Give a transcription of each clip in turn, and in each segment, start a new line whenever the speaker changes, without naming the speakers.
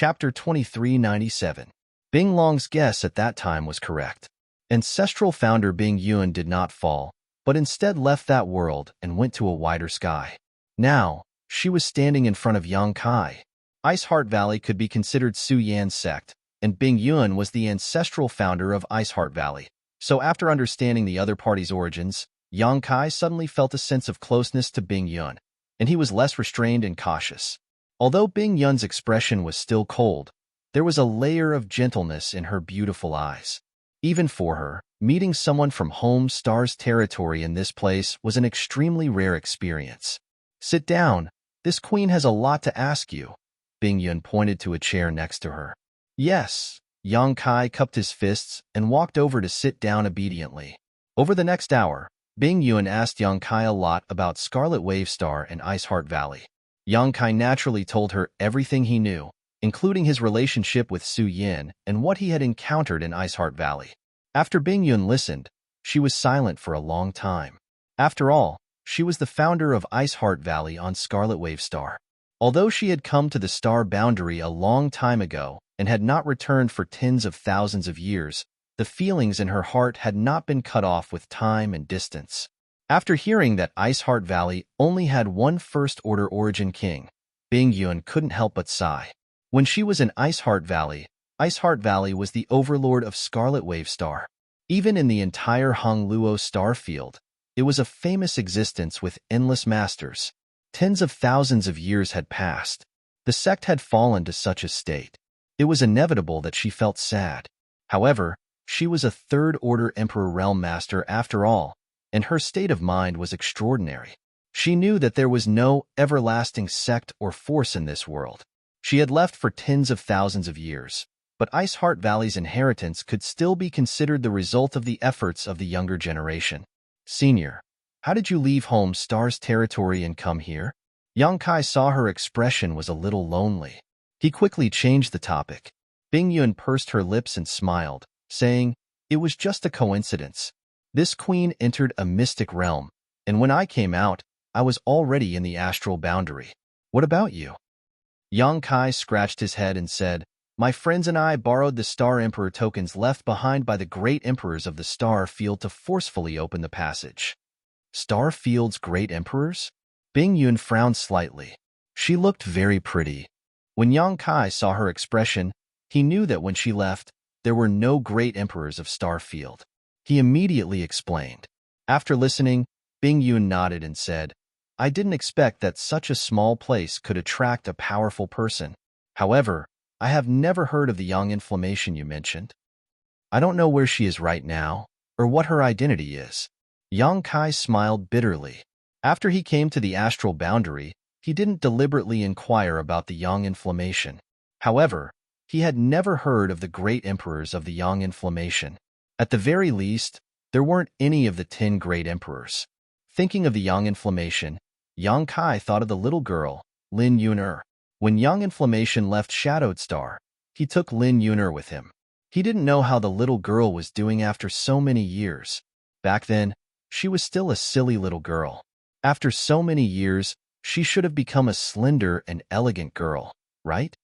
Chapter 2397. Bing Long's guess at that time was correct. Ancestral founder Bing Yuan did not fall, but instead left that world and went to a wider sky. Now, she was standing in front of Yang Kai. Ice Heart Valley could be considered Su Yan's sect, and Bing Yuan was the ancestral founder of Ice Heart Valley. So after understanding the other party's origins, Yang Kai suddenly felt a sense of closeness to Bing Yuan, and he was less restrained and cautious. Although Bing Yuan's expression was still cold, there was a layer of gentleness in her beautiful eyes. Even for her, meeting someone from home star's territory in this place was an extremely rare experience. "Sit down. This queen has a lot to ask you." Bing Yuan pointed to a chair next to her. "Yes." Yang Kai cupped his fists and walked over to sit down obediently. Over the next hour, Bing Yuan asked Yang Kai a lot about Scarlet Wave Star and Ice Heart Valley. Yang Kai naturally told her everything he knew, including his relationship with Su Yan and what he had encountered in Ice Heart Valley. After Bing Yuan listened, she was silent for a long time. After all, she was the founder of Ice Heart Valley on Scarlet Wave Star. Although she had come to the star boundary a long time ago and had not returned for tens of thousands of years, the feelings in her heart had not been cut off with time and distance. After hearing that Ice Heart Valley only had one first-order origin king, Bing Yuan couldn't help but sigh. When she was in Ice Heart Valley was the overlord of Scarlet Wave Star. Even in the entire Hong Luo star field, it was a famous existence with endless masters. Tens of thousands of years had passed. The sect had fallen to such a state. It was inevitable that she felt sad. However, she was a third-order Emperor Realm Master after all, and her state of mind was extraordinary. She knew that there was no everlasting sect or force in this world. She had left for tens of thousands of years, but Ice Heart Valley's inheritance could still be considered the result of the efforts of the younger generation. "Senior, how did you leave home star's territory and come here?" Yang Kai saw her expression was a little lonely. He quickly changed the topic. Bing Yuan pursed her lips and smiled, saying, "It was just a coincidence. This queen entered a mystic realm, and when I came out, I was already in the astral boundary. What about you?" Yang Kai scratched his head and said, "My friends and I borrowed the Star Emperor tokens left behind by the great emperors of the star field to forcefully open the passage." "Star field's great emperors?" Bing Yuan frowned slightly. She looked very pretty. When Yang Kai saw her expression, he knew that when she left, there were no great emperors of Star Field. He immediately explained. After listening, Bing Yuan nodded and said, "I didn't expect that such a small place could attract a powerful person. However, I have never heard of the young inflammation you mentioned. I don't know where she is right now, or what her identity is." Yang Kai smiled bitterly. After he came to the astral boundary, he didn't deliberately inquire about the young inflammation. However, he had never heard of the great emperors of the young inflammation. At the very least, there weren't any of the 10 great emperors. Thinking of the young inflammation, Yang Kai thought of the little girl, Lin Yuner. When young inflammation left Shadowed Star, he took Lin Yuner with him. He didn't know how the little girl was doing after so many years. Back then, she was still a silly little girl. After so many years, she should have become a slender and elegant girl, right?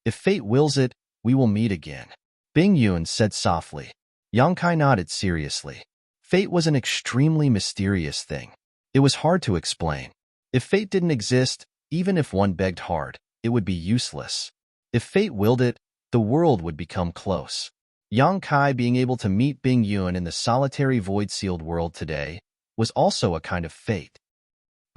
"If fate wills it, we will meet again," Bing Yuan said softly. Yang Kai nodded seriously. Fate was an extremely mysterious thing. It was hard to explain. If fate didn't exist, even if one begged hard, it would be useless. If fate willed it, the world would become close. Yang Kai being able to meet Bing Yuan in the solitary void-sealed world today was also a kind of fate.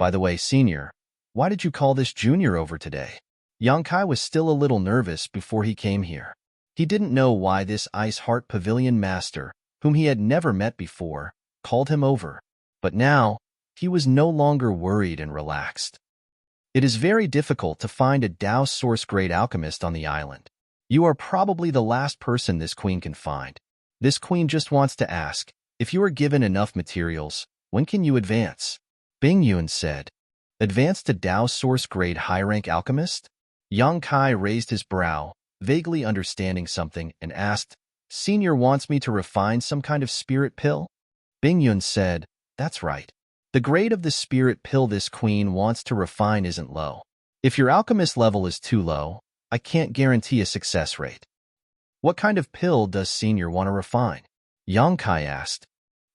"By the way, Senior, why did you call this Junior over today?" Yang Kai was still a little nervous before he came here. He didn't know why this Ice Heart Pavilion master, whom he had never met before, called him over. But now, he was no longer worried and relaxed. "It is very difficult to find a Dao Source-grade alchemist on the island. You are probably the last person this queen can find. This queen just wants to ask, if you are given enough materials, when can you advance?" Bing Yuan said. "Advance to Dao Source-grade high-rank alchemist?" Yang Kai raised his brow, vaguely understanding something, and asked, "Senior wants me to refine some kind of spirit pill?" Bing Yuan said, "That's right. The grade of the spirit pill this queen wants to refine isn't low. If your alchemist level is too low, I can't guarantee a success rate. What kind of pill does Senior want to refine? Yang Kai asked.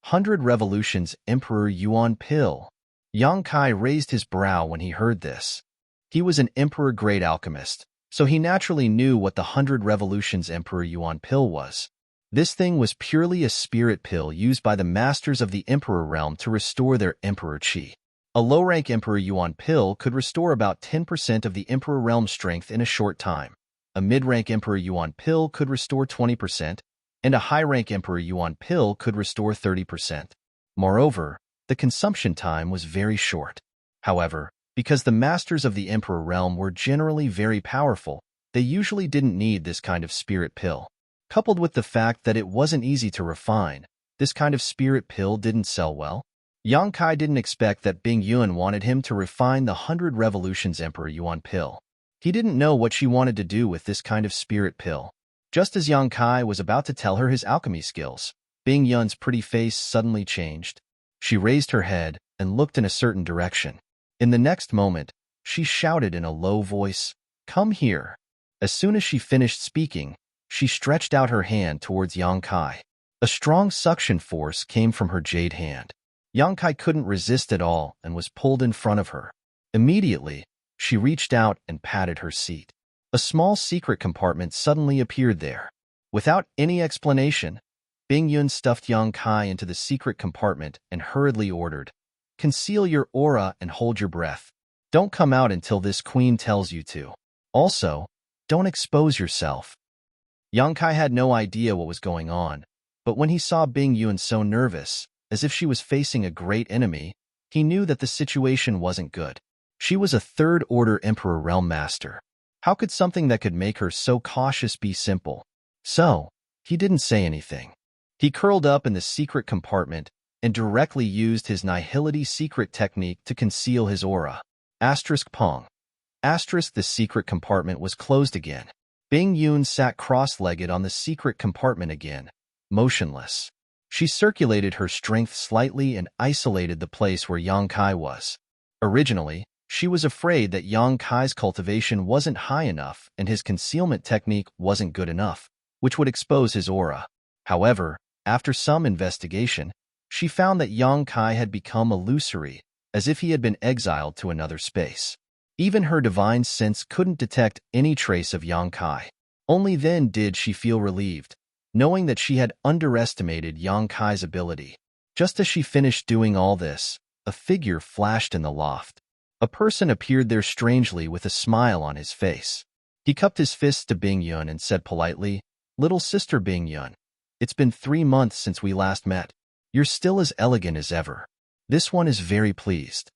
100 revolutions Emperor Yuan pill. Yang Kai raised his brow when he heard this. He was an emperor-grade alchemist, so he naturally knew what the 100 revolutions Emperor Yuan pill was. This thing was purely a spirit pill used by the masters of the Emperor realm to restore their Emperor Qi. A low-rank Emperor Yuan pill could restore about 10% of the Emperor realm strength in a short time. A mid-rank Emperor Yuan pill could restore 20%, and a high-rank Emperor Yuan pill could restore 30%. Moreover, the consumption time was very short. However, because the masters of the Emperor realm were generally very powerful, they usually didn't need this kind of spirit pill. Coupled with the fact that it wasn't easy to refine, this kind of spirit pill didn't sell well. Yang Kai didn't expect that Bing Yuan wanted him to refine the 100 Revolutions Emperor Yuan pill. He didn't know what she wanted to do with this kind of spirit pill. Just as Yang Kai was about to tell her his alchemy skills, Bing Yuan's pretty face suddenly changed. She raised her head and looked in a certain direction. In the next moment, she shouted in a low voice, "Come here." As soon as she finished speaking, she stretched out her hand towards Yang Kai. A strong suction force came from her jade hand. Yang Kai couldn't resist at all and was pulled in front of her. Immediately, she reached out and patted her seat. A small secret compartment suddenly appeared there. Without any explanation, Bing Yuan stuffed Yang Kai into the secret compartment and hurriedly ordered, "Conceal your aura and hold your breath. Don't come out until this queen tells you to. Also, don't expose yourself." Yang Kai had no idea what was going on, but when he saw Bing Yuan so nervous, as if she was facing a great enemy, he knew that the situation wasn't good. She was a third-order Emperor Realm Master. How could something that could make her so cautious be simple? So, he didn't say anything. He curled up in the secret compartment and directly used his Nihility secret technique to conceal his aura. Pong. The secret compartment was closed again. Bing Yuan sat cross-legged on the secret compartment again, motionless. She circulated her strength slightly and isolated the place where Yang Kai was. Originally, she was afraid that Yang Kai's cultivation wasn't high enough and his concealment technique wasn't good enough, which would expose his aura. However, after some investigation, she found that Yang Kai had become illusory, as if he had been exiled to another space. Even her divine sense couldn't detect any trace of Yang Kai. Only then did she feel relieved, knowing that she had underestimated Yang Kai's ability. Just as she finished doing all this, a figure flashed in the loft. A person appeared there strangely with a smile on his face. He cupped his fists to Bing Yuan and said politely, "Little sister Bing Yuan, it's been 3 months since we last met. You're still as elegant as ever. This one is very pleased."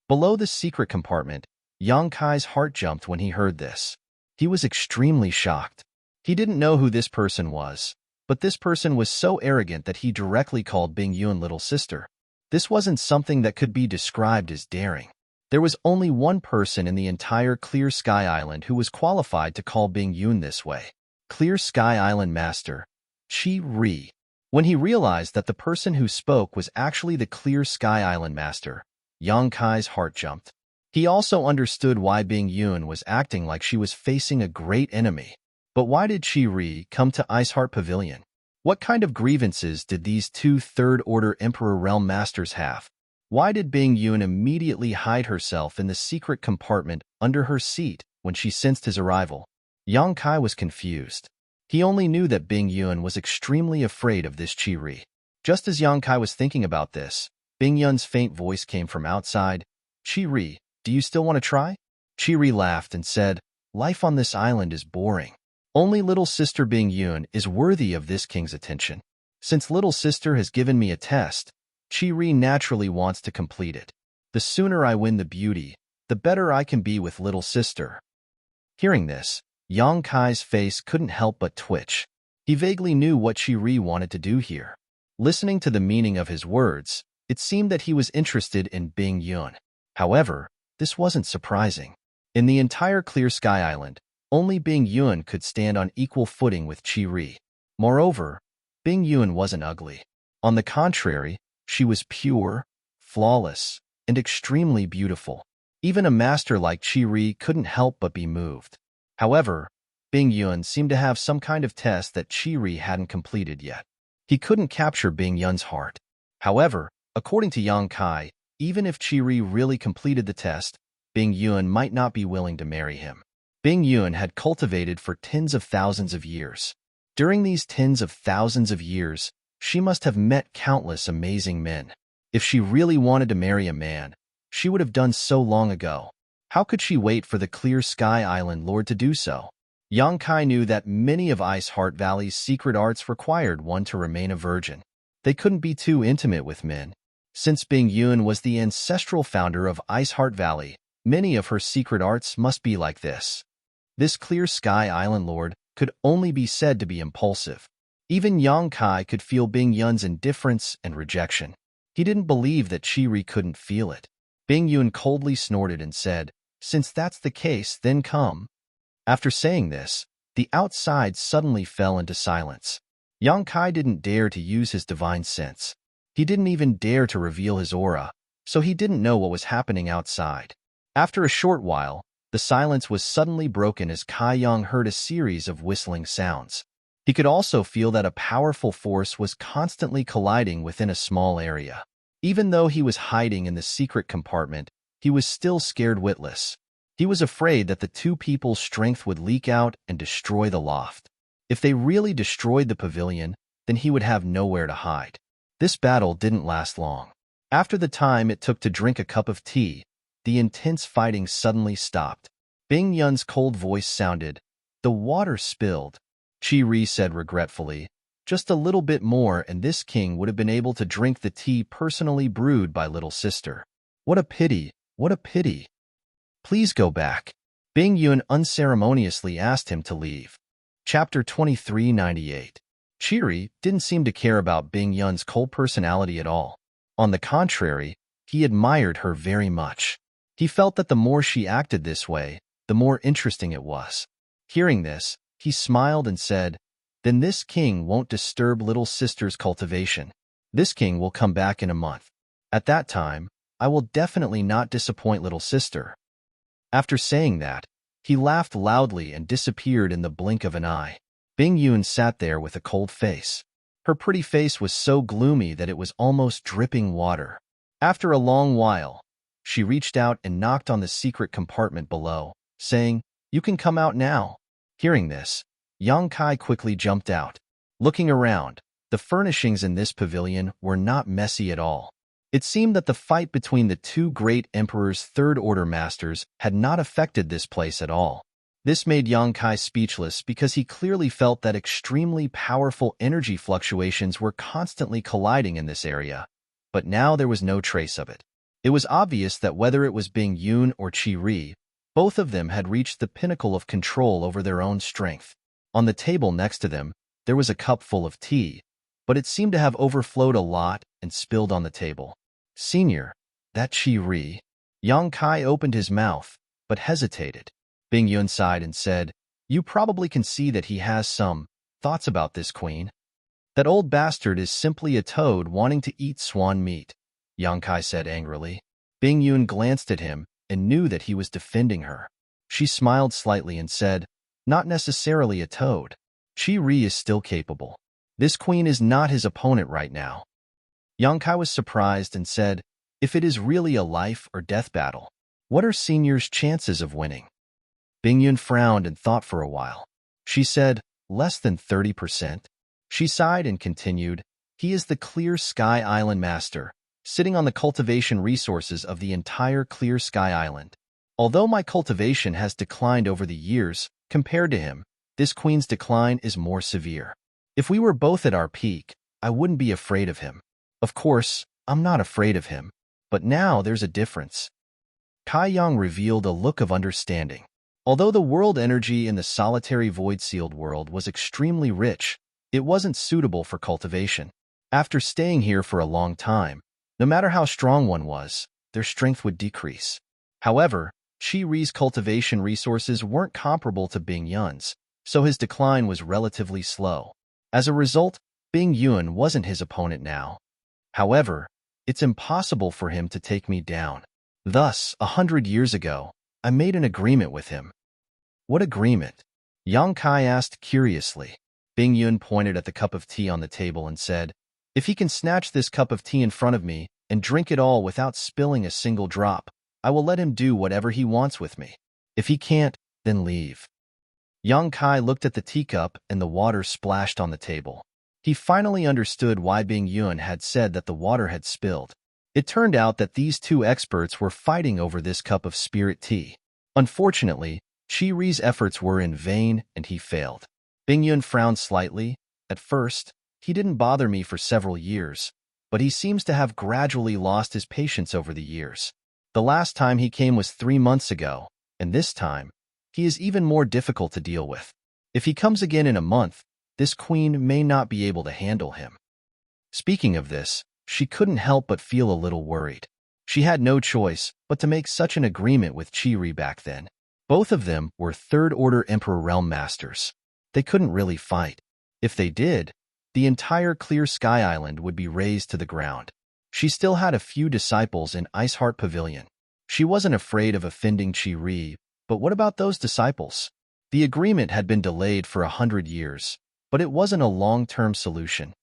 Below the secret compartment, Yang Kai's heart jumped when he heard this. He was extremely shocked. He didn't know who this person was, but this person was so arrogant that he directly called Bing Yuan little sister. This wasn't something that could be described as daring. There was only one person in the entire Clear Sky Island who was qualified to call Bing Yuan this way. Clear Sky Island Master, Qi Ri. When he realized that the person who spoke was actually the Clear Sky Island Master, Yang Kai's heart jumped. He also understood why Bing Yuan was acting like she was facing a great enemy. But why did Qi Ri come to Iceheart Pavilion? What kind of grievances did these two third-order Emperor Realm Masters have? Why did Bing Yuan immediately hide herself in the secret compartment under her seat when she sensed his arrival? Yang Kai was confused. He only knew that Bing Yuan was extremely afraid of this Qi Ri. Just as Yang Kai was thinking about this, Bing Yuan's faint voice came from outside. "Qi Ri, do you still want to try?" Qi Ri laughed and said, "Life on this island is boring. Only little sister Bing Yuan is worthy of this king's attention. Since little sister has given me a test, Qi Ri naturally wants to complete it. The sooner I win the beauty, the better I can be with little sister." Hearing this, Yang Kai's face couldn't help but twitch. He vaguely knew what Qi Ri wanted to do here. Listening to the meaning of his words, it seemed that he was interested in Bing Yuan. However, this wasn't surprising. In the entire Clear Sky Island, only Bing Yuan could stand on equal footing with Qi Ri. Moreover, Bing Yuan wasn't ugly. On the contrary, she was pure, flawless, and extremely beautiful. Even a master like Qi Ri couldn't help but be moved. However, Bing Yun seemed to have some kind of test that Qi hadn't completed yet. He couldn't capture Bing Yun's heart. However, according to Yang Kai, even if Qi really completed the test, Bing Yun might not be willing to marry him. Bing Yun had cultivated for tens of thousands of years. During these tens of thousands of years, she must have met countless amazing men. If she really wanted to marry a man, she would have done so long ago. How could she wait for the Clear Sky Island Lord to do so? Yang Kai knew that many of Ice Heart Valley's secret arts required one to remain a virgin. They couldn't be too intimate with men. Since Bing Yun was the ancestral founder of Ice Heart Valley, many of her secret arts must be like this. This Clear Sky Island Lord could only be said to be impulsive. Even Yang Kai could feel Bing Yun's indifference and rejection. He didn't believe that Qi couldn't feel it. Bing Yun coldly snorted and said, "Since that's the case, then come." After saying this, the outside suddenly fell into silence. Yang Kai didn't dare to use his divine sense. He didn't even dare to reveal his aura, so he didn't know what was happening outside. After a short while, the silence was suddenly broken as Kai Yang heard a series of whistling sounds. He could also feel that a powerful force was constantly colliding within a small area. Even though he was hiding in the secret compartment, he was still scared witless. He was afraid that the two people's strength would leak out and destroy the loft. If they really destroyed the pavilion, then he would have nowhere to hide. This battle didn't last long. After the time it took to drink a cup of tea, the intense fighting suddenly stopped. Bing Yun's cold voice sounded, "The water spilled." Qi said regretfully, "Just a little bit more and this king would have been able to drink the tea personally brewed by little sister. What a pity, what a pity. Please go back." Bing Yun unceremoniously asked him to leave. Chapter 2398. Qi didn't seem to care about Bing Yun's cold personality at all. On the contrary, he admired her very much. He felt that the more she acted this way, the more interesting it was. Hearing this, he smiled and said, "Then this king won't disturb little sister's cultivation. This king will come back in a month. At that time, I will definitely not disappoint little sister." After saying that, he laughed loudly and disappeared in the blink of an eye. Bing Yun sat there with a cold face. Her pretty face was so gloomy that it was almost dripping water. After a long while, she reached out and knocked on the secret compartment below, saying, "You can come out now." Hearing this, Yang Kai quickly jumped out. Looking around, the furnishings in this pavilion were not messy at all. It seemed that the fight between the two great emperor's third-order masters had not affected this place at all. This made Yang Kai speechless because he clearly felt that extremely powerful energy fluctuations were constantly colliding in this area, but now there was no trace of it. It was obvious that whether it was Bing Yun or Qi, both of them had reached the pinnacle of control over their own strength. On the table next to them, there was a cup full of tea, but it seemed to have overflowed a lot and spilled on the table. "Senior, that Qi." Yang Kai opened his mouth, but hesitated. Bing Yun sighed and said, "You probably can see that he has some thoughts about this queen. That old bastard is simply a toad wanting to eat swan meat," Yang Kai said angrily. Bing Yun glanced at him and knew that he was defending her. She smiled slightly and said, "Not necessarily a toad. Qi is still capable. This queen is not his opponent right now." Yang Kai was surprised and said, "If it is really a life or death battle, what are Senior's chances of winning?" Bing Yun frowned and thought for a while. She said, "Less than 30%. She sighed and continued, "He is the Clear Sky Island master, sitting on the cultivation resources of the entire Clear Sky Island. Although my cultivation has declined over the years, compared to him, this queen's decline is more severe. If we were both at our peak, I wouldn't be afraid of him. Of course, I'm not afraid of him, but now there's a difference." Kai Yang revealed a look of understanding. Although the world energy in the solitary void-sealed world was extremely rich, it wasn't suitable for cultivation. After staying here for a long time, no matter how strong one was, their strength would decrease. However, Qi cultivation resources weren't comparable to Bing Yun's, so his decline was relatively slow. As a result, Bing Yun wasn't his opponent now. However, it's impossible for him to take me down. Thus, 100 years ago, I made an agreement with him. What agreement? Yang Kai asked curiously. Bing Yun pointed at the cup of tea on the table and said, "If he can snatch this cup of tea in front of me and drink it all without spilling a single drop, I will let him do whatever he wants with me. If he can't, then leave." Yang Kai looked at the teacup and the water splashed on the table. He finally understood why Bing Yun had said that the water had spilled. It turned out that these two experts were fighting over this cup of spirit tea. Unfortunately, Chi Ri's efforts were in vain and he failed. Bing Yun frowned slightly. At first, he didn't bother me for several years, but he seems to have gradually lost his patience over the years. The last time he came was 3 months ago, and this time, he is even more difficult to deal with. If he comes again in a month, this queen may not be able to handle him. Speaking of this, she couldn't help but feel a little worried. She had no choice but to make such an agreement with Chi Ri back then. Both of them were third-order Emperor Realm Masters. They couldn't really fight. If they did, the entire Clear Sky Island would be razed to the ground. She still had a few disciples in Iceheart Pavilion. She wasn't afraid of offending Chi Ri, but what about those disciples? The agreement had been delayed for 100 years, but it wasn't a long-term solution.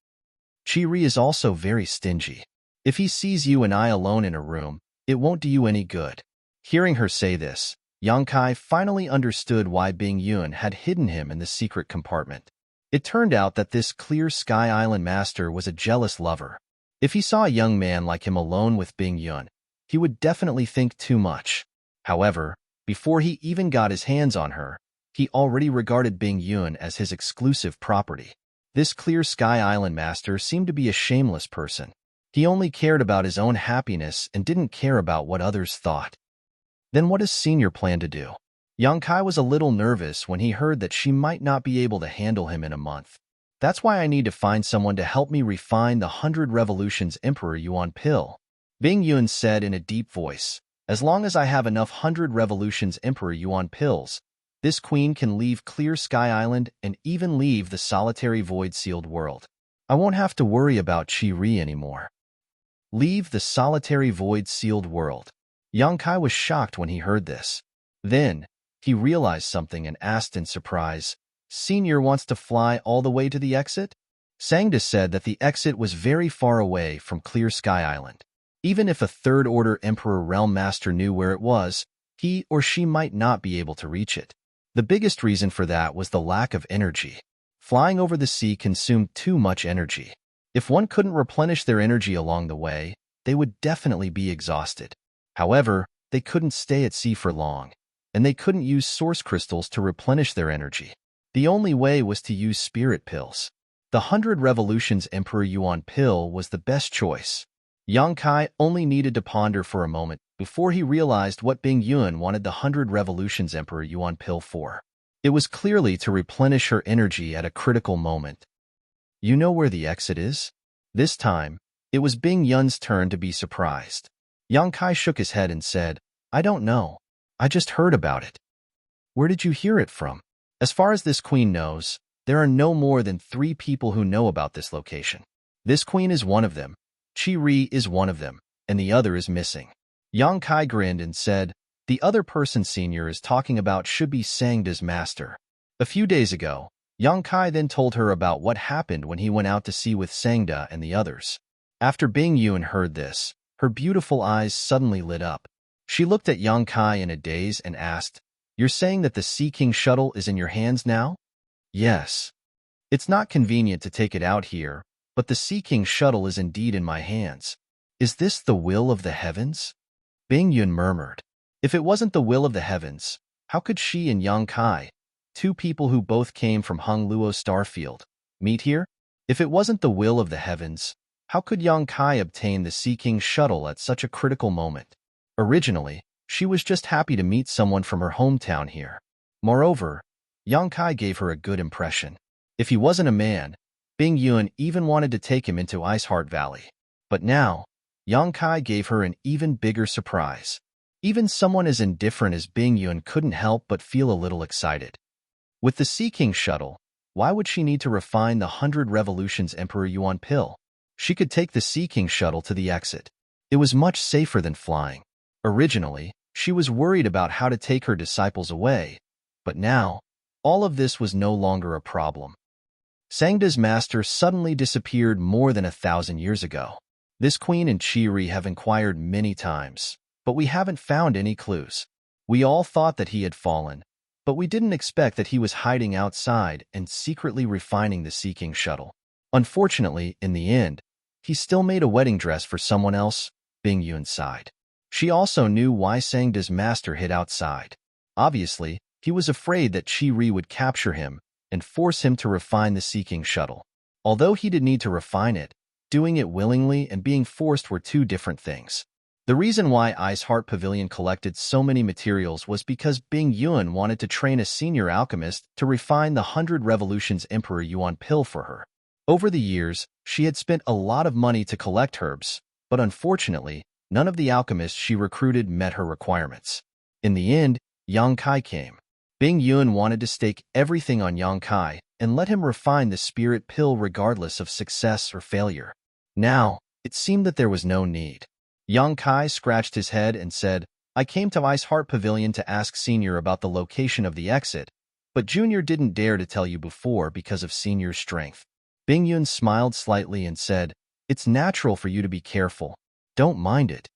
Chi Ri is also very stingy. If he sees you and I alone in a room, it won't do you any good. Hearing her say this, Yang Kai finally understood why Bing Yun had hidden him in the secret compartment. It turned out that this Clear Sky Island master was a jealous lover. If he saw a young man like him alone with Bing Yun, he would definitely think too much. However, before he even got his hands on her, he already regarded Bing Yun as his exclusive property. This Clear Sky Island master seemed to be a shameless person. He only cared about his own happiness and didn't care about what others thought. Then what does Senior plan to do? Yang Kai was a little nervous when he heard that she might not be able to handle him in a month. That's why I need to find someone to help me refine the 100 Revolutions Emperor Yuan pill. Bing Yun said in a deep voice, "As long as I have enough 100 Revolutions Emperor Yuan pills, this queen can leave Clear Sky Island and even leave the solitary void-sealed world. I won't have to worry about Chi Ri anymore." Leave the solitary void-sealed world. Yang Kai was shocked when he heard this. Then, he realized something and asked in surprise, "Senior wants to fly all the way to the exit?" Sangda said that the exit was very far away from Clear Sky Island. Even if a third-order Emperor Realm Master knew where it was, he or she might not be able to reach it. The biggest reason for that was the lack of energy. Flying over the sea consumed too much energy. If one couldn't replenish their energy along the way, they would definitely be exhausted. However, they couldn't stay at sea for long, and they couldn't use source crystals to replenish their energy. The only way was to use spirit pills. The 100 Revolutions Emperor Yuan pill was the best choice. Yang Kai only needed to ponder for a moment before he realized what Bing Yun wanted the 100 Revolutions Emperor Yuan pill for. It was clearly to replenish her energy at a critical moment. "You know where the exit is?" This time, it was Bing Yun's turn to be surprised. Yang Kai shook his head and said, "I don't know. I just heard about it." "Where did you hear it from?" "As far as this queen knows, there are no more than 3 people who know about this location. This queen is one of them, Chi Ri is one of them, and the other is missing." Yang Kai grinned and said, "The other person Senior is talking about should be Sangda's master." A few days ago, Yang Kai then told her about what happened when he went out to sea with Sangda and the others. After Bing Yun heard this, her beautiful eyes suddenly lit up. She looked at Yang Kai in a daze and asked, "You're saying that the Sea King shuttle is in your hands now?" "Yes. It's not convenient to take it out here, but the Sea King shuttle is indeed in my hands." "Is this the will of the heavens?" Bing Yun murmured. If it wasn't the will of the heavens, how could she and Yang Kai, 2 people who both came from Hung Luo Starfield, meet here? If it wasn't the will of the heavens, how could Yang Kai obtain the Sea King shuttle at such a critical moment? Originally, she was just happy to meet someone from her hometown here. Moreover, Yang Kai gave her a good impression. If he wasn't a man, Bing Yun even wanted to take him into Iceheart Valley. But now, Yang Kai gave her an even bigger surprise. Even someone as indifferent as Bing Yun couldn't help but feel a little excited. With the Sea King shuttle, why would she need to refine the 100 Revolutions Emperor Yuan pill? She could take the Sea King shuttle to the exit. It was much safer than flying. Originally, she was worried about how to take her disciples away, But now, all of this was no longer a problem. Sangda's master suddenly disappeared more than 1,000 years ago. This queen and Chiri have inquired many times, but we haven't found any clues. We all thought that he had fallen, but we didn't expect that he was hiding outside and secretly refining the Sea King shuttle. Unfortunately, in the end, he still made a wedding dress for someone else, Bing Yun sighed. She also knew why Sangda's master hid outside. Obviously, he was afraid that Chiri would capture him and force him to refine the Sea King shuttle. Although he did need to refine it, doing it willingly and being forced were two different things. The reason why Ice Heart Pavilion collected so many materials was because Bing Yun wanted to train a senior alchemist to refine the 100 Revolutions Emperor Yuan pill for her. Over the years, she had spent a lot of money to collect herbs, but unfortunately, none of the alchemists she recruited met her requirements. In the end, Yang Kai came. Bing Yun wanted to stake everything on Yang Kai and let him refine the spirit pill regardless of success or failure. Now, it seemed that there was no need. Yang Kai scratched his head and said, I came to Ice Heart Pavilion to ask Senior about the location of the exit, but Junior didn't dare to tell you before because of Senior's strength. Bing Yun smiled slightly and said, It's natural for you to be careful. Don't mind it.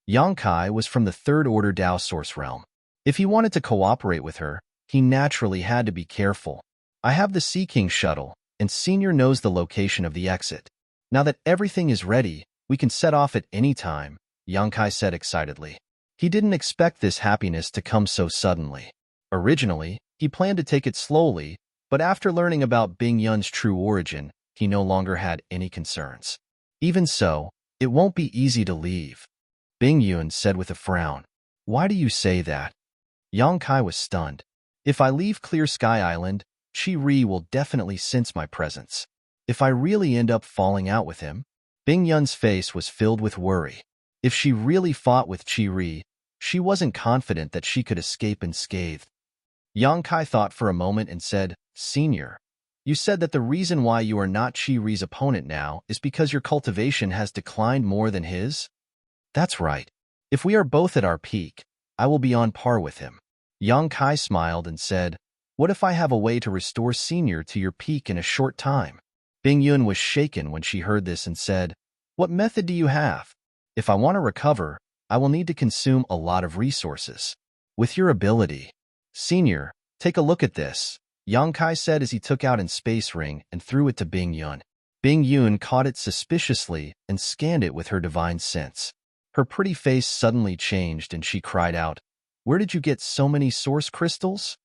Yang Kai was from the Third Order Dao Source Realm. If he wanted to cooperate with her, he naturally had to be careful. I have the Sea King shuttle, and Senior knows the location of the exit. Now that everything is ready, we can set off at any time, Yang Kai said excitedly. He didn't expect this happiness to come so suddenly. Originally, he planned to take it slowly, but after learning about Bing Yun's true origin, he no longer had any concerns. Even so, it won't be easy to leave, Bing Yun said with a frown. Why do you say that? Yang Kai was stunned. If I leave Clear Sky Island, Chi-Ri will definitely sense my presence. If I really end up falling out with him, Bing Yun's face was filled with worry. If she really fought with Chi-Ri, she wasn't confident that she could escape unscathed. Yang Kai thought for a moment and said, Senior, you said that the reason why you are not Chi-Ri's opponent now is because your cultivation has declined more than his? That's right. If we are both at our peak, I will be on par with him. Yang Kai smiled and said, What if I have a way to restore Senior to your peak in a short time? Bing Yun was shaken when she heard this and said, What method do you have? If I want to recover, I will need to consume a lot of resources. With your ability. Senior, take a look at this, Yang Kai said as he took out an space ring and threw it to Bing Yun. Bing Yun caught it suspiciously and scanned it with her divine sense. Her pretty face suddenly changed and she cried out, Where did you get so many source crystals?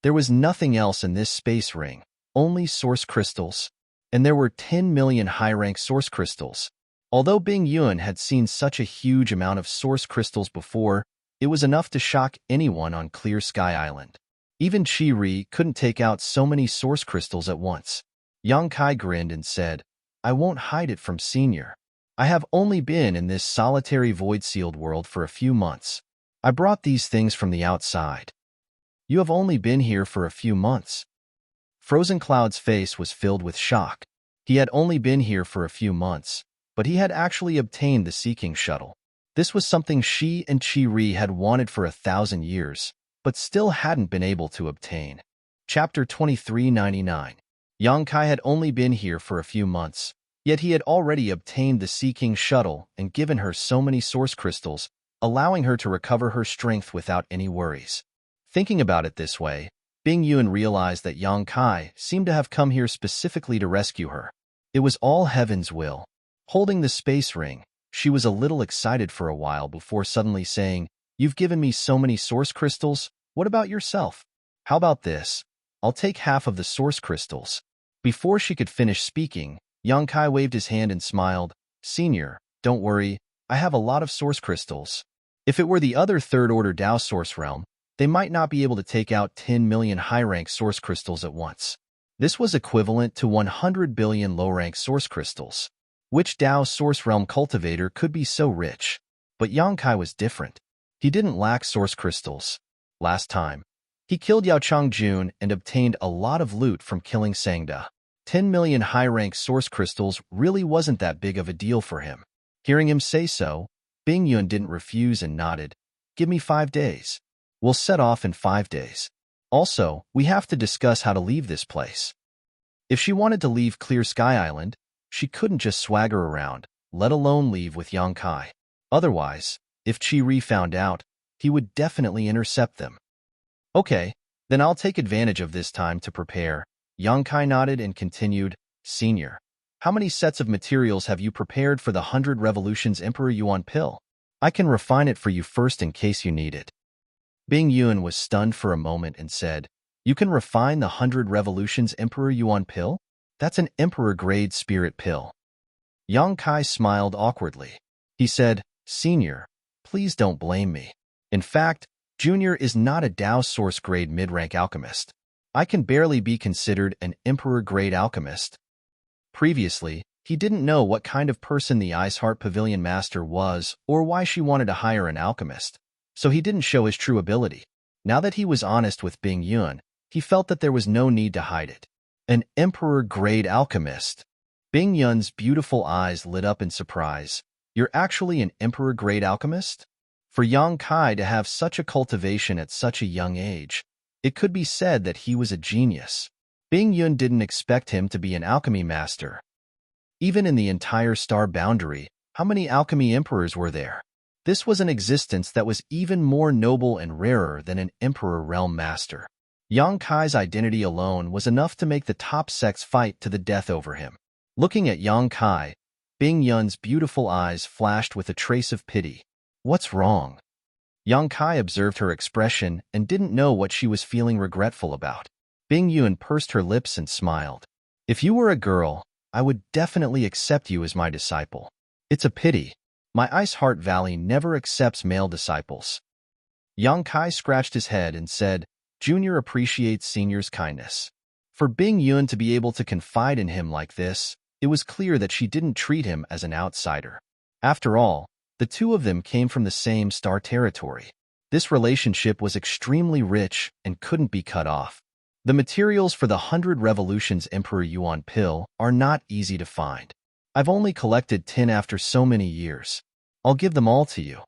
There was nothing else in this space ring, only source crystals. And there were 10 million high-rank source crystals. Although Bing Yun had seen such a huge amount of source crystals before, it was enough to shock anyone on Clear Sky Island. Even Chi-Ri couldn't take out so many source crystals at once. Yang Kai grinned and said, I won't hide it from Senior. I have only been in this solitary void-sealed world for a few months. I brought these things from the outside. You have only been here for a few months. Frozen Cloud's face was filled with shock. He had only been here for a few months, but he had actually obtained the Sea King shuttle. This was something she and Chi-Ri had wanted for 1,000 years, but still hadn't been able to obtain. Chapter 2399. Yang Kai had only been here for a few months, yet he had already obtained the Sea King shuttle and given her so many source crystals, allowing her to recover her strength without any worries. Thinking about it this way, Bing Yun realized that Yang Kai seemed to have come here specifically to rescue her. It was all heaven's will. Holding the space ring, she was a little excited for a while before suddenly saying, You've given me so many source crystals, what about yourself? How about this? I'll take half of the source crystals. Before she could finish speaking, Yang Kai waved his hand and smiled, Senior, don't worry, I have a lot of source crystals. If it were the other Third Order Dao Source Realm, they might not be able to take out 10 million high-rank source crystals at once. This was equivalent to 100 billion low-rank source crystals. Which Dao Source Realm cultivator could be so rich? But Yang Kai was different. He didn't lack source crystals. Last time, he killed Yao Changjun and obtained a lot of loot from killing Sangda. 10 million high-rank source crystals really wasn't that big of a deal for him. Hearing him say so, Bing Yun didn't refuse and nodded. Give me 5 days. We'll set off in 5 days. Also, we have to discuss how to leave this place. If she wanted to leave Clear Sky Island, she couldn't just swagger around, let alone leave with Yang Kai. Otherwise, if Chi-Ri found out, he would definitely intercept them. Okay, then I'll take advantage of this time to prepare. Yang Kai nodded and continued, Senior, how many sets of materials have you prepared for the 100 Revolutions Emperor Yuan pill? I can refine it for you first in case you need it. Bing Yuan was stunned for a moment and said, You can refine the 100 Revolutions Emperor Yuan pill? That's an Emperor-grade spirit pill. Yang Kai smiled awkwardly. He said, Senior, please don't blame me. In fact, Junior is not a Dao Source-grade mid-rank alchemist. I can barely be considered an Emperor-grade alchemist. Previously, he didn't know what kind of person the Ice Heart Pavilion Master was or why she wanted to hire an alchemist, so he didn't show his true ability. Now that he was honest with Bing Yuan, he felt that there was no need to hide it. An Emperor-grade alchemist. Bing Yuan's beautiful eyes lit up in surprise. You're actually an Emperor-grade alchemist? For Yang Kai to have such a cultivation at such a young age, it could be said that he was a genius. Bing Yuan didn't expect him to be an alchemy master. Even in the entire star boundary, how many alchemy emperors were there? This was an existence that was even more noble and rarer than an emperor realm master. Yang Kai's identity alone was enough to make the top sects fight to the death over him. Looking at Yang Kai, Bing Yuan's beautiful eyes flashed with a trace of pity. What's wrong? Yang Kai observed her expression and didn't know what she was feeling regretful about. Bing Yuan pursed her lips and smiled. If you were a girl, I would definitely accept you as my disciple. It's a pity. My Ice Heart Valley never accepts male disciples. Yang Kai scratched his head and said, Junior appreciates Senior's kindness. For Bing Yuan to be able to confide in him like this, it was clear that she didn't treat him as an outsider. After all, the two of them came from the same star territory. This relationship was extremely rich and couldn't be cut off. The materials for the 100 Revolutions Emperor Yuan pill are not easy to find. I've only collected 10 after so many years. I'll give them all to you.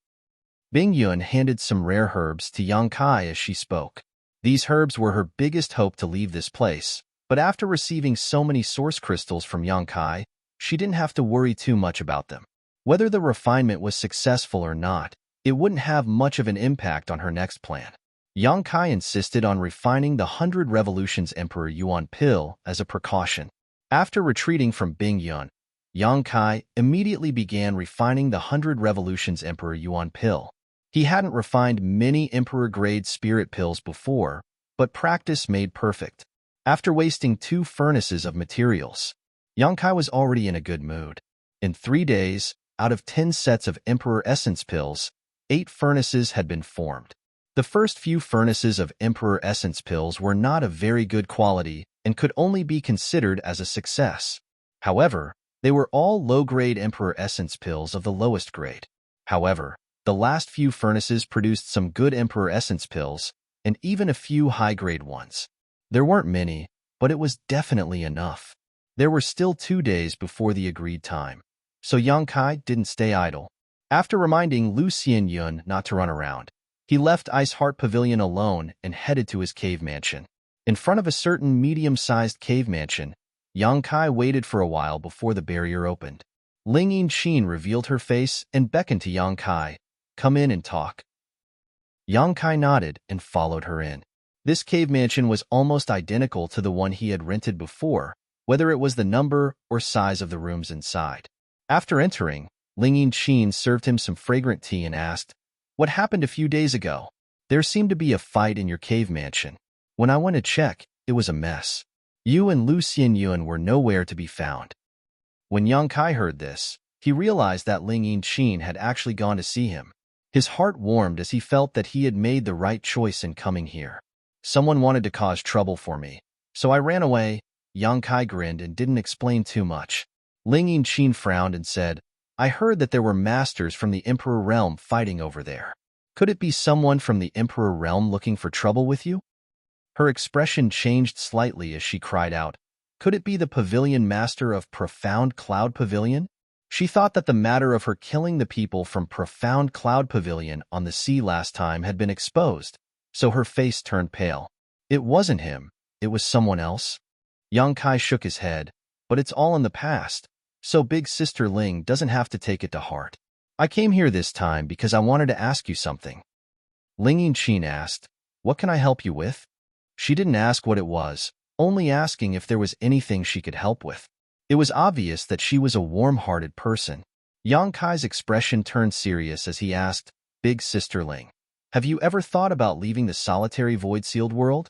Bing Yuan handed some rare herbs to Yang Kai as she spoke. These herbs were her biggest hope to leave this place, but after receiving so many source crystals from Yang Kai, she didn't have to worry too much about them. Whether the refinement was successful or not, it wouldn't have much of an impact on her next plan. Yang Kai insisted on refining the 100 Revolutions Emperor Yuan pill as a precaution. After retreating from Bing Yuan, Yang Kai immediately began refining the 100 Revolutions Emperor Yuan pill. He hadn't refined many Emperor-grade spirit pills before, but practice made perfect. After wasting 2 furnaces of materials, Yang Kai was already in a good mood. In 3 days, out of 10 sets of Emperor Essence pills, 8 furnaces had been formed. The first few furnaces of Emperor Essence pills were not of very good quality and could only be considered as a success. However, they were all low-grade Emperor Essence pills of the lowest grade. However, the last few furnaces produced some good Emperor Essence pills and even a few high-grade ones. There weren't many, but it was definitely enough. There were still 2 days before the agreed time, so Yang Kai didn't stay idle. After reminding Lu Xianyun not to run around, he left Ice Heart Pavilion alone and headed to his cave mansion. In front of a certain medium-sized cave mansion, Yang Kai waited for a while before the barrier opened. Ling Yinqin revealed her face and beckoned to Yang Kai. Come in and talk. Yang Kai nodded and followed her in. This cave mansion was almost identical to the one he had rented before, whether it was the number or size of the rooms inside. After entering, Ling Yinqin served him some fragrant tea and asked, What happened a few days ago? There seemed to be a fight in your cave mansion. When I went to check, it was a mess. You and Lu Xianyun were nowhere to be found. When Yang Kai heard this, he realized that Ling Yinqin had actually gone to see him. His heart warmed as he felt that he had made the right choice in coming here. Someone wanted to cause trouble for me, so I ran away. Yang Kai grinned and didn't explain too much. Ling Yinqin frowned and said, I heard that there were masters from the Emperor Realm fighting over there. Could it be someone from the Emperor Realm looking for trouble with you? Her expression changed slightly as she cried out, Could it be the pavilion master of Profound Cloud Pavilion? She thought that the matter of her killing the people from Profound Cloud Pavilion on the sea last time had been exposed, so her face turned pale. It wasn't him. It was someone else. Yang Kai shook his head. But it's all in the past, so Big Sister Ling doesn't have to take it to heart. I came here this time because I wanted to ask you something. Ling Yinqin asked, "What can I help you with?" She didn't ask what it was, only asking if there was anything she could help with. It was obvious that she was a warm-hearted person. Yang Kai's expression turned serious as he asked, "Big Sister Ling, have you ever thought about leaving the solitary void-sealed world?"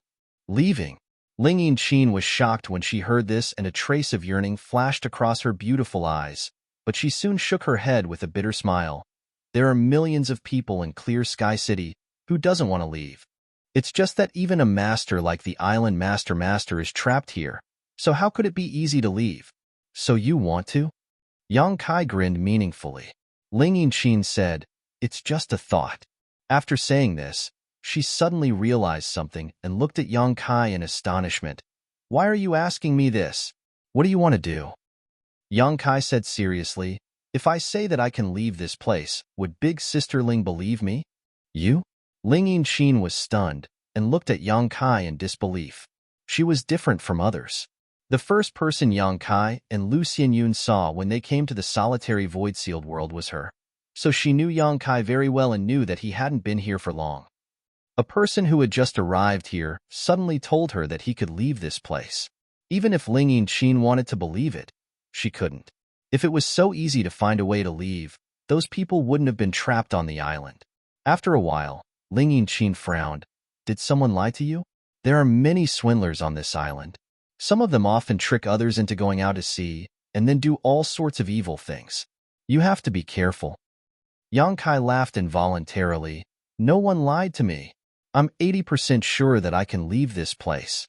Leaving? Ling Yinqin was shocked when she heard this, and a trace of yearning flashed across her beautiful eyes, but she soon shook her head with a bitter smile. There are millions of people in Clear Sky City who doesn't want to leave. It's just that even a master like the Island Master is trapped here, so how could it be easy to leave? So you want to? Yang Kai grinned meaningfully. Ling Yinqin said, "It's just a thought." After saying this, she suddenly realized something and looked at Yang Kai in astonishment. "Why are you asking me this? What do you want to do?" Yang Kai said seriously, "If I say that I can leave this place, would Big Sister Ling believe me?" "You?" Ling Yinqin was stunned and looked at Yang Kai in disbelief. She was different from others. The first person Yang Kai and Lu Xianyun saw when they came to the solitary void-sealed world was her. So she knew Yang Kai very well and knew that he hadn't been here for long. A person who had just arrived here suddenly told her that he could leave this place. Even if Ling Yinqin wanted to believe it, she couldn't. If it was so easy to find a way to leave, those people wouldn't have been trapped on the island. After a while, Ling Yinqin frowned. "Did someone lie to you? There are many swindlers on this island. Some of them often trick others into going out to sea and then do all sorts of evil things. You have to be careful." Yang Kai laughed involuntarily. "No one lied to me. I'm 80% sure that I can leave this place."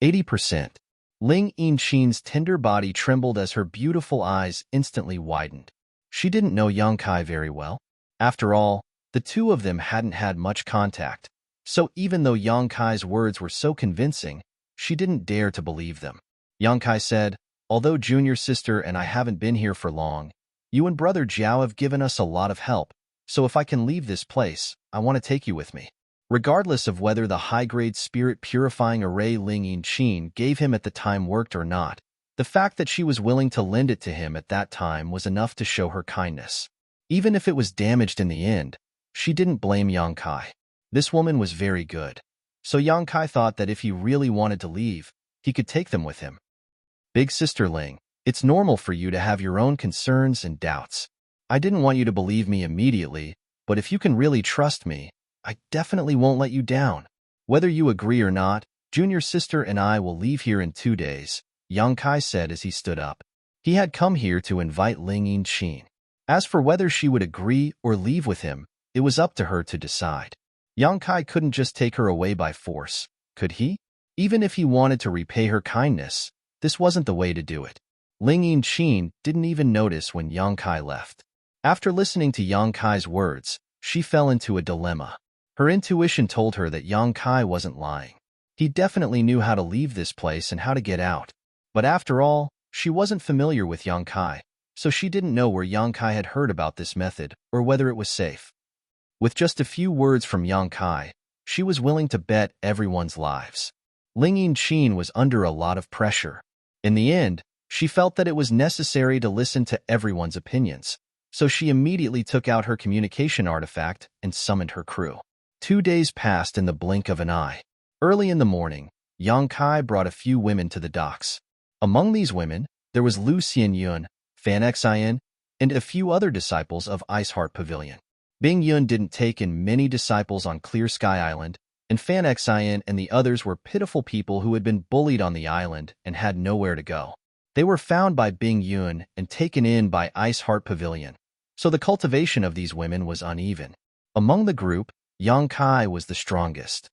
80%. Ling Yinqin's tender body trembled as her beautiful eyes instantly widened. She didn't know Yang Kai very well. After all, the two of them hadn't had much contact, so even though Yang Kai's words were so convincing, she didn't dare to believe them. Yang Kai said, "Although junior sister and I haven't been here for long, you and brother Jiao have given us a lot of help, so if I can leave this place, I want to take you with me." Regardless of whether the high-grade spirit-purifying array Ling Yinqin gave him at the time worked or not, the fact that she was willing to lend it to him at that time was enough to show her kindness. Even if it was damaged in the end, she didn't blame Yang Kai. This woman was very good. So Yang Kai thought that if he really wanted to leave, he could take them with him. "Big Sister Ling, it's normal for you to have your own concerns and doubts. I didn't want you to believe me immediately, but if you can really trust me, I definitely won't let you down. Whether you agree or not, junior sister and I will leave here in 2 days," Yang Kai said as he stood up. He had come here to invite Ling Yinqin. As for whether she would agree or leave with him, it was up to her to decide. Yang Kai couldn't just take her away by force, could he? Even if he wanted to repay her kindness, this wasn't the way to do it. Ling Yinqin didn't even notice when Yang Kai left. After listening to Yang Kai's words, she fell into a dilemma. Her intuition told her that Yang Kai wasn't lying. He definitely knew how to leave this place and how to get out. But after all, she wasn't familiar with Yang Kai, so she didn't know where Yang Kai had heard about this method or whether it was safe. With just a few words from Yang Kai, she was willing to bet everyone's lives. Ling Yinqin was under a lot of pressure. In the end, she felt that it was necessary to listen to everyone's opinions, so she immediately took out her communication artifact and summoned her crew. 2 days passed in the blink of an eye. Early in the morning, Yang Kai brought a few women to the docks. Among these women, there was Lu Xianyun, Fan Xian, and a few other disciples of Iceheart Pavilion. Bing Yun didn't take in many disciples on Clear Sky Island, and Fan Xian and the others were pitiful people who had been bullied on the island and had nowhere to go. They were found by Bing Yun and taken in by Iceheart Pavilion, so the cultivation of these women was uneven. Among the group, Yang Kai was the strongest.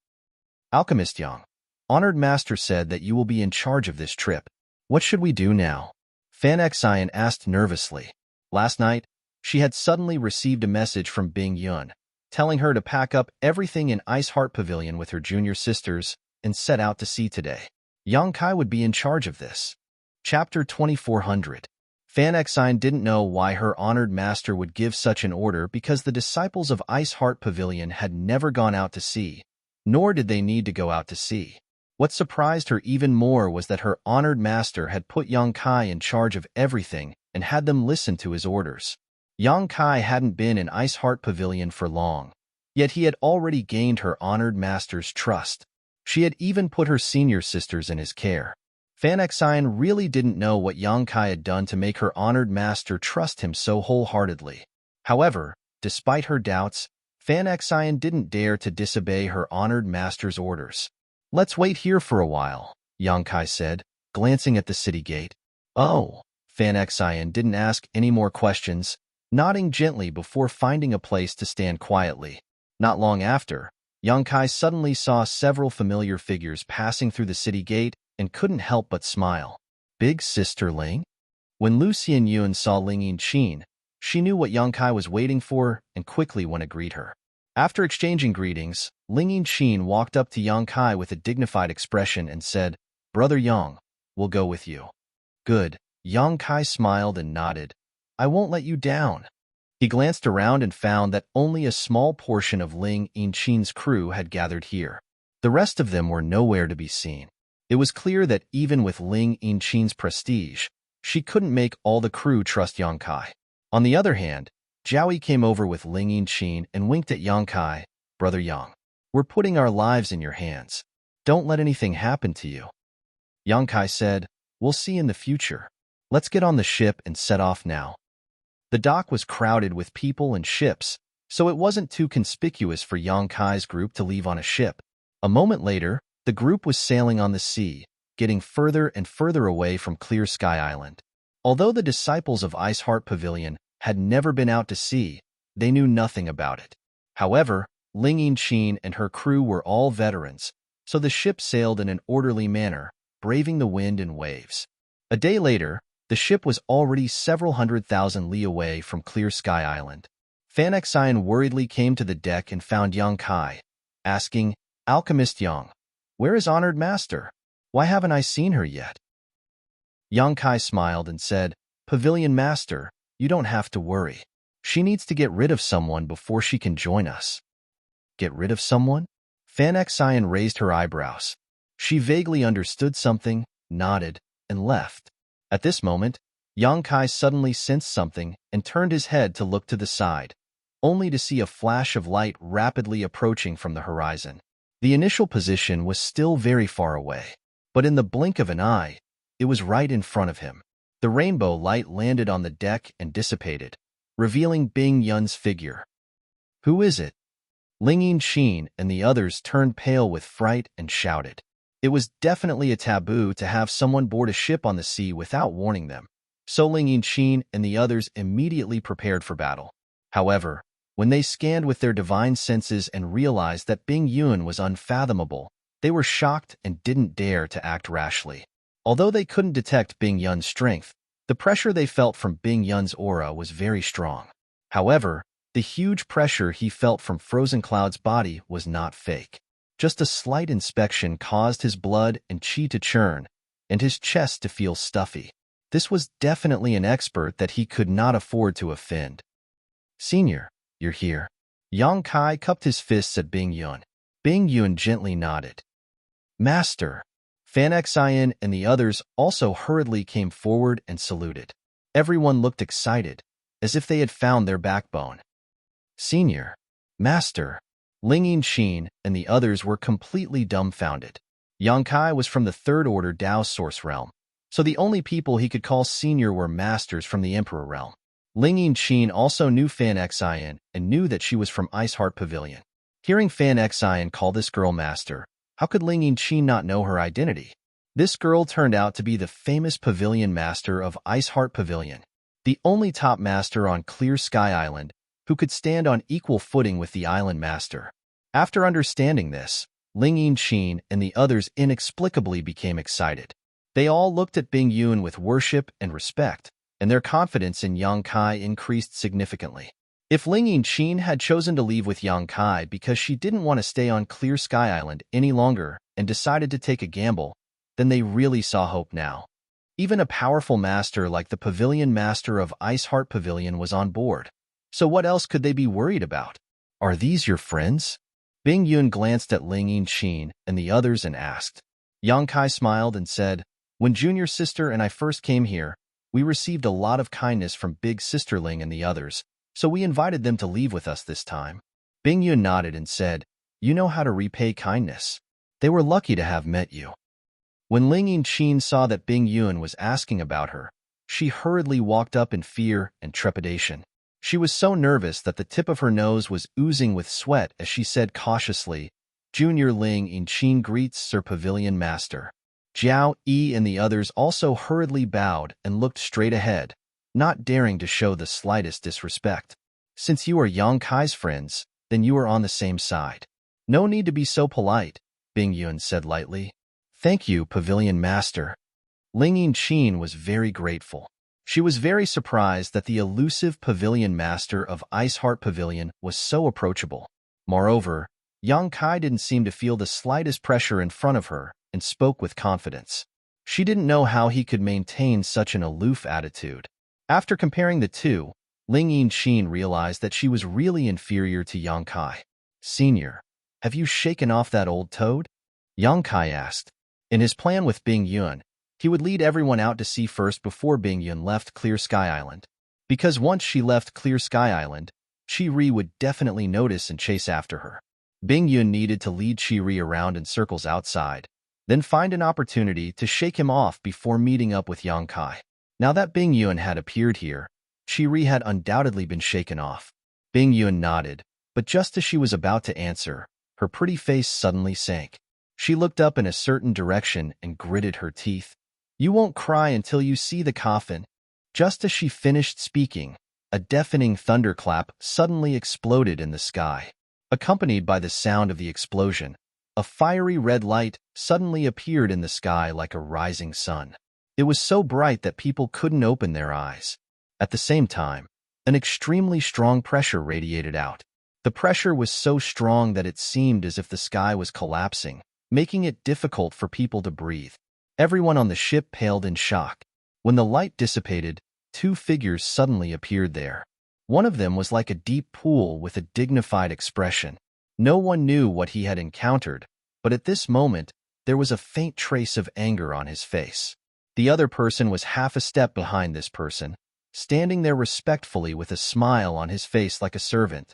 "Alchemist Yang, Honored Master said that you will be in charge of this trip. What should we do now?" Fan Xian asked nervously. Last night, she had suddenly received a message from Bing Yun, telling her to pack up everything in Iceheart Pavilion with her junior sisters and set out to sea today. Yang Kai would be in charge of this. Chapter 2400. Fan Xian didn't know why her honored master would give such an order because the disciples of Iceheart Pavilion had never gone out to sea, nor did they need to go out to sea. What surprised her even more was that her honored master had put Yang Kai in charge of everything and had them listen to his orders. Yang Kai hadn't been in Ice Heart Pavilion for long, yet he had already gained her honored master's trust. She had even put her senior sisters in his care. Fan Xian really didn't know what Yang Kai had done to make her honored master trust him so wholeheartedly. However, despite her doubts, Fan Xian didn't dare to disobey her honored master's orders. "Let's wait here for a while," Yang Kai said, glancing at the city gate. "Oh." Fan Xian didn't ask any more questions, nodding gently before finding a place to stand quietly. Not long after, Yang Kai suddenly saw several familiar figures passing through the city gate and couldn't help but smile. Big Sister Ling? When Lu Xianyun saw Ling Yinqin, she knew what Yang Kai was waiting for and quickly went to greet her. After exchanging greetings, Ling Yinqin walked up to Yang Kai with a dignified expression and said, "Brother Yang, we'll go with you." "Good." Yang Kai smiled and nodded. "I won't let you down." He glanced around and found that only a small portion of Ling Yinqin's crew had gathered here. The rest of them were nowhere to be seen. It was clear that even with Ling Yinqin's prestige, she couldn't make all the crew trust Yang Kai. On the other hand, Jiaoyi came over with Ling Yinqin and winked at Yang Kai. "Brother Yang, we're putting our lives in your hands. Don't let anything happen to you." Yang Kai said, "We'll see in the future. Let's get on the ship and set off now." The dock was crowded with people and ships, so it wasn't too conspicuous for Yang Kai's group to leave on a ship. A moment later, the group was sailing on the sea, getting further and further away from Clear Sky Island. Although the disciples of Ice Heart Pavilion had never been out to sea, they knew nothing about it. However, Ling Yinqin and her crew were all veterans, so the ship sailed in an orderly manner, braving the wind and waves. A day later, the ship was already several 100,000 li away from Clear Sky Island. Fan Xian worriedly came to the deck and found Yang Kai, asking, "Alchemist Yang, where is honored master? Why haven't I seen her yet?" Yang Kai smiled and said, "Pavilion master, you don't have to worry. She needs to get rid of someone before she can join us." "Get rid of someone?" Fan Xian raised her eyebrows. She vaguely understood something, nodded, and left. At this moment, Yang Kai suddenly sensed something and turned his head to look to the side, only to see a flash of light rapidly approaching from the horizon. The initial position was still very far away, but in the blink of an eye, it was right in front of him. The rainbow light landed on the deck and dissipated, revealing Bing Yun's figure. "Who is it?" Ling Yinqin and the others turned pale with fright and shouted. It was definitely a taboo to have someone board a ship on the sea without warning them, so Ling Yinqin and the others immediately prepared for battle. However, when they scanned with their divine senses and realized that Bing Yun was unfathomable, they were shocked and didn't dare to act rashly. Although they couldn't detect Bing Yun's strength, the pressure they felt from Bing Yun's aura was very strong. However, the huge pressure he felt from Frozen Cloud's body was not fake. Just a slight inspection caused his blood and qi to churn, and his chest to feel stuffy. This was definitely an expert that he could not afford to offend. "Senior, you're here." Yang Kai cupped his fists at Bing Yun. Bing Yun gently nodded. "Master." Fan Xian and the others also hurriedly came forward and saluted. Everyone looked excited, as if they had found their backbone. "Senior." "Master." Ling Yinqin and the others were completely dumbfounded. Yang Kai was from the Third Order Dao Source Realm, so the only people he could call senior were masters from the Emperor Realm. Ling Yinqin also knew Fan Xian and knew that she was from Ice Heart Pavilion. Hearing Fan Xian call this girl master, how could Ling Yinqin not know her identity? This girl turned out to be the famous pavilion master of Ice Heart Pavilion, the only top master on Clear Sky Island who could stand on equal footing with the island master. After understanding this, Ling Yinqin and the others inexplicably became excited. They all looked at Bing Yun with worship and respect, and their confidence in Yang Kai increased significantly. If Ling Yinqin had chosen to leave with Yang Kai because she didn't want to stay on Clear Sky Island any longer and decided to take a gamble, then they really saw hope now. Even a powerful master like the Pavilion Master of Ice Heart Pavilion was on board. So what else could they be worried about? "Are these your friends?" Bing Yun glanced at Ling Yinqin and the others and asked. Yang Kai smiled and said, when Junior Sister and I first came here, we received a lot of kindness from Big Sister Ling and the others, so we invited them to leave with us this time. Bing Yun nodded and said, you know how to repay kindness. They were lucky to have met you. When Ling Yinqin saw that Bing Yun was asking about her, she hurriedly walked up in fear and trepidation. She was so nervous that the tip of her nose was oozing with sweat as she said cautiously, Junior Ling Yinqin greets Sir Pavilion Master. Jiao Yi and the others also hurriedly bowed and looked straight ahead, not daring to show the slightest disrespect. Since you are Yang Kai's friends, then you are on the same side. No need to be so polite, Bing Yun said lightly. Thank you, Pavilion Master. Ling Yinqin was very grateful. She was very surprised that the elusive Pavilion Master of Ice Heart Pavilion was so approachable. Moreover, Yang Kai didn't seem to feel the slightest pressure in front of her and spoke with confidence. She didn't know how he could maintain such an aloof attitude. After comparing the two, Ling Yinqin realized that she was really inferior to Yang Kai. Senior, have you shaken off that old toad? Yang Kai asked. In his plan with Bing Yun, he would lead everyone out to sea first before Bing Yun left Clear Sky Island. Because once she left Clear Sky Island, Chi-Ri would definitely notice and chase after her. Bing Yun needed to lead Chi-Ri around in circles outside, then find an opportunity to shake him off before meeting up with Yang Kai. Now that Bing Yun had appeared here, Chi-Ri had undoubtedly been shaken off. Bing Yun nodded, but just as she was about to answer, her pretty face suddenly sank. She looked up in a certain direction and gritted her teeth. You won't cry until you see the coffin. Just as she finished speaking, a deafening thunderclap suddenly exploded in the sky. Accompanied by the sound of the explosion, a fiery red light suddenly appeared in the sky like a rising sun. It was so bright that people couldn't open their eyes. At the same time, an extremely strong pressure radiated out. The pressure was so strong that it seemed as if the sky was collapsing, making it difficult for people to breathe. Everyone on the ship paled in shock. When the light dissipated, two figures suddenly appeared there. One of them was like a deep pool with a dignified expression. No one knew what he had encountered, but at this moment, there was a faint trace of anger on his face. The other person was half a step behind this person, standing there respectfully with a smile on his face like a servant.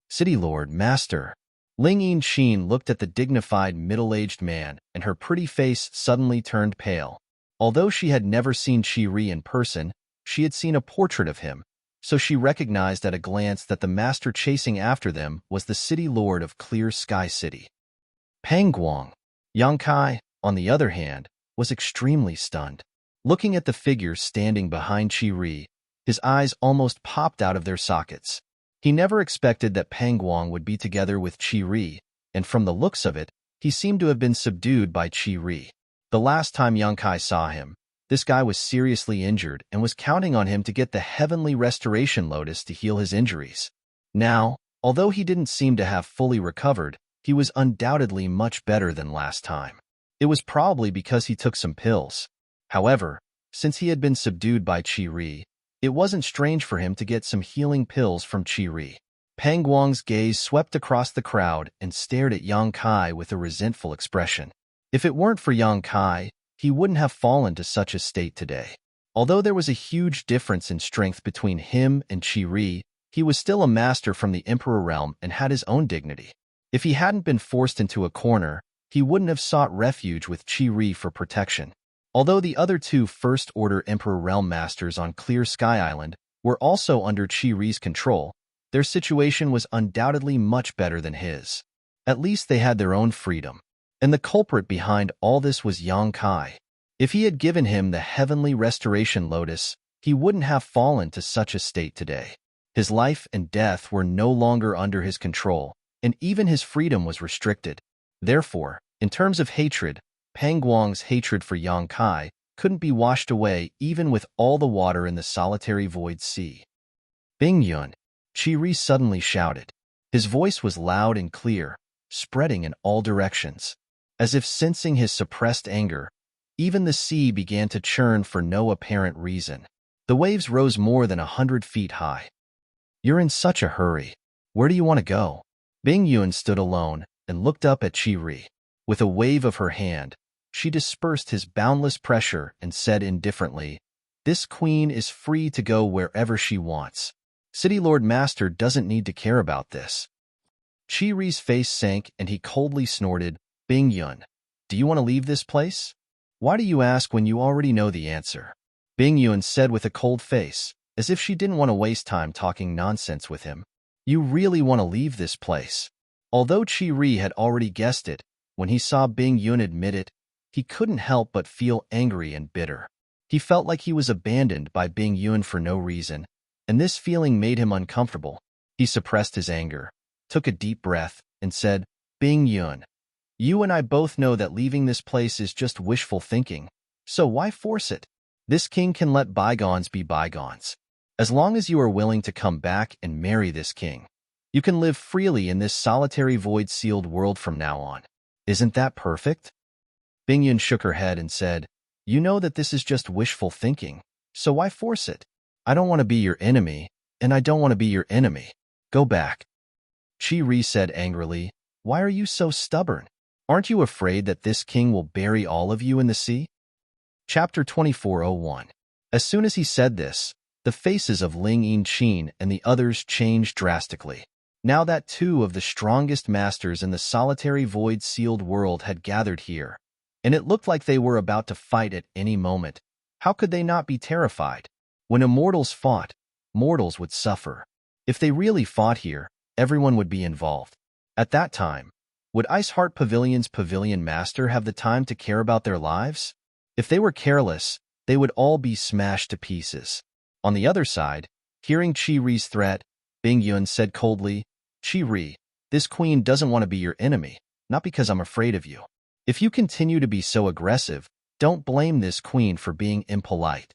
City Lord, Master. Ling Yinqin looked at the dignified middle-aged man, and her pretty face suddenly turned pale. Although she had never seen Chi-Ri in person, she had seen a portrait of him, so she recognized at a glance that the master chasing after them was the City Lord of Clear Sky City. Pang Guang. Yang Kai, on the other hand, was extremely stunned. Looking at the figure standing behind Chi-Ri, his eyes almost popped out of their sockets. He never expected that Pang Guang would be together with Chi-Ri, and from the looks of it, he seemed to have been subdued by Chi-Ri. The last time Yang Kai saw him, this guy was seriously injured and was counting on him to get the heavenly restoration lotus to heal his injuries. Now, although he didn't seem to have fully recovered, he was undoubtedly much better than last time. It was probably because he took some pills. However, since he had been subdued by Chi-Ri, it wasn't strange for him to get some healing pills from Chi-Ri. Pang Guang's gaze swept across the crowd and stared at Yang Kai with a resentful expression. If it weren't for Yang Kai, he wouldn't have fallen to such a state today. Although there was a huge difference in strength between him and Chi-Ri, he was still a master from the Emperor realm and had his own dignity. If he hadn't been forced into a corner, he wouldn't have sought refuge with Chi-Ri for protection. Although the other two First-Order Emperor Realm Masters on Clear Sky Island were also under Chi-Ri's control, their situation was undoubtedly much better than his. At least they had their own freedom. And the culprit behind all this was Yang Kai. If he had given him the heavenly restoration lotus, he wouldn't have fallen to such a state today. His life and death were no longer under his control, and even his freedom was restricted. Therefore, in terms of hatred, Pang Guang's hatred for Yang Kai couldn't be washed away even with all the water in the solitary void sea. Bing Yun, Chi-Ri suddenly shouted. His voice was loud and clear, spreading in all directions. As if sensing his suppressed anger, even the sea began to churn for no apparent reason. The waves rose more than 100 feet high. You're in such a hurry. Where do you want to go? Bing Yun stood alone and looked up at Chi-Ri. With a wave of her hand, she dispersed his boundless pressure and said indifferently, "This queen is free to go wherever she wants. City Lord Master doesn't need to care about this." Chi-Ri's face sank and he coldly snorted, "Bing Yun, do you want to leave this place? Why do you ask when you already know the answer?" Bing Yun said with a cold face, as if she didn't want to waste time talking nonsense with him. "You really want to leave this place?" Although Chi-Ri had already guessed it, when he saw Bing Yun admit it, he couldn't help but feel angry and bitter. He felt like he was abandoned by Bing Yun for no reason, and this feeling made him uncomfortable. He suppressed his anger, took a deep breath, and said, "Bing Yun, you and I both know that leaving this place is just wishful thinking, so why force it? This king can let bygones be bygones. As long as you are willing to come back and marry this king, you can live freely in this solitary void-sealed world from now on. Isn't that perfect?" Bing Yun shook her head and said, "You know that this is just wishful thinking, so why force it? I don't want to be your enemy, and I don't want to be your enemy. Go back." Chi-Ri said angrily, "Why are you so stubborn? Aren't you afraid that this king will bury all of you in the sea?" Chapter 24:01. As soon as he said this, the faces of Ling Yinchin and the others changed drastically. Now that two of the strongest masters in the solitary void-sealed world had gathered here, and it looked like they were about to fight at any moment, how could they not be terrified? When immortals fought, mortals would suffer. If they really fought here, everyone would be involved. At that time, would Iceheart Pavilion's pavilion master have the time to care about their lives? If they were careless, they would all be smashed to pieces. On the other side, hearing Chi-Ri's threat, Bing Yun said coldly, "Chi-Ri, this queen doesn't want to be your enemy, not because I'm afraid of you. If you continue to be so aggressive, don't blame this queen for being impolite."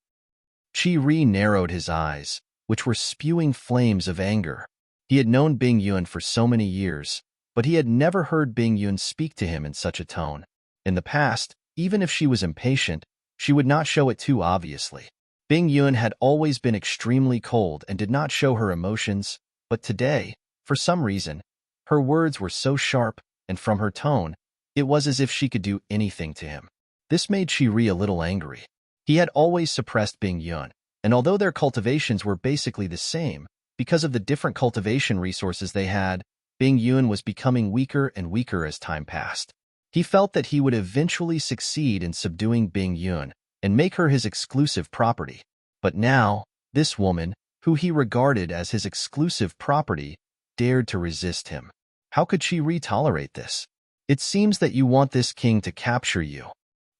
Chi-Ri narrowed his eyes, which were spewing flames of anger. He had known Bing Yun for so many years, but he had never heard Bing Yun speak to him in such a tone. In the past, even if she was impatient, she would not show it too obviously. Bing Yun had always been extremely cold and did not show her emotions, but today, for some reason, her words were so sharp, and from her tone, it was as if she could do anything to him. This made Chi-Ri a little angry. He had always suppressed Bing Yun, and although their cultivations were basically the same, because of the different cultivation resources they had, Bing Yun was becoming weaker and weaker as time passed. He felt that he would eventually succeed in subduing Bing Yun and make her his exclusive property. But now, this woman, who he regarded as his exclusive property, dared to resist him. How could Chi-Ri tolerate this? "It seems that you want this king to capture you,"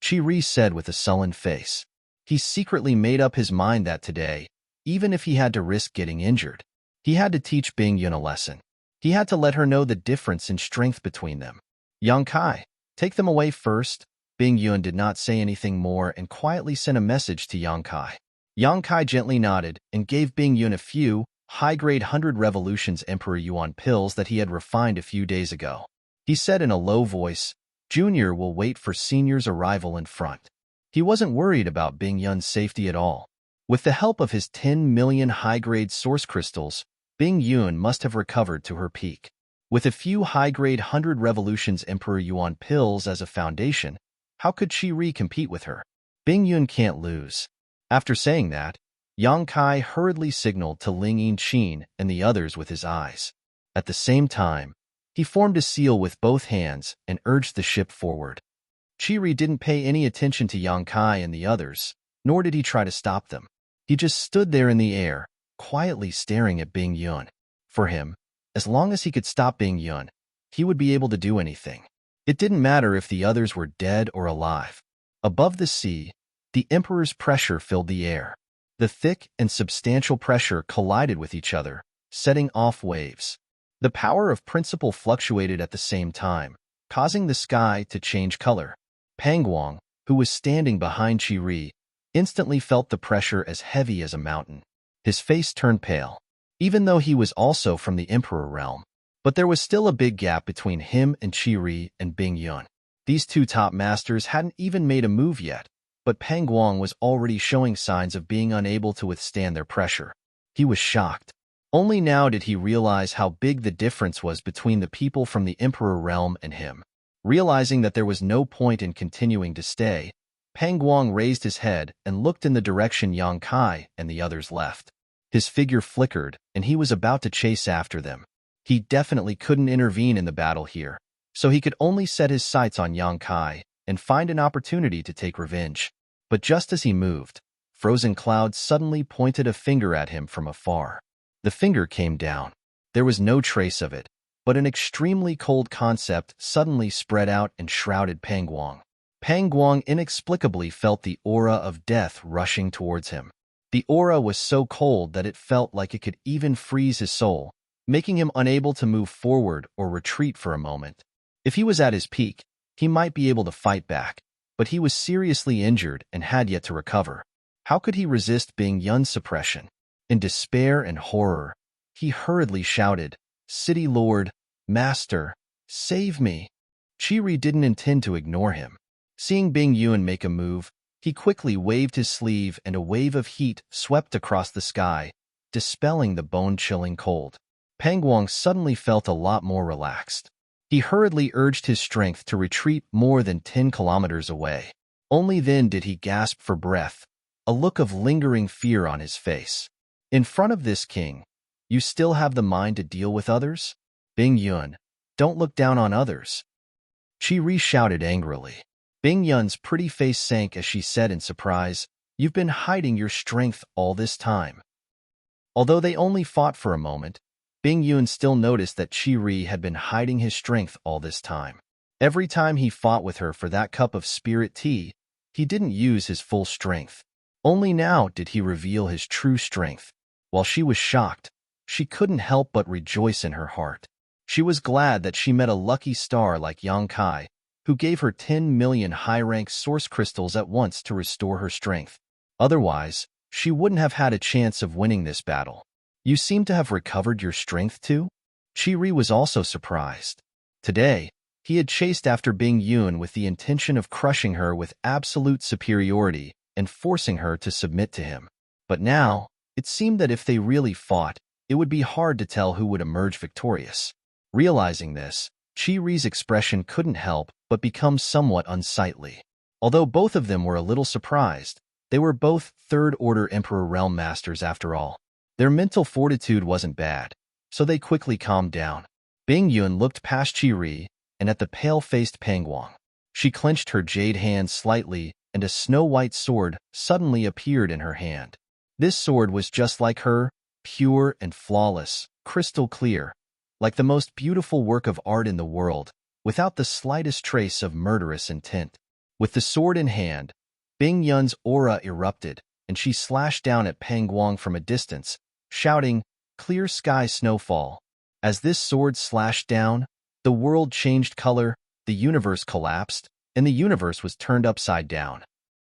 Chi-Ri said with a sullen face. He secretly made up his mind that today, even if he had to risk getting injured, he had to teach Bing Yun a lesson. He had to let her know the difference in strength between them. "Yang Kai, take them away first." Bing Yun did not say anything more and quietly sent a message to Yang Kai. Yang Kai gently nodded and gave Bing Yun a few high-grade 100 Revolutions Emperor Yuan pills that he had refined a few days ago. He said in a low voice, "Junior will wait for Senior's arrival in front." He wasn't worried about Bing Yun's safety at all. With the help of his 10 million high-grade source crystals, Bing Yun must have recovered to her peak. With a few high-grade 100 Revolutions Emperor Yuan pills as a foundation, how could Chi-Ri compete with her? Bing Yun can't lose. After saying that, Yang Kai hurriedly signaled to Ling Yinchin and the others with his eyes. At the same time, he formed a seal with both hands and urged the ship forward. Chi-Ri didn't pay any attention to Yang Kai and the others, nor did he try to stop them. He just stood there in the air, quietly staring at Bing Yun. For him, as long as he could stop Bing Yun, he would be able to do anything. It didn't matter if the others were dead or alive. Above the sea, the Emperor's pressure filled the air. The thick and substantial pressure collided with each other, setting off waves. The power of principle fluctuated at the same time, causing the sky to change color. Pangwang, who was standing behind Chi-Ri, instantly felt the pressure as heavy as a mountain. His face turned pale, even though he was also from the Emperor realm. But there was still a big gap between him and Chi-Ri and Bing Yun. These two top masters hadn't even made a move yet, but Pangwang was already showing signs of being unable to withstand their pressure. He was shocked. Only now did he realize how big the difference was between the people from the Emperor realm and him. Realizing that there was no point in continuing to stay, Pang Guang raised his head and looked in the direction Yang Kai and the others left. His figure flickered, and he was about to chase after them. He definitely couldn't intervene in the battle here, so he could only set his sights on Yang Kai and find an opportunity to take revenge. But just as he moved, Frozen Cloud suddenly pointed a finger at him from afar. The finger came down. There was no trace of it, but an extremely cold concept suddenly spread out and shrouded Pang Guang. Pang Guang inexplicably felt the aura of death rushing towards him. The aura was so cold that it felt like it could even freeze his soul, making him unable to move forward or retreat for a moment. If he was at his peak, he might be able to fight back, but he was seriously injured and had yet to recover. How could he resist Bing Yun's suppression? In despair and horror, he hurriedly shouted, "City Lord, Master, save me!" Qi didn't intend to ignore him. Seeing Bing Yun make a move, he quickly waved his sleeve and a wave of heat swept across the sky, dispelling the bone-chilling cold. Pang Guang suddenly felt a lot more relaxed. He hurriedly urged his strength to retreat more than 10 kilometers away. Only then did he gasp for breath, a look of lingering fear on his face. In front of this king, you still have the mind to deal with others? Bing Yun, don't look down on others. Qi shouted angrily. Bing Yun's pretty face sank as she said in surprise, "You've been hiding your strength all this time." Although they only fought for a moment, Bing Yun still noticed that Qi had been hiding his strength all this time. Every time he fought with her for that cup of spirit tea, he didn't use his full strength. Only now did he reveal his true strength. While she was shocked, she couldn't help but rejoice in her heart. She was glad that she met a lucky star like Yang Kai, who gave her 10 million high-rank source crystals at once to restore her strength. Otherwise, she wouldn't have had a chance of winning this battle. You seem to have recovered your strength too? Qi was also surprised. Today, he had chased after Bing Yun with the intention of crushing her with absolute superiority and forcing her to submit to him. But now, it seemed that if they really fought, it would be hard to tell who would emerge victorious. Realizing this, Qi expression couldn't help but become somewhat unsightly. Although both of them were a little surprised, they were both third-order Emperor Realm Masters after all. Their mental fortitude wasn't bad, so they quickly calmed down. Bing Yun looked past Qi and at the pale-faced Pang Guang. She clenched her jade hand slightly, and a snow-white sword suddenly appeared in her hand. This sword was just like her, pure and flawless, crystal clear, like the most beautiful work of art in the world, without the slightest trace of murderous intent. With the sword in hand, Bing Yun's aura erupted, and she slashed down at Pang Guang from a distance, shouting, "Clear sky snowfall." As this sword slashed down, the world changed color, the universe collapsed, and the universe was turned upside down.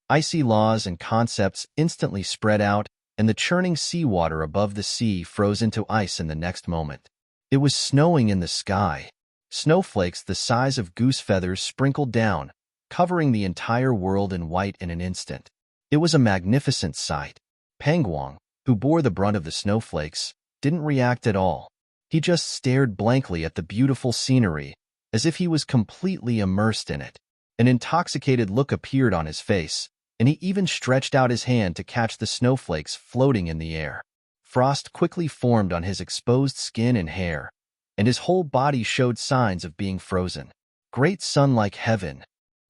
Icy laws and concepts instantly spread out, and the churning seawater above the sea froze into ice in the next moment. It was snowing in the sky. Snowflakes the size of goose feathers sprinkled down, covering the entire world in white in an instant. It was a magnificent sight. Pang Guang, who bore the brunt of the snowflakes, didn't react at all. He just stared blankly at the beautiful scenery, as if he was completely immersed in it. An intoxicated look appeared on his face, and he even stretched out his hand to catch the snowflakes floating in the air. Frost quickly formed on his exposed skin and hair, and his whole body showed signs of being frozen. Great sun like heaven!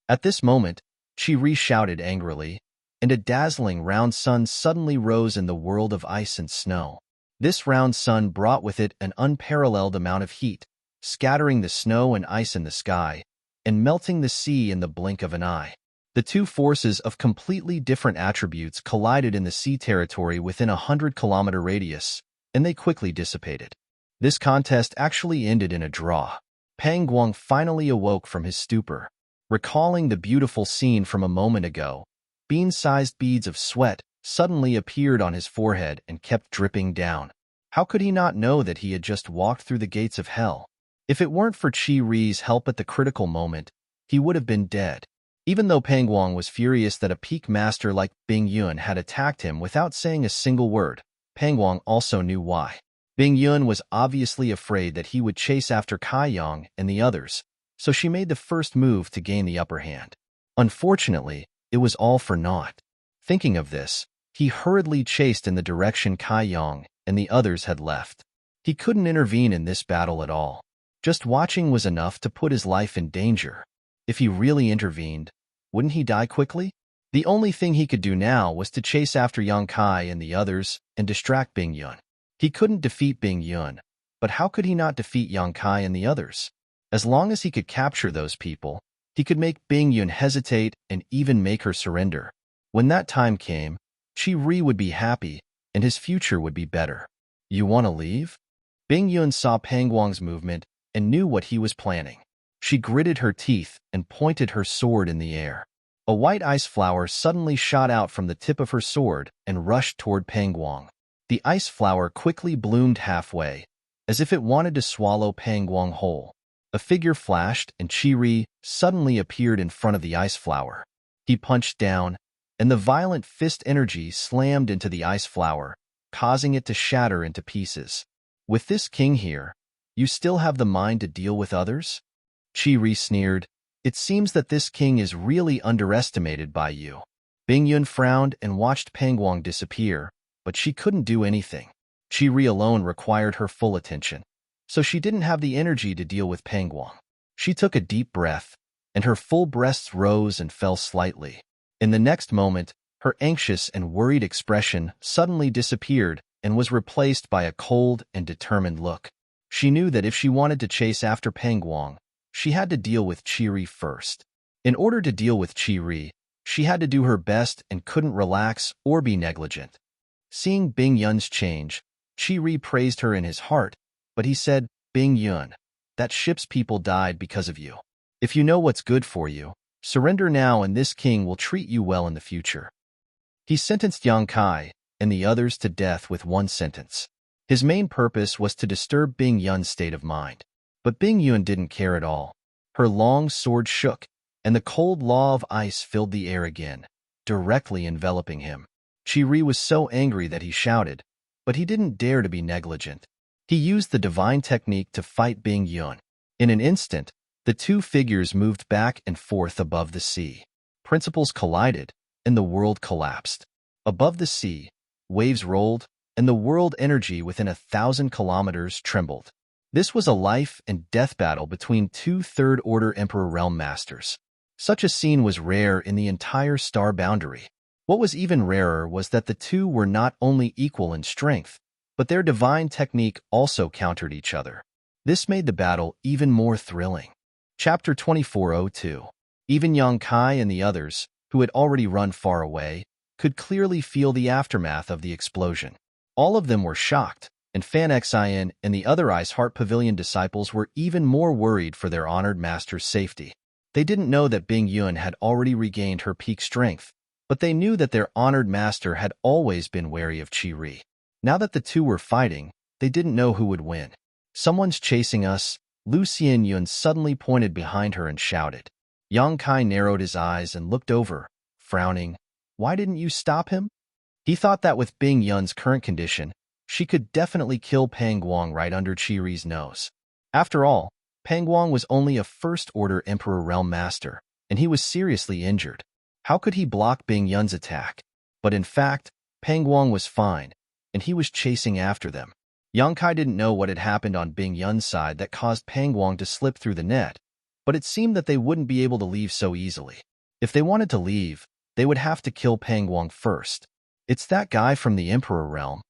At this moment, Qi shouted angrily, and a dazzling round sun suddenly rose in the world of ice and snow. This round sun brought with it an unparalleled amount of heat, scattering the snow and ice in the sky, and melting the sea in the blink of an eye. The two forces of completely different attributes collided in the sea territory within a 100-kilometer radius, and they quickly dissipated. This contest actually ended in a draw. Pang Guang finally awoke from his stupor. Recalling the beautiful scene from a moment ago, bean-sized beads of sweat suddenly appeared on his forehead and kept dripping down. How could he not know that he had just walked through the gates of hell? If it weren't for Qi help at the critical moment, he would have been dead. Even though Pang Guang was furious that a peak master like Bing Yun had attacked him without saying a single word, Pang Guang also knew why. Bing Yun was obviously afraid that he would chase after Kai Yang and the others, so she made the first move to gain the upper hand. Unfortunately, it was all for naught. Thinking of this, he hurriedly chased in the direction Kai Yang and the others had left. He couldn't intervene in this battle at all. Just watching was enough to put his life in danger. If he really intervened, wouldn't he die quickly? The only thing he could do now was to chase after Yang Kai and the others and distract Bing Yun. He couldn't defeat Bing Yun, but how could he not defeat Yang Kai and the others? As long as he could capture those people, he could make Bing Yun hesitate and even make her surrender. When that time came, Chi Ri would be happy and his future would be better. You want to leave? Bing Yun saw Pang Guang's movement and knew what he was planning. She gritted her teeth and pointed her sword in the air. A white ice flower suddenly shot out from the tip of her sword and rushed toward Pang Guang. The ice flower quickly bloomed halfway, as if it wanted to swallow Pang Guang whole. A figure flashed and Chi Ri suddenly appeared in front of the ice flower. He punched down, and the violent fist energy slammed into the ice flower, causing it to shatter into pieces. With this king here, you still have the mind to deal with others? Chi Ri sneered. It seems that this king is really underestimated by you. Bing Yun frowned and watched Pang Guang disappear, but she couldn't do anything. Chi Ri alone required her full attention, so she didn't have the energy to deal with Pang Guang. She took a deep breath, and her full breasts rose and fell slightly. In the next moment, her anxious and worried expression suddenly disappeared and was replaced by a cold and determined look. She knew that if she wanted to chase after Pang Guang, she had to deal with Chi Ri first. In order to deal with Chi Ri, she had to do her best and couldn't relax or be negligent. Seeing Bing Yun's change, Chi Ri praised her in his heart, but he said, Bing Yun, that ship's people died because of you. If you know what's good for you, surrender now and this king will treat you well in the future. He sentenced Yang Kai and the others to death with one sentence. His main purpose was to disturb Bing Yun's state of mind. But Bing Yun didn't care at all. Her long sword shook, and the cold law of ice filled the air again, directly enveloping him. Chi Ri was so angry that he shouted, but he didn't dare to be negligent. He used the divine technique to fight Bing Yun. In an instant, the two figures moved back and forth above the sea. Principles collided, and the world collapsed. Above the sea, waves rolled, and the world energy within 1,000 kilometers trembled. This was a life and death battle between two Third-Order Emperor Realm Masters. Such a scene was rare in the entire star boundary. What was even rarer was that the two were not only equal in strength, but their divine technique also countered each other. This made the battle even more thrilling. Chapter 2402. Even Yang Kai and the others, who had already run far away, could clearly feel the aftermath of the explosion. All of them were shocked, and Fan Xin and the other Ice Heart Pavilion disciples were even more worried for their honored master's safety. They didn't know that Bing Yun had already regained her peak strength, but they knew that their honored master had always been wary of Chi Ri. Now that the two were fighting, they didn't know who would win. Someone's chasing us. Lu Xianyun suddenly pointed behind her and shouted. Yang Kai narrowed his eyes and looked over, frowning. Why didn't you stop him? He thought that with Bing Yun's current condition, she could definitely kill Pang Guang right under Chi Ri's nose. After all, Pang Guang was only a First-Order Emperor Realm Master, and he was seriously injured. How could he block Bing Yun's attack? But in fact, Pang Guang was fine, and he was chasing after them. Yang Kai didn't know what had happened on Bing Yun's side that caused Pang Guang to slip through the net, but it seemed that they wouldn't be able to leave so easily. If they wanted to leave, they would have to kill Pang Guang first. It's that guy from the Emperor Realm.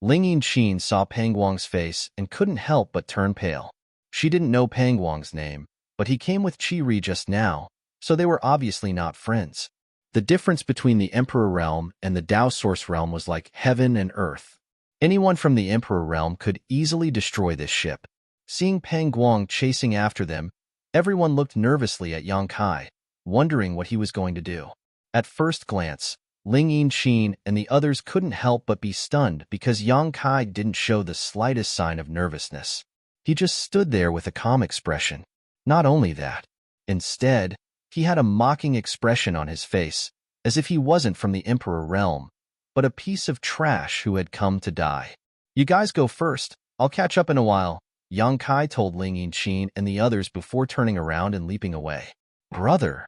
Ling Yinqin saw Pang Guang's face and couldn't help but turn pale. She didn't know Pang Guang's name, but he came with Chi Ri just now, so they were obviously not friends. The difference between the Emperor Realm and the Dao Source Realm was like heaven and earth. Anyone from the Emperor Realm could easily destroy this ship. Seeing Pang Guang chasing after them, everyone looked nervously at Yang Kai, wondering what he was going to do. At first glance, Ling Yinqin and the others couldn't help but be stunned because Yang Kai didn't show the slightest sign of nervousness. He just stood there with a calm expression. Not only that, instead, he had a mocking expression on his face, as if he wasn't from the Emperor Realm, but a piece of trash who had come to die. You guys go first, I'll catch up in a while, Yang Kai told Ling Yinqin and the others before turning around and leaping away. Brother!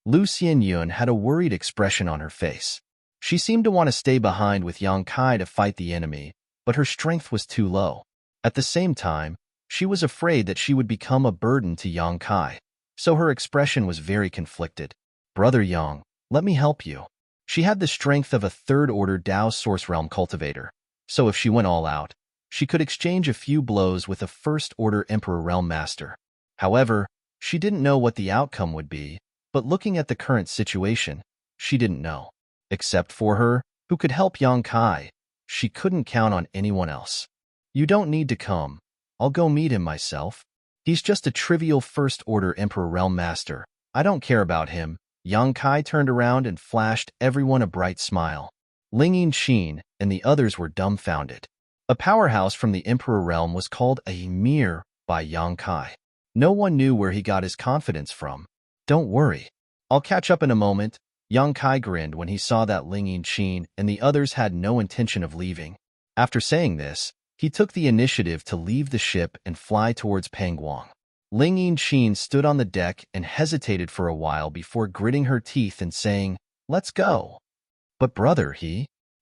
Lu Xianyun had a worried expression on her face. She seemed to want to stay behind with Yang Kai to fight the enemy, but her strength was too low. At the same time, she was afraid that she would become a burden to Yang Kai, so her expression was very conflicted. Brother Yang, let me help you. She had the strength of a third-order Dao Source Realm cultivator, so if she went all out, she could exchange a few blows with a first-order Emperor Realm Master. However, she didn't know what the outcome would be, but looking at the current situation, she didn't know. Except for her, who could help Yang Kai, she couldn't count on anyone else. You don't need to come. I'll go meet him myself. He's just a trivial first-order Emperor Realm Master. I don't care about him. Yang Kai turned around and flashed everyone a bright smile. Ling Yinqin and the others were dumbfounded. A powerhouse from the Emperor Realm was called a Ymir by Yang Kai. No one knew where he got his confidence from. Don't worry. I'll catch up in a moment. Yang Kai grinned when he saw that Ling Yinqin and the others had no intention of leaving. After saying this, he took the initiative to leave the ship and fly towards Pangguang. Ling Yinqin stood on the deck and hesitated for a while before gritting her teeth and saying, "Let's go." But brother,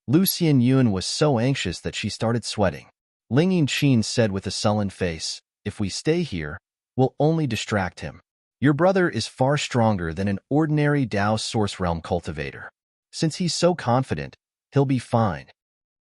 Lu Xianyun was so anxious that she started sweating. Ling Yinqin said with a sullen face, "If we stay here, we'll only distract him. Your brother is far stronger than an ordinary Dao Source Realm cultivator. Since he's so confident, he'll be fine."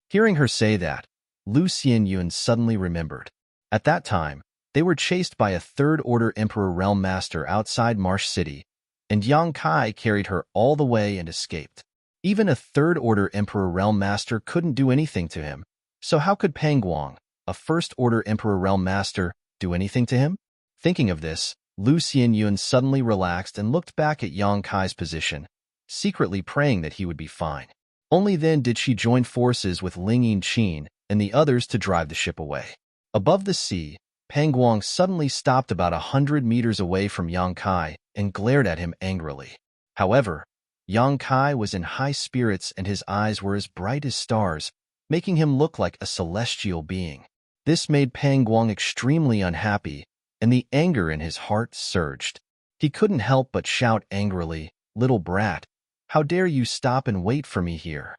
Hearing her say that, Lu Xianyun suddenly remembered. At that time, they were chased by a third-order Emperor Realm Master outside Marsh City, and Yang Kai carried her all the way and escaped. Even a third-order Emperor Realm Master couldn't do anything to him, so how could Pangguang, a first-order Emperor Realm Master, do anything to him? Thinking of this, Lu Xianyun suddenly relaxed and looked back at Yang Kai's position, secretly praying that he would be fine. Only then did she join forces with Ling Yinqin and the others to drive the ship away. Above the sea, Pangguang suddenly stopped about 100 meters away from Yang Kai and glared at him angrily. However, Yang Kai was in high spirits and his eyes were as bright as stars, making him look like a celestial being. This made Pangguang extremely unhappy, and the anger in his heart surged. He couldn't help but shout angrily, "Little brat, how dare you stop and wait for me here?"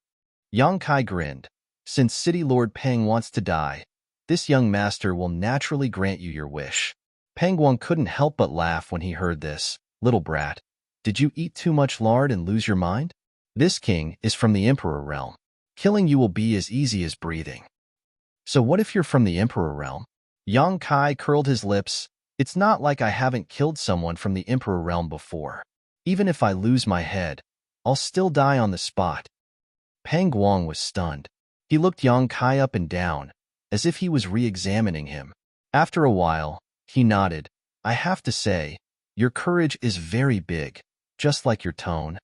Yang Kai grinned. "Since City Lord Pang wants to die, this young master will naturally grant you your wish." Pangguang couldn't help but laugh when he heard this. "Little brat, did you eat too much lard and lose your mind? This king is from the Emperor Realm. Killing you will be as easy as breathing." "So what if you're from the Emperor Realm?" Yang Kai curled his lips. "It's not like I haven't killed someone from the Emperor Realm before. Even if I lose my head, I'll still die on the spot." Pangguang was stunned. He looked Yang Kai up and down, as if he was re-examining him. After a while, he nodded. "I have to say, your courage is very big, just like your tone."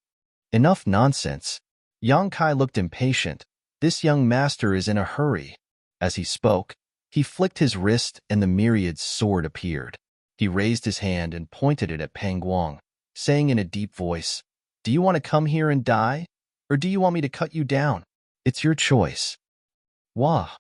"Enough nonsense." Yang Kai looked impatient. "This young master is in a hurry." As he spoke, he flicked his wrist and the myriad's sword appeared. He raised his hand and pointed it at Pangguang, saying in a deep voice, "Do you want to come here and die, or do you want me to cut you down? It's your choice." "Wah!"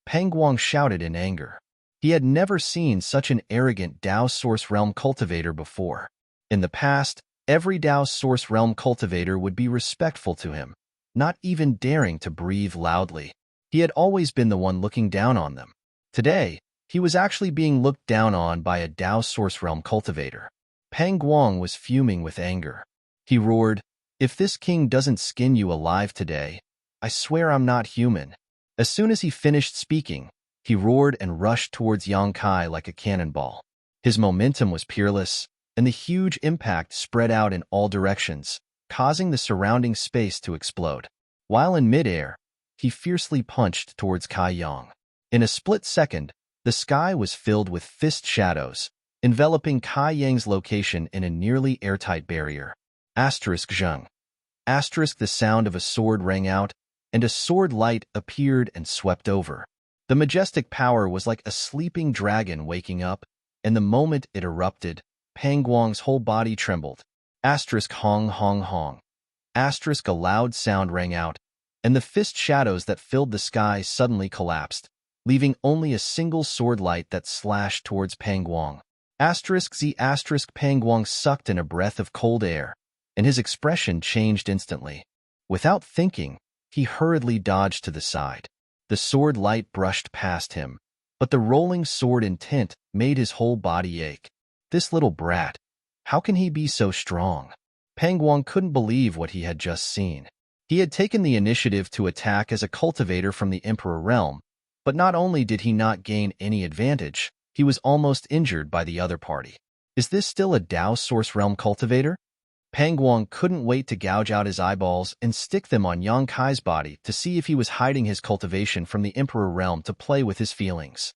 Pangguang shouted in anger. He had never seen such an arrogant Dao Source Realm cultivator before. In the past, every Dao Source Realm cultivator would be respectful to him, not even daring to breathe loudly. He had always been the one looking down on them. Today, he was actually being looked down on by a Dao Source Realm cultivator. Pangguang was fuming with anger. He roared, "If this king doesn't skin you alive today, I swear I'm not human." As soon as he finished speaking, he roared and rushed towards Yang Kai like a cannonball. His momentum was peerless, and the huge impact spread out in all directions, causing the surrounding space to explode. While in midair, he fiercely punched towards Kai Yang. In a split second, the sky was filled with fist shadows, enveloping Kai Yang's location in a nearly airtight barrier. Zheng. The sound of a sword rang out, and a sword light appeared and swept over. The majestic power was like a sleeping dragon waking up, and the moment it erupted, Pangguang's whole body trembled. Hong hong hong. A loud sound rang out, and the fist shadows that filled the sky suddenly collapsed, leaving only a single sword light that slashed towards Pang Guang. Pang Guang sucked in a breath of cold air, and his expression changed instantly. Without thinking, he hurriedly dodged to the side. The sword light brushed past him, but the rolling sword intent made his whole body ache. This little brat, how can he be so strong? Pang Guang couldn't believe what he had just seen. He had taken the initiative to attack as a cultivator from the Emperor realm, but not only did he not gain any advantage, he was almost injured by the other party. Is this still a Dao Source Realm cultivator? Pang Guang couldn't wait to gouge out his eyeballs and stick them on Yang Kai's body to see if he was hiding his cultivation from the Emperor realm to play with his feelings.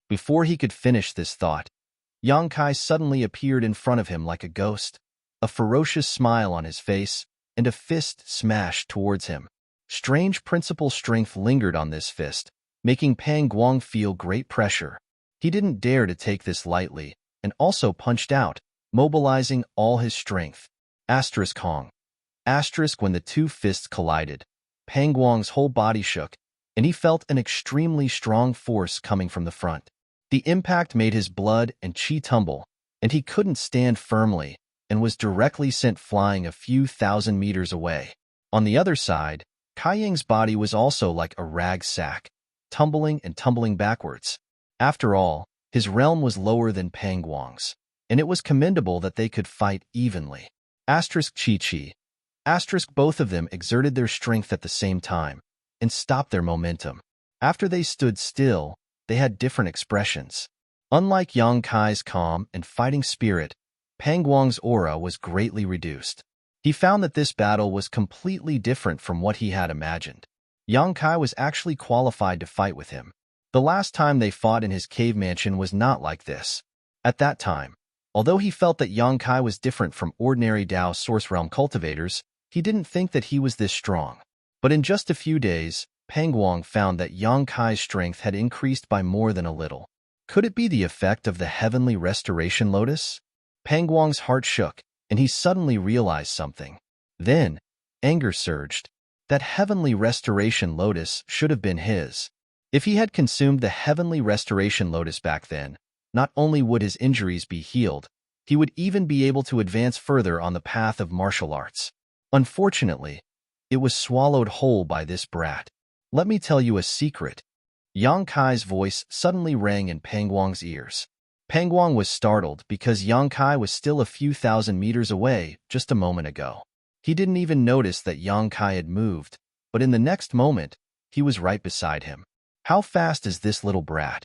Before he could finish this thought, Yang Kai suddenly appeared in front of him like a ghost, a ferocious smile on his face, and a fist smashed towards him. Strange principal strength lingered on this fist, making Pang Guang feel great pressure. He didn't dare to take this lightly, and also punched out, mobilizing all his strength. Hong. When the two fists collided, Pang Guang's whole body shook, and he felt an extremely strong force coming from the front. The impact made his blood and qi tumble, and he couldn't stand firmly and was directly sent flying a few thousand meters away. On the other side, Kai Ying's body was also like a rag sack, tumbling and tumbling backwards. After all, his realm was lower than Pang Guang's, and it was commendable that they could fight evenly. Chi. Both of them exerted their strength at the same time and stopped their momentum. After they stood still, they had different expressions. Unlike Yang Kai's calm and fighting spirit, Pang Guang's aura was greatly reduced. He found that this battle was completely different from what he had imagined. Yang Kai was actually qualified to fight with him. The last time they fought in his cave mansion was not like this. At that time, although he felt that Yang Kai was different from ordinary Dao Source Realm cultivators, he didn't think that he was this strong. But in just a few days, Pang Guang found that Yang Kai's strength had increased by more than a little. Could it be the effect of the Heavenly Restoration Lotus? Pang Guang's heart shook, and he suddenly realized something. Then, anger surged. That Heavenly Restoration Lotus should have been his. If he had consumed the Heavenly Restoration Lotus back then, not only would his injuries be healed, he would even be able to advance further on the path of martial arts. Unfortunately, it was swallowed whole by this brat. Let me tell you a secret. Yang Kai's voice suddenly rang in Pang Guang's ears. Pang Guang was startled because Yang Kai was still a few thousand meters away just a moment ago. He didn't even notice that Yang Kai had moved, but in the next moment, he was right beside him. How fast is this little brat?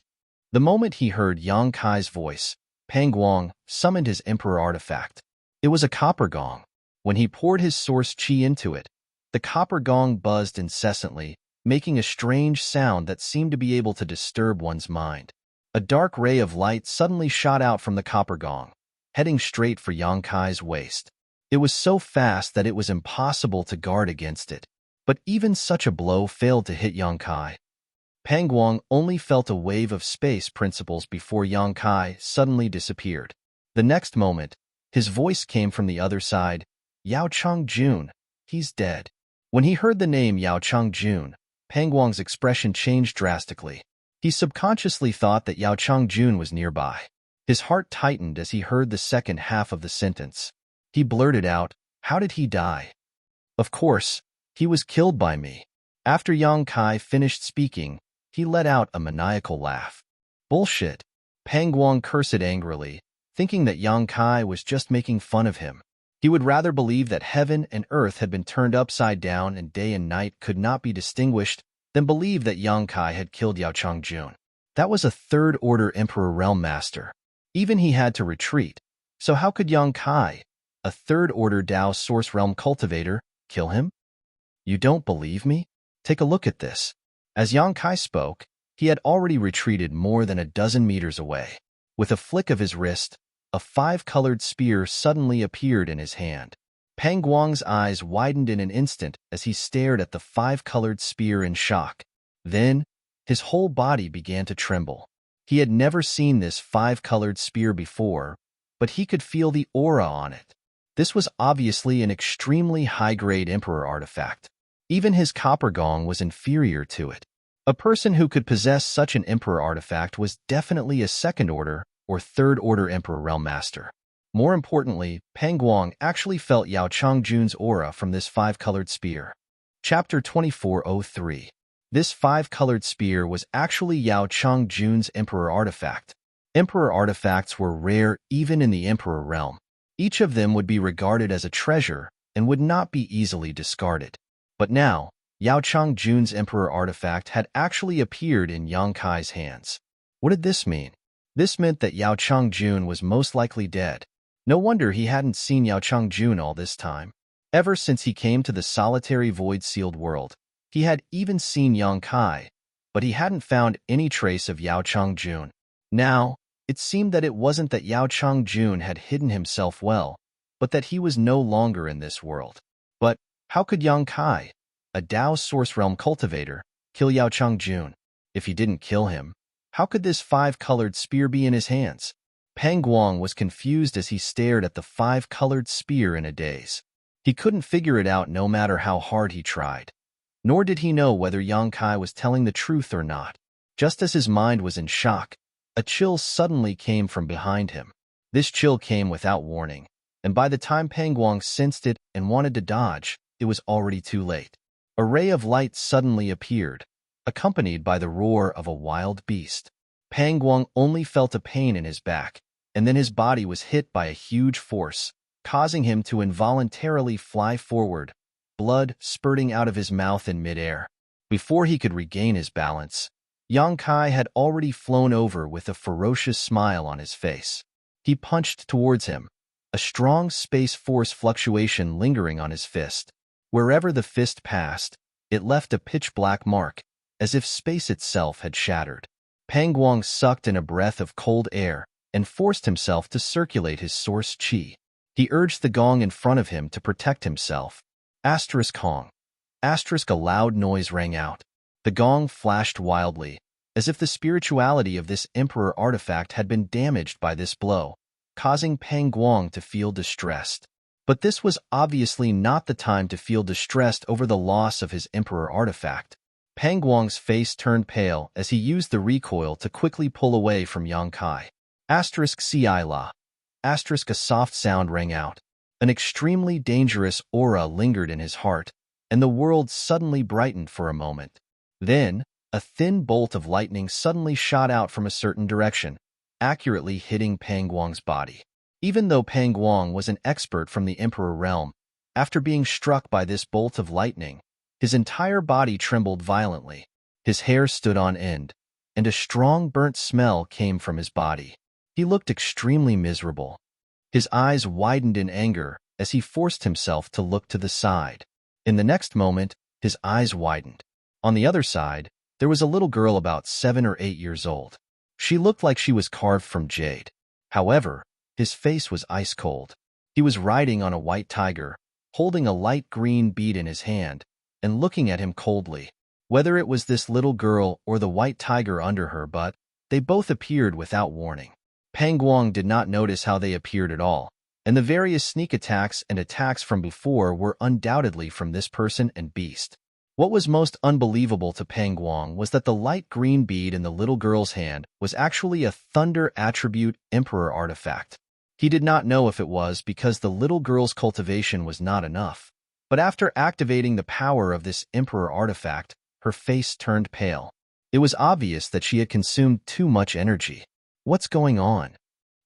The moment he heard Yang Kai's voice, Pang Guang summoned his Emperor artifact. It was a copper gong. When he poured his source qi into it, the copper gong buzzed incessantly, making a strange sound that seemed to be able to disturb one's mind. A dark ray of light suddenly shot out from the copper gong, heading straight for Yang Kai's waist. It was so fast that it was impossible to guard against it. But even such a blow failed to hit Yang Kai. Pang Guang only felt a wave of space principles before Yang Kai suddenly disappeared. The next moment, his voice came from the other side. Yao Chang-jun, he's dead. When he heard the name Yao Chang-jun, Pang Guang's expression changed drastically. He subconsciously thought that Yao Chang-jun was nearby. His heart tightened as he heard the second half of the sentence. He blurted out, "How did he die?" "Of course, he was killed by me." After Yang Kai finished speaking, he let out a maniacal laugh. "Bullshit." Pang Guang cursed angrily, thinking that Yang Kai was just making fun of him. He would rather believe that heaven and earth had been turned upside down and day and night could not be distinguished than believe that Yang Kai had killed Yao Chang-jun. That was a third-order Emperor Realm Master. Even he had to retreat. So how could Yang Kai, a third-order Dao Source Realm cultivator, kill him? You don't believe me? Take a look at this. As Yang Kai spoke, he had already retreated more than a dozen meters away. With a flick of his wrist, a five-colored spear suddenly appeared in his hand. Pang Guang's eyes widened in an instant as he stared at the five-colored spear in shock. Then, his whole body began to tremble. He had never seen this five-colored spear before, but he could feel the aura on it. This was obviously an extremely high-grade Emperor artifact. Even his copper gong was inferior to it. A person who could possess such an Emperor artifact was definitely a second-order or third-order Emperor Realm Master. More importantly, Peng Guang actually felt Yao Changjun's aura from this five-colored spear. Chapter 2403. This five-colored spear was actually Yao Changjun's Emperor artifact. Emperor artifacts were rare even in the Emperor realm. Each of them would be regarded as a treasure and would not be easily discarded. But now, Yao Changjun's Emperor artifact had actually appeared in Yang Kai's hands. What did this mean? This meant that Yao Changjun was most likely dead. No wonder he hadn't seen Yao Changjun all this time. Ever since he came to the solitary void-sealed world, he had even seen Yang Kai, but he hadn't found any trace of Yao Changjun. Now, it seemed that it wasn't that Yao Changjun had hidden himself well, but that he was no longer in this world. But how could Yang Kai, a Dao Source Realm cultivator, kill Yao Changjun? If he didn't kill him, how could this five-colored spear be in his hands? Peng Guang was confused as he stared at the five-colored spear in a daze. He couldn't figure it out no matter how hard he tried. Nor did he know whether Yang Kai was telling the truth or not. Just as his mind was in shock, a chill suddenly came from behind him. This chill came without warning, and by the time Peng Guang sensed it and wanted to dodge, it was already too late. A ray of light suddenly appeared, accompanied by the roar of a wild beast. Peng Guang only felt a pain in his back, and then his body was hit by a huge force, causing him to involuntarily fly forward, blood spurting out of his mouth in midair. Before he could regain his balance, Yang Kai had already flown over with a ferocious smile on his face. He punched towards him, a strong space force fluctuation lingering on his fist. Wherever the fist passed, it left a pitch-black mark, as if space itself had shattered. Peng Guang sucked in a breath of cold air and forced himself to circulate his source qi. He urged the gong in front of him to protect himself. Asterisk Hong. Asterisk a loud noise rang out. The gong flashed wildly, as if the spirituality of this Emperor artifact had been damaged by this blow, causing Peng Guang to feel distressed. But this was obviously not the time to feel distressed over the loss of his Emperor artifact. Peng Guang's face turned pale as he used the recoil to quickly pull away from Yang Kai. Asterisk Ci La. Asterisk a soft sound rang out. An extremely dangerous aura lingered in his heart, and the world suddenly brightened for a moment. Then, a thin bolt of lightning suddenly shot out from a certain direction, accurately hitting Peng Guang's body. Even though Peng Guang was an expert from the Emperor realm, after being struck by this bolt of lightning, his entire body trembled violently. His hair stood on end, and a strong burnt smell came from his body. He looked extremely miserable. His eyes widened in anger as he forced himself to look to the side. In the next moment, his eyes widened. On the other side, there was a little girl about 7 or 8 years old. She looked like she was carved from jade. However, his face was ice cold. He was riding on a white tiger, holding a light green bead in his hand, and looking at him coldly. Whether it was this little girl or the white tiger under her, but they both appeared without warning. Peng Guang did not notice how they appeared at all, and the various sneak attacks and attacks from before were undoubtedly from this person and beast. What was most unbelievable to Peng Guang was that the light green bead in the little girl's hand was actually a Thunder Attribute Emperor artifact. He did not know if it was because the little girl's cultivation was not enough, but after activating the power of this Emperor artifact, her face turned pale. It was obvious that she had consumed too much energy. What's going on?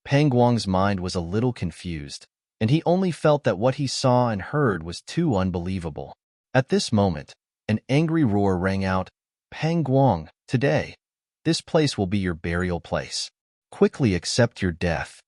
Peng Guang's mind was a little confused, and he only felt that what he saw and heard was too unbelievable. At this moment, an angry roar rang out. Peng Guang, today, this place will be your burial place. Quickly accept your death.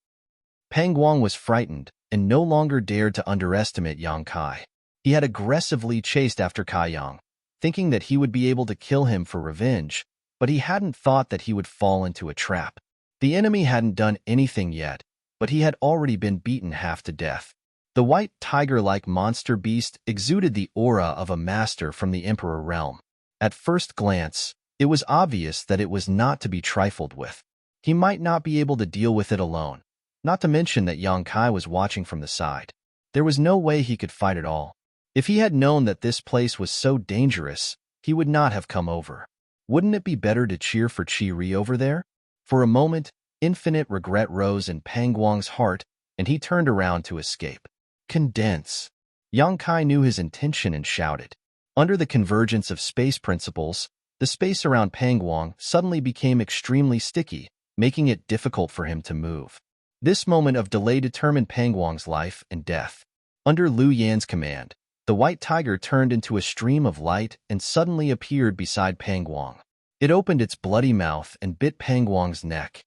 Peng Guang was frightened and no longer dared to underestimate Yang Kai. He had aggressively chased after Kai Yang, thinking that he would be able to kill him for revenge, but he hadn't thought that he would fall into a trap. The enemy hadn't done anything yet, but he had already been beaten half to death. The white tiger-like monster beast exuded the aura of a master from the Emperor realm. At first glance, it was obvious that it was not to be trifled with. He might not be able to deal with it alone, not to mention that Yang Kai was watching from the side. There was no way he could fight at all. If he had known that this place was so dangerous, he would not have come over. Wouldn't it be better to cheer for Chi-Ri over there? For a moment, infinite regret rose in Pang Guang's heart, and he turned around to escape. Condense. Yang Kai knew his intention and shouted. Under the convergence of space principles, the space around Pang Guang suddenly became extremely sticky, making it difficult for him to move. This moment of delay determined Pang Guang's life and death. Under Lu Yan's command, the white tiger turned into a stream of light and suddenly appeared beside Pang Guang. It opened its bloody mouth and bit Pang Guang's neck.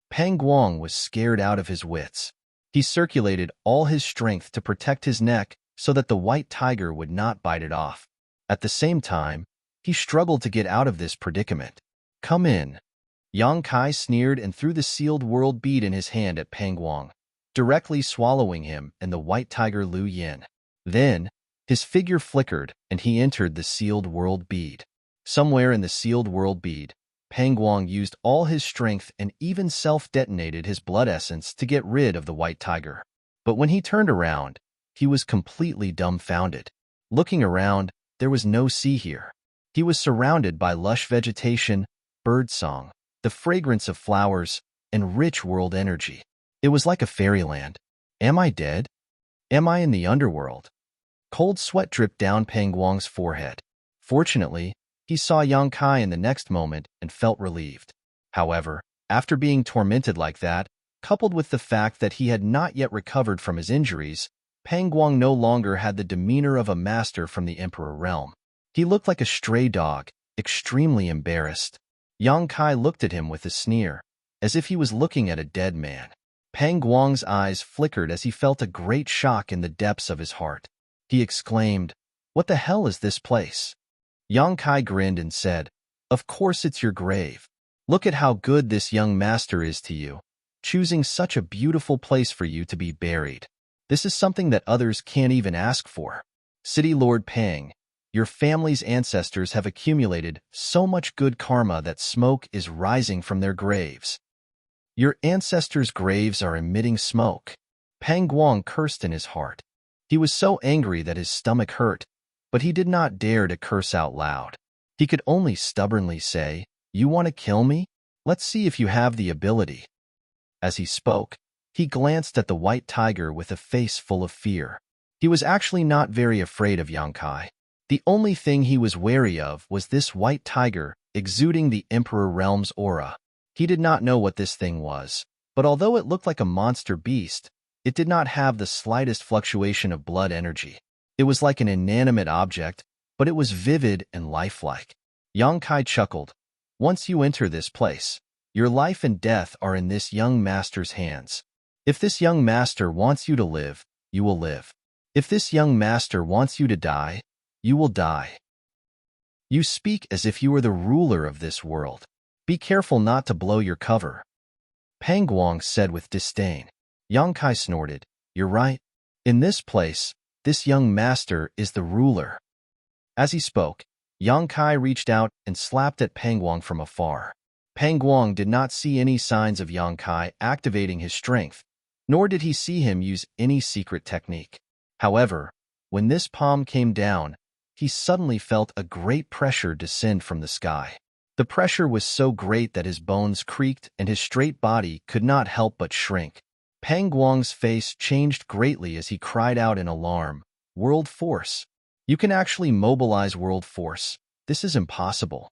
Pang Guang was scared out of his wits. He circulated all his strength to protect his neck so that the white tiger would not bite it off. At the same time, he struggled to get out of this predicament. Come in. Yang Kai sneered and threw the sealed world bead in his hand at Pang Guang, directly swallowing him and the white tiger Lu Yan. Then, his figure flickered and he entered the sealed world bead. Somewhere in the sealed world bead, Pang Guang used all his strength and even self-detonated his blood essence to get rid of the white tiger. But when he turned around, he was completely dumbfounded. Looking around, there was no sea here. He was surrounded by lush vegetation, birdsong, the fragrance of flowers, and rich world energy. It was like a fairyland. Am I dead? Am I in the underworld? Cold sweat dripped down Pang Guang's forehead. Fortunately, he saw Yang Kai in the next moment and felt relieved. However, after being tormented like that, coupled with the fact that he had not yet recovered from his injuries, Pang Guang no longer had the demeanor of a master from the Emperor realm. He looked like a stray dog, extremely embarrassed. Yang Kai looked at him with a sneer, as if he was looking at a dead man. Pang Guang's eyes flickered as he felt a great shock in the depths of his heart. He exclaimed, "What the hell is this place?" Yang Kai grinned and said, "Of course it's your grave. Look at how good this young master is to you, choosing such a beautiful place for you to be buried. This is something that others can't even ask for. City Lord Pang, your family's ancestors have accumulated so much good karma that smoke is rising from their graves. Your ancestors' graves are emitting smoke." Pang Guang cursed in his heart. He was so angry that his stomach hurt, but he did not dare to curse out loud. He could only stubbornly say, "You want to kill me? Let's see if you have the ability." As he spoke, he glanced at the white tiger with a face full of fear. He was actually not very afraid of Yang Kai. The only thing he was wary of was this white tiger exuding the Emperor Realm's aura. He did not know what this thing was, but although it looked like a monster beast, it did not have the slightest fluctuation of blood energy. It was like an inanimate object, but it was vivid and lifelike. Yang Kai chuckled. "Once you enter this place, your life and death are in this young master's hands. If this young master wants you to live, you will live. If this young master wants you to die, you will die. You speak as if you were the ruler of this world. Be careful not to blow your cover." Pang Guang said with disdain. Yang Kai snorted, "You're right. In this place, this young master is the ruler." As he spoke, Yang Kai reached out and slapped at Pang Guang from afar. Pang Guang did not see any signs of Yang Kai activating his strength, nor did he see him use any secret technique. However, when this palm came down, he suddenly felt a great pressure descend from the sky. The pressure was so great that his bones creaked and his straight body could not help but shrink. Pang Guang's face changed greatly as he cried out in alarm, "World Force! You can actually mobilize World Force. This is impossible."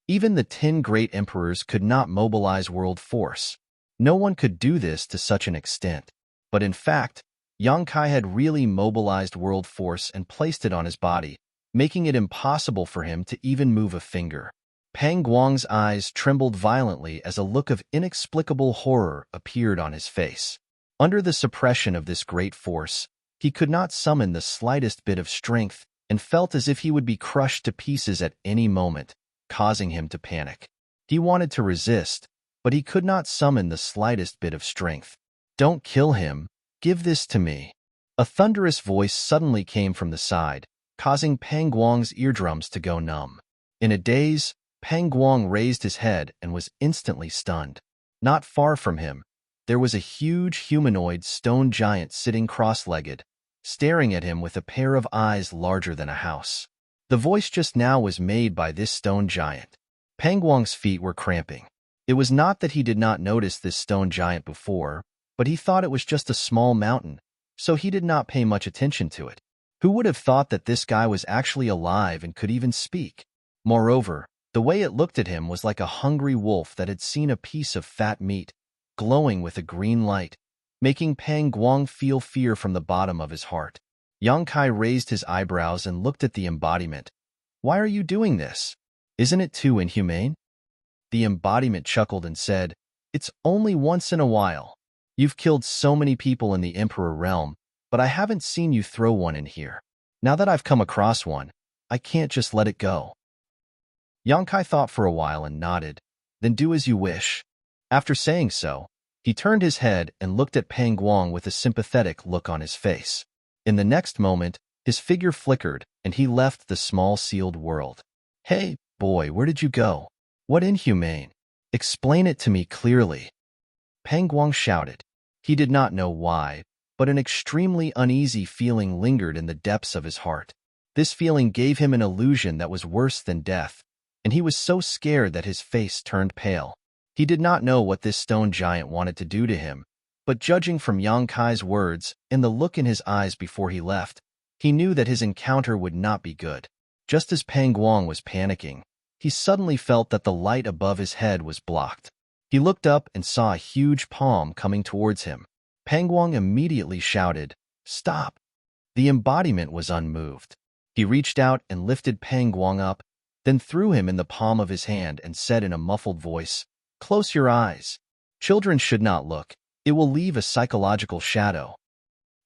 Even the 10 great emperors could not mobilize World Force. No one could do this to such an extent. But in fact, Yang Kai had really mobilized World Force and placed it on his body, making it impossible for him to even move a finger. Pang Guang's eyes trembled violently as a look of inexplicable horror appeared on his face. Under the suppression of this great force, he could not summon the slightest bit of strength and felt as if he would be crushed to pieces at any moment, causing him to panic. He wanted to resist, but he could not summon the slightest bit of strength. "Don't kill him. Give this to me." A thunderous voice suddenly came from the side, causing Pang Guang's eardrums to go numb. In a daze, Pang Guang raised his head and was instantly stunned. Not far from him, there was a huge humanoid stone giant sitting cross-legged, staring at him with a pair of eyes larger than a house. The voice just now was made by this stone giant. Pang Guang's feet were cramping. It was not that he did not notice this stone giant before, but he thought it was just a small mountain, so he did not pay much attention to it. Who would have thought that this guy was actually alive and could even speak? Moreover, the way it looked at him was like a hungry wolf that had seen a piece of fat meat, glowing with a green light, making Pang Guang feel fear from the bottom of his heart. Yang Kai raised his eyebrows and looked at the embodiment. "Why are you doing this? Isn't it too inhumane?" The embodiment chuckled and said, "It's only once in a while. You've killed so many people in the Emperor realm, but I haven't seen you throw one in here. Now that I've come across one, I can't just let it go." Yang Kai thought for a while and nodded. "Then do as you wish." After saying so, he turned his head and looked at Pang Guang with a sympathetic look on his face. In the next moment, his figure flickered and he left the small sealed world. "Hey, boy, where did you go? What inhumane? Explain it to me clearly." Pang Guang shouted. He did not know why, but an extremely uneasy feeling lingered in the depths of his heart. This feeling gave him an illusion that was worse than death, and he was so scared that his face turned pale. He did not know what this stone giant wanted to do to him, but judging from Yang Kai's words and the look in his eyes before he left, he knew that his encounter would not be good. Just as Pang Guang was panicking, he suddenly felt that the light above his head was blocked. He looked up and saw a huge palm coming towards him. Pang Guang immediately shouted, "Stop!" The embodiment was unmoved. He reached out and lifted Pang Guang up, then threw him in the palm of his hand and said in a muffled voice, "Close your eyes. Children should not look. It will leave a psychological shadow."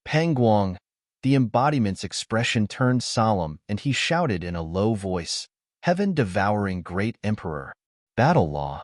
Pang Guang, the embodiment's expression turned solemn and he shouted in a low voice, "Heaven-devouring great emperor." Battle Law.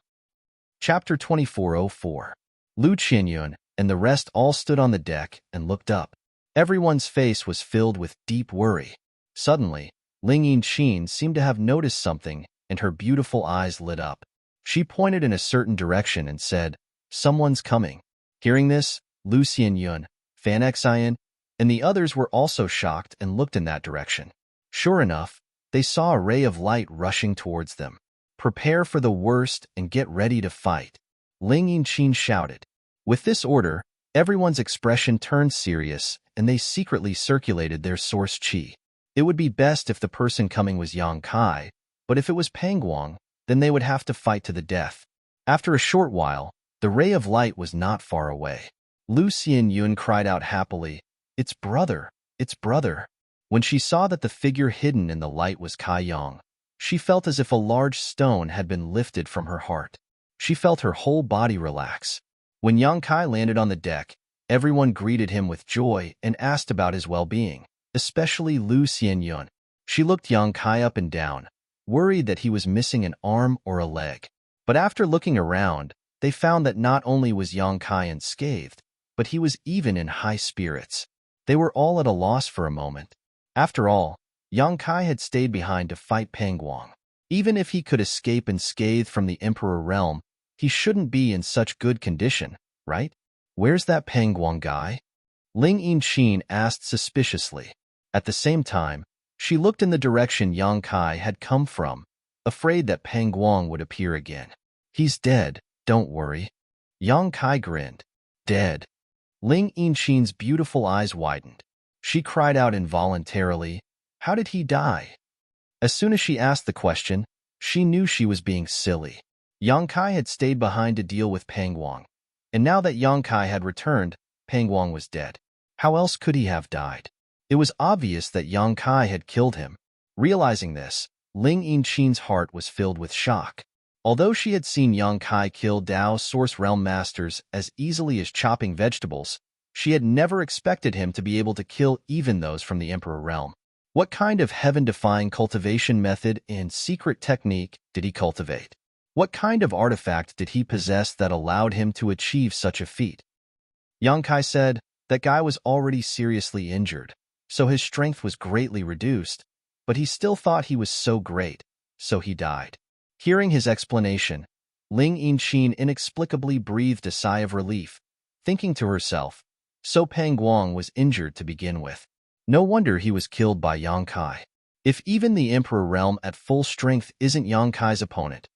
Chapter 2404. Lu Qianyun and the rest all stood on the deck and looked up. Everyone's face was filled with deep worry. Suddenly, Ling Yinqin seemed to have noticed something and her beautiful eyes lit up. She pointed in a certain direction and said, "Someone's coming." Hearing this, Lu Qianyun, Fan Xian, and the others were also shocked and looked in that direction. Sure enough, they saw a ray of light rushing towards them. "Prepare for the worst and get ready to fight," Ling Yinqin shouted. With this order, everyone's expression turned serious and they secretly circulated their source qi. It would be best if the person coming was Yang Kai, but if it was Pang Guang, then they would have to fight to the death. After a short while, the ray of light was not far away. Lu Qianyun cried out happily, "It's brother! It's brother!" When she saw that the figure hidden in the light was Kai Yang, she felt as if a large stone had been lifted from her heart. She felt her whole body relax. When Yang Kai landed on the deck, everyone greeted him with joy and asked about his well-being, especially Lu Qianyun. She looked Yang Kai up and down, worried that he was missing an arm or a leg. But after looking around, they found that not only was Yang Kai unscathed, but he was even in high spirits. They were all at a loss for a moment. After all, Yang Kai had stayed behind to fight Pang Guang. Even if he could escape unscathed from the Emperor realm, he shouldn't be in such good condition, right? "Where's that Pang Guang guy?" Ling Yinqin asked suspiciously. At the same time, she looked in the direction Yang Kai had come from, afraid that Pang Guang would appear again. "He's dead, don't worry." Yang Kai grinned. "Dead?" Ling Yinqin's beautiful eyes widened. She cried out involuntarily, "How did he die?" As soon as she asked the question, she knew she was being silly. Yang Kai had stayed behind to deal with Pang Guang, and now that Yang Kai had returned, Pang Guang was dead. How else could he have died? It was obvious that Yang Kai had killed him. Realizing this, Ling Yinqin's heart was filled with shock. Although she had seen Yang Kai kill Dao Source Realm Masters as easily as chopping vegetables, she had never expected him to be able to kill even those from the Emperor Realm. What kind of heaven-defying cultivation method and secret technique did he cultivate? What kind of artifact did he possess that allowed him to achieve such a feat? Yang Kai said, that guy was already seriously injured, so his strength was greatly reduced, but he still thought he was so great, so he died. Hearing his explanation, Ling Yinqin inexplicably breathed a sigh of relief, thinking to herself, so Pang Guang was injured to begin with. No wonder he was killed by Yang Kai. If even the Emperor realm at full strength isn't Yang Kai's opponent,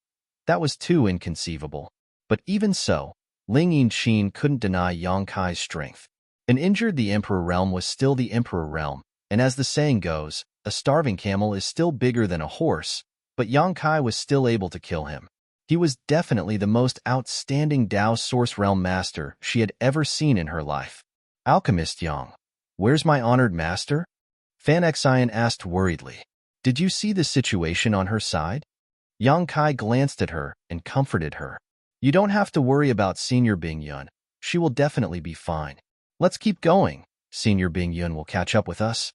That was too inconceivable. But even so, Ling Yinqin couldn't deny Yang Kai's strength. An injured the Emperor realm was still the Emperor realm, and as the saying goes, a starving camel is still bigger than a horse, but Yang Kai was still able to kill him. He was definitely the most outstanding Dao Source Realm master she had ever seen in her life. Alchemist Yang, where's my honored master? Fan Xian asked worriedly. Did you see the situation on her side? Yang Kai glanced at her and comforted her. You don't have to worry about Senior Bing Yun. She will definitely be fine. Let's keep going. Senior Bing Yun will catch up with us.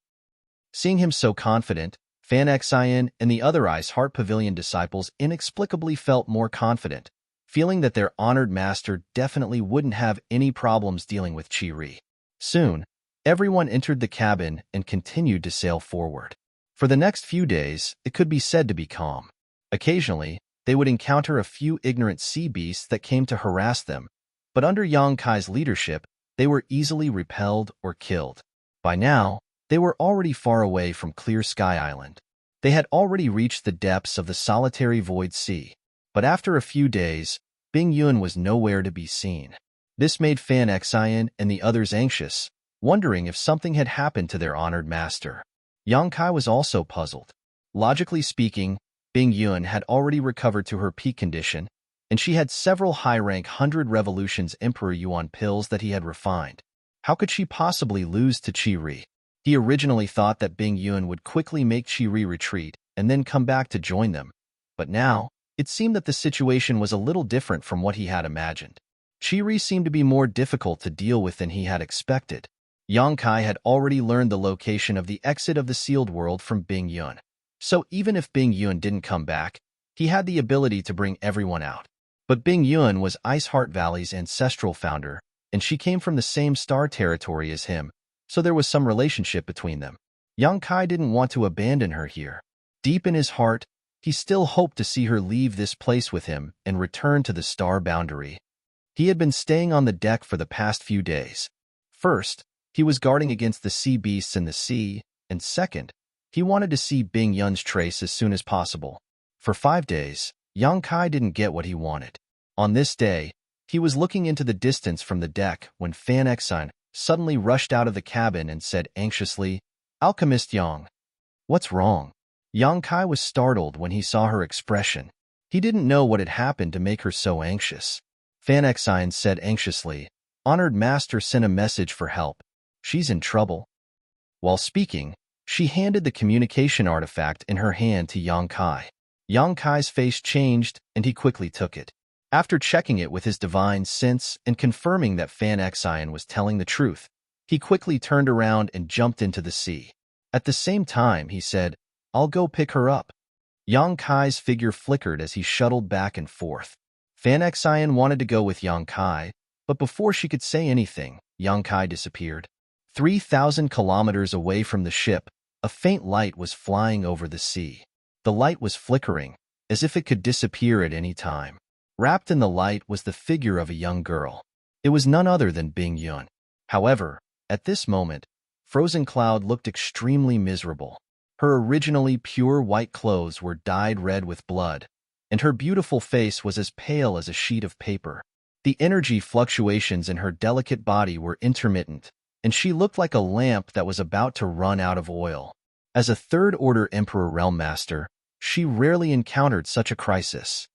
Seeing him so confident, Fan Xian and the other Ice Heart Pavilion disciples inexplicably felt more confident, feeling that their honored master definitely wouldn't have any problems dealing with Qi. Soon, everyone entered the cabin and continued to sail forward. For the next few days, it could be said to be calm. Occasionally, they would encounter a few ignorant sea beasts that came to harass them, but under Yang Kai's leadership, they were easily repelled or killed. By now, they were already far away from Clear Sky Island. They had already reached the depths of the solitary void sea, but after a few days, Bing Yun was nowhere to be seen. This made Fan Xian and the others anxious, wondering if something had happened to their honored master. Yang Kai was also puzzled. Logically speaking, Bing Yun had already recovered to her peak condition, and she had several high-rank 100 Revolutions Emperor Yuan pills that he had refined. How could she possibly lose to Qi? He originally thought that Bing Yun would quickly make Qi retreat and then come back to join them, but now, it seemed that the situation was a little different from what he had imagined. Qi seemed to be more difficult to deal with than he had expected. Yang Kai had already learned the location of the exit of the sealed world from Bing Yun. So even if Bing Yun didn't come back, he had the ability to bring everyone out. But Bing Yun was Ice Heart Valley's ancestral founder, and she came from the same star territory as him, so there was some relationship between them. Yang Kai didn't want to abandon her here. Deep in his heart, he still hoped to see her leave this place with him and return to the star boundary. He had been staying on the deck for the past few days. First, he was guarding against the sea beasts in the sea, and second, he wanted to see Bing Yun's trace as soon as possible. For 5 days, Yang Kai didn't get what he wanted. On this day, he was looking into the distance from the deck when Fan Xian suddenly rushed out of the cabin and said anxiously, Alchemist Yang, what's wrong? Yang Kai was startled when he saw her expression. He didn't know what had happened to make her so anxious. Fan Xian said anxiously, Honored Master sent a message for help. She's in trouble. While speaking, she handed the communication artifact in her hand to Yang Kai. Yang Kai's face changed, and he quickly took it. After checking it with his divine sense and confirming that Fan Xian was telling the truth, he quickly turned around and jumped into the sea. At the same time, he said, I'll go pick her up. Yang Kai's figure flickered as he shuttled back and forth. Fan Xian wanted to go with Yang Kai, but before she could say anything, Yang Kai disappeared. 3,000 kilometers away from the ship, a faint light was flying over the sea. The light was flickering, as if it could disappear at any time. Wrapped in the light was the figure of a young girl. It was none other than Bing Yun. However, at this moment, Frozen Cloud looked extremely miserable. Her originally pure white clothes were dyed red with blood, and her beautiful face was as pale as a sheet of paper. The energy fluctuations in her delicate body were intermittent, and she looked like a lamp that was about to run out of oil. As a third-order Emperor Realm Master, she rarely encountered such a crisis.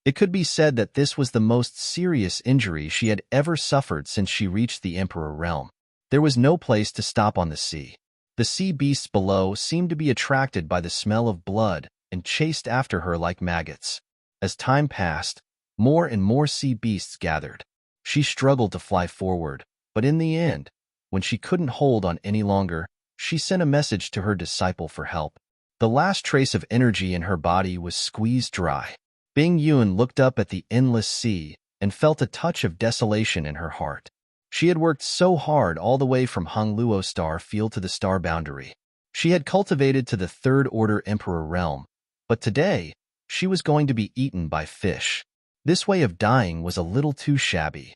It could be said that this was the most serious injury she had ever suffered since she reached the Emperor Realm. There was no place to stop on the sea. The sea beasts below seemed to be attracted by the smell of blood and chased after her like maggots. As time passed, more and more sea beasts gathered. She struggled to fly forward, but in the end, when she couldn't hold on any longer, she sent a message to her disciple for help. The last trace of energy in her body was squeezed dry. Bing Yun looked up at the endless sea and felt a touch of desolation in her heart. She had worked so hard all the way from Hongluo Star Field to the star boundary. She had cultivated to the third-order Emperor realm, but today, she was going to be eaten by fish. This way of dying was a little too shabby.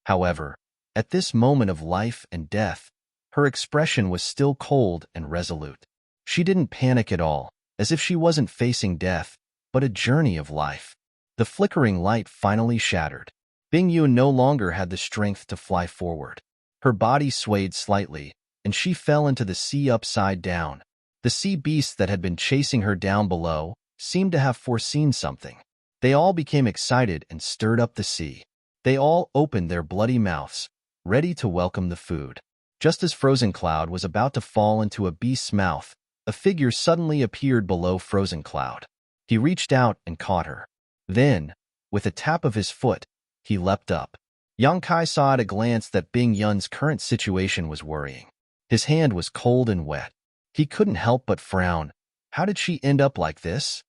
However, at this moment of life and death, her expression was still cold and resolute. She didn't panic at all, as if she wasn't facing death, but a journey of life. The flickering light finally shattered. Bing Yun no longer had the strength to fly forward. Her body swayed slightly, and she fell into the sea upside down. The sea beasts that had been chasing her down below seemed to have foreseen something. They all became excited and stirred up the sea. They all opened their bloody mouths, ready to welcome the food. Just as Frozen Cloud was about to fall into a beast's mouth, a figure suddenly appeared below Frozen Cloud. He reached out and caught her. Then, with a tap of his foot, he leapt up. Yang Kai saw at a glance that Bing Yun's current situation was worrying. His hand was cold and wet. He couldn't help but frown. How did she end up like this?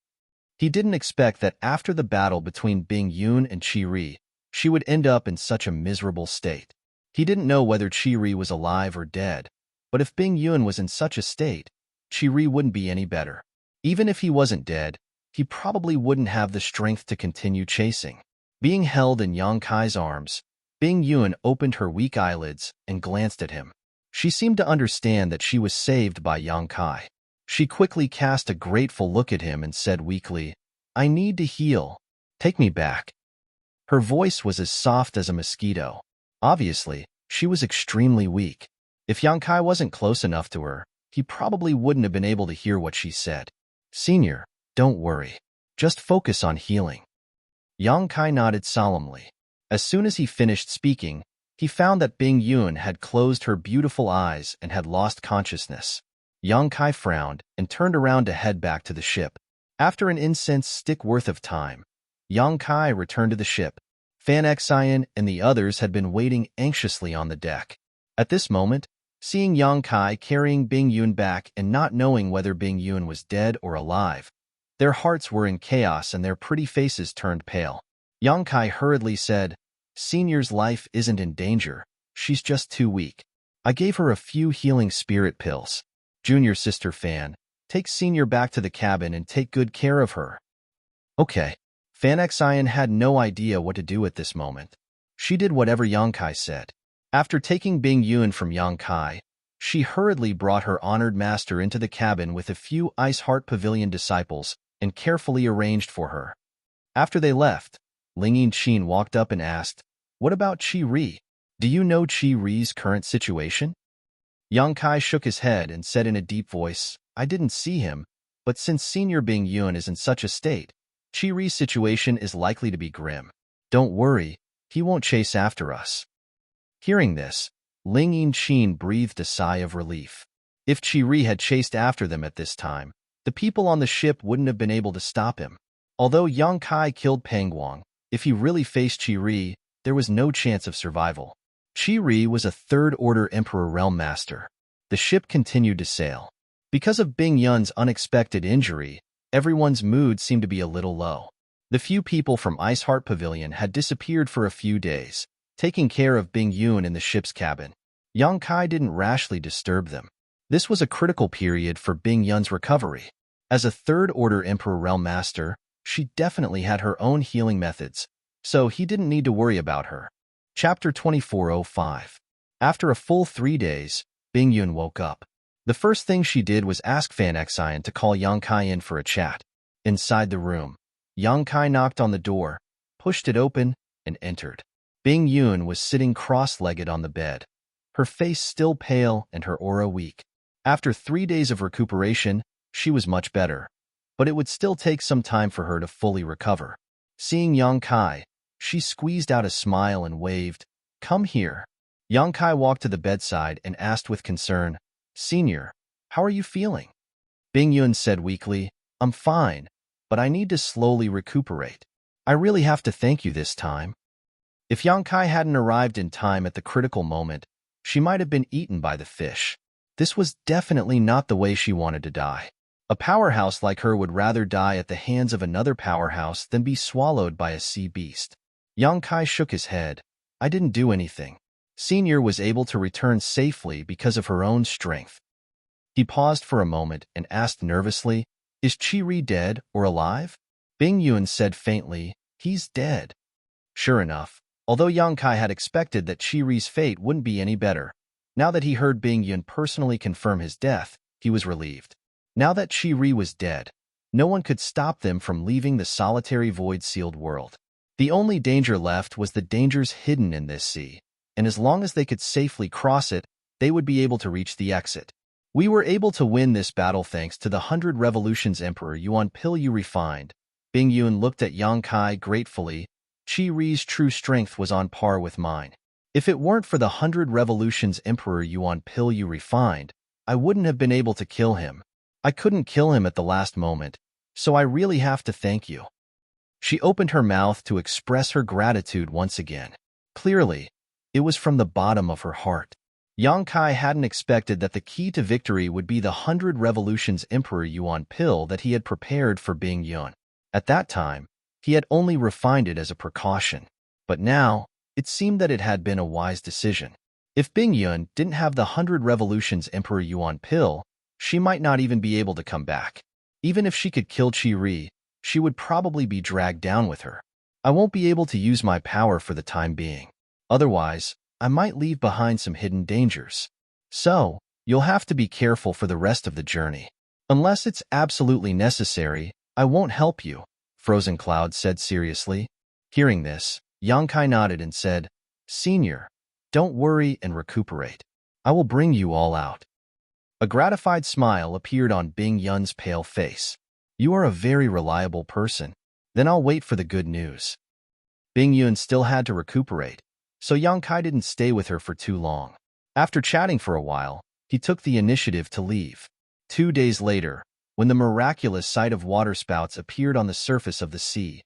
He didn't expect that after the battle between Bing Yun and Qi-Ri, she would end up in such a miserable state. He didn't know whether Qi-Ri was alive or dead, but if Bing Yun was in such a state, Qi-Ri wouldn't be any better. Even if he wasn't dead, he probably wouldn't have the strength to continue chasing. Being held in Yang Kai's arms, Bing Yun opened her weak eyelids and glanced at him. She seemed to understand that she was saved by Yang Kai. She quickly cast a grateful look at him and said weakly, "I need to heal. Take me back." Her voice was as soft as a mosquito. Obviously, she was extremely weak. If Yang Kai wasn't close enough to her, he probably wouldn't have been able to hear what she said. "Senior, don't worry. Just focus on healing." Yang Kai nodded solemnly. As soon as he finished speaking, he found that Bing Yun had closed her beautiful eyes and had lost consciousness. Yang Kai frowned and turned around to head back to the ship. After an incense stick worth of time, Yang Kai returned to the ship. Fan Xian and the others had been waiting anxiously on the deck. At this moment, seeing Yang Kai carrying Bing Yun back and not knowing whether Bing Yun was dead or alive, their hearts were in chaos and their pretty faces turned pale. Yang Kai hurriedly said, "Senior's life isn't in danger. She's just too weak. I gave her a few healing spirit pills. Junior sister Fan, take Senior back to the cabin and take good care of her." Okay. Fan Xian had no idea what to do at this moment. She did whatever Yang Kai said. After taking Bing Yun from Yang Kai, she hurriedly brought her honored master into the cabin with a few Ice Heart Pavilion disciples and carefully arranged for her. After they left, Ling Yinqin walked up and asked, "What about Qi-Ri? Do you know Qi-Ri's current situation?" Yang Kai shook his head and said in a deep voice, "I didn't see him, but since Senior Bing Yun is in such a state, Qi-Ri's situation is likely to be grim. Don't worry, he won't chase after us." Hearing this, Ling Yinqin breathed a sigh of relief. If Qi-Ri had chased after them at this time, the people on the ship wouldn't have been able to stop him. Although Yang Kai killed Pangguang, if he really faced Qi-Ri, there was no chance of survival. Qi-Ri was a third-order Emperor Realm Master. The ship continued to sail. Because of Bing Yun's unexpected injury, everyone's mood seemed to be a little low. The few people from Ice Heart Pavilion had disappeared for a few days, taking care of Bing Yun in the ship's cabin. Yang Kai didn't rashly disturb them. This was a critical period for Bing Yun's recovery. As a third-order Emperor Realm Master, she definitely had her own healing methods, so he didn't need to worry about her. Chapter 2405. After a full 3 days, Bing Yun woke up. The first thing she did was ask Fan Xian to call Yang Kai in for a chat. Inside the room, Yang Kai knocked on the door, pushed it open, and entered. Bing Yun was sitting cross-legged on the bed, her face still pale and her aura weak. After 3 days of recuperation, she was much better, but it would still take some time for her to fully recover. Seeing Yang Kai, she squeezed out a smile and waved, "Come here." Yang Kai walked to the bedside and asked with concern, "Senior, how are you feeling?" Bing Yun said weakly, "I'm fine, but I need to slowly recuperate. I really have to thank you this time." If Yang Kai hadn't arrived in time at the critical moment, she might have been eaten by the fish. This was definitely not the way she wanted to die. A powerhouse like her would rather die at the hands of another powerhouse than be swallowed by a sea beast. Yang Kai shook his head. "I didn't do anything. Senior was able to return safely because of her own strength." He paused for a moment and asked nervously, "Is Qi-Ri dead or alive?" Bing Yun said faintly, "He's dead." Sure enough, although Yang Kai had expected that Qi-Ri's fate wouldn't be any better, now that he heard Bing Yun personally confirm his death, he was relieved. Now that Qi-Ri was dead, No one could stop them from leaving the solitary void-sealed world. The only danger left was the dangers hidden in this sea, and as long as they could safely cross it, they would be able to reach the exit. We were able to win this battle thanks to the 100 Revolutions Emperor Yuan pill you refined. Bing Yun looked at Yang Kai gratefully. Qi Ri's true strength was on par with mine. If it weren't for the 100 Revolutions Emperor Yuan pill you refined, I wouldn't have been able to kill him. I couldn't kill him at the last moment, so I really have to thank you. She opened her mouth to express her gratitude once again. Clearly, it was from the bottom of her heart. Yang Kai hadn't expected that the key to victory would be the 100 Revolutions Emperor Yuan pill that he had prepared for Bing Yun. At that time, he had only refined it as a precaution. But now, it seemed that it had been a wise decision. If Bing Yun didn't have the 100 Revolutions Emperor Yuan pill, she might not even be able to come back. Even if she could kill Qi Ri, she would probably be dragged down with her. I won't be able to use my power for the time being. Otherwise, I might leave behind some hidden dangers. So, you'll have to be careful for the rest of the journey. Unless it's absolutely necessary, I won't help you, Frozen Cloud said seriously. Hearing this, Yang Kai nodded and said, Senior, don't worry and recuperate. I will bring you all out. A gratified smile appeared on Bing Yun's pale face. You are a very reliable person. Then I'll wait for the good news. Bing Yun still had to recuperate, so Yang Kai didn't stay with her for too long. After chatting for a while, he took the initiative to leave. 2 days later, when the miraculous sight of waterspouts appeared on the surface of the sea,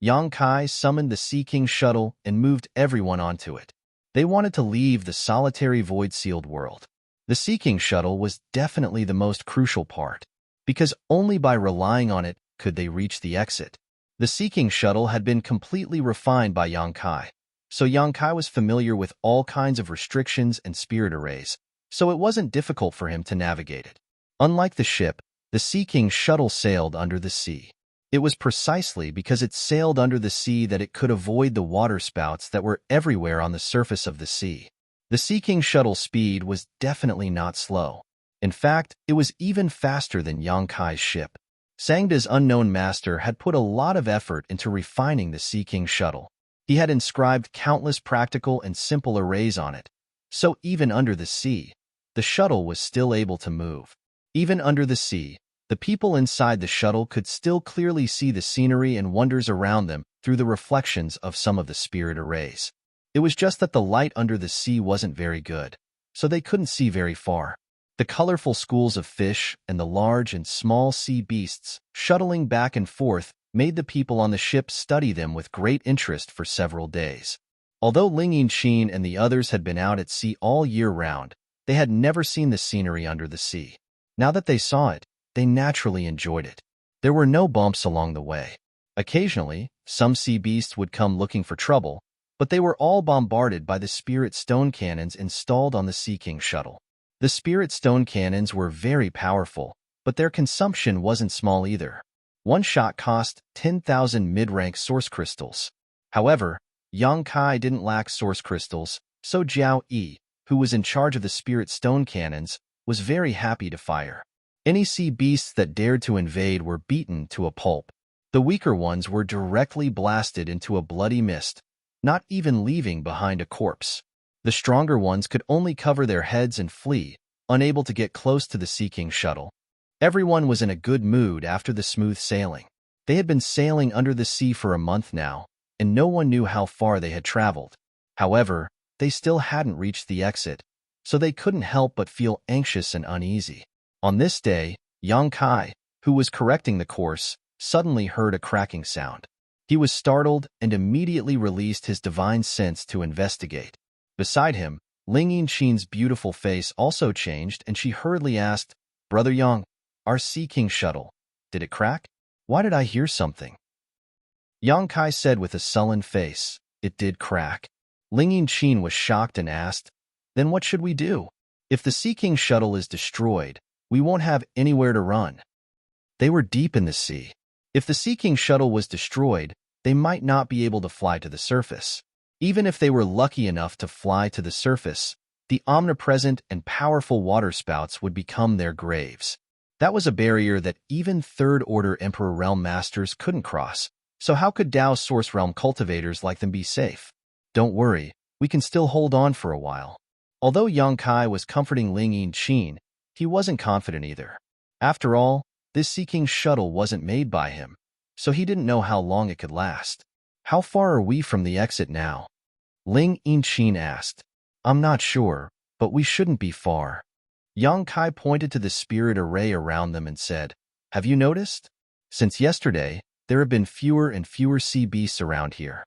Yang Kai summoned the Sea King shuttle and moved everyone onto it. They wanted to leave the solitary void-sealed world. The Sea King shuttle was definitely the most crucial part, because only by relying on it could they reach the exit. The Sea King shuttle had been completely refined by Yang Kai, so Yang Kai was familiar with all kinds of restrictions and spirit arrays, so it wasn't difficult for him to navigate it. Unlike the ship, the Sea King shuttle sailed under the sea. It was precisely because it sailed under the sea that it could avoid the waterspouts that were everywhere on the surface of the sea. The Sea King shuttle's speed was definitely not slow. In fact, it was even faster than Yang Kai's ship. Sangda's unknown master had put a lot of effort into refining the Sea King shuttle. He had inscribed countless practical and simple arrays on it, so even under the sea, the shuttle was still able to move. Even under the sea, the people inside the shuttle could still clearly see the scenery and wonders around them through the reflections of some of the spirit arrays. It was just that the light under the sea wasn't very good, so they couldn't see very far. The colorful schools of fish and the large and small sea beasts shuttling back and forth made the people on the ship study them with great interest for several days. Although Ling Yinqin and the others had been out at sea all year round, they had never seen the scenery under the sea. Now that they saw it, they naturally enjoyed it. There were no bumps along the way. Occasionally, some sea beasts would come looking for trouble, but they were all bombarded by the spirit stone cannons installed on the Sea King shuttle. The spirit stone cannons were very powerful, but their consumption wasn't small either. One shot cost 10,000 mid-rank source crystals. However, Yang Kai didn't lack source crystals, so Jiao Yi, who was in charge of the spirit stone cannons, was very happy to fire. Any sea beasts that dared to invade were beaten to a pulp. The weaker ones were directly blasted into a bloody mist, not even leaving behind a corpse. The stronger ones could only cover their heads and flee, unable to get close to the Sea King shuttle. Everyone was in a good mood after the smooth sailing. They had been sailing under the sea for a month now, and no one knew how far they had traveled. However, they still hadn't reached the exit, so they couldn't help but feel anxious and uneasy. On this day, Yang Kai, who was correcting the course, suddenly heard a cracking sound. He was startled and immediately released his divine sense to investigate. Beside him, Ling Yinqin's beautiful face also changed, and she hurriedly asked, Brother Yang, our Sea King shuttle, did it crack? Why did I hear something? Yang Kai said with a sullen face, it did crack. Ling Yinqin was shocked and asked, then what should we do? If the Sea King shuttle is destroyed, we won't have anywhere to run. They were deep in the sea. If the Sea King shuttle was destroyed, they might not be able to fly to the surface. Even if they were lucky enough to fly to the surface, the omnipresent and powerful waterspouts would become their graves. That was a barrier that even Third-Order Emperor Realm Masters couldn't cross. So how could Dao Source Realm cultivators like them be safe? Don't worry, we can still hold on for a while. Although Yang Kai was comforting Ling Yinqin, he wasn't confident either. After all, this Sea King shuttle wasn't made by him, so he didn't know how long it could last. How far are we from the exit now? Ling Yinqin asked. I'm not sure, but we shouldn't be far. Yang Kai pointed to the spirit array around them and said, Have you noticed? Since yesterday, there have been fewer and fewer sea beasts around here.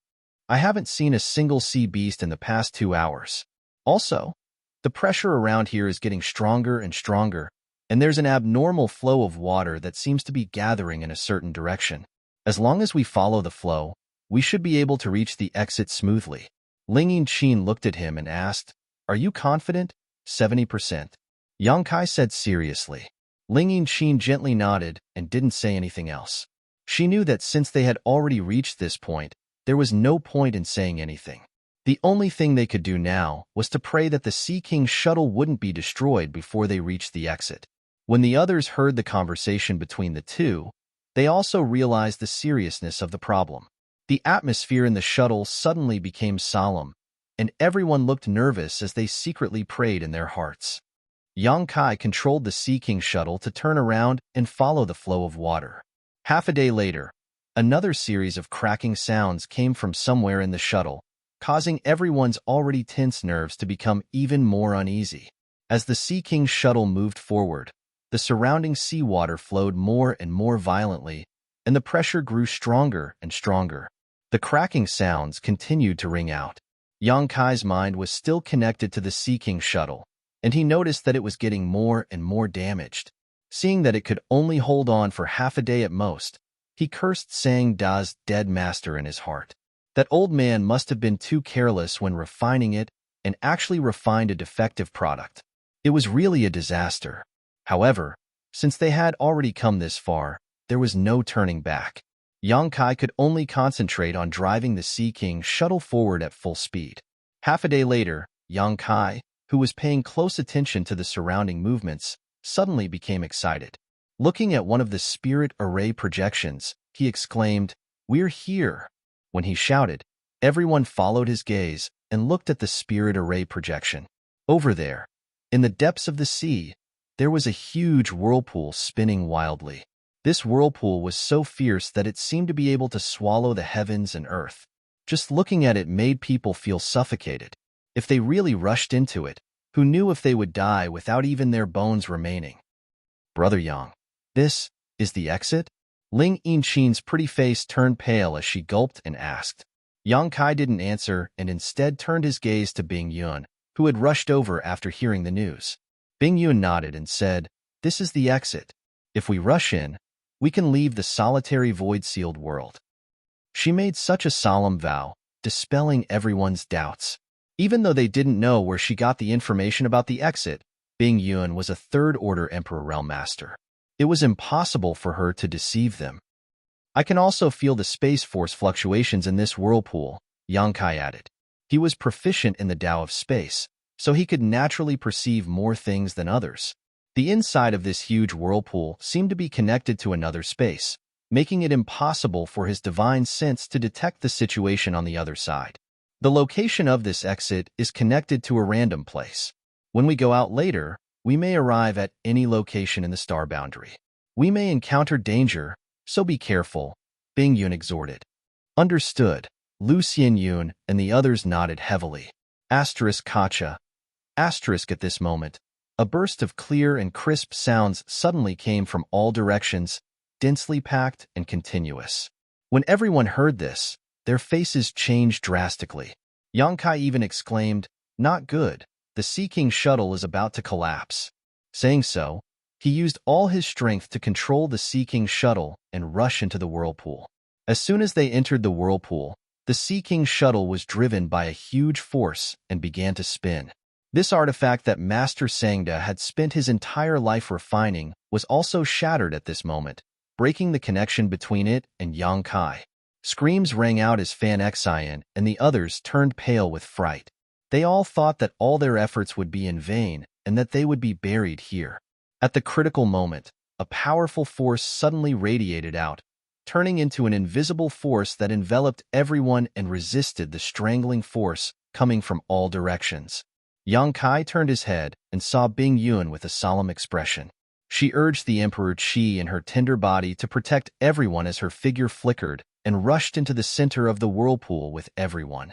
I haven't seen a single sea beast in the past 2 hours. Also, the pressure around here is getting stronger and stronger, and there's an abnormal flow of water that seems to be gathering in a certain direction. As long as we follow the flow, we should be able to reach the exit smoothly. Ling Yinqin looked at him and asked, Are you confident? 70%. Yang Kai said seriously. Ling Yinqin gently nodded and didn't say anything else. She knew that since they had already reached this point, there was no point in saying anything. The only thing they could do now was to pray that the Sea King shuttle wouldn't be destroyed before they reached the exit. When the others heard the conversation between the two, they also realized the seriousness of the problem. The atmosphere in the shuttle suddenly became solemn, and everyone looked nervous as they secretly prayed in their hearts. Yang Kai controlled the Sea King shuttle to turn around and follow the flow of water. Half a day later, another series of cracking sounds came from somewhere in the shuttle, causing everyone's already tense nerves to become even more uneasy. As the Sea King shuttle moved forward, the surrounding seawater flowed more and more violently, and the pressure grew stronger and stronger. The cracking sounds continued to ring out. Yang Kai's mind was still connected to the Sea King shuttle, and he noticed that it was getting more and more damaged. Seeing that it could only hold on for half a day at most, he cursed Sang Da's dead master in his heart. That old man must have been too careless when refining it and actually refined a defective product. It was really a disaster. However, since they had already come this far, there was no turning back. Yang Kai could only concentrate on driving the Sea King shuttle forward at full speed. Half a day later, Yang Kai, who was paying close attention to the surrounding movements, suddenly became excited. Looking at one of the spirit array projections, he exclaimed, We're here! When he shouted, everyone followed his gaze and looked at the spirit array projection. Over there, in the depths of the sea, there was a huge whirlpool spinning wildly. This whirlpool was so fierce that it seemed to be able to swallow the heavens and earth. Just looking at it made people feel suffocated. If they really rushed into it, who knew if they would die without even their bones remaining? Brother Yang, this is the exit? Ling Yinqin's pretty face turned pale as she gulped and asked. Yang Kai didn't answer and instead turned his gaze to Bing Yun, who had rushed over after hearing the news. Bing Yun nodded and said, This is the exit. If we rush in, we can leave the solitary void-sealed world. She made such a solemn vow, dispelling everyone's doubts. Even though they didn't know where she got the information about the exit, Bing Yun was a Third-Order Emperor Realm Master. It was impossible for her to deceive them. I can also feel the space force fluctuations in this whirlpool, Yang Kai added. He was proficient in the Tao of space, so he could naturally perceive more things than others. The inside of this huge whirlpool seemed to be connected to another space, making it impossible for his divine sense to detect the situation on the other side. The location of this exit is connected to a random place. When we go out later, we may arrive at any location in the star boundary. We may encounter danger, so be careful, Bing Yun exhorted. Understood. Lu Xianyun and the others nodded heavily. Asterisk Kacha. Asterisk at this moment, a burst of clear and crisp sounds suddenly came from all directions, densely packed and continuous. When everyone heard this, their faces changed drastically. Yang Kai even exclaimed, Not good, the Sea King shuttle is about to collapse. Saying so, he used all his strength to control the Sea King shuttle and rush into the whirlpool. As soon as they entered the whirlpool, the Sea King shuttle was driven by a huge force and began to spin. This artifact that Master Sangda had spent his entire life refining was also shattered at this moment, breaking the connection between it and Yang Kai. Screams rang out as Fan Xian and the others turned pale with fright. They all thought that all their efforts would be in vain and that they would be buried here. At the critical moment, a powerful force suddenly radiated out, turning into an invisible force that enveloped everyone and resisted the strangling force coming from all directions. Yang Kai turned his head and saw Bing Yun with a solemn expression. She urged the Emperor Qi and her tender body to protect everyone as her figure flickered and rushed into the center of the whirlpool with everyone.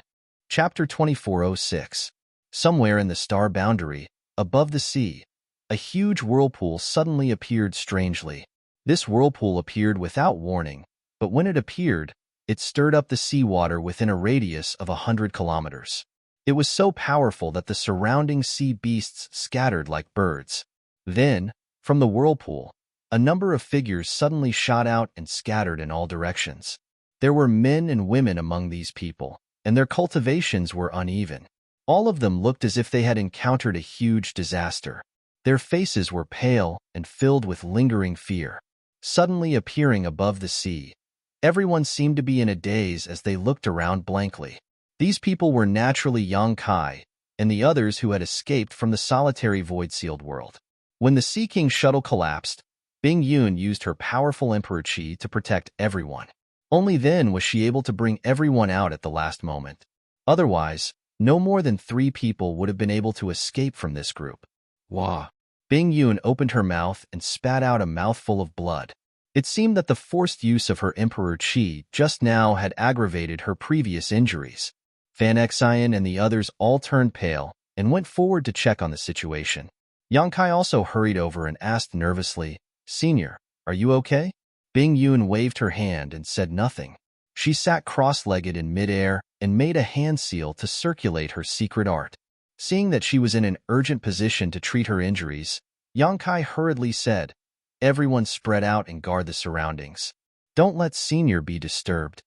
Chapter 2406. Somewhere in the star boundary, above the sea, a huge whirlpool suddenly appeared strangely. This whirlpool appeared without warning, but when it appeared, it stirred up the seawater within a radius of 100 kilometers. It was so powerful that the surrounding sea beasts scattered like birds. Then, from the whirlpool, a number of figures suddenly shot out and scattered in all directions. There were men and women among these people, and their cultivations were uneven. All of them looked as if they had encountered a huge disaster. Their faces were pale and filled with lingering fear. Suddenly appearing above the sea, everyone seemed to be in a daze as they looked around blankly. These people were naturally Yang Kai and the others who had escaped from the solitary void-sealed world. When the Sea King's shuttle collapsed, Bing Yun used her powerful Emperor Qi to protect everyone. Only then was she able to bring everyone out at the last moment. Otherwise, no more than 3 people would have been able to escape from this group. Wah! Bing Yun opened her mouth and spat out a mouthful of blood. It seemed that the forced use of her Emperor Qi just now had aggravated her previous injuries. Fan Xian and the others all turned pale and went forward to check on the situation. Yang Kai also hurried over and asked nervously, "Senior, are you okay?" Bing Yun waved her hand and said nothing. She sat cross-legged in midair and made a hand seal to circulate her secret art. Seeing that she was in an urgent position to treat her injuries, Yang Kai hurriedly said, "Everyone spread out and guard the surroundings. Don't let Senior be disturbed."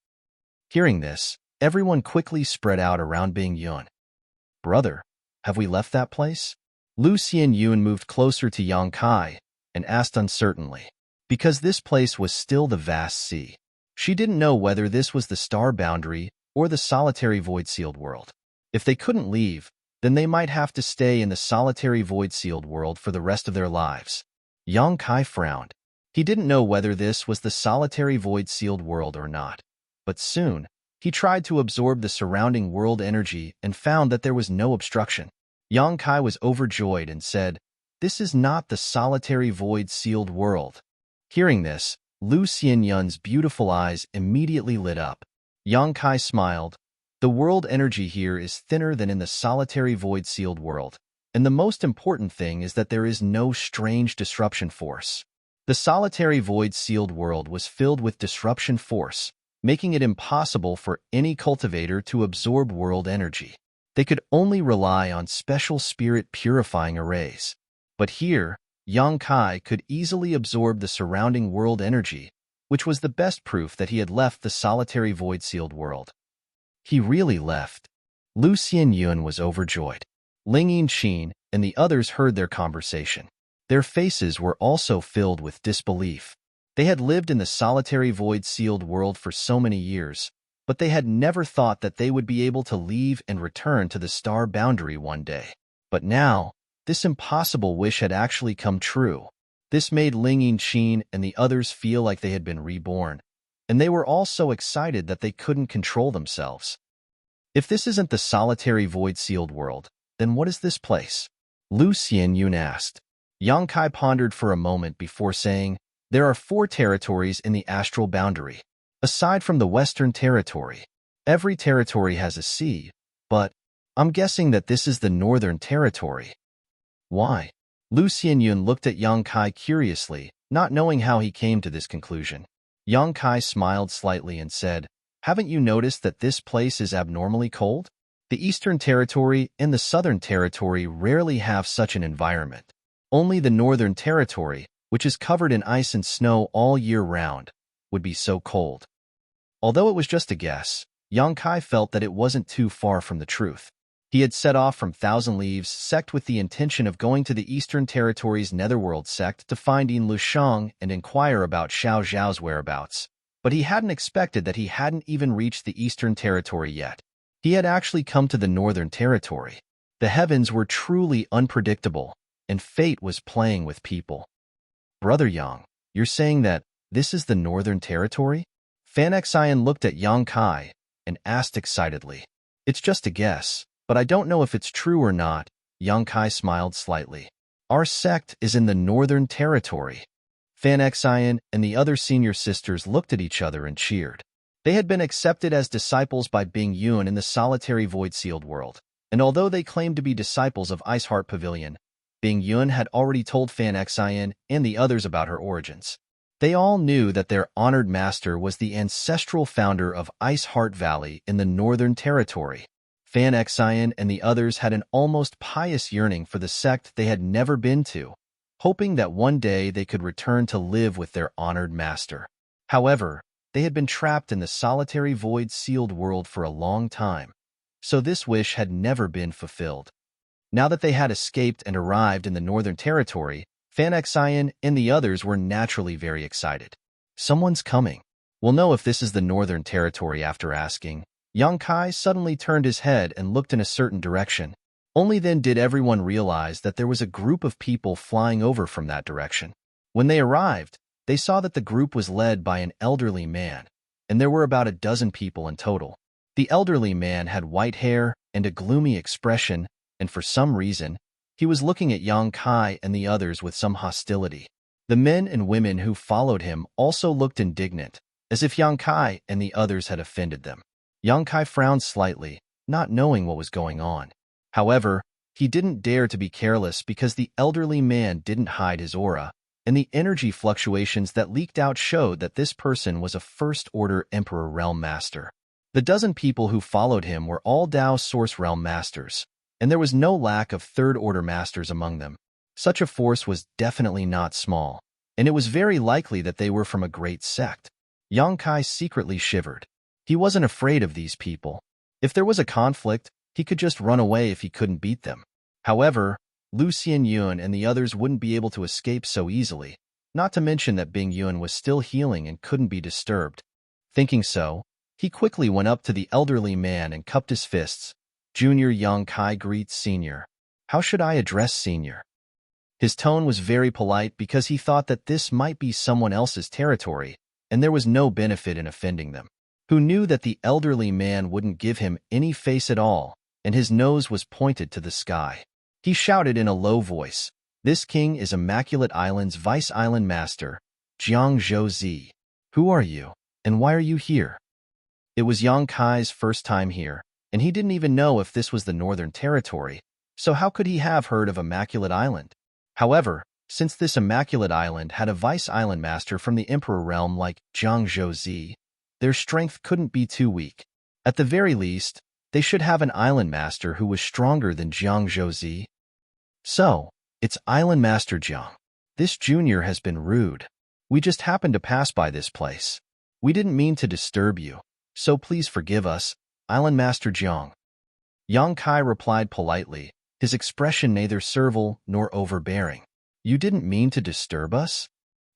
Hearing this, everyone quickly spread out around Bing Yun. "Brother, have we left that place?" Lu Xianyun moved closer to Yang Kai and asked uncertainly, because this place was still the vast sea. She didn't know whether this was the star boundary or the solitary void-sealed world. If they couldn't leave, then they might have to stay in the solitary void-sealed world for the rest of their lives. Yang Kai frowned. He didn't know whether this was the solitary void-sealed world or not. But soon, he tried to absorb the surrounding world energy and found that there was no obstruction. Yang Kai was overjoyed and said, "This is not the solitary void-sealed world." Hearing this, Lu Xianyun's beautiful eyes immediately lit up. Yang Kai smiled. "The world energy here is thinner than in the solitary void-sealed world, and the most important thing is that there is no strange disruption force." The solitary void-sealed world was filled with disruption force, making it impossible for any cultivator to absorb world energy. They could only rely on special spirit-purifying arrays. But here, Yang Kai could easily absorb the surrounding world energy, which was the best proof that he had left the solitary void-sealed world. He really left. Lu Xianyun was overjoyed. Ling Yinqin and the others heard their conversation. Their faces were also filled with disbelief. They had lived in the solitary void-sealed world for so many years, but they had never thought that they would be able to leave and return to the star boundary one day. But now, this impossible wish had actually come true. This made Ling Yinqin and the others feel like they had been reborn, and they were all so excited that they couldn't control themselves. If this isn't the solitary void-sealed world, then what is this place? Lu Xianyun asked. Yang Kai pondered for a moment before saying, "There are 4 territories in the astral boundary. Aside from the Western Territory, every territory has a sea, but I'm guessing that this is the Northern Territory." "Why?" Lu Xianyun looked at Yang Kai curiously, not knowing how he came to this conclusion. Yang Kai smiled slightly and said, "Haven't you noticed that this place is abnormally cold? The Eastern Territory and the Southern Territory rarely have such an environment. Only the Northern Territory, which is covered in ice and snow all year round, would be so cold." Although it was just a guess, Yang Kai felt that it wasn't too far from the truth. He had set off from Thousand Leaves sect with the intention of going to the Eastern Territory's Netherworld sect to find Yin Lushang and inquire about Xiao Zhao's whereabouts. But he hadn't expected that he hadn't even reached the Eastern Territory yet. He had actually come to the Northern Territory. The heavens were truly unpredictable, and fate was playing with people. "Brother Yang, You're saying that this is the Northern Territory? Fan Xian looked at Yang Kai and asked excitedly. It's just a guess, but I don't know if it's true or not. Yang Kai smiled slightly. Our sect is in the Northern Territory. Fan Xian and the other senior sisters looked at each other and cheered. They had been accepted as disciples by Bing Yun in the solitary void-sealed world, and although they claimed to be disciples of Ice Heart Pavilion, Bing Yun had already told Fan Xian and the others about her origins. They all knew that their honored master was the ancestral founder of Ice Heart Valley in the Northern Territory. Fan Xian and the others had an almost pious yearning for the sect they had never been to, hoping that one day they could return to live with their honored master. However, they had been trapped in the solitary void-sealed world for a long time, so this wish had never been fulfilled. Now that they had escaped and arrived in the Northern Territory, Fan Xian and the others were naturally very excited. Someone's coming. We'll know if this is the Northern Territory after asking. Yang Kai suddenly turned his head and looked in a certain direction. Only then did everyone realize that there was a group of people flying over from that direction. When they arrived, they saw that the group was led by an elderly man, and there were about a dozen people in total. The elderly man had white hair and a gloomy expression, and for some reason, he was looking at Yang Kai and the others with some hostility. The men and women who followed him also looked indignant, as if Yang Kai and the others had offended them. Yang Kai frowned slightly, not knowing what was going on. However, he didn't dare to be careless because the elderly man didn't hide his aura, and the energy fluctuations that leaked out showed that this person was a First-Order Emperor Realm Master. The dozen people who followed him were all Dao Source Realm Masters, and there was no lack of Third-Order Masters among them. Such a force was definitely not small, and it was very likely that they were from a great sect. Yang Kai secretly shivered. He wasn't afraid of these people. If there was a conflict, he could just run away if he couldn't beat them. However, Lu Xianyun and the others wouldn't be able to escape so easily, not to mention that Bing Yun was still healing and couldn't be disturbed. Thinking so, he quickly went up to the elderly man and cupped his fists. Junior Yang Kai greets Senior. How should I address Senior? His tone was very polite because he thought that this might be someone else's territory, and there was no benefit in offending them. Who knew that the elderly man wouldn't give him any face at all, and his nose was pointed to the sky. He shouted in a low voice, "This king is Immaculate Island's Vice Island Master, Jiang Zhouzi. Who are you, and why are you here?" It was Yang Kai's first time here, and he didn't even know if this was the Northern Territory, so how could he have heard of Immaculate Island? However, since this Immaculate Island had a Vice Island Master from the Emperor Realm like Jiang Zhouzi, their strength couldn't be too weak. At the very least, they should have an Island Master who was stronger than Jiang Zhouzi. So, it's Island Master Jiang. This junior has been rude. We just happened to pass by this place. We didn't mean to disturb you, so please forgive us, Island Master Jiang. Yang Kai replied politely, his expression neither servile nor overbearing. You didn't mean to disturb us?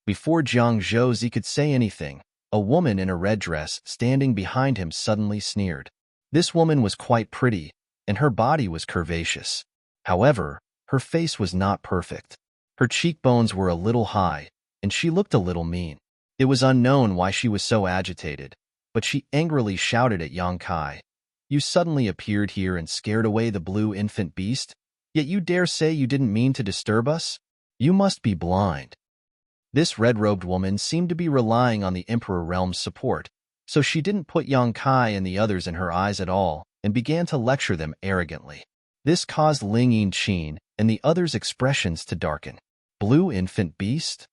Before Jiang Zhouzi could say anything, a woman in a red dress standing behind him suddenly sneered. This woman was quite pretty, and her body was curvaceous. However, her face was not perfect. Her cheekbones were a little high, and she looked a little mean. It was unknown why she was so agitated, but she angrily shouted at Yang Kai. You suddenly appeared here and scared away the blue infant beast, yet you dare say you didn't mean to disturb us? You must be blind. This red-robed woman seemed to be relying on the Emperor Realm's support, so she didn't put Yang Kai and the others in her eyes at all and began to lecture them arrogantly. This caused Ling Yinqin and the others' expressions to darken. Blue infant beast?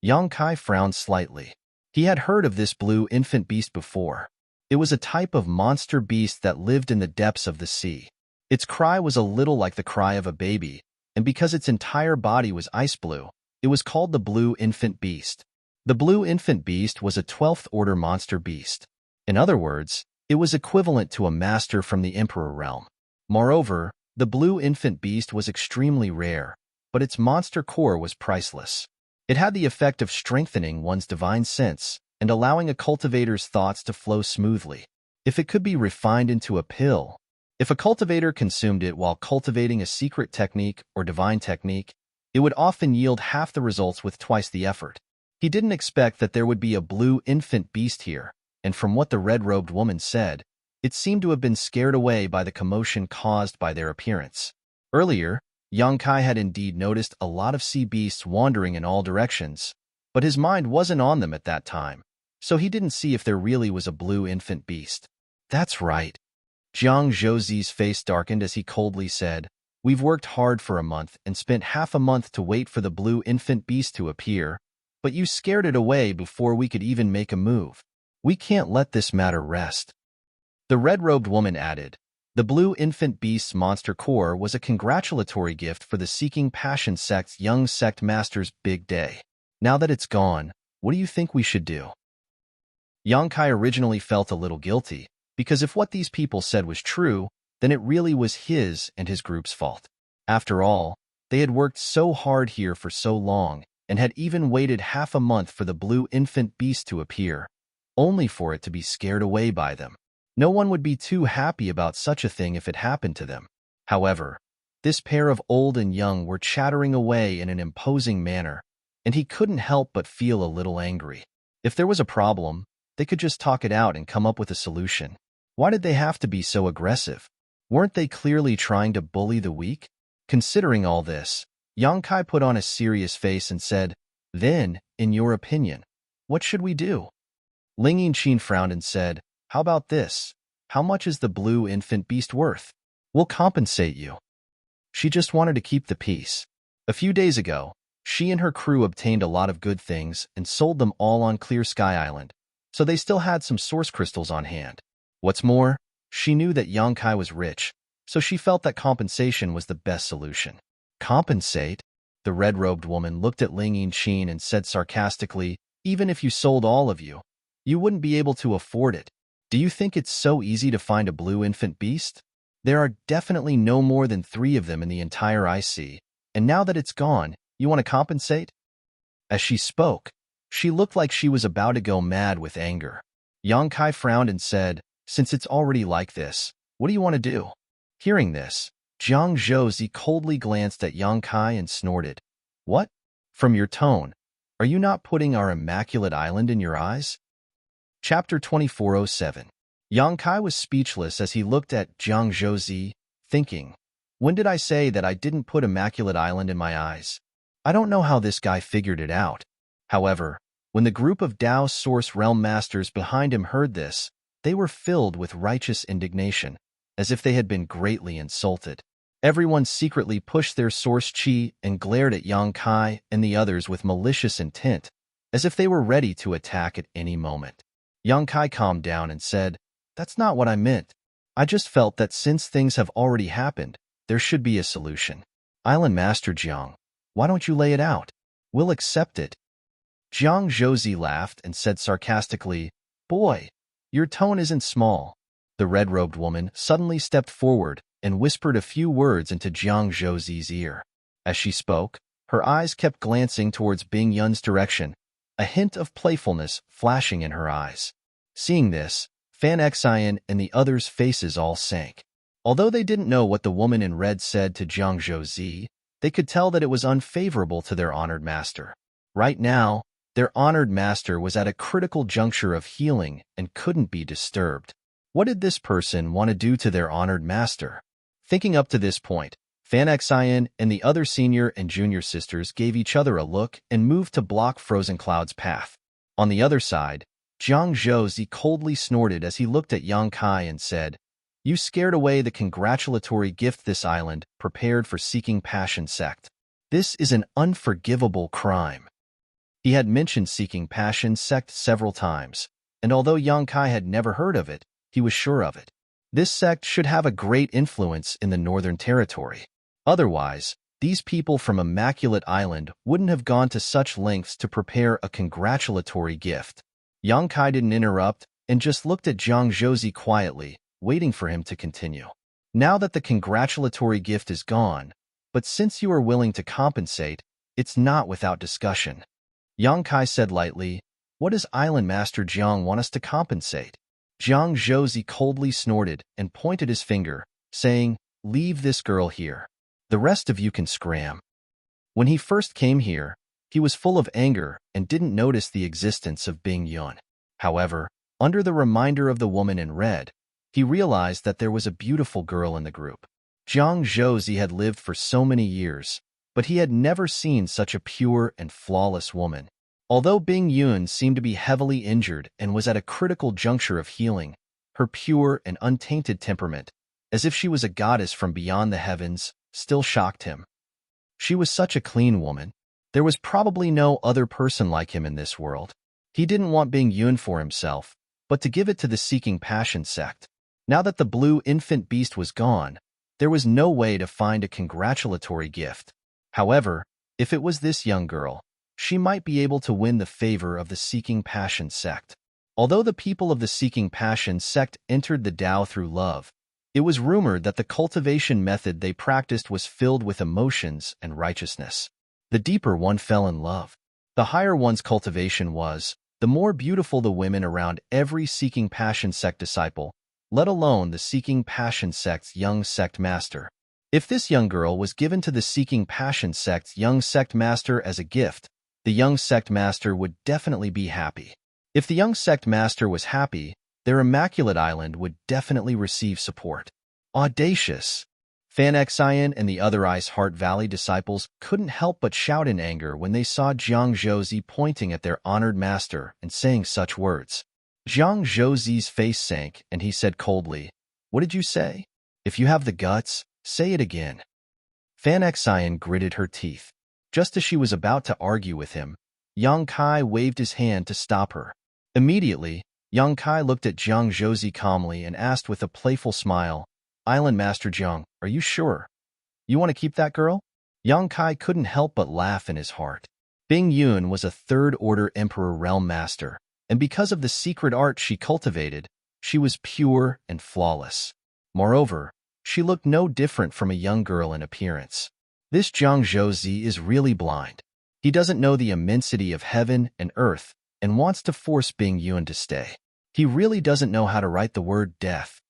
Yang Kai frowned slightly. He had heard of this blue infant beast before. It was a type of monster beast that lived in the depths of the sea. Its cry was a little like the cry of a baby, and because its entire body was ice blue, it was called the Blue Infant Beast. The Blue Infant Beast was a 12th Order monster beast. In other words, it was equivalent to a master from the Emperor Realm. Moreover, the Blue Infant Beast was extremely rare, but its monster core was priceless. It had the effect of strengthening one's divine sense and allowing a cultivator's thoughts to flow smoothly. If it could be refined into a pill, if a cultivator consumed it while cultivating a secret technique or divine technique, it would often yield half the results with twice the effort. He didn't expect that there would be a blue infant beast here, and from what the red-robed woman said, it seemed to have been scared away by the commotion caused by their appearance. Earlier, Yang Kai had indeed noticed a lot of sea beasts wandering in all directions, but his mind wasn't on them at that time, so he didn't see if there really was a blue infant beast. That's right. Jiang Zhouzi's face darkened as he coldly said, "We've worked hard for a month and spent half a month to wait for the blue infant beast to appear, but you scared it away before we could even make a move. We can't let this matter rest." The red-robed woman added, "The blue infant beast's monster core was a congratulatory gift for the Seeking Passion sect's young sect master's big day. Now that it's gone, what do you think we should do?" Yang Kai originally felt a little guilty, because if what these people said was true, then it really was his and his group's fault. After all, they had worked so hard here for so long, and had even waited half a month for the blue infant beast to appear, only for it to be scared away by them. No one would be too happy about such a thing if it happened to them. However, this pair of old and young were chattering away in an imposing manner, and he couldn't help but feel a little angry. If there was a problem, they could just talk it out and come up with a solution. Why did they have to be so aggressive? Weren't they clearly trying to bully the weak? Considering all this, Yang Kai put on a serious face and said, "Then, in your opinion, what should we do?" Ling Yinqin frowned and said, "How about this? How much is the blue infant beast worth? We'll compensate you." She just wanted to keep the peace. A few days ago, she and her crew obtained a lot of good things and sold them all on Clear Sky Island, so they still had some source crystals on hand. What's more, she knew that Yang Kai was rich, so she felt that compensation was the best solution. Compensate? The red-robed woman looked at Ling Yinqin and said sarcastically, "Even if you sold all of you, you wouldn't be able to afford it. Do you think it's so easy to find a blue infant beast? There are definitely no more than 3 of them in the entire IC, and now that it's gone, you want to compensate?" As she spoke, she looked like she was about to go mad with anger. Yang Kai frowned and said, "Since it's already like this, what do you want to do?" Hearing this, Jiang Zhouzi coldly glanced at Yang Kai and snorted, "What? From your tone, are you not putting our immaculate island in your eyes?" Chapter 2407. Yang Kai was speechless as he looked at Jiang Zhouzi, thinking, "When did I say that I didn't put immaculate island in my eyes? I don't know how this guy figured it out." However, when the group of Tao's Source Realm Masters behind him heard this, they were filled with righteous indignation, as if they had been greatly insulted. Everyone secretly pushed their source chi and glared at Yang Kai and the others with malicious intent, as if they were ready to attack at any moment. Yang Kai calmed down and said, "That's not what I meant. I just felt that since things have already happened, there should be a solution. Island Master Jiang, why don't you lay it out? We'll accept it." Jiang Zhouzi laughed and said sarcastically, "Boy, your tone isn't small." The red-robed woman suddenly stepped forward and whispered a few words into Jiang Zhouzi's ear. As she spoke, her eyes kept glancing towards Bing Yun's direction, a hint of playfulness flashing in her eyes. Seeing this, Fan Xian and the others' faces all sank. Although they didn't know what the woman in red said to Jiang Zhouzi, they could tell that it was unfavorable to their honored master. Right now, their honored master was at a critical juncture of healing and couldn't be disturbed. What did this person want to do to their honored master? Thinking up to this point, Fan Xian and the other senior and junior sisters gave each other a look and moved to block Frozen Cloud's path. On the other side, Jiang Zhouzi coldly snorted as he looked at Yang Kai and said, "You scared away the congratulatory gift this island prepared for Seeking Passion sect. This is an unforgivable crime." He had mentioned Seeking Passion sect several times, and although Yang Kai had never heard of it, he was sure of it. This sect should have a great influence in the Northern Territory. Otherwise, these people from Immaculate Island wouldn't have gone to such lengths to prepare a congratulatory gift. Yang Kai didn't interrupt and just looked at Jiang Zhouzi quietly, waiting for him to continue. "Now that the congratulatory gift is gone, but since you are willing to compensate, it's not without discussion." Yang Kai said lightly, "What does Island Master Jiang want us to compensate?" Jiang Zhouzi coldly snorted and pointed his finger, saying, "Leave this girl here. The rest of you can scram." When he first came here, He was full of anger and didn't notice the existence of Bing Yun. However, under the reminder of the woman in red, he realized that there was a beautiful girl in the group. Jiang Zhouzi had lived for so many years, but he had never seen such a pure and flawless woman. Although Bing Yun seemed to be heavily injured and was at a critical juncture of healing, her pure and untainted temperament, as if she was a goddess from beyond the heavens, still shocked him. She was such a clean woman. There was probably no other person like him in this world. He didn't want Bing Yun for himself, but to give it to the Seeking Passion sect. Now that the blue infant beast was gone, there was no way to find a congratulatory gift. However, if it was this young girl, she might be able to win the favor of the Seeking Passion sect. Although the people of the Seeking Passion sect entered the Tao through love, it was rumored that the cultivation method they practiced was filled with emotions and righteousness. The deeper one fell in love, the higher one's cultivation was, the more beautiful the women around every Seeking Passion sect disciple, let alone the Seeking Passion sect's young sect master. If this young girl was given to the Seeking Passion sect's young sect master as a gift, the young sect master would definitely be happy. If the young sect master was happy, their immaculate island would definitely receive support. Audacious! Fan Xian and the other Ice Heart Valley disciples couldn't help but shout in anger when they saw Jiang Zhouzi pointing at their honored master and saying such words. Jiang Zhouzi's face sank and he said coldly, "What did you say? If you have the guts, say it again." Fan Xian gritted her teeth. Just as she was about to argue with him, Yang Kai waved his hand to stop her. Immediately, Yang Kai looked at Jiang Zhouzi calmly and asked with a playful smile, "Island Master Jiang, are you sure? You want to keep that girl?" Yang Kai couldn't help but laugh in his heart. Bing Yun was a third-order Emperor Realm Master, and because of the secret art she cultivated, she was pure and flawless. Moreover, she looked no different from a young girl in appearance. This Jiang Zhouzi is really blind. He doesn't know the immensity of heaven and earth and wants to force Bing Yun to stay. He really doesn't know how to write the word death.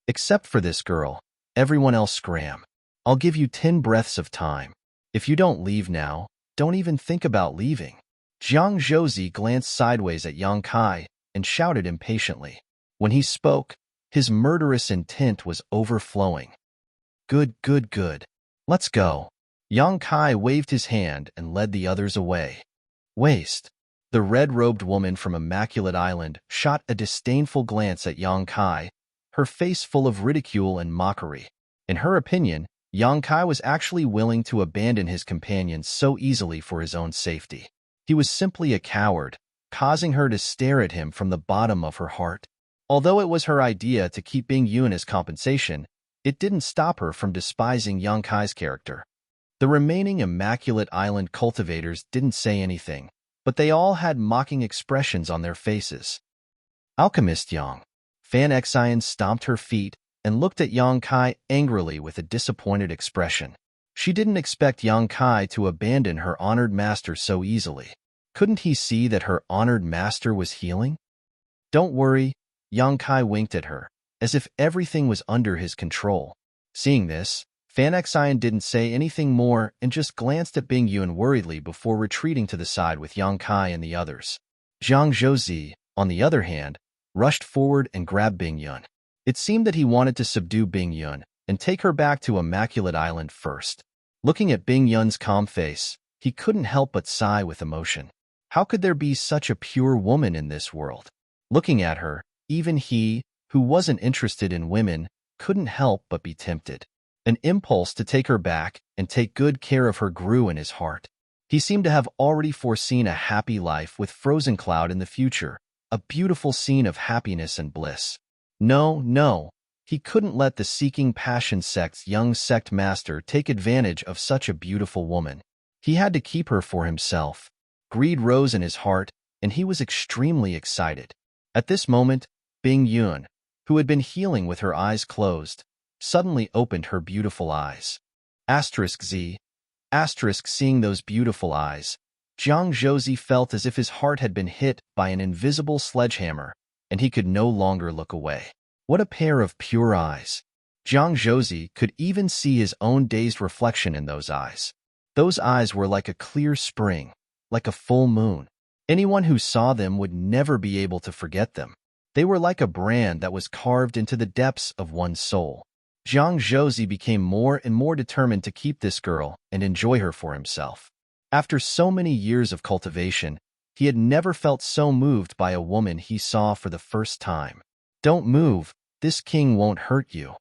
Except for this girl, everyone else scram. I'll give you 10 breaths of time. If you don't leave now, don't even think about leaving. Jiang Zhouzi glanced sideways at Yang Kai and shouted impatiently. When he spoke, his murderous intent was overflowing. Good, good, good. Let's go. Yang Kai waved his hand and led the others away. Waste. The red-robed woman from Immaculate Island shot a disdainful glance at Yang Kai, her face full of ridicule and mockery. In her opinion, Yang Kai was actually willing to abandon his companions so easily for his own safety. He was simply a coward, causing her to stare at him from the bottom of her heart. Although it was her idea to keep Bing Yun as compensation, it didn't stop her from despising Yang Kai's character. The remaining Immaculate Island cultivators didn't say anything, but they all had mocking expressions on their faces. Alchemist Yang. Fan Xian stomped her feet and looked at Yang Kai angrily with a disappointed expression. She didn't expect Yang Kai to abandon her honored master so easily. Couldn't he see that her honored master was healing? Don't worry, Yang Kai winked at her, as if everything was under his control. Seeing this, Fan Xian didn't say anything more and just glanced at Bing Yun worriedly before retreating to the side with Yang Kai and the others. Jiang Zhouzi, on the other hand, rushed forward and grabbed Bing Yun. It seemed that he wanted to subdue Bing Yun and take her back to Immaculate Island first. Looking at Bing Yun's calm face, he couldn't help but sigh with emotion. How could there be such a pure woman in this world? Looking at her, even he, who wasn't interested in women, couldn't help but be tempted. An impulse to take her back and take good care of her grew in his heart. He seemed to have already foreseen a happy life with Frozen Cloud in the future, a beautiful scene of happiness and bliss. No, he couldn't let the Seeking Passion sect's young sect master take advantage of such a beautiful woman. He had to keep her for himself. Greed rose in his heart, and he was extremely excited. At this moment, Bing Yun, who had been healing with her eyes closed, suddenly opened her beautiful eyes. *Z. Seeing those beautiful eyes, Jiang Zhouzi felt as if his heart had been hit by an invisible sledgehammer, and he could no longer look away. What a pair of pure eyes! Jiang Zhouzi could even see his own dazed reflection in those eyes. Those eyes were like a clear spring, like a full moon. Anyone who saw them would never be able to forget them. They were like a brand that was carved into the depths of one's soul. Jiang Zhouzi became more and more determined to keep this girl and enjoy her for himself. After so many years of cultivation, he had never felt so moved by a woman he saw for the first time. "Don't move, this king won't hurt you."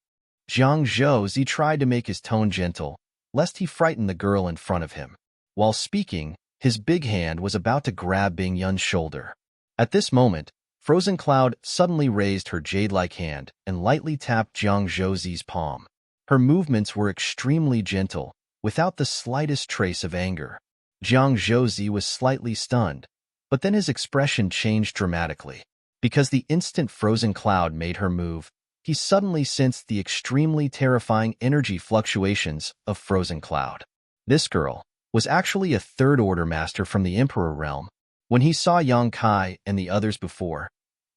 Jiang Zhouzi tried to make his tone gentle, lest he frighten the girl in front of him. While speaking, his big hand was about to grab Bing Yun's shoulder. At this moment, Frozen Cloud suddenly raised her jade-like hand and lightly tapped Jiang Zhouzi's palm. Her movements were extremely gentle, without the slightest trace of anger. Jiang Zhouzi was slightly stunned, but then his expression changed dramatically. Because the instant Frozen Cloud made her move, he suddenly sensed the extremely terrifying energy fluctuations of Frozen Cloud. This girl was actually a third-order master from the Emperor realm. When he saw Yang Kai and the others before,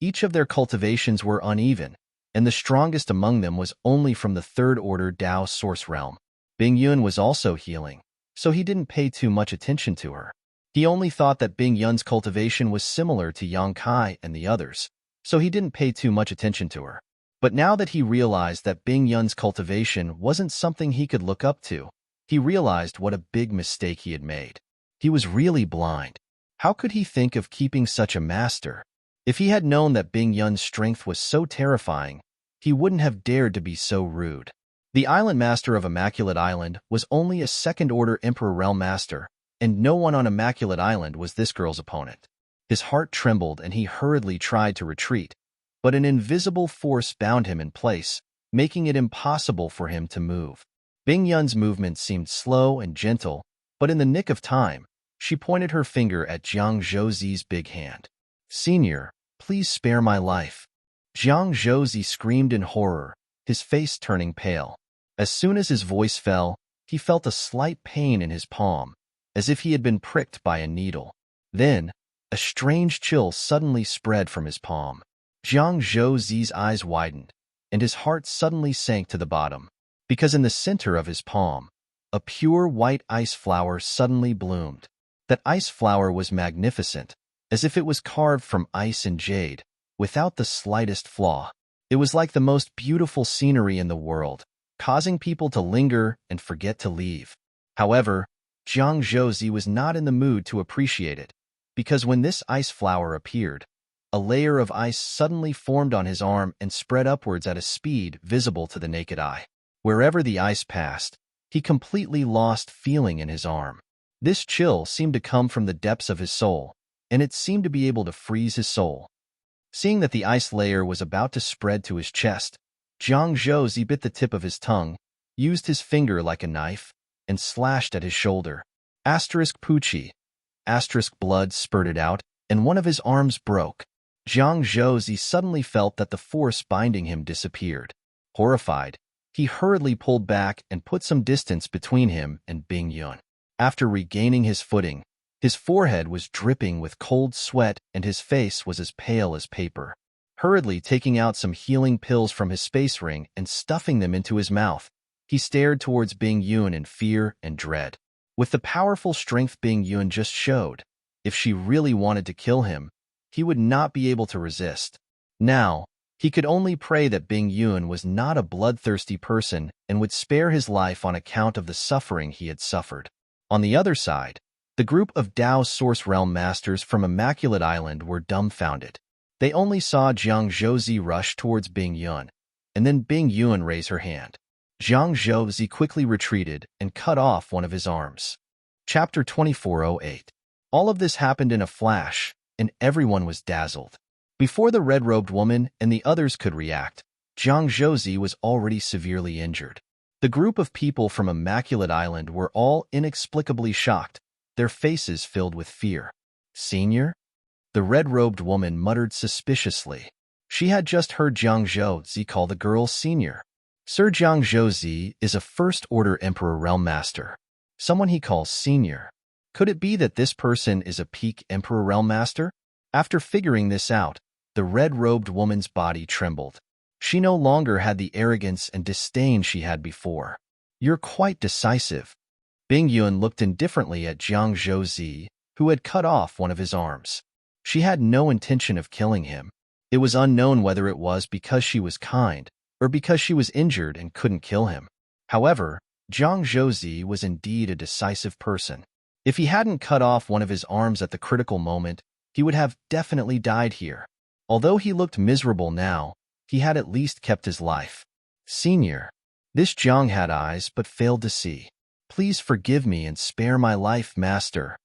each of their cultivations were uneven, and the strongest among them was only from the third-order Dao source realm. Bing Yun was also healing, so he didn't pay too much attention to her. He only thought that Bing Yun's cultivation was similar to Yang Kai and the others, so he didn't pay too much attention to her. But now that he realized that Bing Yun's cultivation wasn't something he could look up to, he realized what a big mistake he had made. He was really blind. How could he think of keeping such a master? If he had known that Bing Yun's strength was so terrifying, he wouldn't have dared to be so rude. The island master of Immaculate Island was only a second-order Emperor Realm master, and no one on Immaculate Island was this girl's opponent. His heart trembled and he hurriedly tried to retreat, but an invisible force bound him in place, making it impossible for him to move. Bing Yun's movement seemed slow and gentle, but in the nick of time, she pointed her finger at Jiang Zhouzi's big hand. "Senior, please spare my life." Jiang Zhouzi screamed in horror, his face turning pale. As soon as his voice fell, he felt a slight pain in his palm, as if he had been pricked by a needle. Then, a strange chill suddenly spread from his palm. Jiang Zhouzi's eyes widened, and his heart suddenly sank to the bottom, because in the center of his palm, a pure white ice flower suddenly bloomed. That ice flower was magnificent, as if it was carved from ice and jade, without the slightest flaw. It was like the most beautiful scenery in the world, causing people to linger and forget to leave. However, Jiang Zhouzi was not in the mood to appreciate it, because when this ice flower appeared, a layer of ice suddenly formed on his arm and spread upwards at a speed visible to the naked eye. Wherever the ice passed, he completely lost feeling in his arm. This chill seemed to come from the depths of his soul, and it seemed to be able to freeze his soul. Seeing that the ice layer was about to spread to his chest, Jiang Zhouzi bit the tip of his tongue, used his finger like a knife, and slashed at his shoulder. Pucci. Blood spurted out, and one of his arms broke. Jiang Zhouzi suddenly felt that the force binding him disappeared. Horrified, he hurriedly pulled back and put some distance between him and Bing Yun. After regaining his footing, his forehead was dripping with cold sweat and his face was as pale as paper. Hurriedly taking out some healing pills from his space ring and stuffing them into his mouth, he stared towards Bing Yun in fear and dread. With the powerful strength Bing Yun just showed, if she really wanted to kill him, he would not be able to resist. Now, he could only pray that Bing Yun was not a bloodthirsty person and would spare his life on account of the suffering he had suffered. On the other side, the group of Dao Source Realm Masters from Immaculate Island were dumbfounded. They only saw Jiang Zhouzi rush towards Bing Yun, and then Bing Yun raise her hand. Jiang Zhouzi quickly retreated and cut off one of his arms. Chapter 2408. All of this happened in a flash, and everyone was dazzled. Before the red-robed woman and the others could react, Jiang Zhouzi was already severely injured. The group of people from Immaculate Island were all inexplicably shocked, their faces filled with fear. "Senior?" The red-robed woman muttered suspiciously. She had just heard Jiang Zhouzi call the girl senior. Sir Jiang Zhouzi is a first-order Emperor Realm Master, someone he calls senior. Could it be that this person is a peak Emperor Realm Master? After figuring this out, the red-robed woman's body trembled. She no longer had the arrogance and disdain she had before. "You're quite decisive." Bing Yun looked indifferently at Jiang Zhouzi, who had cut off one of his arms. She had no intention of killing him. It was unknown whether it was because she was kind or because she was injured and couldn't kill him. However, Zhang Zhouzi was indeed a decisive person. If he hadn't cut off one of his arms at the critical moment, he would have definitely died here. Although he looked miserable now, he had at least kept his life. Senior. This Zhang had eyes but failed to see. Please forgive me and spare my life, master.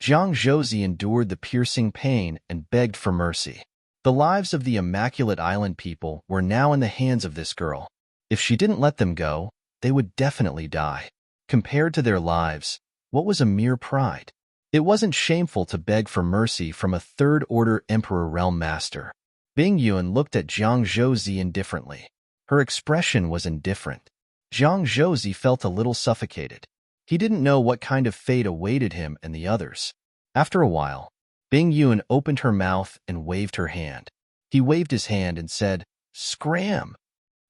Zhang Zhouzi endured the piercing pain and begged for mercy. The lives of the Immaculate Island people were now in the hands of this girl. If she didn't let them go, they would definitely die. Compared to their lives, what was a mere pride? It wasn't shameful to beg for mercy from a third-order Emperor Realm Master. Bing Yuan looked at Zhang Zhouzi indifferently. Her expression was indifferent. Zhang Zhouzi felt a little suffocated. He didn't know what kind of fate awaited him and the others. After a while, Bing Yuan opened her mouth and waved her hand. He waved his hand and said, "Scram!"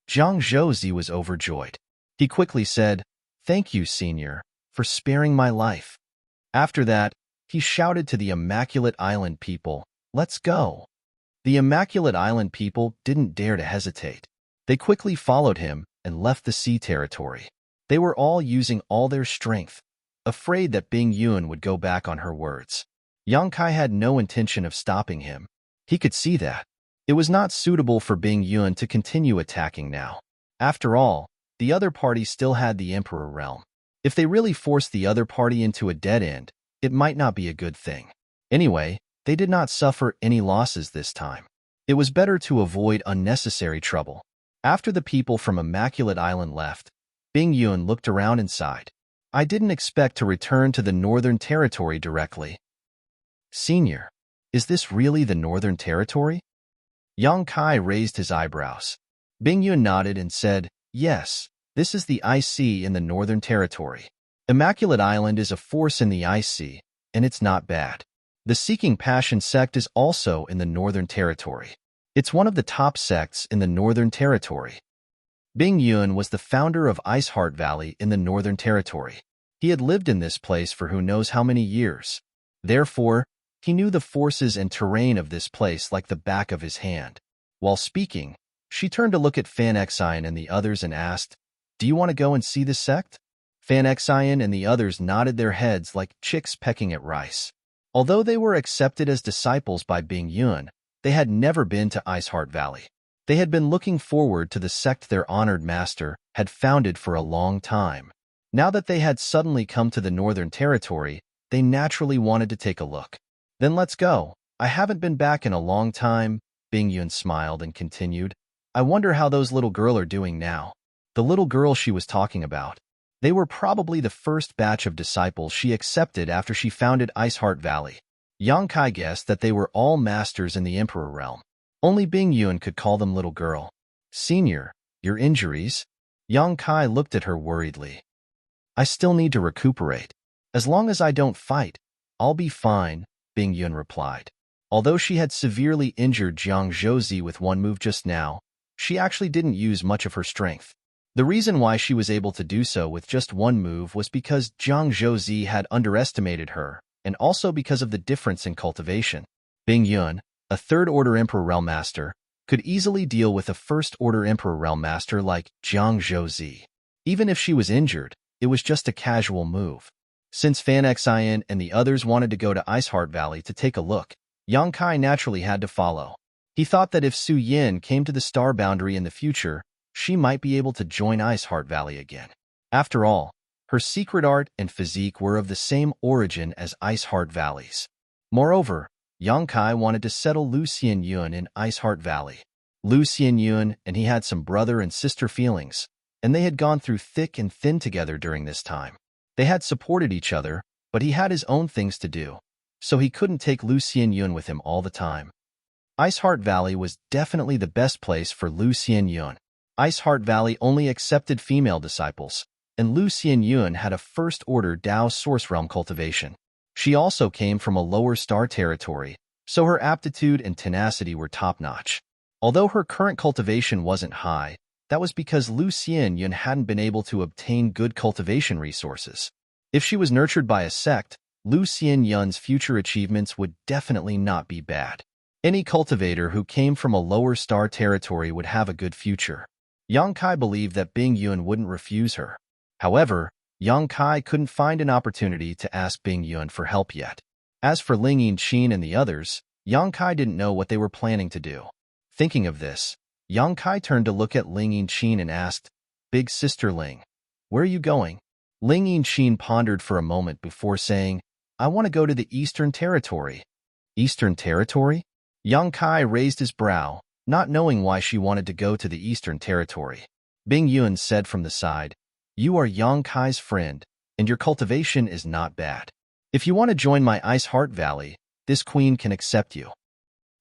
Zhang Zhouzi was overjoyed. He quickly said, "Thank you, Senior, for sparing my life." After that, he shouted to the Immaculate Island people, "Let's go." The Immaculate Island people didn't dare to hesitate. They quickly followed him and left the sea territory. They were all using all their strength, afraid that Bing Yuan would go back on her words. Yang Kai had no intention of stopping him. He could see that. It was not suitable for Bing Yuan to continue attacking now. After all, the other party still had the Emperor realm. If they really forced the other party into a dead end, it might not be a good thing. Anyway, they did not suffer any losses this time. It was better to avoid unnecessary trouble. After the people from Immaculate Island left, Bing Yuan looked around and sighed. "I didn't expect to return to the Northern Territory directly." "Senior, is this really the Northern Territory?" Yang Kai raised his eyebrows. Bing Yuan nodded and said, "Yes, this is the Ice Sea in the Northern Territory. Immaculate Island is a force in the Ice Sea, and it's not bad. The Seeking Passion sect is also in the Northern Territory. It's one of the top sects in the Northern Territory." Bing Yuan was the founder of Ice Heart Valley in the Northern Territory. He had lived in this place for who knows how many years. Therefore, he knew the forces and terrain of this place like the back of his hand. While speaking, she turned to look at Fan Xian and the others and asked, "Do you want to go and see the sect?" Fan Xian and the others nodded their heads like chicks pecking at rice. Although they were accepted as disciples by Bing Yuan, they had never been to Ice Heart Valley. They had been looking forward to the sect their honored master had founded for a long time. Now that they had suddenly come to the Northern Territory, they naturally wanted to take a look. "Then let's go. I haven't been back in a long time." Bing Yuan smiled and continued, "I wonder how those little girls are doing now." The little girl she was talking about. They were probably the first batch of disciples she accepted after she founded Ice Heart Valley. Yang Kai guessed that they were all masters in the Emperor realm. Only Bing Yuan could call them little girl. "Senior, your injuries?" Yang Kai looked at her worriedly. "I still need to recuperate. As long as I don't fight, I'll be fine," Bing Yuan replied. Although she had severely injured Zhang Zhouzi with one move just now, she actually didn't use much of her strength. The reason why she was able to do so with just one move was because Zhang Zhouzi had underestimated her, and also because of the difference in cultivation. Bing Yuan, a third-order Emperor Realm Master, could easily deal with a first-order Emperor Realm Master like Zhang Zhouzi. Even if she was injured, it was just a casual move. Since Fan Xian and the others wanted to go to Ice Heart Valley to take a look, Yang Kai naturally had to follow. He thought that if Su Yin came to the star boundary in the future, she might be able to join Ice Heart Valley again. After all, her secret art and physique were of the same origin as Ice Heart Valley's. Moreover, Yang Kai wanted to settle Lu Xianyuan in Ice Heart Valley. Lu Xianyuan and he had some brother and sister feelings, and they had gone through thick and thin together during this time. They had supported each other, but he had his own things to do, so he couldn't take Lu Xianyuan with him all the time. Ice Heart Valley was definitely the best place for Lu Xianyuan. Ice Heart Valley only accepted female disciples, and Lu Xianyuan had a first-order Dao Source Realm cultivation. She also came from a lower star territory, so her aptitude and tenacity were top-notch. Although her current cultivation wasn't high, that was because Lu Xianyuan hadn't been able to obtain good cultivation resources. If she was nurtured by a sect, Lu Xianyun's future achievements would definitely not be bad. Any cultivator who came from a lower star territory would have a good future. Yang Kai believed that Bing Yun wouldn't refuse her. However, Yang Kai couldn't find an opportunity to ask Bing Yun for help yet. As for Ling Yinqin and the others, Yang Kai didn't know what they were planning to do. Thinking of this, Yang Kai turned to look at Ling Yinqin and asked, "Big sister Ling, where are you going?" Ling Yinqin pondered for a moment before saying, "I want to go to the Eastern Territory." Eastern Territory? Yang Kai raised his brow, not knowing why she wanted to go to the Eastern Territory. Bing Yun said from the side, "You are Yang Kai's friend, and your cultivation is not bad. If you want to join my Ice Heart Valley, this queen can accept you."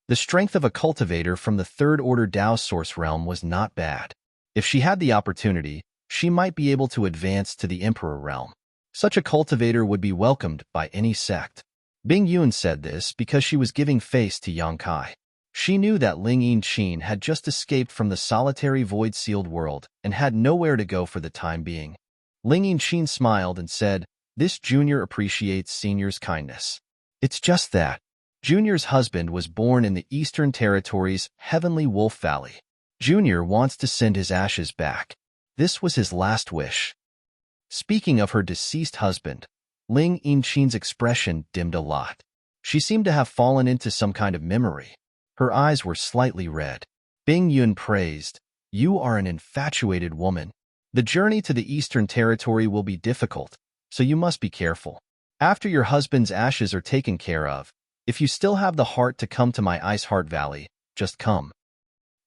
The strength of a cultivator from the Third Order Dao Source Realm was not bad. If she had the opportunity, she might be able to advance to the Emperor Realm. Such a cultivator would be welcomed by any sect. Bing Yun said this because she was giving face to Yang Kai. She knew that Ling Yinqin had just escaped from the solitary void-sealed world and had nowhere to go for the time being. Ling Yinqin smiled and said, "This junior appreciates senior's kindness. It's just that Junior's husband was born in the Eastern Territory's Heavenly Wolf Valley. Junior wants to send his ashes back. This was his last wish." Speaking of her deceased husband, Ling Yinqin's expression dimmed a lot. She seemed to have fallen into some kind of memory. Her eyes were slightly red. Bing Yun praised, "You are an infatuated woman. The journey to the Eastern Territory will be difficult, so you must be careful. After your husband's ashes are taken care of, if you still have the heart to come to my Ice Heart Valley, just come."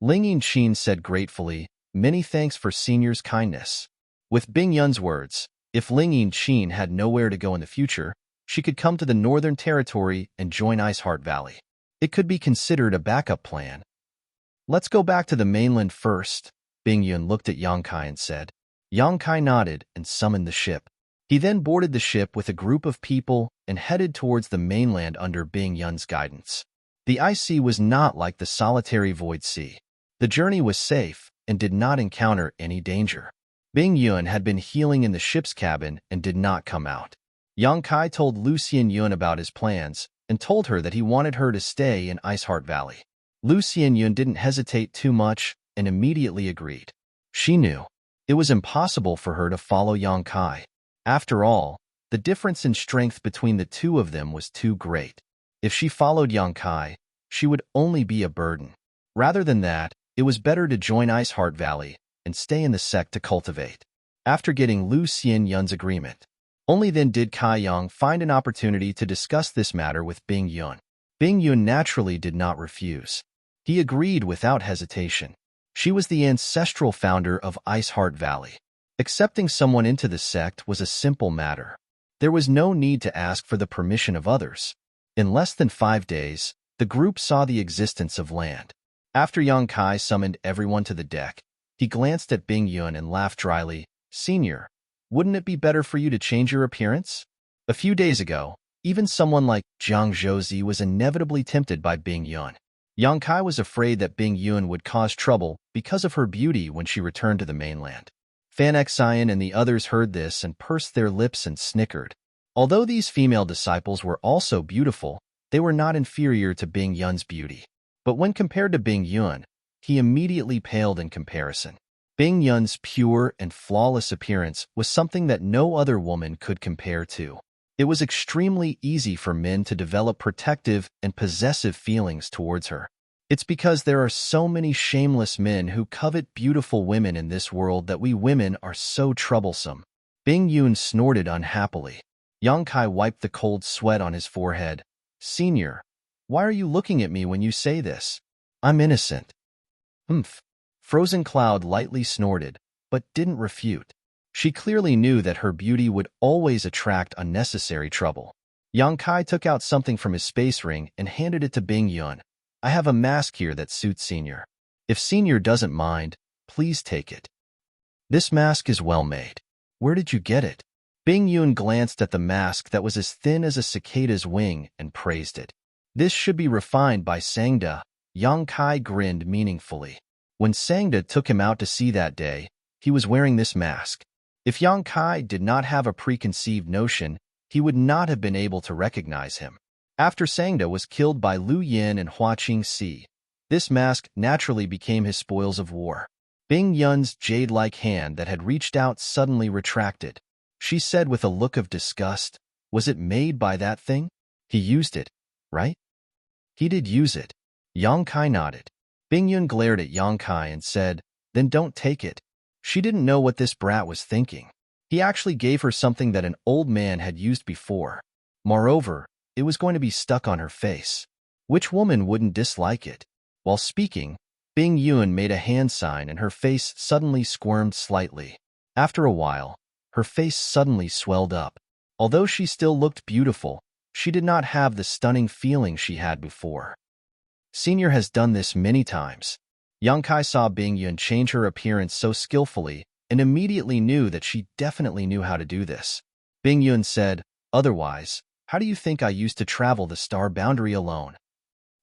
Ling Yinqin said gratefully, "Many thanks for senior's kindness." With Bing Yun's words, if Ling Yinqin had nowhere to go in the future, she could come to the Northern Territory and join Ice Heart Valley. It could be considered a backup plan. "Let's go back to the mainland first," Bing Yun looked at Yang Kai and said. Yang Kai nodded and summoned the ship. He then boarded the ship with a group of people and headed towards the mainland under Bing Yun's guidance. The ice sea was not like the solitary void sea. The journey was safe and did not encounter any danger. Bing Yun had been healing in the ship's cabin and did not come out. Yang Kai told Lu Xianyun about his plans and told her that he wanted her to stay in Ice Heart Valley. Lu Xianyun didn't hesitate too much and immediately agreed. She knew it was impossible for her to follow Yang Kai. After all, the difference in strength between the two of them was too great. If she followed Yang Kai, she would only be a burden. Rather than that, it was better to join Ice Heart Valley and stay in the sect to cultivate. After getting Lu Xianyun's agreement, only then did Kai Yang find an opportunity to discuss this matter with Bing Yun. Bing Yun naturally did not refuse. He agreed without hesitation. She was the ancestral founder of Ice Heart Valley. Accepting someone into the sect was a simple matter. There was no need to ask for the permission of others. In less than 5 days, the group saw the existence of land. After Yang Kai summoned everyone to the deck, he glanced at Bing Yun and laughed dryly. "Senior, wouldn't it be better for you to change your appearance?" A few days ago, even someone like Zhang Zhouzi was inevitably tempted by Bing Yun. Yang Kai was afraid that Bing Yun would cause trouble because of her beauty when she returned to the mainland. Fan Xian and the others heard this and pursed their lips and snickered. Although these female disciples were also beautiful, they were not inferior to Bing Yun's beauty. But when compared to Bing Yun, he immediately paled in comparison. Bing Yun's pure and flawless appearance was something that no other woman could compare to. It was extremely easy for men to develop protective and possessive feelings towards her. It's because there are so many shameless men who covet beautiful women in this world that we women are so troublesome. Bing Yun snorted unhappily. Yang Kai wiped the cold sweat on his forehead. "Senior, why are you looking at me when you say this? I'm innocent." "Humph." Frozen Cloud lightly snorted, but didn't refute. She clearly knew that her beauty would always attract unnecessary trouble. Yang Kai took out something from his space ring and handed it to Bing Yun. "I have a mask here that suits Senior. If Senior doesn't mind, please take it." "This mask is well made. Where did you get it?" Bing Yun glanced at the mask that was as thin as a cicada's wing and praised it. "This should be refined by Sangda." Yang Kai grinned meaningfully. When Sangda took him out to sea that day, he was wearing this mask. If Yang Kai did not have a preconceived notion, he would not have been able to recognize him. After Sangda was killed by Lu Yin and Hua Qingxi, this mask naturally became his spoils of war. Bing Yun's jade-like hand that had reached out suddenly retracted. She said with a look of disgust, "Was it made by that thing? He used it, right?" "He did use it." Yang Kai nodded. Bing Yun glared at Yang Kai and said, "Then don't take it." She didn't know what this brat was thinking. He actually gave her something that an old man had used before. Moreover, it was going to be stuck on her face. Which woman wouldn't dislike it? While speaking, Bing Yun made a hand sign and her face suddenly squirmed slightly. After a while, her face suddenly swelled up. Although she still looked beautiful, she did not have the stunning feeling she had before. Senior has done this many times. Yang Kai saw Bing Yun change her appearance so skillfully and immediately knew that she definitely knew how to do this. Bing Yun said, "Otherwise, how do you think I used to travel the star boundary alone?"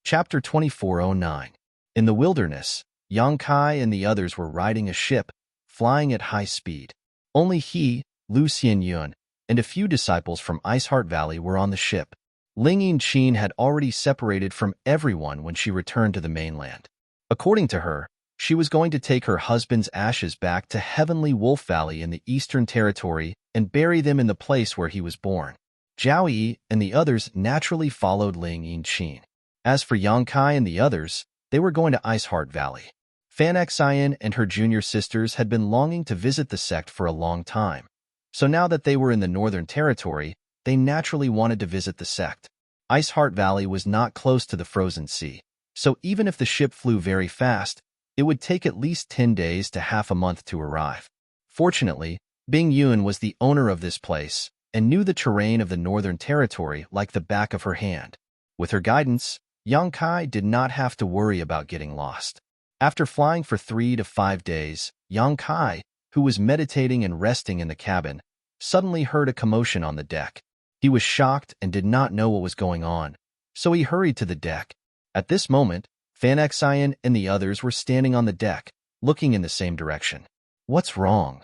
Chapter 2409. In the wilderness, Yang Kai and the others were riding a ship, flying at high speed. Only he, Lu Xianyun, and a few disciples from Iceheart Valley were on the ship. Ling Yinqin had already separated from everyone when she returned to the mainland. According to her, she was going to take her husband's ashes back to Heavenly Wolf Valley in the Eastern Territory and bury them in the place where he was born. Zhao Yi and the others naturally followed Ling Yinqin. As for Yang Kai and the others, they were going to Iceheart Valley. Fan Xian and her junior sisters had been longing to visit the sect for a long time. So now that they were in the Northern Territory, they naturally wanted to visit the sect. Iceheart Valley was not close to the frozen sea, so even if the ship flew very fast, it would take at least 10 days to half a month to arrive. Fortunately, Bing Yun was the owner of this place and knew the terrain of the Northern Territory like the back of her hand. With her guidance, Yang Kai did not have to worry about getting lost. After flying for 3 to 5 days, Yang Kai, who was meditating and resting in the cabin, suddenly heard a commotion on the deck. He was shocked and did not know what was going on, so he hurried to the deck. At this moment, Fan Xian and the others were standing on the deck, looking in the same direction. "What's wrong?"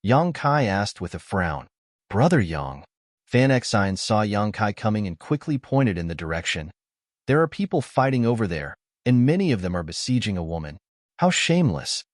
Yang Kai asked with a frown. "Brother Yang." Fan Xian saw Yang Kai coming and quickly pointed in the direction. "There are people fighting over there, and many of them are besieging a woman. How shameless."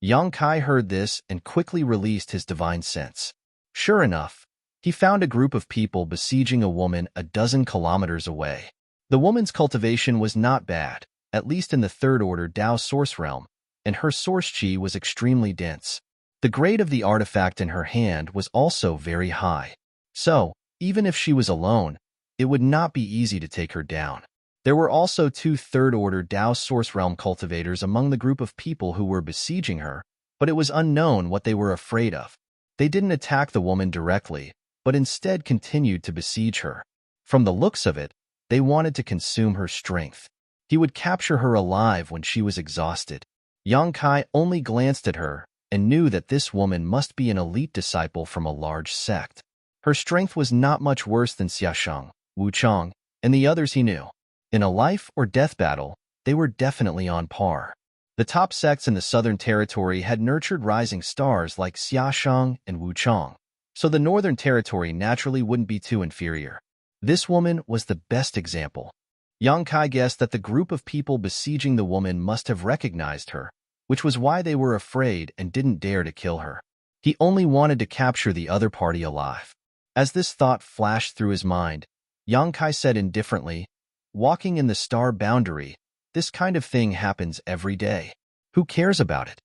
Yang Kai heard this and quickly released his divine sense. Sure enough, he found a group of people besieging a woman a dozen kilometers away. The woman's cultivation was not bad, at least in the third order Dao source realm, and her source chi was extremely dense. The grade of the artifact in her hand was also very high. So, even if she was alone, it would not be easy to take her down. There were also 2 third-order Dao source realm cultivators among the group of people who were besieging her, but it was unknown what they were afraid of. They didn't attack the woman directly, but instead continued to besiege her. From the looks of it, they wanted to consume her strength. He would capture her alive when she was exhausted. Yang Kai only glanced at her and knew that this woman must be an elite disciple from a large sect. Her strength was not much worse than Xiaosheng, Wuchang, and the others he knew. In a life or death battle, they were definitely on par. The top sects in the Southern Territory had nurtured rising stars like Xiaosheng and Wuchang, so the Northern Territory naturally wouldn't be too inferior. This woman was the best example. Yang Kai guessed that the group of people besieging the woman must have recognized her, which was why they were afraid and didn't dare to kill her. He only wanted to capture the other party alive. As this thought flashed through his mind, Yang Kai said indifferently, "Walking in the star boundary, this kind of thing happens every day. Who cares about it?"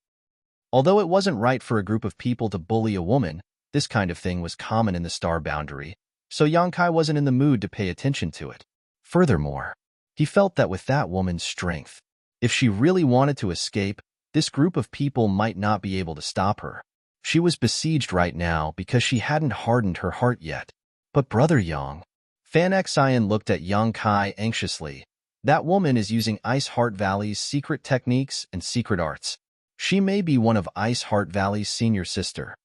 Although it wasn't right for a group of people to bully a woman, this kind of thing was common in the star boundary, so Yang Kai wasn't in the mood to pay attention to it. Furthermore, he felt that with that woman's strength, if she really wanted to escape, this group of people might not be able to stop her. She was besieged right now because she hadn't hardened her heart yet. But Brother Yang, Fan Xian looked at Yang Kai anxiously. That woman is using Iceheart Valley's secret techniques and secret arts. She may be one of Iceheart Valley's senior sister.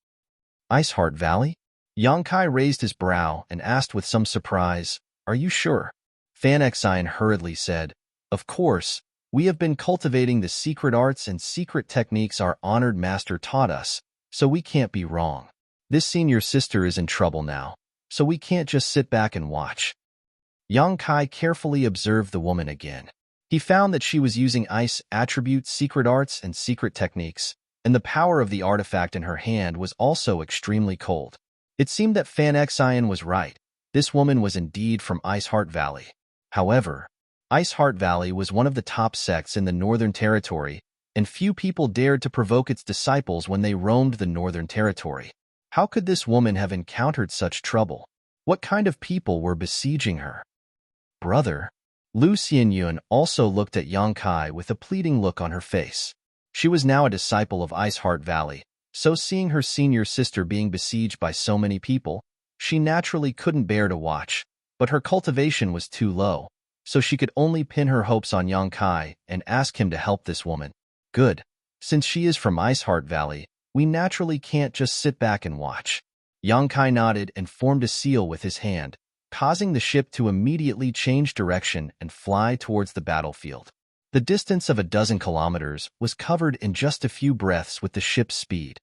Iceheart Valley? Yang Kai raised his brow and asked with some surprise, "Are you sure?" Fan Xian hurriedly said, "Of course, we have been cultivating the secret arts and secret techniques our honored master taught us, so we can't be wrong. This senior sister is in trouble now. so we can't just sit back and watch. Yang Kai carefully observed the woman again. He found that she was using ice attributes, secret arts, and secret techniques, and the power of the artifact in her hand was also extremely cold. It seemed that Fan Xian was right. This woman was indeed from Ice Heart Valley. However, Ice Heart Valley was one of the top sects in the Northern Territory, and few people dared to provoke its disciples when they roamed the Northern Territory. How could this woman have encountered such trouble? What kind of people were besieging her? Brother, Lu Xianyun also looked at Yang Kai with a pleading look on her face. She was now a disciple of Ice Heart Valley, so seeing her senior sister being besieged by so many people, she naturally couldn't bear to watch, but her cultivation was too low, so she could only pin her hopes on Yang Kai and ask him to help this woman. Good. Since she is from Ice Heart Valley, we naturally can't just sit back and watch. Yang Kai nodded and formed a seal with his hand, causing the ship to immediately change direction and fly towards the battlefield. The distance of 12 kilometers was covered in just a few breaths with the ship's speed.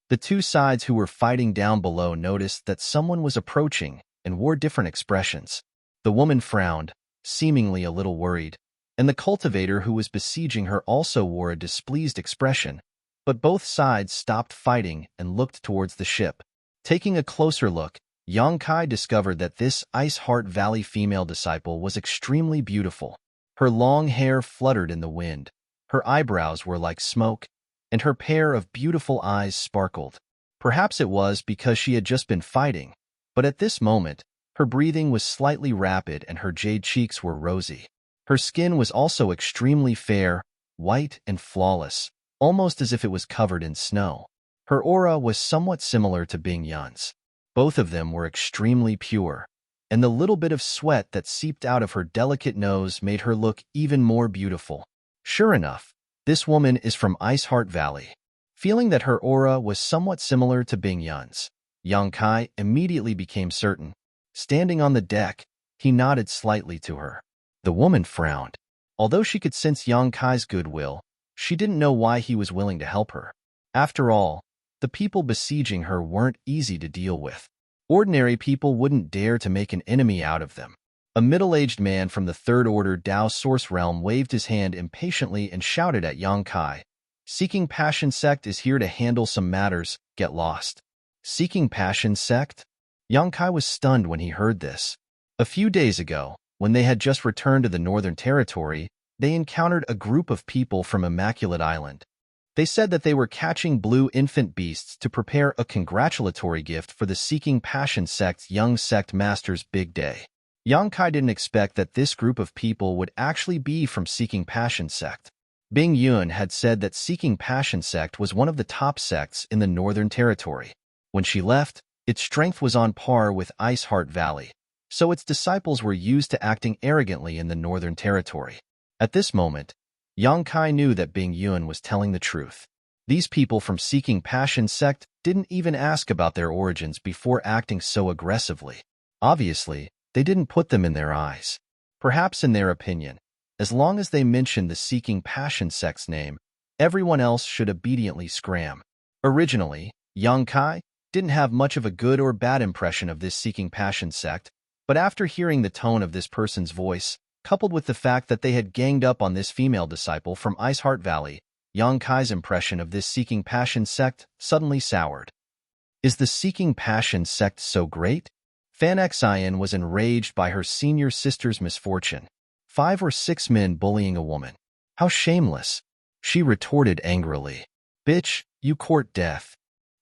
The two sides who were fighting down below noticed that someone was approaching and wore different expressions. The woman frowned, seemingly a little worried, and the cultivator who was besieging her also wore a displeased expression, but both sides stopped fighting and looked towards the ship. Taking a closer look, Yang Kai discovered that this Ice Heart Valley female disciple was extremely beautiful. Her long hair fluttered in the wind, her eyebrows were like smoke, and her pair of beautiful eyes sparkled. Perhaps it was because she had just been fighting, but at this moment, her breathing was slightly rapid and her jade cheeks were rosy. Her skin was also extremely fair, white and flawless, almost as if it was covered in snow. Her aura was somewhat similar to Bing Yun's. Both of them were extremely pure, and the little bit of sweat that seeped out of her delicate nose made her look even more beautiful. Sure enough, this woman is from Ice Heart Valley. Feeling that her aura was somewhat similar to Bing Yun's, Yang Kai immediately became certain. Standing on the deck, he nodded slightly to her. The woman frowned. Although she could sense Yang Kai's goodwill, she didn't know why he was willing to help her. After all, the people besieging her weren't easy to deal with. Ordinary people wouldn't dare to make an enemy out of them. A middle-aged man from the Third Order Dao Source Realm waved his hand impatiently and shouted at Yang Kai. Seeking Passion Sect is here to handle some matters, get lost. Seeking Passion Sect? Yang Kai was stunned when he heard this. A few days ago, when they had just returned to the Northern Territory, they encountered a group of people from Immaculate Island. They said that they were catching blue infant beasts to prepare a congratulatory gift for the Seeking Passion Sect's young sect master's big day. Yang Kai didn't expect that this group of people would actually be from Seeking Passion Sect. Bing Yun had said that Seeking Passion Sect was one of the top sects in the Northern Territory. When she left, its strength was on par with Ice Heart Valley, so its disciples were used to acting arrogantly in the Northern Territory. At this moment, Yang Kai knew that Bing Yun was telling the truth. These people from Seeking Passion Sect didn't even ask about their origins before acting so aggressively. Obviously, they didn't put them in their eyes. Perhaps in their opinion, as long as they mentioned the Seeking Passion Sect's name, everyone else should obediently scram. Originally, Yang Kai didn't have much of a good or bad impression of this Seeking Passion Sect, but after hearing the tone of this person's voice, coupled with the fact that they had ganged up on this female disciple from Ice Heart Valley, Yang Kai's impression of this Seeking Passion Sect suddenly soured. Is the Seeking Passion Sect so great? Fan Xian was enraged by her senior sister's misfortune. 5 or 6 men bullying a woman. How shameless! She retorted angrily. Bitch, you court death.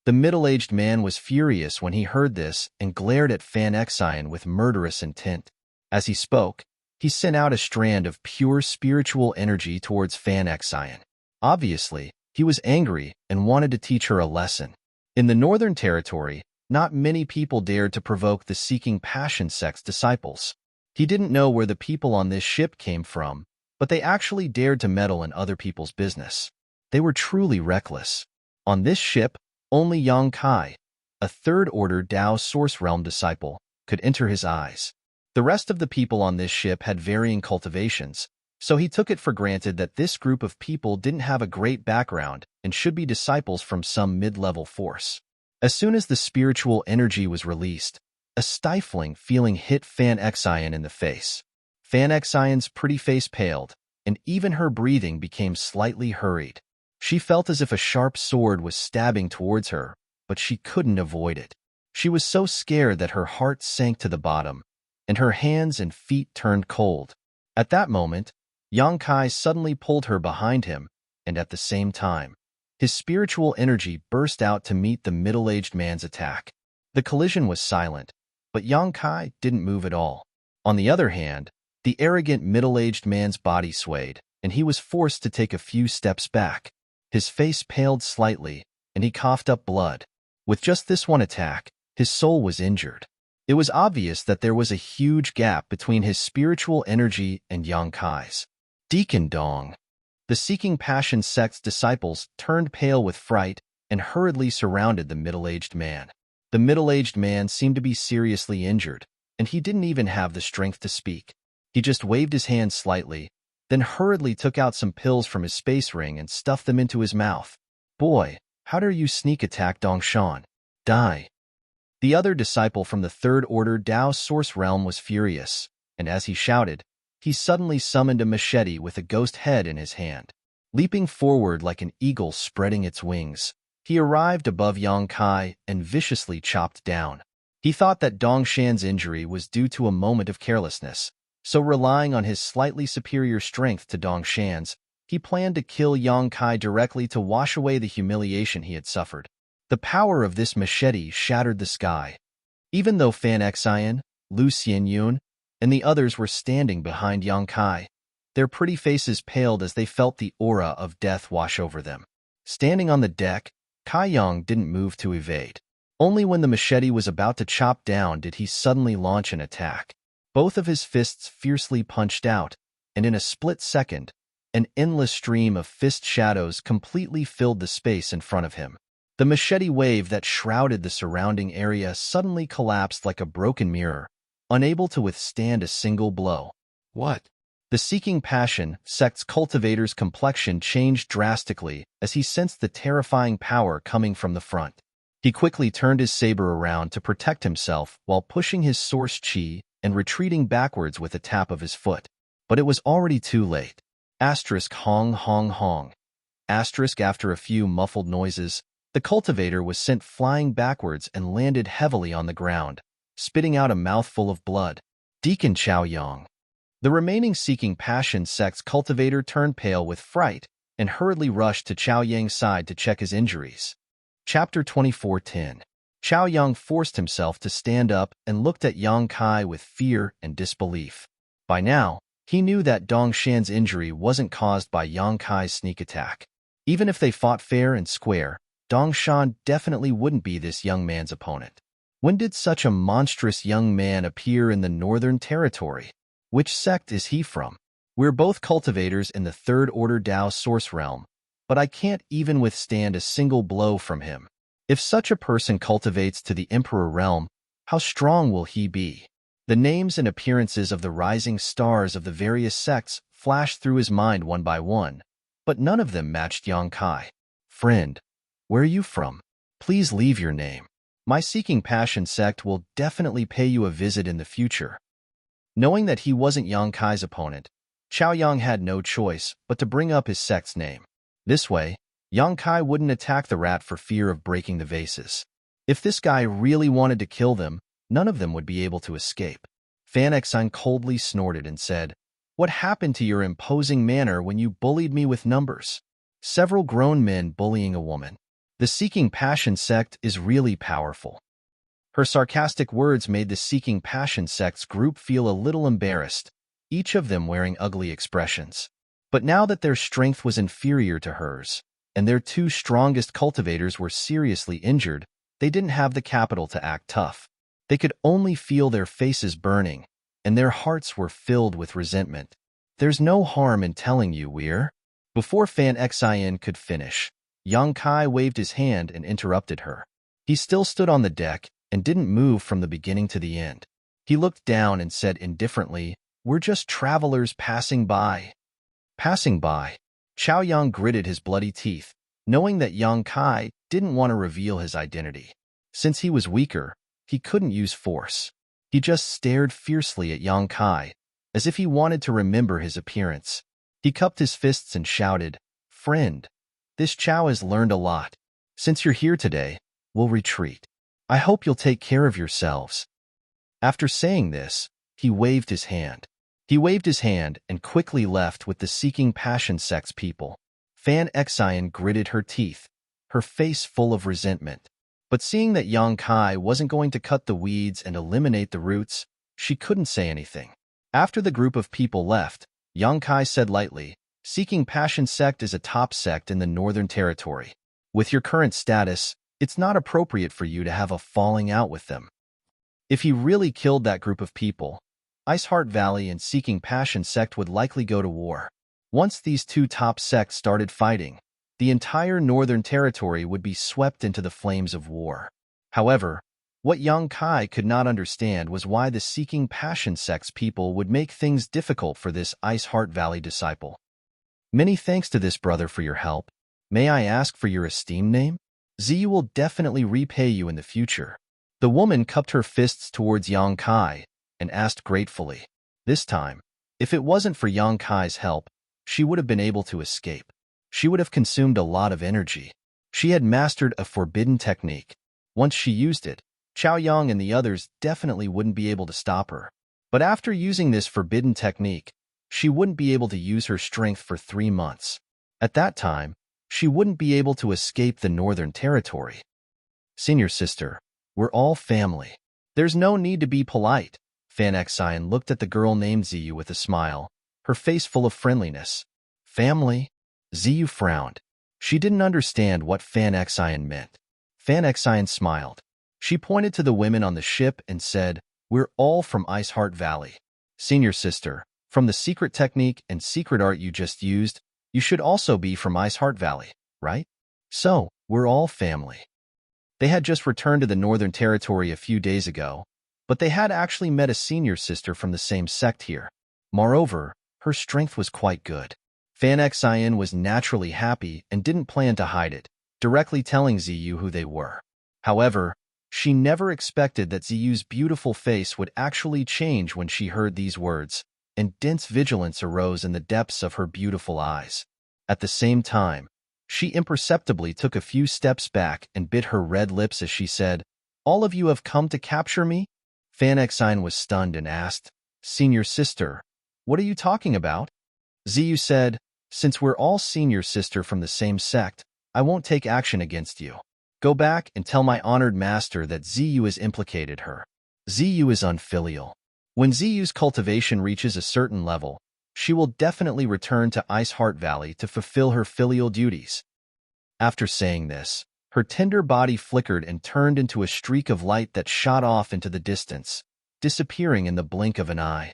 The middle-aged man was furious when he heard this and glared at Fan Xian with murderous intent. As he spoke, he sent out a strand of pure spiritual energy towards Fan Xian. Obviously, he was angry and wanted to teach her a lesson. In the Northern Territory, not many people dared to provoke the Seeking Passion Sect's disciples. He didn't know where the people on this ship came from, but they actually dared to meddle in other people's business. They were truly reckless. On this ship, only Yang Kai, a Third Order Dao Source Realm disciple, could enter his eyes. The rest of the people on this ship had varying cultivations, so he took it for granted that this group of people didn't have a great background and should be disciples from some mid-level force. As soon as the spiritual energy was released, A stifling feeling hit Fan Xian in the face. Fan Xian's pretty face paled, and even her breathing became slightly hurried. She felt as if a sharp sword was stabbing towards her, but she couldn't avoid it. She was so scared that her heart sank to the bottom, and her hands and feet turned cold. At that moment, Yang Kai suddenly pulled her behind him, and at the same time, his spiritual energy burst out to meet the middle-aged man's attack. The collision was silent, but Yang Kai didn't move at all. On the other hand, the arrogant middle-aged man's body swayed, and he was forced to take a few steps back. His face paled slightly, and he coughed up blood. With just this one attack, his soul was injured. It was obvious that there was a huge gap between his spiritual energy and Yang Kai's. Deacon Dong. The Seeking Passion sect's disciples turned pale with fright and hurriedly surrounded the middle-aged man. The middle-aged man seemed to be seriously injured, and he didn't even have the strength to speak. He just waved his hand slightly, then hurriedly took out some pills from his space ring and stuffed them into his mouth. Boy, how dare you sneak attack Dongshan? Die. The other disciple from the Third Order Dao Source Realm was furious, and as he shouted, he suddenly summoned a machete with a ghost head in his hand. Leaping forward like an eagle spreading its wings, he arrived above Yang Kai and viciously chopped down. He thought that Dongshan's injury was due to a moment of carelessness, so relying on his slightly superior strength to Dongshan's, he planned to kill Yang Kai directly to wash away the humiliation he had suffered. The power of this machete shattered the sky. Even though Fan Xian, Lu Xianyun, and the others were standing behind Yang Kai, their pretty faces paled as they felt the aura of death wash over them. Standing on the deck, Kai Yang didn't move to evade. Only when the machete was about to chop down did he suddenly launch an attack. Both of his fists fiercely punched out, and in a split second, an endless stream of fist shadows completely filled the space in front of him. The machete wave that shrouded the surrounding area suddenly collapsed like a broken mirror, unable to withstand a single blow. What? The Seeking Passion sect's cultivator's complexion changed drastically as he sensed the terrifying power coming from the front. He quickly turned his saber around to protect himself while pushing his source chi and retreating backwards with a tap of his foot. But it was already too late. Asterisk hong hong hong. Asterisk after a few muffled noises, the cultivator was sent flying backwards and landed heavily on the ground, spitting out a mouthful of blood. Deacon Chao Yang. The remaining Seeking Passion sect's cultivator turned pale with fright and hurriedly rushed to Chao Yang's side to check his injuries. Chapter 24:10. Chao Yang forced himself to stand up and looked at Yang Kai with fear and disbelief. By now, he knew that Dongshan's injury wasn't caused by Yang Kai's sneak attack. Even if they fought fair and square, Dongshan definitely wouldn't be this young man's opponent. When did such a monstrous young man appear in the Northern Territory? Which sect is he from? We're both cultivators in the Third Order Dao Source Realm, but I can't even withstand a single blow from him. If such a person cultivates to the Emperor Realm, how strong will he be? The names and appearances of the rising stars of the various sects flashed through his mind one by one, but none of them matched Yang Kai. Friend, where are you from? Please leave your name. My Seeking Passion sect will definitely pay you a visit in the future. Knowing that he wasn't Yang Kai's opponent, Chao Yang had no choice but to bring up his sect's name. This way, Yang Kai wouldn't attack the rat for fear of breaking the vases. If this guy really wanted to kill them, none of them would be able to escape. Fan Xian coldly snorted and said, "What happened to your imposing manner when you bullied me with numbers?" Several grown men bullying a woman. The Seeking Passion sect is really powerful. Her sarcastic words made the Seeking Passion sect's group feel a little embarrassed, each of them wearing ugly expressions. But now that their strength was inferior to hers, and their two strongest cultivators were seriously injured, they didn't have the capital to act tough. They could only feel their faces burning, and their hearts were filled with resentment. There's no harm in telling you we're... Before Fan Xian could finish, Yang Kai waved his hand and interrupted her. He still stood on the deck and didn't move from the beginning to the end. He looked down and said indifferently, "We're just travelers passing by." Passing by. Chao Yang gritted his bloody teeth, knowing that Yang Kai didn't want to reveal his identity. Since he was weaker, He couldn't use force. He just stared fiercely at Yang Kai, as if he wanted to remember his appearance. He cupped his fists and shouted, "Friend, this Chow has learned a lot. Since you're here today, we'll retreat. I hope you'll take care of yourselves." After saying this, he waved his hand. He waved his hand and quickly left with the Seeking Passion sect's people. Fan Xian gritted her teeth, her face full of resentment. But seeing that Yang Kai wasn't going to cut the weeds and eliminate the roots, she couldn't say anything. After the group of people left, Yang Kai said lightly, "Seeking Passion sect is a top sect in the Northern Territory. With your current status, it's not appropriate for you to have a falling out with them." If he really killed that group of people, Iceheart Valley and Seeking Passion sect would likely go to war. Once these two top sects started fighting, the entire Northern Territory would be swept into the flames of war. However, what Yang Kai could not understand was why the Seeking Passion sect's people would make things difficult for this Iceheart Valley disciple. "Many thanks to this brother for your help. May I ask for your esteemed name? Ziyu will definitely repay you in the future." The woman cupped her fists towards Yang Kai and asked gratefully. This time, if it wasn't for Yang Kai's help, she would have been able to escape. She would have consumed a lot of energy. She had mastered a forbidden technique. Once she used it, Chao Yang and the others definitely wouldn't be able to stop her. But after using this forbidden technique, she wouldn't be able to use her strength for 3 months. At that time, she wouldn't be able to escape the Northern Territory. "Senior sister, we're all family. There's no need to be polite." Fan Xian looked at the girl named Ziyu with a smile, her face full of friendliness. "Family?" Ziyu frowned. She didn't understand what Fan Xian meant. Fan Xian smiled. She pointed to the women on the ship and said, "We're all from Iceheart Valley. Senior sister, from the secret technique and secret art you just used, you should also be from Iceheart Valley, right? So, we're all family." They had just returned to the Northern Territory a few days ago, but they had actually met a senior sister from the same sect here. Moreover, her strength was quite good. Fan Xian was naturally happy and didn't plan to hide it, directly telling Ziyu who they were. However, she never expected that Ziyu's beautiful face would actually change when she heard these words, and dense vigilance arose in the depths of her beautiful eyes. At the same time, she imperceptibly took a few steps back and bit her red lips as she said, "All of you have come to capture me?" Fan Xian was stunned and asked, "Senior sister, what are you talking about?" Ziyu said, "Since we're all senior sister from the same sect, I won't take action against you. Go back and tell my honored master that Ziyu has implicated her. Ziyu is unfilial. When Ziyu's cultivation reaches a certain level, she will definitely return to Iceheart Valley to fulfill her filial duties." After saying this, her tender body flickered and turned into a streak of light that shot off into the distance, disappearing in the blink of an eye.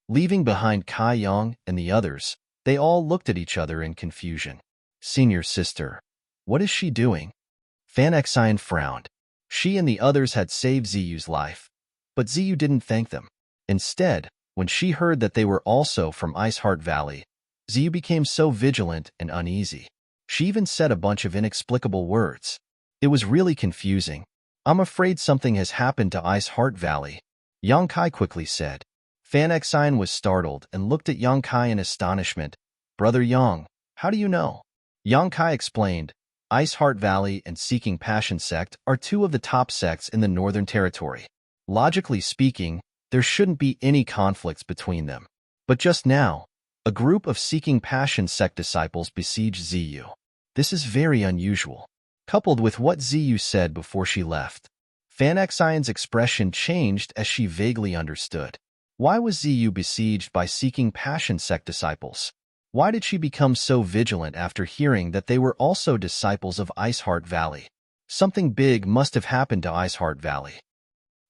Leaving behind Kai Yang and the others, they all looked at each other in confusion. "Senior sister, what is she doing?" Fan Xian frowned. She and the others had saved Ziyu's life, but Ziyu didn't thank them. Instead, when she heard that they were also from Iceheart Valley, Ziyu became so vigilant and uneasy. She even said a bunch of inexplicable words. It was really confusing. "I'm afraid something has happened to Iceheart Valley," Yang Kai quickly said. Fan Xian was startled and looked at Yang Kai in astonishment. "Brother Yang, how do you know?" Yang Kai explained, "Iceheart Valley and Seeking Passion sect are two of the top sects in the Northern Territory. Logically speaking, there shouldn't be any conflicts between them. But just now, a group of Seeking Passion sect disciples besieged Ziyu. This is very unusual." Coupled with what Ziyu said before she left, Fan Xian's expression changed as she vaguely understood. Why was Ziyu besieged by Seeking Passion sect disciples? Why did she become so vigilant after hearing that they were also disciples of Iceheart Valley? Something big must have happened to Iceheart Valley.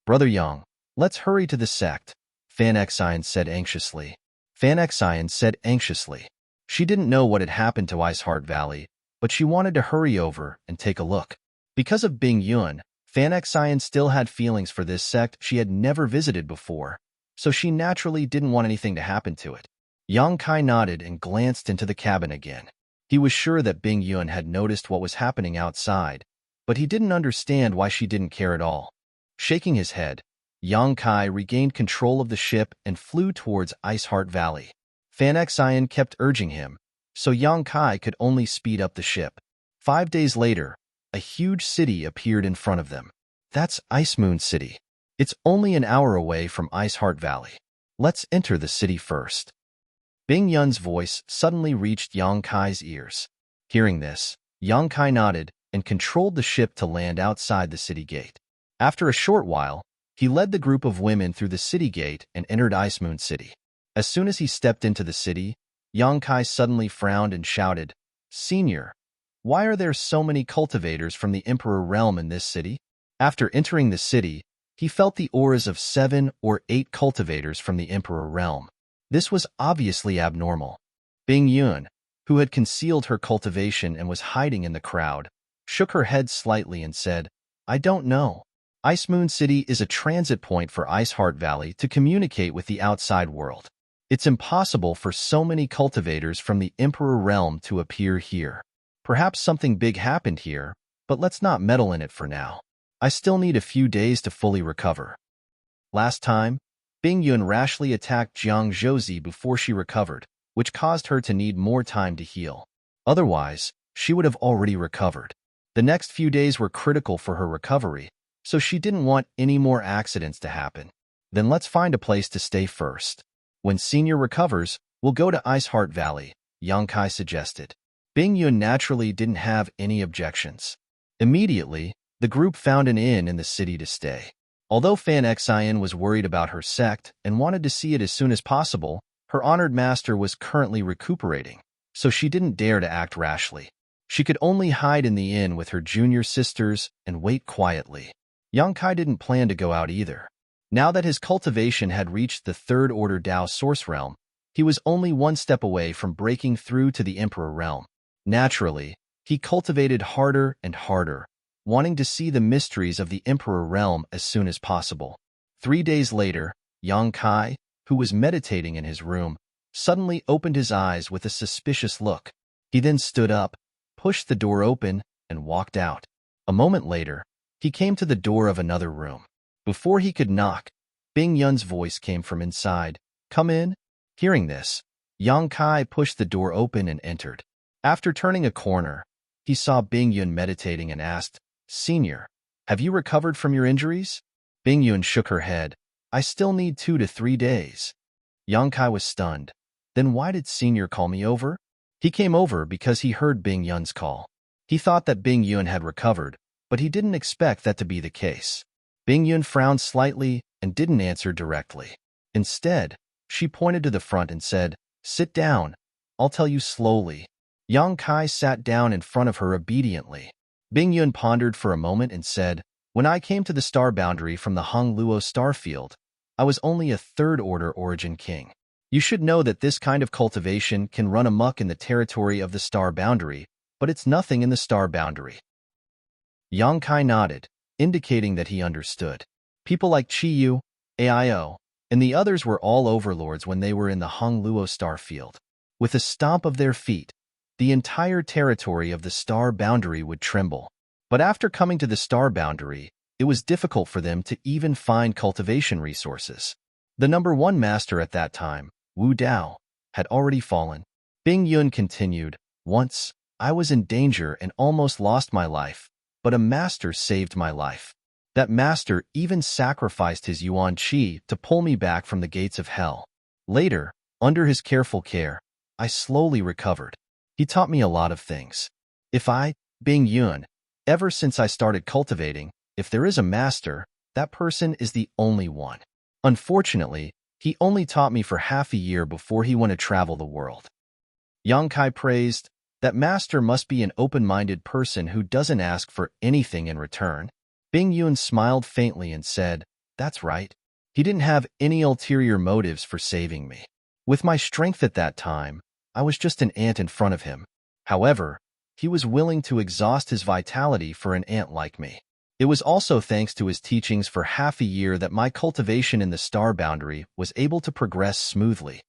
"Brother Yang, let's hurry to the sect," Fan Xian said anxiously. Fan Xian said anxiously. She didn't know what had happened to Iceheart Valley, but she wanted to hurry over and take a look. Because of Bing Yun, Fan Xian still had feelings for this sect she had never visited before, so she naturally didn't want anything to happen to it. Yang Kai nodded and glanced into the cabin again. He was sure that Bing Yun had noticed what was happening outside, but he didn't understand why she didn't care at all. Shaking his head, Yang Kai regained control of the ship and flew towards Iceheart Valley. Fan Xian kept urging him, so Yang Kai could only speed up the ship. 5 days later, a huge city appeared in front of them. That's Ice Moon City. It's only an hour away from Iceheart Valley. Let's enter the city first. Bing Yun's voice suddenly reached Yang Kai's ears. Hearing this, Yang Kai nodded and controlled the ship to land outside the city gate. After a short while, he led the group of women through the city gate and entered Ice Moon City. As soon as he stepped into the city, Yang Kai suddenly frowned and shouted, "Senior, why are there so many cultivators from the Emperor Realm in this city?" After entering the city, he felt the auras of 7 or 8 cultivators from the Emperor Realm. This was obviously abnormal. Bing Yun, who had concealed her cultivation and was hiding in the crowd, shook her head slightly and said, "I don't know. Ice Moon City is a transit point for Iceheart Valley to communicate with the outside world. It's impossible for so many cultivators from the Emperor Realm to appear here. Perhaps something big happened here, but let's not meddle in it for now. I still need a few days to fully recover." Last time, Bing Yun rashly attacked Jiang Zhouzi before she recovered, which caused her to need more time to heal. Otherwise, she would have already recovered. The next few days were critical for her recovery, so she didn't want any more accidents to happen. Then let's find a place to stay first. When Senior recovers, we'll go to Iceheart Valley, Yang Kai suggested. Bing Yun naturally didn't have any objections. Immediately, the group found an inn in the city to stay. Although Fan Xian was worried about her sect and wanted to see it as soon as possible, her honored master was currently recuperating, so she didn't dare to act rashly. She could only hide in the inn with her junior sisters and wait quietly. Yang Kai didn't plan to go out either. Now that his cultivation had reached the third order Dao Source Realm, he was only one step away from breaking through to the Emperor Realm. Naturally, he cultivated harder and harder, wanting to see the mysteries of the Emperor Realm as soon as possible. 3 days later, Yang Kai, who was meditating in his room, suddenly opened his eyes with a suspicious look. He then stood up, pushed the door open, and walked out. A moment later, he came to the door of another room. Before he could knock, Bing Yun's voice came from inside, "Come in." Hearing this, Yang Kai pushed the door open and entered. After turning a corner, he saw Bing Yun meditating and asked, "Senior, have you recovered from your injuries?" Bing Yun shook her head. "I still need 2 to 3 days." Yang Kai was stunned. Then why did Senior call me over? He came over because he heard Bing Yun's call. He thought that Bing Yun had recovered, but he didn't expect that to be the case. Bing Yun frowned slightly and didn't answer directly. Instead, she pointed to the front and said, "Sit down. I'll tell you slowly." Yang Kai sat down in front of her obediently. Bing Yun pondered for a moment and said, "When I came to the star boundary from the Hong Luo star field, I was only a third-order origin king. You should know that this kind of cultivation can run amok in the territory of the star boundary, but it's nothing in the star boundary." Yang Kai nodded, indicating that he understood. People like Chi Yu, Aio, and the others were all overlords when they were in the Hong Luo star field. With a stomp of their feet, the entire territory of the star boundary would tremble. But after coming to the star boundary, it was difficult for them to even find cultivation resources. The number 1 master at that time, Wu Dao, had already fallen. Bing Yun continued, "Once, I was in danger and almost lost my life, but a master saved my life. That master even sacrificed his Yuan Qi to pull me back from the gates of hell. Later, under his careful care, I slowly recovered. He taught me a lot of things. If I, Bing Yun, ever since I started cultivating, if there is a master, that person is the only one. Unfortunately, he only taught me for half a year before he went to travel the world." Yang Kai praised, "That master must be an open-minded person who doesn't ask for anything in return." Bing Yun smiled faintly and said, "That's right. He didn't have any ulterior motives for saving me. With my strength at that time, I was just an ant in front of him. However, he was willing to exhaust his vitality for an ant like me. It was also thanks to his teachings for half a year that my cultivation in the star boundary was able to progress smoothly."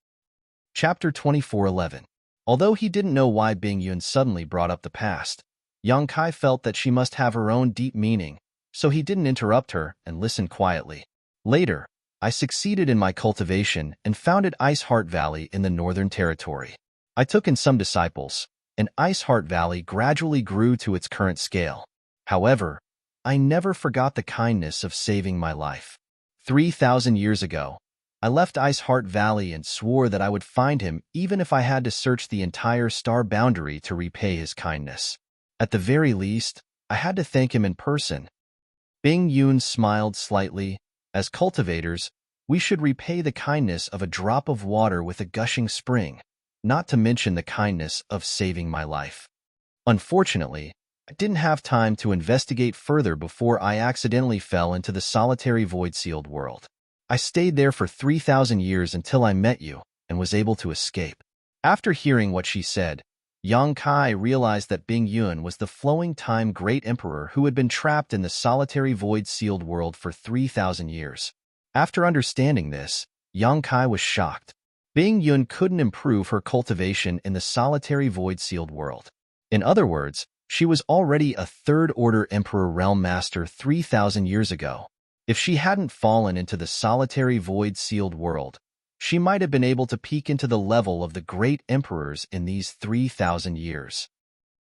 Chapter 24:11. Although he didn't know why Bing Yun suddenly brought up the past, Yang Kai felt that she must have her own deep meaning, so he didn't interrupt her and listened quietly. Later, I succeeded in my cultivation and founded Ice Heart Valley in the Northern Territory. I took in some disciples, and Ice Heart Valley gradually grew to its current scale. However, I never forgot the kindness of saving my life. 3,000 years ago, I left Ice Heart Valley and swore that I would find him even if I had to search the entire star boundary to repay his kindness. At the very least, I had to thank him in person. Bing Yun smiled slightly. As cultivators, we should repay the kindness of a drop of water with a gushing spring, not to mention the kindness of saving my life. Unfortunately, I didn't have time to investigate further before I accidentally fell into the solitary void-sealed world. I stayed there for 3,000 years until I met you and was able to escape. After hearing what she said, Yang Kai realized that Bing Yun was the flowing time great emperor who had been trapped in the solitary void-sealed world for 3,000 years. After understanding this, Yang Kai was shocked. Bing Yun couldn't improve her cultivation in the solitary void-sealed world. In other words, she was already a third-order emperor realm master 3,000 years ago. If she hadn't fallen into the solitary void-sealed world, she might have been able to peek into the level of the great emperors in these 3,000 years.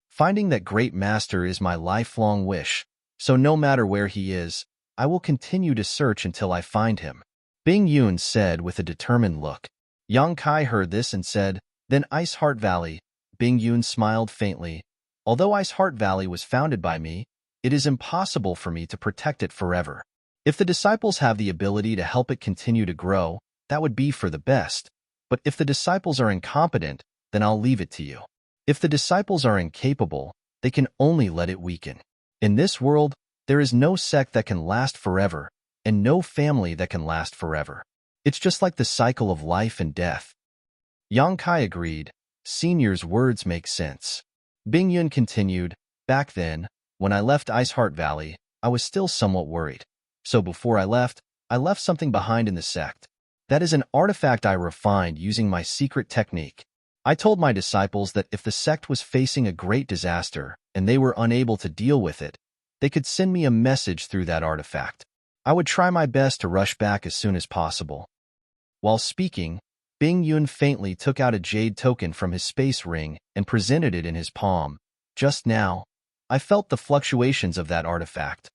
Finding that great master is my lifelong wish, so no matter where he is, I will continue to search until I find him, Bing Yun said with a determined look. Yang Kai heard this and said, "Then Ice Heart Valley." Bing Yun smiled faintly. "Although Ice Heart Valley was founded by me, it is impossible for me to protect it forever. If the disciples have the ability to help it continue to grow, that would be for the best. But if the disciples are incompetent, then I'll leave it to you. If the disciples are incapable, they can only let it weaken. In this world, there is no sect that can last forever, and no family that can last forever. It's just like the cycle of life and death." Yang Kai agreed. Senior's words make sense. Bing Yun continued, "Back then, when I left Ice Heart Valley, I was still somewhat worried. So before I left something behind in the sect. That is an artifact I refined using my secret technique. I told my disciples that if the sect was facing a great disaster and they were unable to deal with it, they could send me a message through that artifact. I would try my best to rush back as soon as possible." While speaking, Bing Yun faintly took out a jade token from his space ring and presented it in his palm. "Just now, I felt the fluctuations of that artifact."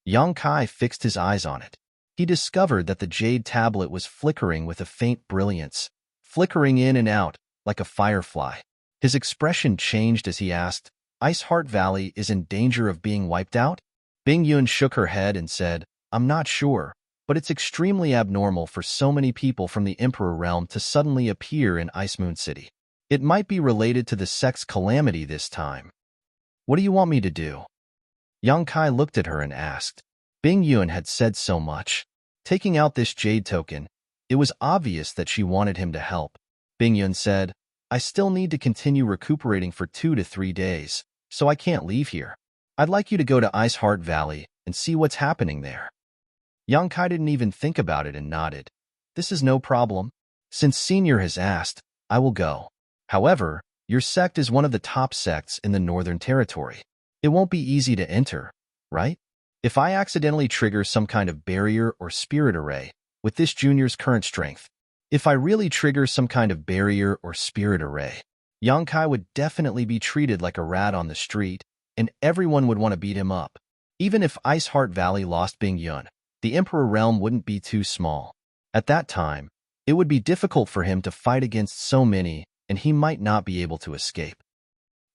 Yang Kai fixed his eyes on it. He discovered that the jade tablet was flickering with a faint brilliance, flickering in and out like a firefly. His expression changed as he asked, "Ice Heart Valley is in danger of being wiped out?" Bing Yun shook her head and said, "I'm not sure, but it's extremely abnormal for so many people from the Emperor realm to suddenly appear in Ice Moon City. It might be related to the sect's calamity this time. What do you want me to do?" Yang Kai looked at her and asked. Bing Yun had said so much. Taking out this jade token, it was obvious that she wanted him to help. Bing Yun said, "I still need to continue recuperating for 2 to 3 days, so I can't leave here. I'd like you to go to Ice Heart Valley and see what's happening there." Yang Kai didn't even think about it and nodded. "This is no problem. Since Senior has asked, I will go. However, your sect is one of the top sects in the Northern Territory. It won't be easy to enter, right? If I accidentally trigger some kind of barrier or spirit array with this junior's current strength, if I really trigger some kind of barrier or spirit array, Yang Kai would definitely be treated like a rat on the street, and everyone would want to beat him up. Even if Ice Heart Valley lost Bing Yun, the Emperor realm wouldn't be too small. At that time, it would be difficult for him to fight against so many, and he might not be able to escape.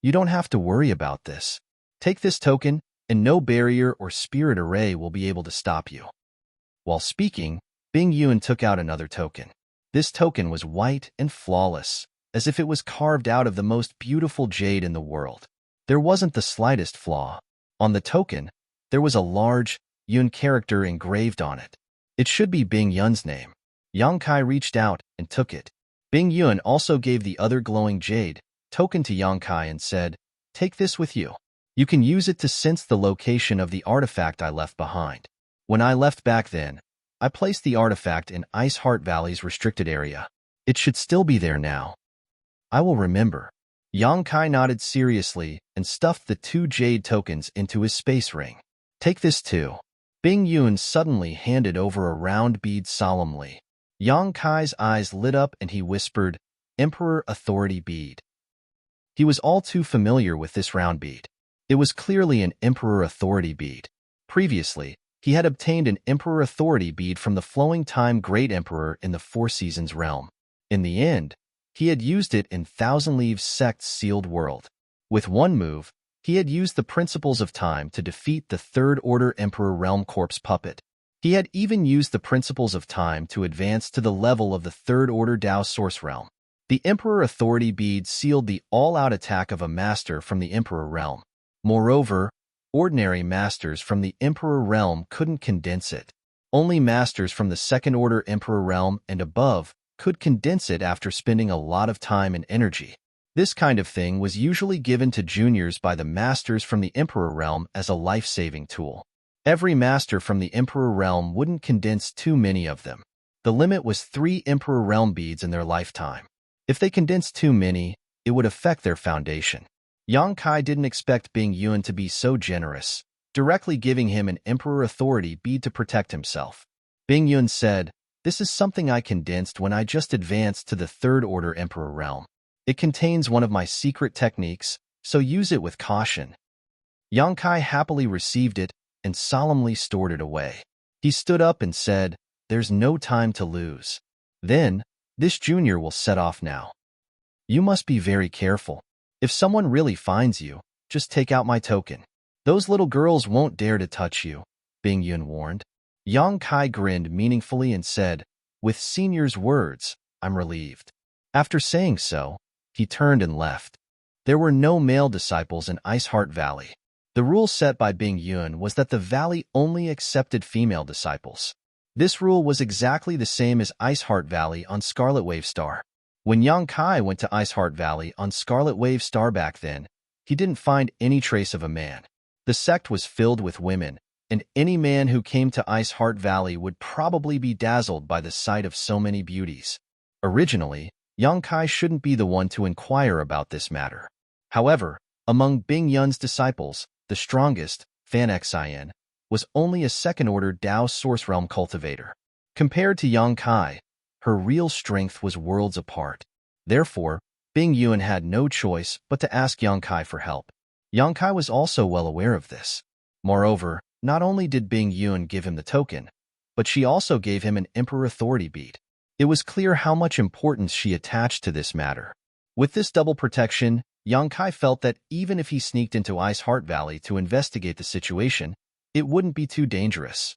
You don't have to worry about this. Take this token, and no barrier or spirit array will be able to stop you." While speaking, Bing Yun took out another token. This token was white and flawless, as if it was carved out of the most beautiful jade in the world. There wasn't the slightest flaw. On the token, there was a large Yun character engraved on it. It should be Bing Yun's name. Yang Kai reached out and took it. Bing Yun also gave the other glowing jade token to Yang Kai and said, "Take this with you. You can use it to sense the location of the artifact I left behind. When I left back then, I placed the artifact in Ice Heart Valley's restricted area. It should still be there now. I will remember." Yang Kai nodded seriously and stuffed the 2 jade tokens into his space ring. Take this too. Bing Yun suddenly handed over a round bead solemnly. Yang Kai's eyes lit up and he whispered, Emperor Authority Bead. He was all too familiar with this round bead. It was clearly an Emperor Authority bead. Previously, he had obtained an Emperor Authority bead from the Flowing Time Great Emperor in the Four Seasons realm. In the end, he had used it in Thousand Leaves Sect's sealed world. With one move, he had used the principles of time to defeat the Third Order Emperor Realm Corpse puppet. He had even used the principles of time to advance to the level of the Third Order Dao Source Realm. The Emperor Authority bead sealed the all-out attack of a master from the Emperor Realm. Moreover, ordinary masters from the Emperor Realm couldn't condense it. Only masters from the Second Order Emperor Realm and above could condense it after spending a lot of time and energy. This kind of thing was usually given to juniors by the masters from the Emperor Realm as a life-saving tool. Every master from the Emperor Realm wouldn't condense too many of them. The limit was 3 Emperor Realm beads in their lifetime. If they condensed too many, it would affect their foundation. Yang Kai didn't expect Bing Yun to be so generous, directly giving him an Emperor Authority bead to protect himself. Bing Yun said, This is something I condensed when I just advanced to the Third Order Emperor Realm. It contains one of my secret techniques, so use it with caution. Yang Kai happily received it and solemnly stored it away. He stood up and said, There's no time to lose. Then, this junior will set off now. You must be very careful. If someone really finds you, just take out my token. Those little girls won't dare to touch you, Bing Yun warned. Yang Kai grinned meaningfully and said, With senior's words, I'm relieved. After saying so, he turned and left. There were no male disciples in Ice Heart Valley. The rule set by Bing Yun was that the valley only accepted female disciples. This rule was exactly the same as Ice Heart Valley on Scarlet Wave Star. When Yang Kai went to Ice Heart Valley on Scarlet Wave Star back then, he didn't find any trace of a man. The sect was filled with women, and any man who came to Ice Heart Valley would probably be dazzled by the sight of so many beauties. Originally, Yang Kai shouldn't be the one to inquire about this matter. However, among Bing Yun's disciples, the strongest, Fan Xin, was only a second-order Dao Source Realm cultivator. Compared to Yang Kai, her real strength was worlds apart. Therefore, Bing Yun had no choice but to ask Yang Kai for help. Yang Kai was also well aware of this. Moreover, not only did Bing Yun give him the token, but she also gave him an Emperor Authority bead. It was clear how much importance she attached to this matter. With this double protection, Yang Kai felt that even if he sneaked into Ice Heart Valley to investigate the situation, it wouldn't be too dangerous.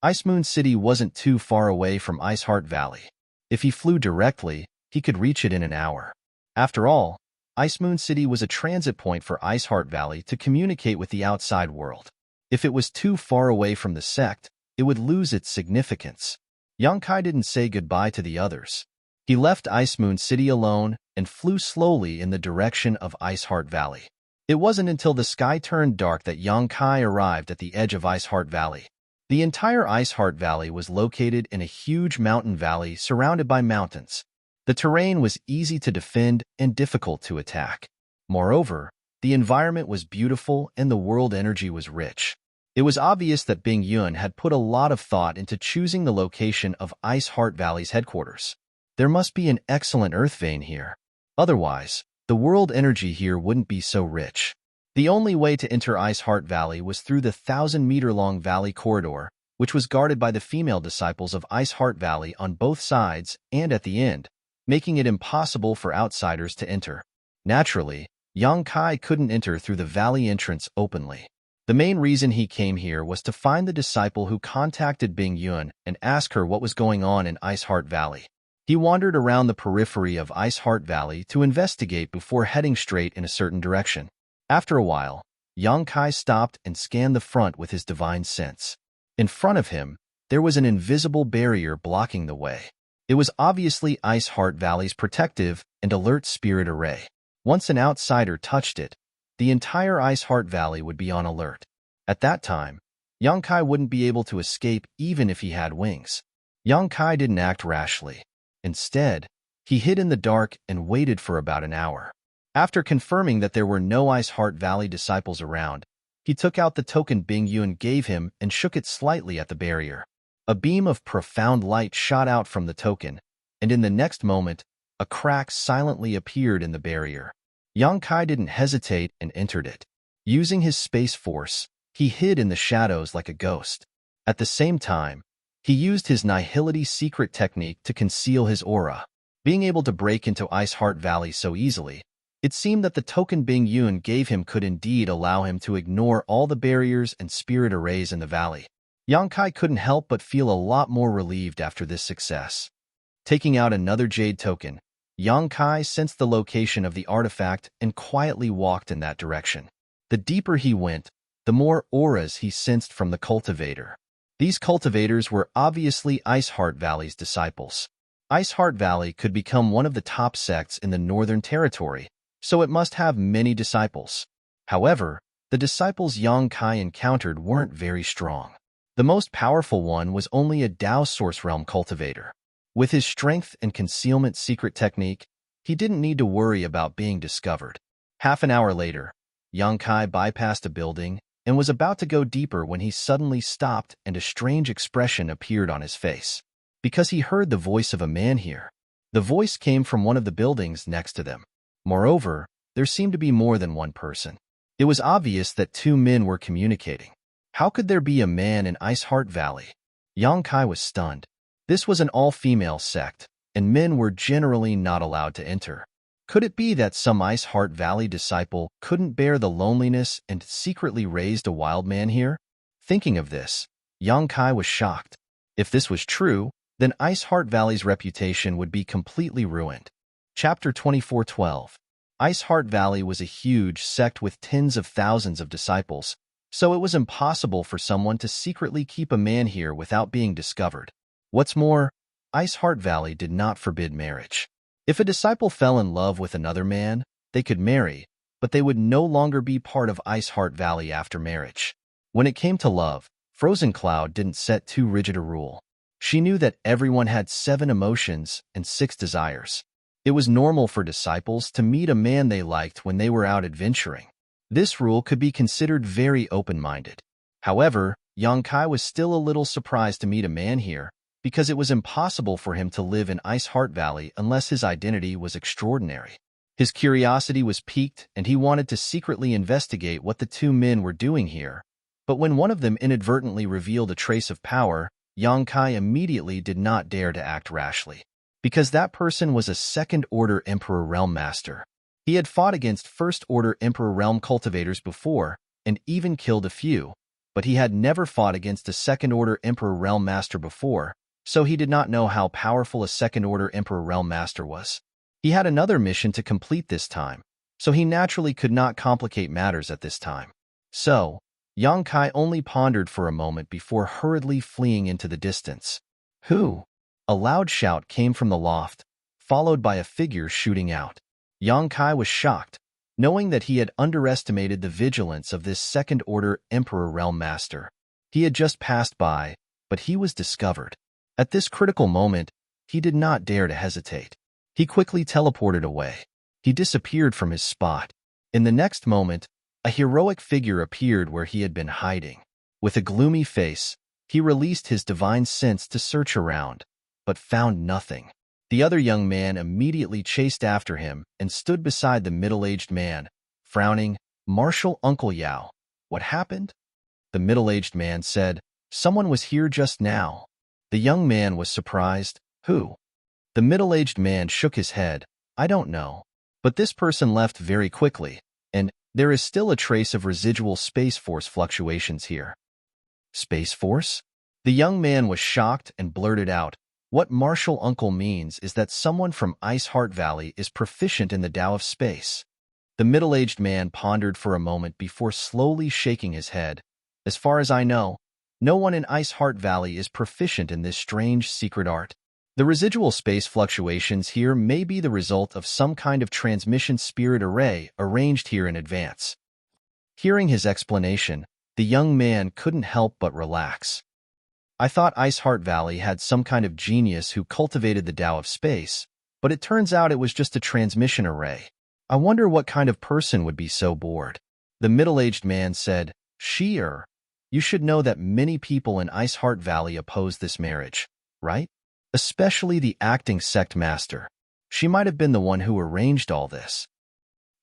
Ice Moon City wasn't too far away from Ice Heart Valley. If he flew directly, he could reach it in an hour. After all, Ice Moon City was a transit point for Ice Heart Valley to communicate with the outside world. If it was too far away from the sect, it would lose its significance. Yang Kai didn't say goodbye to the others. He left Ice Moon City alone and flew slowly in the direction of Ice Heart Valley. It wasn't until the sky turned dark that Yang Kai arrived at the edge of Ice Heart Valley. The entire Ice Heart Valley was located in a huge mountain valley surrounded by mountains. The terrain was easy to defend and difficult to attack. Moreover, the environment was beautiful and the world energy was rich. It was obvious that Bing Yun had put a lot of thought into choosing the location of Ice Heart Valley's headquarters. There must be an excellent earth vein here. Otherwise, the world energy here wouldn't be so rich. The only way to enter Ice Heart Valley was through the 1,000-meter-long valley corridor, which was guarded by the female disciples of Ice Heart Valley on both sides and at the end, making it impossible for outsiders to enter. Naturally, Yang Kai couldn't enter through the valley entrance openly. The main reason he came here was to find the disciple who contacted Bing Yun and ask her what was going on in Ice Heart Valley. He wandered around the periphery of Ice Heart Valley to investigate before heading straight in a certain direction. After a while, Yang Kai stopped and scanned the front with his divine sense. In front of him, there was an invisible barrier blocking the way. It was obviously Ice Heart Valley's protective and alert spirit array. Once an outsider touched it, the entire Ice Heart Valley would be on alert. At that time, Yang Kai wouldn't be able to escape even if he had wings. Yang Kai didn't act rashly. Instead, he hid in the dark and waited for about an hour. After confirming that there were no Ice Heart Valley disciples around, He took out the token Bing Yuan gave him and shook it slightly at the barrier. A beam of profound light shot out from the token, and in the next moment, a crack silently appeared in the barrier. Yang Kai didn't hesitate and entered it. Using his space force, he hid in the shadows like a ghost. At the same time, he used his Nihility secret technique to conceal his aura. Being able to break into Ice Heart Valley so easily, it seemed that the token Bing Yuan gave him could indeed allow him to ignore all the barriers and spirit arrays in the valley. Yang Kai couldn't help but feel a lot more relieved after this success. Taking out another jade token, Yang Kai sensed the location of the artifact and quietly walked in that direction. The deeper he went, the more auras he sensed from the cultivator. These cultivators were obviously Ice Heart Valley's disciples. Ice Heart Valley could become one of the top sects in the Northern Territory, so it must have many disciples. However, the disciples Yang Kai encountered weren't very strong. The most powerful one was only a Dao Source Realm cultivator. With his strength and concealment secret technique, he didn't need to worry about being discovered. Half an hour later, Yang Kai bypassed a building and was about to go deeper when he suddenly stopped and a strange expression appeared on his face. Because he heard the voice of a man here. The voice came from one of the buildings next to them. Moreover, there seemed to be more than one person. It was obvious that two men were communicating. How could there be a man in Ice Heart Valley? Yang Kai was stunned. This was an all-female sect, and men were generally not allowed to enter. Could it be that some Ice Heart Valley disciple couldn't bear the loneliness and secretly raised a wild man here? Thinking of this, Yang Kai was shocked. If this was true, then Ice Heart Valley's reputation would be completely ruined. Chapter 24:12. Ice Heart Valley was a huge sect with tens of thousands of disciples, so it was impossible for someone to secretly keep a man here without being discovered. What's more, Ice Heart Valley did not forbid marriage. If a disciple fell in love with another man, they could marry, but they would no longer be part of Ice Heart Valley after marriage. When it came to love, Frozen Cloud didn't set too rigid a rule. She knew that everyone had 7 emotions and 6 desires. It was normal for disciples to meet a man they liked when they were out adventuring. This rule could be considered very open-minded. However, Yang Kai was still a little surprised to meet a man here, because it was impossible for him to live in Ice Heart Valley unless his identity was extraordinary. His curiosity was piqued and he wanted to secretly investigate what the two men were doing here. But when one of them inadvertently revealed a trace of power, Yang Kai immediately did not dare to act rashly. Because that person was a Second-Order Emperor Realm Master. He had fought against First-Order Emperor Realm cultivators before, and even killed a few, but he had never fought against a Second-Order Emperor Realm Master before, so he did not know how powerful a Second-Order Emperor Realm Master was. He had another mission to complete this time, so he naturally could not complicate matters at this time. So, Yang Kai only pondered for a moment before hurriedly fleeing into the distance. Who? A loud shout came from the loft, followed by a figure shooting out. Yang Kai was shocked, knowing that he had underestimated the vigilance of this Second-Order Emperor Realm Master. He had just passed by, but he was discovered. At this critical moment, he did not dare to hesitate. He quickly teleported away. He disappeared from his spot. In the next moment, a heroic figure appeared where he had been hiding. With a gloomy face, he released his divine sense to search around, but found nothing. The other young man immediately chased after him and stood beside the middle-aged man, frowning. "Marshal Uncle Yao, what happened?" The middle-aged man said, "Someone was here just now." The young man was surprised. "Who?" The middle-aged man shook his head. "I don't know. But this person left very quickly, and there is still a trace of residual Space Force fluctuations here." Space Force? The young man was shocked and blurted out, "What Marshal Uncle means is that someone from Ice Heart Valley is proficient in the Tao of space." The middle-aged man pondered for a moment before slowly shaking his head. "As far as I know, no one in Ice Heart Valley is proficient in this strange secret art. The residual space fluctuations here may be the result of some kind of transmission spirit array arranged here in advance." Hearing his explanation, the young man couldn't help but relax. "I thought Ice Heart Valley had some kind of genius who cultivated the Tao of space, but it turns out it was just a transmission array. I wonder what kind of person would be so bored." The middle-aged man said, You should know that many people in Ice Heart Valley oppose this marriage, right? Especially the acting sect master. She might have been the one who arranged all this.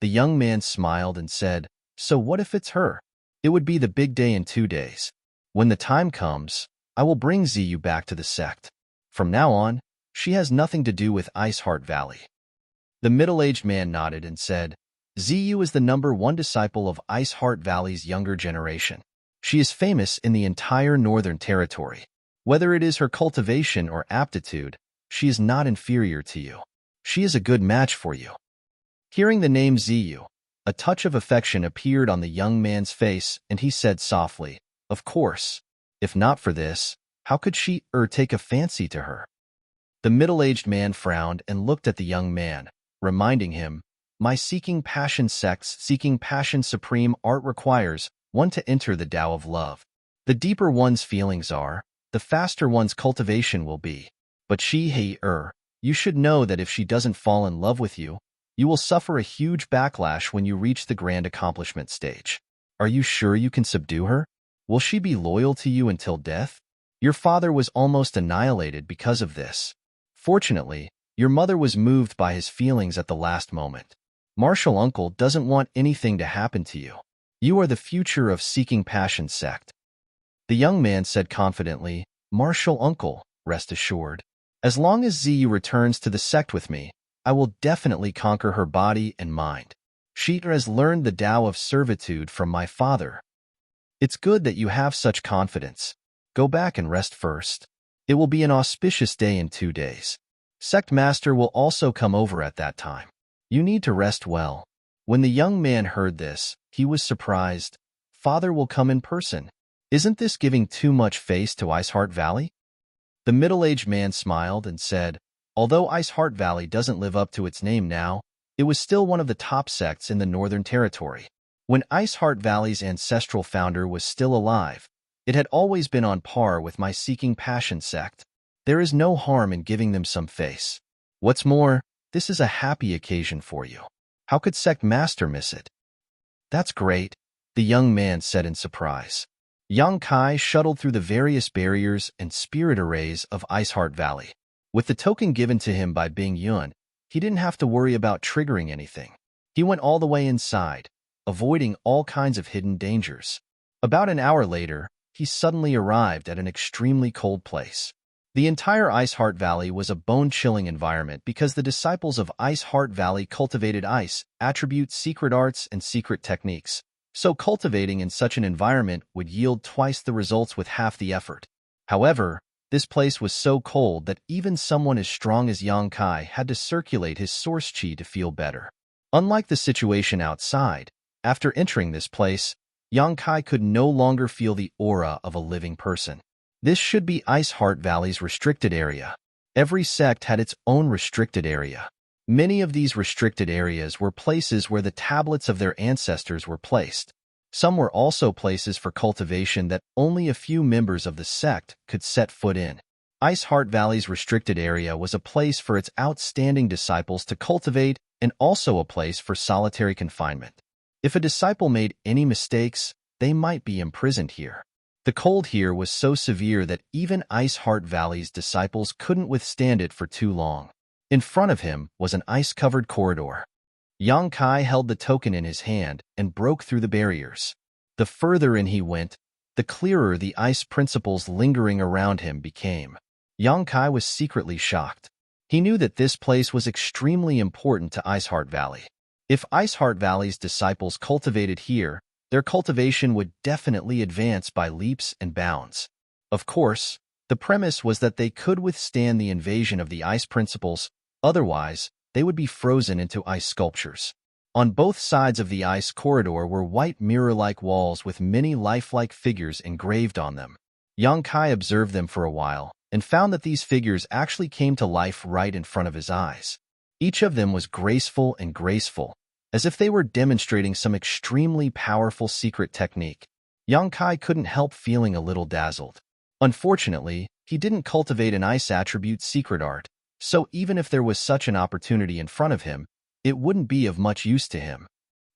The young man smiled and said, so what if it's her? It would be the big day in 2 days. When the time comes, I will bring Ziyu back to the sect. From now on, she has nothing to do with Ice Heart Valley. The middle-aged man nodded and said, Ziyu is the #1 disciple of Ice Heart Valley's younger generation. She is famous in the entire Northern Territory. Whether it is her cultivation or aptitude, she is not inferior to you. She is a good match for you. Hearing the name Ziyu, a touch of affection appeared on the young man's face, and he said softly, of course. If not for this, how could she take a fancy to her? The middle-aged man frowned and looked at the young man, reminding him, my seeking passion supreme art requires one to enter the Tao of love. The deeper one's feelings are, the faster one's cultivation will be. But you should know that if she doesn't fall in love with you, you will suffer a huge backlash when you reach the grand accomplishment stage. Are you sure you can subdue her? Will she be loyal to you until death? Your father was almost annihilated because of this. Fortunately, your mother was moved by his feelings at the last moment. Martial Uncle doesn't want anything to happen to you. You are the future of Seeking Passion sect. The young man said confidently, Martial Uncle, rest assured. As long as Ziyu returns to the sect with me, I will definitely conquer her body and mind. She has learned the Tao of servitude from my father. It's good that you have such confidence. Go back and rest first. It will be an auspicious day in 2 days. Sect Master will also come over at that time. You need to rest well. When the young man heard this, he was surprised. Father will come in person. Isn't this giving too much face to Ice Heart Valley? The middle-aged man smiled and said, although Ice Heart Valley doesn't live up to its name now, it was still one of the top sects in the Northern Territory. When Ice Heart Valley's ancestral founder was still alive, it had always been on par with my Seeking Passion sect. There is no harm in giving them some face. What's more, this is a happy occasion for you. How could Sect Master miss it? That's great, the young man said in surprise. Yang Kai shuttled through the various barriers and spirit arrays of Ice Heart Valley. With the token given to him by Bing Yun, he didn't have to worry about triggering anything. He went all the way inside, avoiding all kinds of hidden dangers. About an hour later, he suddenly arrived at an extremely cold place. The entire Ice Heart Valley was a bone-chilling environment because the disciples of Ice Heart Valley cultivated ice, attributes, secret arts, and secret techniques. So cultivating in such an environment would yield twice the results with half the effort. However, this place was so cold that even someone as strong as Yang Kai had to circulate his source chi to feel better. Unlike the situation outside, after entering this place, Yang Kai could no longer feel the aura of a living person. This should be Ice Heart Valley's restricted area. Every sect had its own restricted area. Many of these restricted areas were places where the tablets of their ancestors were placed. Some were also places for cultivation that only a few members of the sect could set foot in. Ice Heart Valley's restricted area was a place for its outstanding disciples to cultivate and also a place for solitary confinement. If a disciple made any mistakes, they might be imprisoned here. The cold here was so severe that even Ice Heart Valley's disciples couldn't withstand it for too long. In front of him was an ice-covered corridor. Yang Kai held the token in his hand and broke through the barriers. The further in he went, the clearer the ice principles lingering around him became. Yang Kai was secretly shocked. He knew that this place was extremely important to Ice Heart Valley. If Ice Heart Valley's disciples cultivated here, their cultivation would definitely advance by leaps and bounds. Of course, the premise was that they could withstand the invasion of the ice principles, otherwise, they would be frozen into ice sculptures. On both sides of the ice corridor were white mirror-like walls with many lifelike figures engraved on them. Yang Kai observed them for a while and found that these figures actually came to life right in front of his eyes. Each of them was graceful, as if they were demonstrating some extremely powerful secret technique. Yang Kai couldn't help feeling a little dazzled. Unfortunately, he didn't cultivate an ice attribute secret art, so even if there was such an opportunity in front of him, it wouldn't be of much use to him.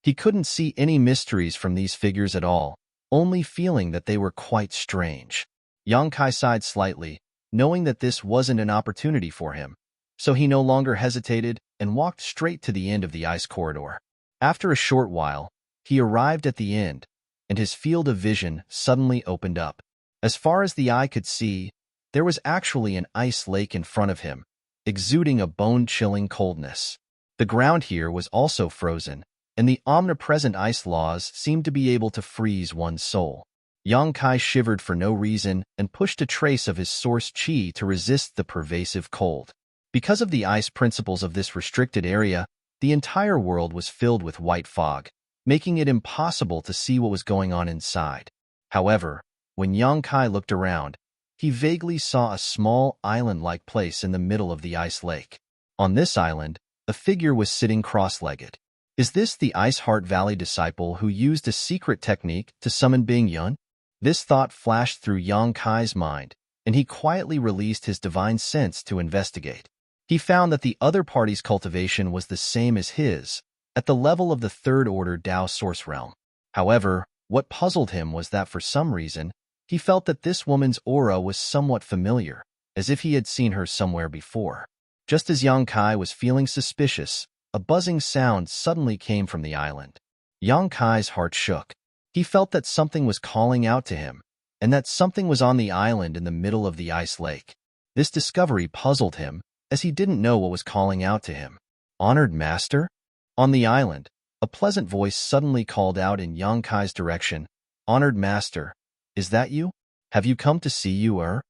He couldn't see any mysteries from these figures at all, only feeling that they were quite strange. Yang Kai sighed slightly, knowing that this wasn't an opportunity for him, so he no longer hesitated and walked straight to the end of the ice corridor. After a short while, he arrived at the end, and his field of vision suddenly opened up. As far as the eye could see, there was actually an ice lake in front of him, exuding a bone-chilling coldness. The ground here was also frozen, and the omnipresent ice laws seemed to be able to freeze one's soul. Yang Kai shivered for no reason and pushed a trace of his source qi to resist the pervasive cold. Because of the ice principles of this restricted area, the entire world was filled with white fog, making it impossible to see what was going on inside. However, when Yang Kai looked around, he vaguely saw a small island-like place in the middle of the ice lake. On this island, a figure was sitting cross-legged. Is this the Ice Heart Valley disciple who used a secret technique to summon Bing Yun? This thought flashed through Yang Kai's mind, and he quietly released his divine sense to investigate. He found that the other party's cultivation was the same as his, at the level of the third-order Tao source realm. However, what puzzled him was that for some reason, he felt that this woman's aura was somewhat familiar, as if he had seen her somewhere before. Just as Yang Kai was feeling suspicious, a buzzing sound suddenly came from the island. Yang Kai's heart shook. He felt that something was calling out to him, and that something was on the island in the middle of the ice lake. This discovery puzzled him, as he didn't know what was calling out to him. Honored Master? On the island, a pleasant voice suddenly called out in Yang Kai's direction. Honored Master, is that you? Have you come to see you,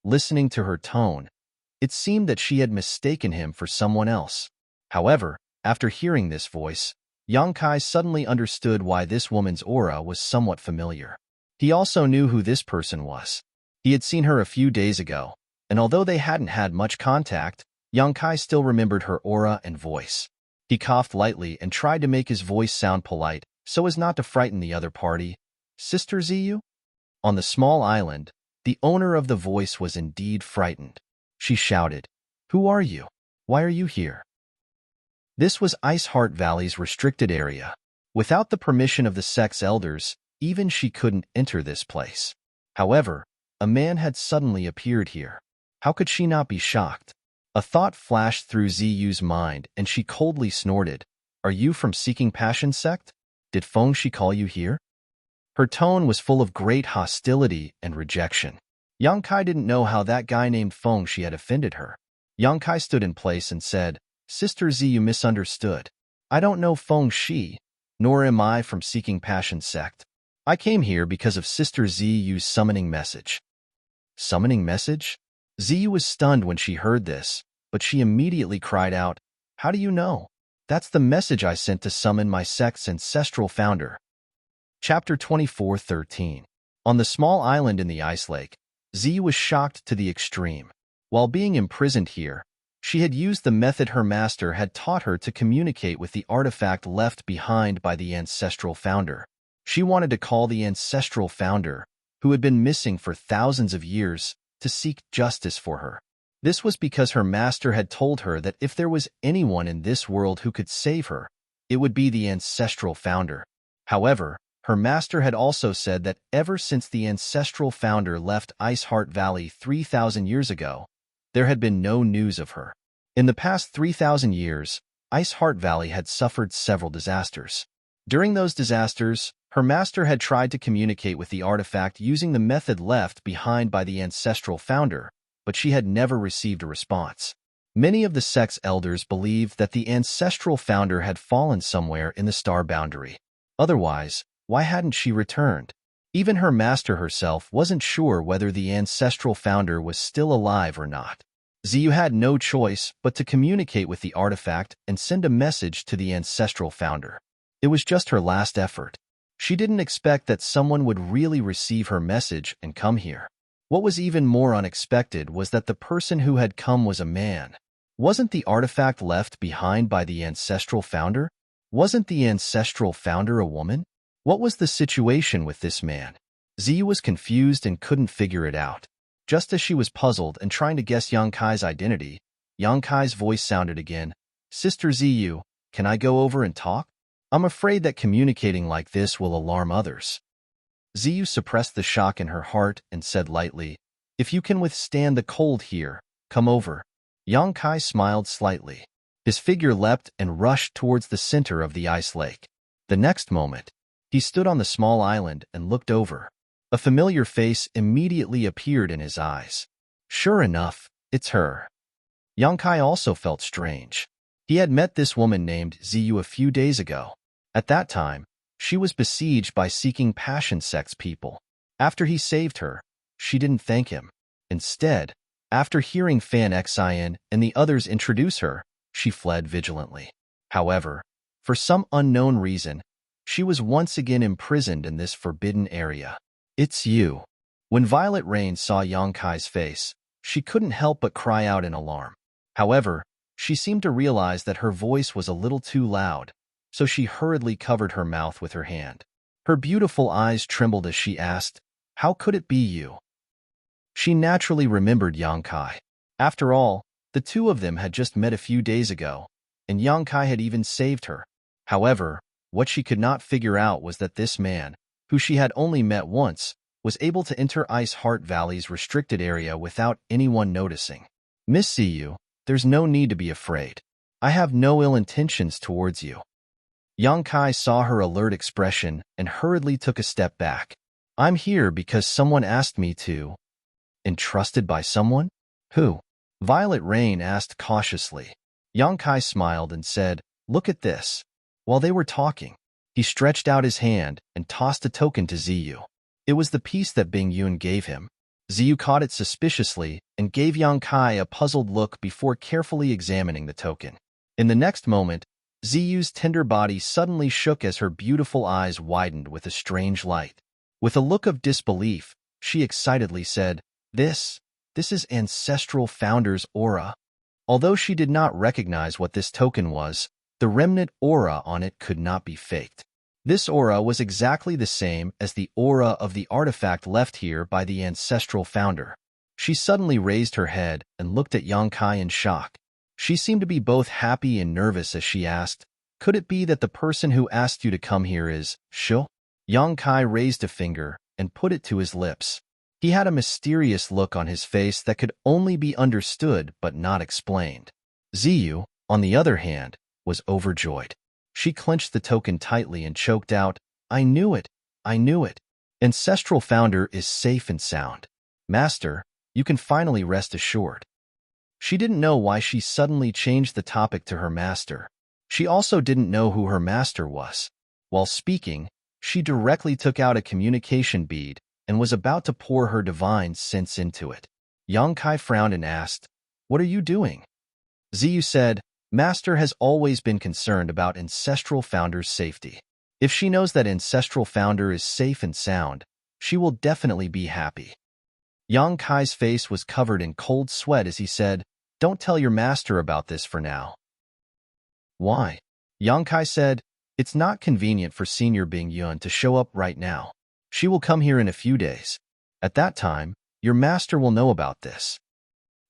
Listening to her tone, it seemed that she had mistaken him for someone else. However, after hearing this voice, Yang Kai suddenly understood why this woman's aura was somewhat familiar. He also knew who this person was. He had seen her a few days ago, and although they hadn't had much contact, Yang Kai still remembered her aura and voice. He coughed lightly and tried to make his voice sound polite, so as not to frighten the other party. Sister Ziyu? On the small island, the owner of the voice was indeed frightened. She shouted, Who are you? Why are you here? This was Ice Heart Valley's restricted area. Without the permission of the sect's elders, even she couldn't enter this place. However, a man had suddenly appeared here. How could she not be shocked? A thought flashed through Ziyu's mind, and she coldly snorted, Are you from Seeking Passion sect? Did Feng Shi call you here? Her tone was full of great hostility and rejection. Yang Kai didn't know how that guy named Feng Shi had offended her. Yang Kai stood in place and said, Sister Ziyu misunderstood. I don't know Feng Shi, nor am I from Seeking Passion sect. I came here because of Sister Ziyu's summoning message. Summoning message? Ziyu was stunned when she heard this, but she immediately cried out, How do you know? That's the message I sent to summon my sect's ancestral founder. Chapter 24:13. On the small island in the ice lake, Ziyu was shocked to the extreme. While being imprisoned here, she had used the method her master had taught her to communicate with the artifact left behind by the ancestral founder. She wanted to call the ancestral founder, who had been missing for thousands of years, to seek justice for her. This was because her master had told her that if there was anyone in this world who could save her, it would be the ancestral founder. However, her master had also said that ever since the ancestral founder left Ice Heart Valley 3,000 years ago, there had been no news of her. In the past 3,000 years, Ice Heart Valley had suffered several disasters. During those disasters, her master had tried to communicate with the artifact using the method left behind by the ancestral founder, but she had never received a response. Many of the sect's elders believed that the ancestral founder had fallen somewhere in the star boundary. Otherwise, why hadn't she returned? Even her master herself wasn't sure whether the ancestral founder was still alive or not. Ziyu had no choice but to communicate with the artifact and send a message to the ancestral founder. It was just her last effort. She didn't expect that someone would really receive her message and come here. What was even more unexpected was that the person who had come was a man. Wasn't the artifact left behind by the ancestral founder? Wasn't the ancestral founder a woman? What was the situation with this man? Ziyu was confused and couldn't figure it out. Just as she was puzzled and trying to guess Yang Kai's identity, Yang Kai's voice sounded again. Sister Ziyu, can I go over and talk? I'm afraid that communicating like this will alarm others. Ziyu suppressed the shock in her heart and said lightly, "If you can withstand the cold here, come over." Yang Kai smiled slightly. His figure leapt and rushed towards the center of the ice lake. The next moment, he stood on the small island and looked over. A familiar face immediately appeared in his eyes. Sure enough, it's her. Yang Kai also felt strange. He had met this woman named Ziyu a few days ago. At that time, she was besieged by seeking passion sex people. After he saved her, she didn't thank him. Instead, after hearing Fan Xin and the others introduce her, she fled vigilantly. However, for some unknown reason, she was once again imprisoned in this forbidden area. It's you. When Violet Rain saw Yang Kai's face, she couldn't help but cry out in alarm. However, she seemed to realize that her voice was a little too loud, so she hurriedly covered her mouth with her hand. Her beautiful eyes trembled as she asked, "How could it be you?" She naturally remembered Yang Kai. After all, the two of them had just met a few days ago, and Yang Kai had even saved her. However, what she could not figure out was that this man, who she had only met once, was able to enter Ice Heart Valley's restricted area without anyone noticing. "Miss Ziyu, there's no need to be afraid. I have no ill intentions towards you." Yang Kai saw her alert expression and hurriedly took a step back. "I'm here because someone asked me to." "Entrusted by someone? Who?" Violet Rain asked cautiously. Yang Kai smiled and said, "Look at this." While they were talking, he stretched out his hand and tossed a token to Ziyu. It was the piece that Bing Yun gave him. Ziyu caught it suspiciously and gave Yang Kai a puzzled look before carefully examining the token. In the next moment, Ziyu's tender body suddenly shook as her beautiful eyes widened with a strange light. With a look of disbelief, she excitedly said, This is Ancestral Founder's aura." Although she did not recognize what this token was, the remnant aura on it could not be faked. This aura was exactly the same as the aura of the artifact left here by the Ancestral Founder. She suddenly raised her head and looked at Yang Kai in shock. She seemed to be both happy and nervous as she asked, "Could it be that the person who asked you to come here is Shu?" Yang Kai raised a finger and put it to his lips. He had a mysterious look on his face that could only be understood but not explained. Ziyu, on the other hand, was overjoyed. She clenched the token tightly and choked out, "I knew it! I knew it! Ancestral Founder is safe and sound. Master, you can finally rest assured." She didn't know why she suddenly changed the topic to her master. She also didn't know who her master was. While speaking, she directly took out a communication bead and was about to pour her divine sense into it. Yang Kai frowned and asked, "What are you doing?" Ziyu said, "Master has always been concerned about Ancestral Founder's safety. If she knows that Ancestral Founder is safe and sound, she will definitely be happy." Yang Kai's face was covered in cold sweat as he said, "Don't tell your master about this for now." "Why?" Yang Kai said, "It's not convenient for Senior Bing Yun to show up right now. She will come here in a few days. At that time, your master will know about this."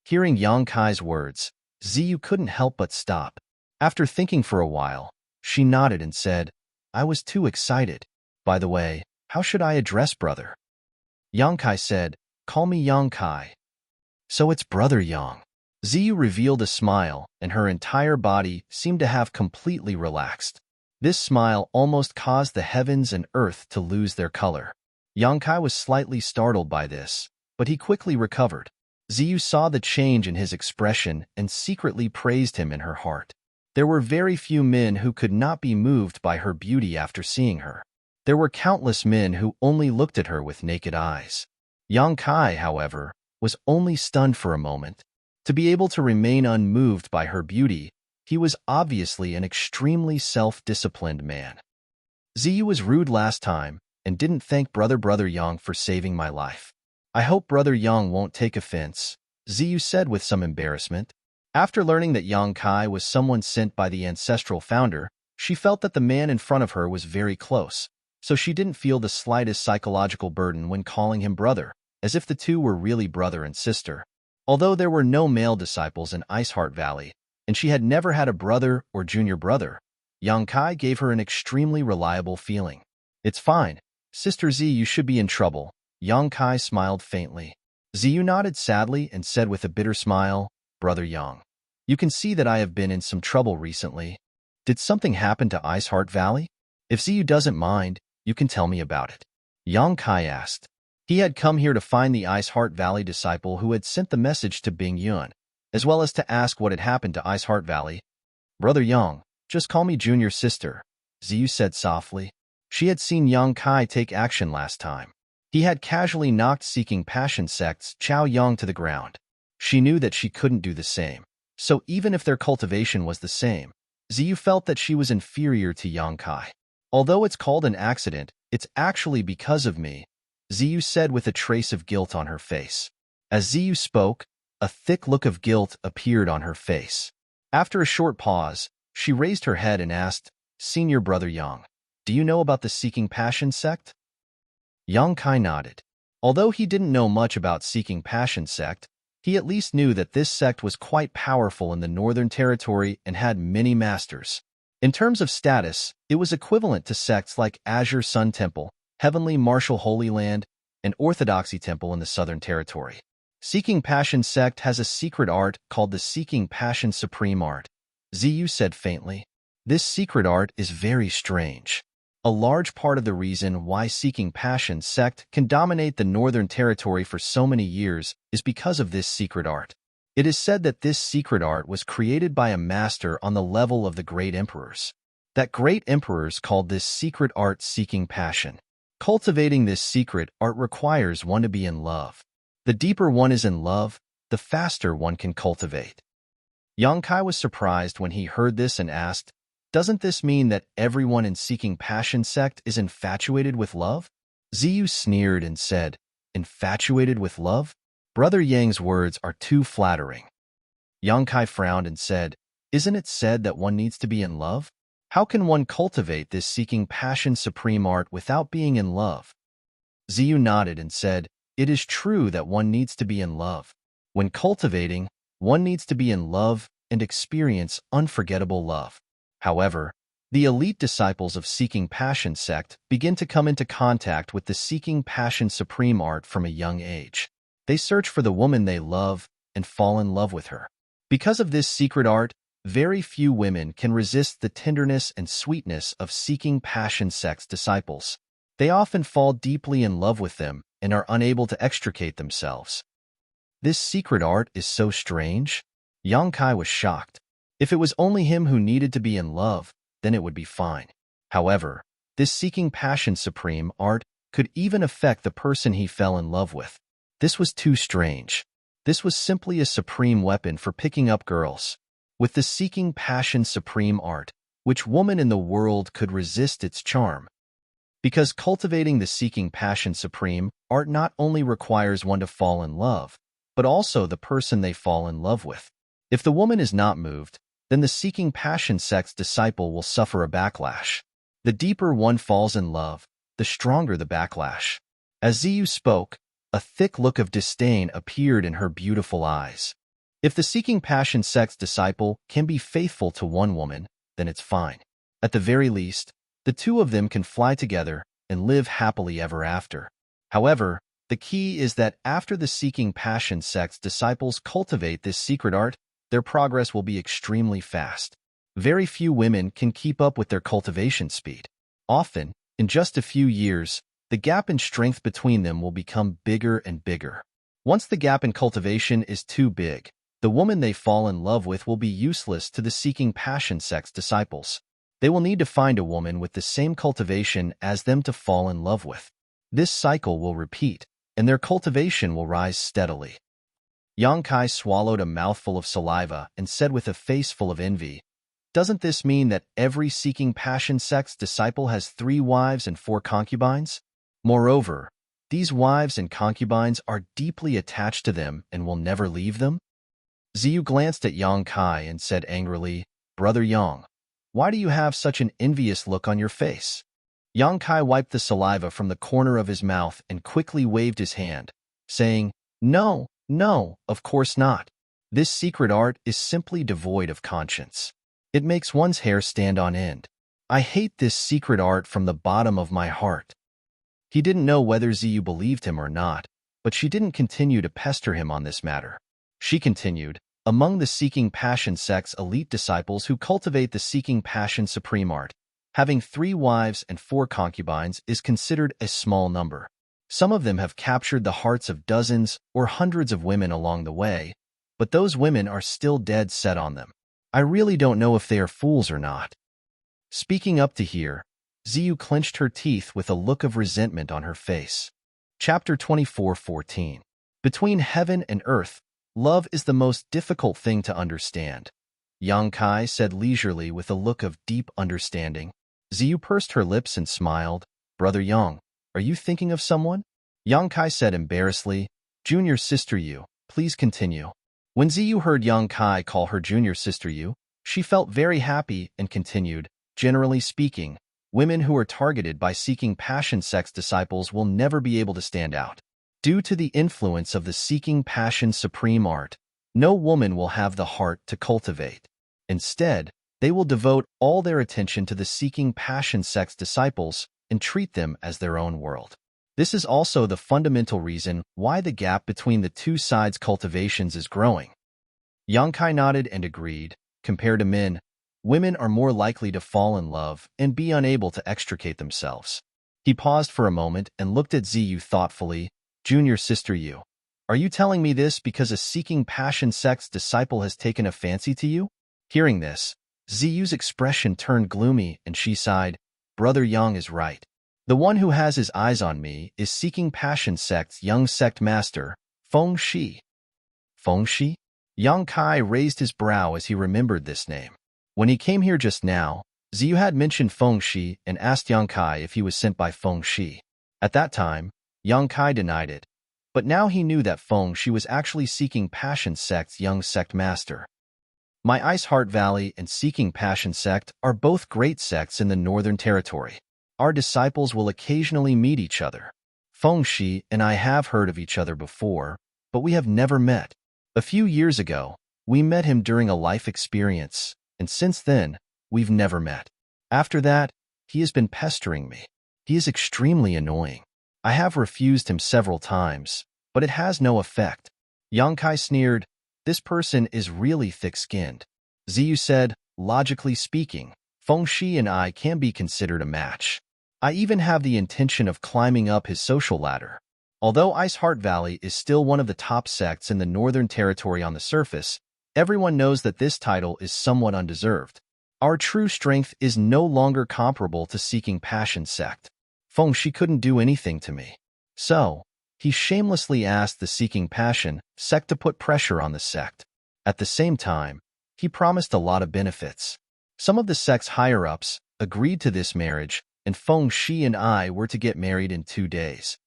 Hearing Yang Kai's words, Ziyu couldn't help but stop. After thinking for a while, she nodded and said, "I was too excited. By the way, how should I address brother?" Yang Kai said, "Call me Yang Kai." "So it's Brother Yang." Ziyu revealed a smile, and her entire body seemed to have completely relaxed. This smile almost caused the heavens and earth to lose their color. Yang Kai was slightly startled by this, but he quickly recovered. Ziyu saw the change in his expression and secretly praised him in her heart. There were very few men who could not be moved by her beauty after seeing her. There were countless men who only looked at her with naked eyes. Yang Kai, however, was only stunned for a moment. To be able to remain unmoved by her beauty, he was obviously an extremely self-disciplined man. "Ziyu was rude last time and didn't thank Brother Yang for saving my life. I hope Brother Yang won't take offense," Ziyu said with some embarrassment. After learning that Yang Kai was someone sent by the Ancestral Founder, she felt that the man in front of her was very close, so she didn't feel the slightest psychological burden when calling him brother, as if the two were really brother and sister. Although there were no male disciples in Iceheart Valley, and she had never had a brother or junior brother, Yang Kai gave her an extremely reliable feeling. "It's fine. Sister Z, you should be in trouble. Yang Kai smiled faintly. Ziyu nodded sadly and said with a bitter smile, Brother Yang, you can see that I have been in some trouble recently. Did something happen to Ice Heart Valley? If Ziyu doesn't mind, you can tell me about it. Yang Kai asked. He had come here to find the Ice Heart Valley disciple who had sent the message to Bing Yun, as well as to ask what had happened to Ice Heart Valley. Brother Yang, just call me Junior Sister, Ziyu said softly. She had seen Yang Kai take action last time. He had casually knocked Seeking Passion Sect's Chao Yang to the ground. She knew that she couldn't do the same. So even if their cultivation was the same, Ziyu felt that she was inferior to Yang Kai. Although it's called an accident, it's actually because of me, Ziyu said with a trace of guilt on her face. As Ziyu spoke, a thick look of guilt appeared on her face. After a short pause, she raised her head and asked, Senior Brother Yang, do you know about the Seeking Passion sect? Yang Kai nodded. Although he didn't know much about Seeking Passion sect, he at least knew that this sect was quite powerful in the Northern Territory and had many masters. In terms of status, it was equivalent to sects like Azure Sun Temple, Heavenly Martial Holy Land, and Orthodoxy Temple in the Southern Territory. Seeking Passion sect has a secret art called the Seeking Passion Supreme Art, Ziyu said faintly. This secret art is very strange. A large part of the reason why Seeking Passion sect can dominate the Northern Territory for so many years is because of this secret art. It is said that this secret art was created by a master on the level of the great emperors. That great emperors called this secret art Seeking Passion. Cultivating this secret art requires one to be in love. The deeper one is in love, the faster one can cultivate. Yang Kai was surprised when he heard this and asked, doesn't this mean that everyone in Seeking Passion sect is infatuated with love? Ziyu sneered and said, infatuated with love? Brother Yang's words are too flattering. Yang Kai frowned and said, isn't it said that one needs to be in love? How can one cultivate this Seeking Passion Supreme art without being in love? Ziyu nodded and said, it is true that one needs to be in love. When cultivating, one needs to be in love and experience unforgettable love. However, the elite disciples of Seeking Passion sect begin to come into contact with the Seeking Passion Supreme art from a young age. They search for the woman they love and fall in love with her. Because of this secret art, very few women can resist the tenderness and sweetness of Seeking Passion sect's disciples. They often fall deeply in love with them and are unable to extricate themselves. This secret art is so strange. Yang Kai was shocked. If it was only him who needed to be in love, then it would be fine. However, this Seeking Passion Supreme art could even affect the person he fell in love with. This was too strange. This was simply a supreme weapon for picking up girls. With the Seeking Passion Supreme art, which woman in the world could resist its charm? Because cultivating the Seeking Passion Supreme art not only requires one to fall in love, but also the person they fall in love with. If the woman is not moved, then the Seeking Passion sect's disciple will suffer a backlash. The deeper one falls in love, the stronger the backlash. As Ziyu spoke, a thick look of disdain appeared in her beautiful eyes. If the Seeking Passion sect's disciple can be faithful to one woman, then it's fine. At the very least, the two of them can fly together and live happily ever after. However, the key is that after the Seeking Passion sect's disciples cultivate this secret art, their progress will be extremely fast. Very few women can keep up with their cultivation speed. Often, in just a few years, the gap in strength between them will become bigger and bigger. Once the gap in cultivation is too big, the woman they fall in love with will be useless to the Seeking Passion sect's disciples. They will need to find a woman with the same cultivation as them to fall in love with. This cycle will repeat, and their cultivation will rise steadily. Yang Kai swallowed a mouthful of saliva and said with a face full of envy, doesn't this mean that every Seeking Passion sect's disciple has 3 wives and 4 concubines? Moreover, these wives and concubines are deeply attached to them and will never leave them? Ziyu glanced at Yang Kai and said angrily, Brother Yang, why do you have such an envious look on your face? Yang Kai wiped the saliva from the corner of his mouth and quickly waved his hand, saying, No, of course not. This secret art is simply devoid of conscience. It makes one's hair stand on end. I hate this secret art from the bottom of my heart. He didn't know whether Ziyu believed him or not, but she didn't continue to pester him on this matter. She continued, among the Seeking Passion sect's elite disciples who cultivate the Seeking Passion supreme art, having 3 wives and 4 concubines is considered a small number. Some of them have captured the hearts of dozens or hundreds of women along the way, but those women are still dead set on them. I really don't know if they are fools or not. Speaking up to here, Ziyu clenched her teeth with a look of resentment on her face. Chapter 24:14. Between heaven and earth, love is the most difficult thing to understand. Yang Kai said leisurely with a look of deep understanding. Ziyu pursed her lips and smiled. Brother Yang, are you thinking of someone? Yang Kai said embarrassedly. Junior sister Yu, please continue. When Ziyu heard Yang Kai call her junior sister Yu, she felt very happy and continued. Generally speaking, women who are targeted by Seeking Passion sex disciples will never be able to stand out. Due to the influence of the Seeking Passion supreme art, no woman will have the heart to cultivate. Instead, they will devote all their attention to the Seeking Passion sex disciples and treat them as their own world. This is also the fundamental reason why the gap between the two sides' cultivations is growing. Yang Kai nodded and agreed. Compared to men, women are more likely to fall in love and be unable to extricate themselves. He paused for a moment and looked at Ziyu thoughtfully. Junior sister Yu, are you telling me this because a Seeking Passion sex disciple has taken a fancy to you? Hearing this, Ziyu's expression turned gloomy and she sighed. Brother Yang is right. The one who has his eyes on me is Seeking Passion sect's young sect master, Feng Shi. Feng Shi? Yang Kai raised his brow as he remembered this name. When he came here just now, Ziyu had mentioned Feng Shi and asked Yang Kai if he was sent by Feng Shi. At that time, Yang Kai denied it, but now he knew that Feng Shi was actually Seeking Passion sect's young sect master. My Ice Heart Valley and Seeking Passion sect are both great sects in the Northern Territory. Our disciples will occasionally meet each other. Feng Shi and I have heard of each other before, but we have never met. A few years ago, we met him during a life experience, and since then, we've never met. After that, he has been pestering me. He is extremely annoying. I have refused him several times, but it has no effect. Yang Kai sneered. This person is really thick-skinned. Ziyu said, logically speaking, Feng Shi and I can be considered a match. I even have the intention of climbing up his social ladder. Although Ice Heart Valley is still one of the top sects in the Northern Territory on the surface, everyone knows that this title is somewhat undeserved. Our true strength is no longer comparable to Seeking Passion sect. Feng Shi couldn't do anything to me. So, he shamelessly asked the Seeking Passion sect to put pressure on the sect. At the same time, he promised a lot of benefits. Some of the sect's higher-ups agreed to this marriage, and Feng Shi and I were to get married in 2 days.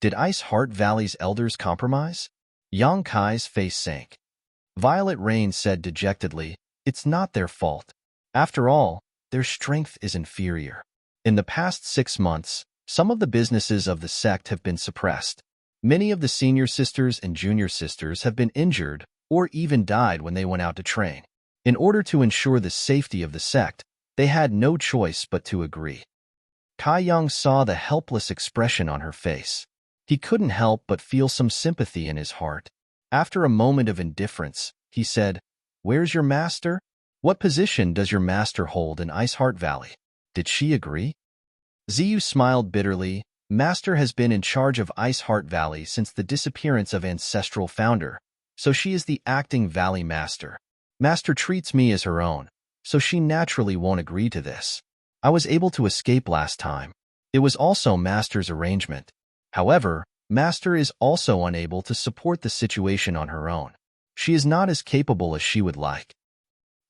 Did Ice Heart Valley's elders compromise? Yang Kai's face sank. Violet Rain said dejectedly, it's not their fault. After all, their strength is inferior. In the past 6 months, some of the businesses of the sect have been suppressed. Many of the senior sisters and junior sisters have been injured or even died when they went out to train. In order to ensure the safety of the sect, they had no choice but to agree. Kai Yang saw the helpless expression on her face. He couldn't help but feel some sympathy in his heart. After a moment of indifference, he said, Where's your master? What position does your master hold in Ice Heart Valley? Did she agree? Ziyu smiled bitterly. Master has been in charge of Ice Heart Valley since the disappearance of Ancestral Founder, so she is the acting Valley Master. Master treats me as her own, so she naturally won't agree to this. I was able to escape last time. It was also Master's arrangement. However, Master is also unable to support the situation on her own. She is not as capable as she would like.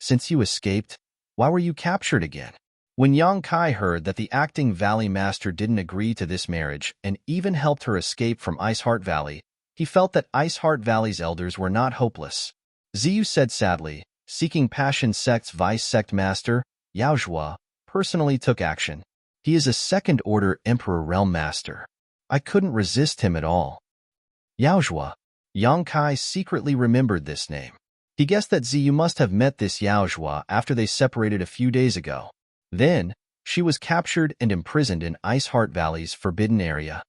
Since you escaped, why were you captured again? When Yang Kai heard that the acting Valley Master didn't agree to this marriage and even helped her escape from Ice Heart Valley, he felt that Ice Heart Valley's elders were not hopeless. Ziyu said sadly, Seeking Passion sect's vice sect master, Yao Zhua, personally took action. He is a second-order Emperor Realm Master. I couldn't resist him at all. Yao Zhua. Yang Kai secretly remembered this name. He guessed that Ziyu must have met this Yao Zhua after they separated a few days ago. Then, She was captured and imprisoned in Ice Heart Valley's forbidden area.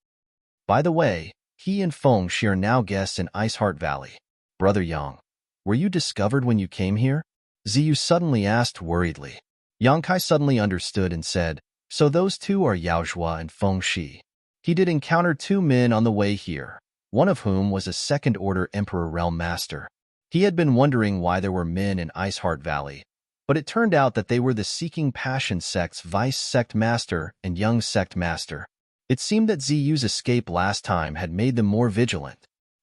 By the way, he and Feng Shi are now guests in Ice Heart Valley. Brother Yang, were you discovered when you came here? Ziyu suddenly asked worriedly. Yang Kai suddenly understood and said, so those two are Yao Zhua and Feng Shi. He did encounter two men on the way here, one of whom was a second-order Emperor Realm Master. He had been wondering why there were men in Ice Heart Valley, but it turned out that they were the Seeking Passion Sect's Vice Sect Master and Young Sect Master. It seemed that Ziyu's escape last time had made them more vigilant.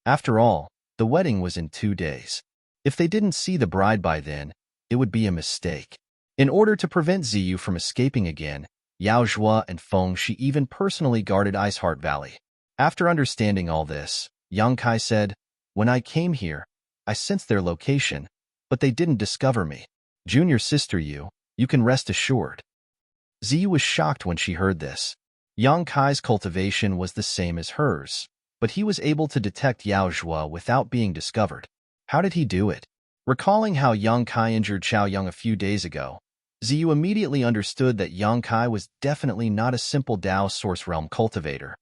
After all, the wedding was in 2 days. If they didn't see the bride by then, it would be a mistake. In order to prevent Ziyu from escaping again, Yao Zhua and Feng Shi even personally guarded Ice Heart Valley. After understanding all this, Yang Kai said, when I came here, I sensed their location, but they didn't discover me. Junior sister you can rest assured. Ziyu was shocked when she heard this. Yang Kai's cultivation was the same as hers, but he was able to detect Yao Zhua without being discovered. How did he do it? Recalling how Yang Kai injured Xiao Yang a few days ago, Ziyu immediately understood that Yang Kai was definitely not a simple Dao Source Realm cultivator.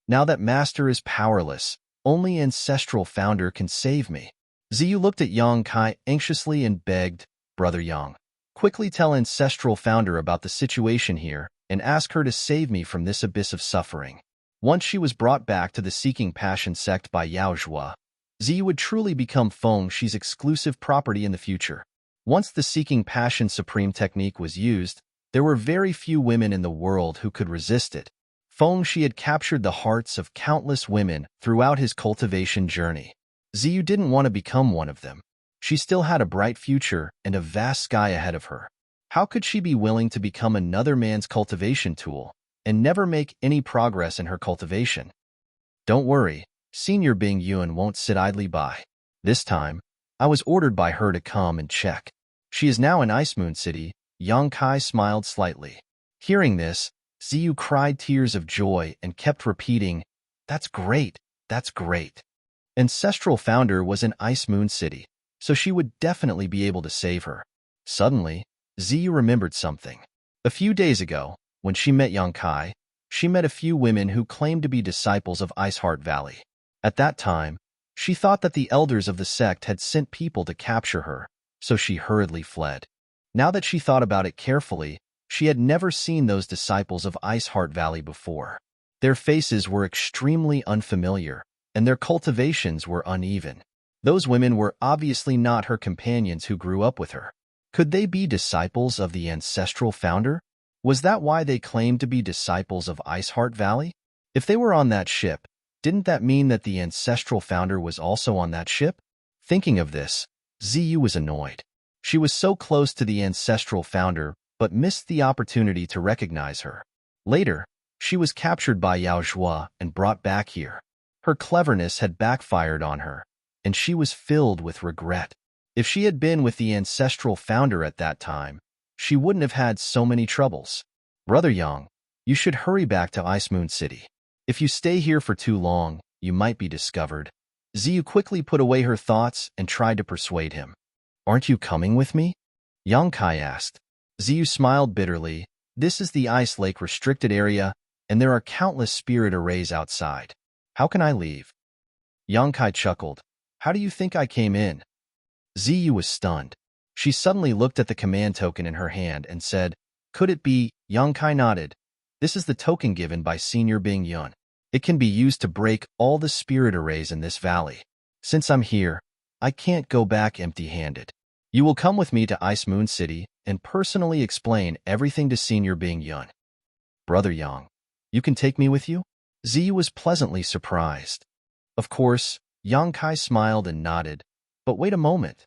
Now that Master is powerless, only Ancestral Founder can save me. Ziyu looked at Yang Kai anxiously and begged, Brother Yang, quickly tell Ancestral Founder about the situation here and ask her to save me from this abyss of suffering. Once she was brought back to the Seeking Passion Sect by Yao Zhua, Ziyu would truly become Feng Shi's exclusive property in the future. Once the Seeking Passion Supreme technique was used, there were very few women in the world who could resist it. Feng Shi had captured the hearts of countless women throughout his cultivation journey. Ziyu didn't want to become one of them. She still had a bright future and a vast sky ahead of her. How could she be willing to become another man's cultivation tool and never make any progress in her cultivation? Don't worry, Senior Bing Yuan won't sit idly by. This time, I was ordered by her to come and check. She is now in Ice Moon City. Yang Kai smiled slightly. Hearing this, Ziyu cried tears of joy and kept repeating, that's great, that's great. Ancestral Founder was in Ice Moon City, so she would definitely be able to save her. Suddenly, Ziyu remembered something. A few days ago, when she met Yang Kai, she met a few women who claimed to be disciples of Ice Heart Valley. At that time, she thought that the elders of the sect had sent people to capture her, so she hurriedly fled. Now that she thought about it carefully, she had never seen those disciples of Ice Heart Valley before. Their faces were extremely unfamiliar, and their cultivations were uneven. Those women were obviously not her companions who grew up with her. Could they be disciples of the Ancestral Founder? Was that why they claimed to be disciples of Ice Heart Valley? If they were on that ship, didn't that mean that the Ancestral Founder was also on that ship? Thinking of this, Ziyu was annoyed. She was so close to the Ancestral Founder, but missed the opportunity to recognize her. Later, she was captured by Yao Zhua and brought back here. Her cleverness had backfired on her, and she was filled with regret. If she had been with the Ancestral Founder at that time, she wouldn't have had so many troubles. Brother Yang, you should hurry back to Ice Moon City. If you stay here for too long, you might be discovered. Ziyu quickly put away her thoughts and tried to persuade him. Aren't you coming with me? Yang Kai asked. Ziyu smiled bitterly. This is the Ice Lake restricted area, and there are countless spirit arrays outside. How can I leave? Yang Kai chuckled. How do you think I came in? Ziyu was stunned. She suddenly looked at the command token in her hand and said, could it be? Yang Kai nodded. This is the token given by Senior Bing Yuan. It can be used to break all the spirit arrays in this valley. Since I'm here, I can't go back empty-handed. You will come with me to Ice Moon City and personally explain everything to Senior Bing Yuan. Brother Yang, you can take me with you? Ziyu was pleasantly surprised. Of course, Yang Kai smiled and nodded. But wait a moment.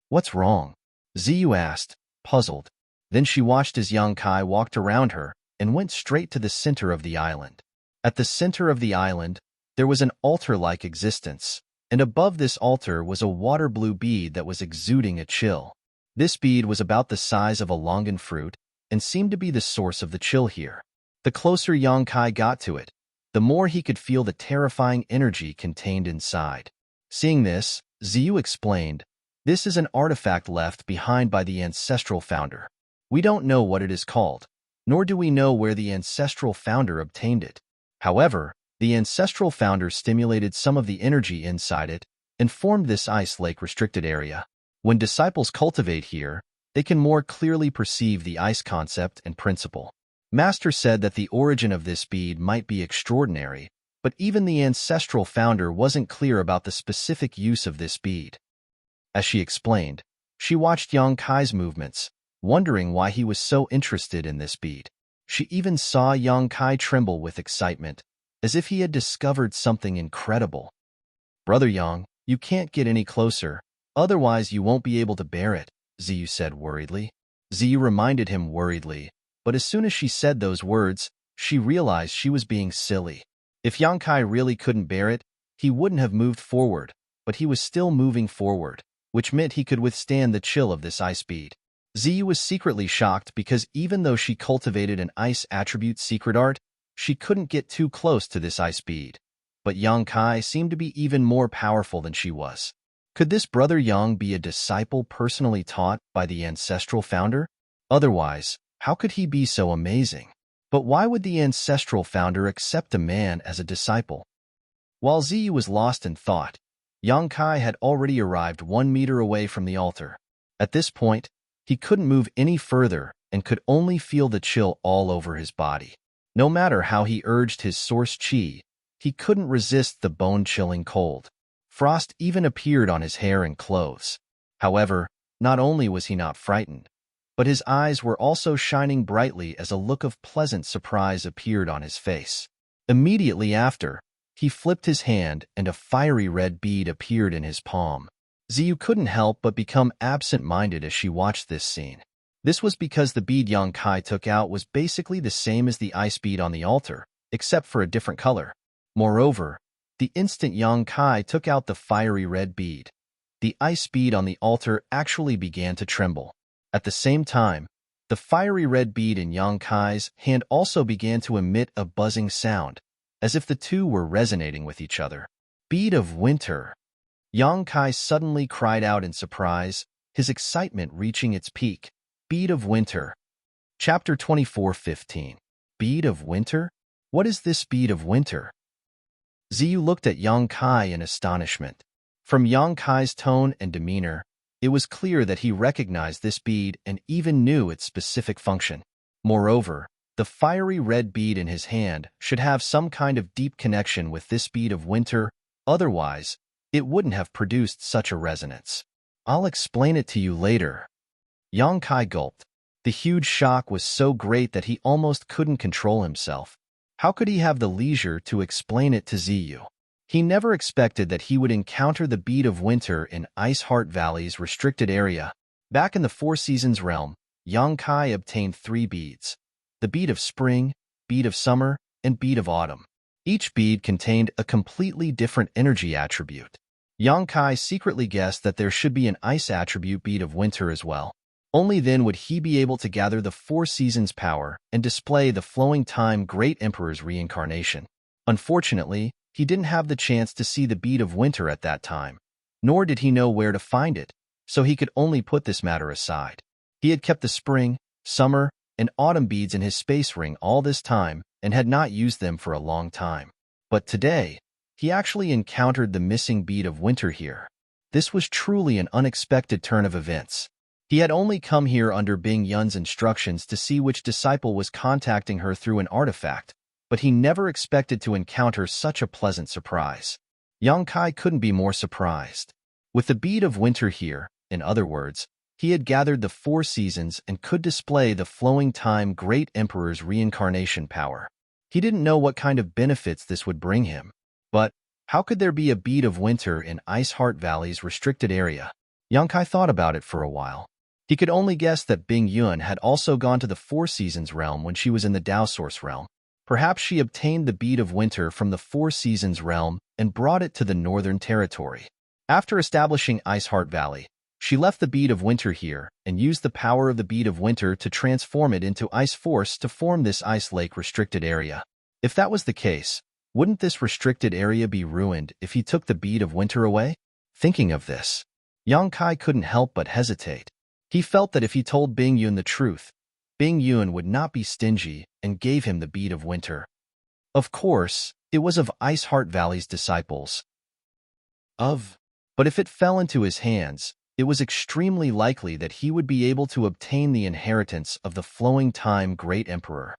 What's wrong? Ziyu asked, puzzled. Then she watched as Yang Kai walked around her and went straight to the center of the island. At the center of the island, there was an altar-like existence, and above this altar was a water-blue bead that was exuding a chill. This bead was about the size of a longan fruit and seemed to be the source of the chill here. The closer Yang Kai got to it, the more he could feel the terrifying energy contained inside. Seeing this, Ziyu explained, this is an artifact left behind by the Ancestral Founder. We don't know what it is called, nor do we know where the ancestral founder obtained it. However, the ancestral founder stimulated some of the energy inside it and formed this ice lake restricted area. When disciples cultivate here, they can more clearly perceive the ice concept and principle. Master said that the origin of this bead might be extraordinary, but even the ancestral founder wasn't clear about the specific use of this bead. As she explained, she watched Yang Kai's movements, wondering why he was so interested in this bead. She even saw Yang Kai tremble with excitement, as if he had discovered something incredible. "Brother Yang, you can't get any closer, otherwise you won't be able to bear it," Ziyu said worriedly. Ziyu reminded him worriedly, but as soon as she said those words, she realized she was being silly. If Yang Kai really couldn't bear it, he wouldn't have moved forward, but he was still moving forward, which meant he could withstand the chill of this ice bead. Ziyu was secretly shocked because even though she cultivated an ice attribute secret art, she couldn't get too close to this ice bead. But Yang Kai seemed to be even more powerful than she was. Could this brother Yang be a disciple personally taught by the ancestral founder? Otherwise, how could he be so amazing? But why would the ancestral founder accept a man as a disciple? While Ziyu was lost in thought, Yang Kai had already arrived 1 meter away from the altar. At this point, he couldn't move any further and could only feel the chill all over his body. No matter how he urged his source chi, he couldn't resist the bone-chilling cold. Frost even appeared on his hair and clothes. However, not only was he not frightened, but his eyes were also shining brightly as a look of pleasant surprise appeared on his face. Immediately after, he flipped his hand and a fiery red bead appeared in his palm. Ziyu couldn't help but become absent-minded as she watched this scene. This was because the bead Yang Kai took out was basically the same as the ice bead on the altar, except for a different color. Moreover, the instant Yang Kai took out the fiery red bead, the ice bead on the altar actually began to tremble. At the same time, the fiery red bead in Yang Kai's hand also began to emit a buzzing sound, as if the two were resonating with each other. "Bead of winter!" Yang Kai suddenly cried out in surprise, his excitement reaching its peak. Bead of winter. Chapter 24:15. Bead of winter? What is this bead of winter? Ziyu looked at Yang Kai in astonishment. From Yang Kai's tone and demeanor, it was clear that he recognized this bead and even knew its specific function. Moreover, the fiery red bead in his hand should have some kind of deep connection with this bead of winter, otherwise, it wouldn't have produced such a resonance. "I'll explain it to you later." Yang Kai gulped. The huge shock was so great that he almost couldn't control himself. How could he have the leisure to explain it to Ziyu? He never expected that he would encounter the bead of winter in Ice Heart Valley's restricted area. Back in the Four Seasons realm, Yang Kai obtained 3 beads: the bead of spring, bead of summer, and bead of autumn. Each bead contained a completely different energy attribute. Yang Kai secretly guessed that there should be an ice attribute bead of winter as well. Only then would he be able to gather the Four Seasons power and display the flowing time Great Emperor's reincarnation. Unfortunately, he didn't have the chance to see the bead of winter at that time, nor did he know where to find it, so he could only put this matter aside. He had kept the spring, summer, and autumn beads in his space ring all this time and had not used them for a long time. But today, he actually encountered the missing bead of winter here. This was truly an unexpected turn of events. He had only come here under Bing Yun's instructions to see which disciple was contacting her through an artifact, but he never expected to encounter such a pleasant surprise. Yang Kai couldn't be more surprised. With the bead of winter here, in other words, he had gathered the 4 seasons and could display the flowing time Great Emperor's reincarnation power. He didn't know what kind of benefits this would bring him. But how could there be a bead of winter in Ice Heart Valley's restricted area? Yang Kai thought about it for a while. He could only guess that Bing Yun had also gone to the Four Seasons realm when she was in the Dao Source realm. Perhaps she obtained the bead of winter from the Four Seasons realm and brought it to the Northern Territory. After establishing Ice Heart Valley, she left the bead of winter here and used the power of the bead of winter to transform it into ice force to form this ice lake restricted area. If that was the case, wouldn't this restricted area be ruined if he took the bead of winter away? Thinking of this, Yang Kai couldn't help but hesitate. He felt that if he told Bing Yun the truth, Bing Yun would not be stingy and gave him the bead of winter. Of course, it was of Ice Heart Valley's disciples. But if it fell into his hands, it was extremely likely that he would be able to obtain the inheritance of the flowing time great emperor.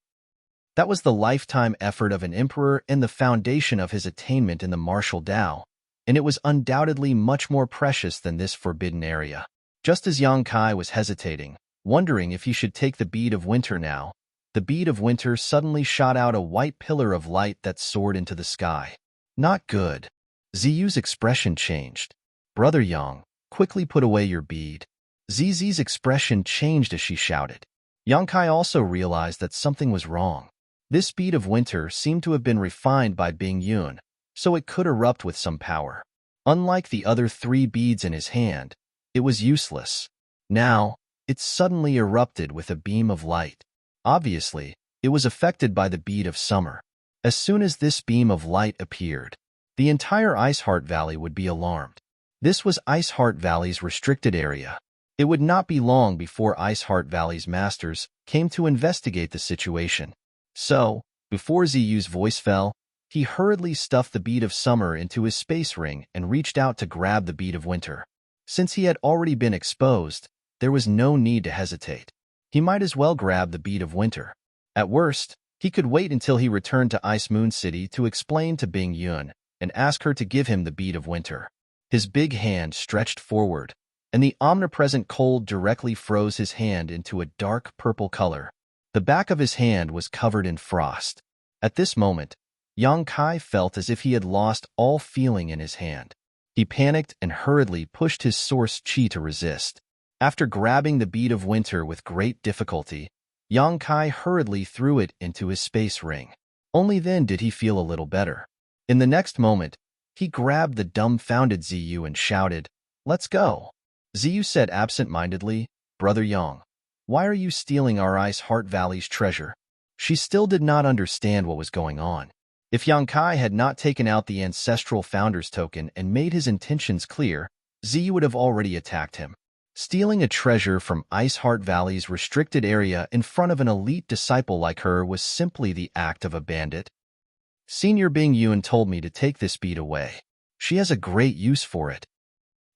That was the lifetime effort of an emperor and the foundation of his attainment in the martial Tao, and it was undoubtedly much more precious than this forbidden area. Just as Yang Kai was hesitating, wondering if he should take the bead of winter now, the bead of winter suddenly shot out a white pillar of light that soared into the sky. Not good. Ziyu's expression changed. Brother Yang, quickly put away your bead. Zizi's expression changed as she shouted. Yang Kai also realized that something was wrong. This bead of winter seemed to have been refined by Bing Yun, so it could erupt with some power. Unlike the other 3 beads in his hand, it was useless. Now, it suddenly erupted with a beam of light. Obviously, it was affected by the bead of summer. As soon as this beam of light appeared, the entire Ice Heart Valley would be alarmed. This was Ice Heart Valley's restricted area. It would not be long before Ice Heart Valley's masters came to investigate the situation. So, before Ziyu's voice fell, he hurriedly stuffed the bead of summer into his space ring and reached out to grab the bead of winter. Since he had already been exposed, there was no need to hesitate. He might as well grab the bead of winter. At worst, he could wait until he returned to Ice Moon City to explain to Bing Yun and ask her to give him the bead of winter. His big hand stretched forward, and the omnipresent cold directly froze his hand into a dark purple color. The back of his hand was covered in frost. At this moment, Yang Kai felt as if he had lost all feeling in his hand. He panicked and hurriedly pushed his source chi to resist. After grabbing the bead of winter with great difficulty, Yang Kai hurriedly threw it into his space ring. Only then did he feel a little better. In the next moment, he grabbed the dumbfounded Ziyu and shouted, "Let's go!" Ziyu said absent-mindedly, "Brother Yang, why are you stealing our Ice Heart Valley's treasure?" She still did not understand what was going on. If Yang Kai had not taken out the ancestral founder's token and made his intentions clear, Ziyu would have already attacked him. Stealing a treasure from Ice Heart Valley's restricted area in front of an elite disciple like her was simply the act of a bandit. Senior Bing Yun told me to take this bead away. She has a great use for it.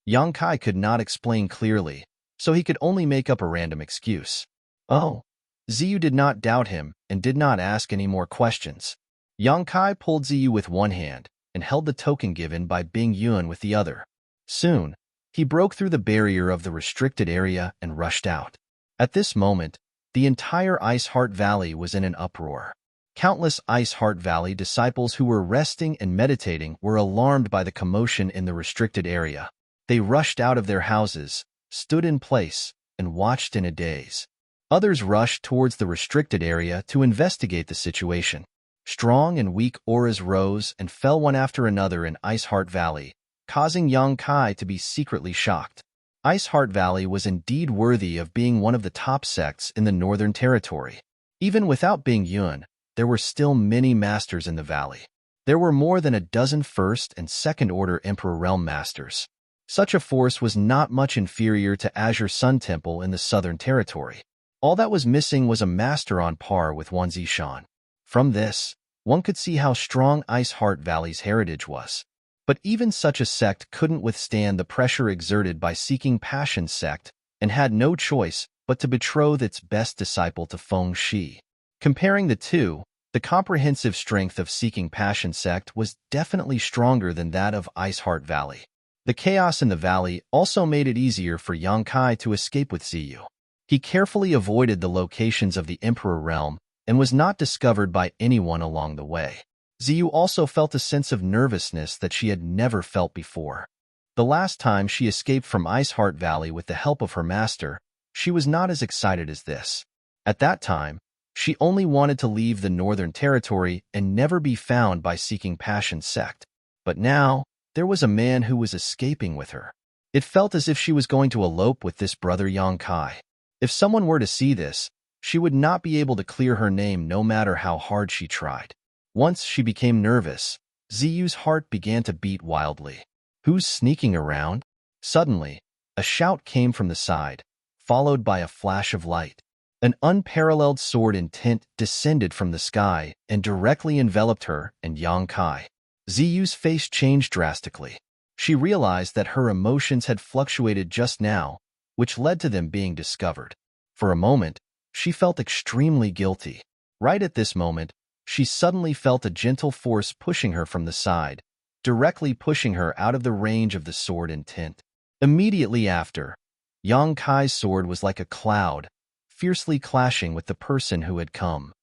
Yang Kai could not explain clearly, so he could only make up a random excuse. Oh. Ziyu did not doubt him and did not ask any more questions. Yang Kai pulled Ziyu with one hand and held the token given by Bing Yun with the other. Soon, he broke through the barrier of the restricted area and rushed out. At this moment, the entire Ice Heart Valley was in an uproar. Countless Ice Heart Valley disciples who were resting and meditating were alarmed by the commotion in the restricted area. They rushed out of their houses, stood in place, and watched in a daze. Others rushed towards the restricted area to investigate the situation. Strong and weak auras rose and fell one after another in Ice Heart Valley, causing Yang Kai to be secretly shocked. Ice Heart Valley was indeed worthy of being one of the top sects in the Northern Territory. Even without Bing Yun, there were still many masters in the valley. There were more than a dozen first and second-order Emperor Realm masters. Such a force was not much inferior to Azure Sun Temple in the Southern Territory. All that was missing was a master on par with Wan Zishan. From this, one could see how strong Ice Heart Valley's heritage was. But even such a sect couldn't withstand the pressure exerted by Seeking Passion sect and had no choice but to betroth its best disciple to Feng Shi. Comparing the two, the comprehensive strength of Seeking Passion sect was definitely stronger than that of Ice Heart Valley. The chaos in the valley also made it easier for Yang Kai to escape with Ziyu. He carefully avoided the locations of the Emperor Realm and was not discovered by anyone along the way. Ziyu also felt a sense of nervousness that she had never felt before. The last time she escaped from Ice Heart Valley with the help of her master, she was not as excited as this. At that time, she only wanted to leave the Northern Territory and never be found by Seeking Passion sect. But now, there was a man who was escaping with her. It felt as if she was going to elope with this brother Yang Kai. If someone were to see this, she would not be able to clear her name no matter how hard she tried. Once she became nervous, Ziyu's heart began to beat wildly. Who's sneaking around? Suddenly, a shout came from the side, followed by a flash of light. An unparalleled sword in tint descended from the sky and directly enveloped her and Yang Kai. Ziyu's face changed drastically. She realized that her emotions had fluctuated just now, which led to them being discovered. For a moment, she felt extremely guilty. Right at this moment, she suddenly felt a gentle force pushing her from the side, directly pushing her out of the range of the sword in tint. Immediately after, Yang Kai's sword was like a cloud, fiercely clashing with the person who had come.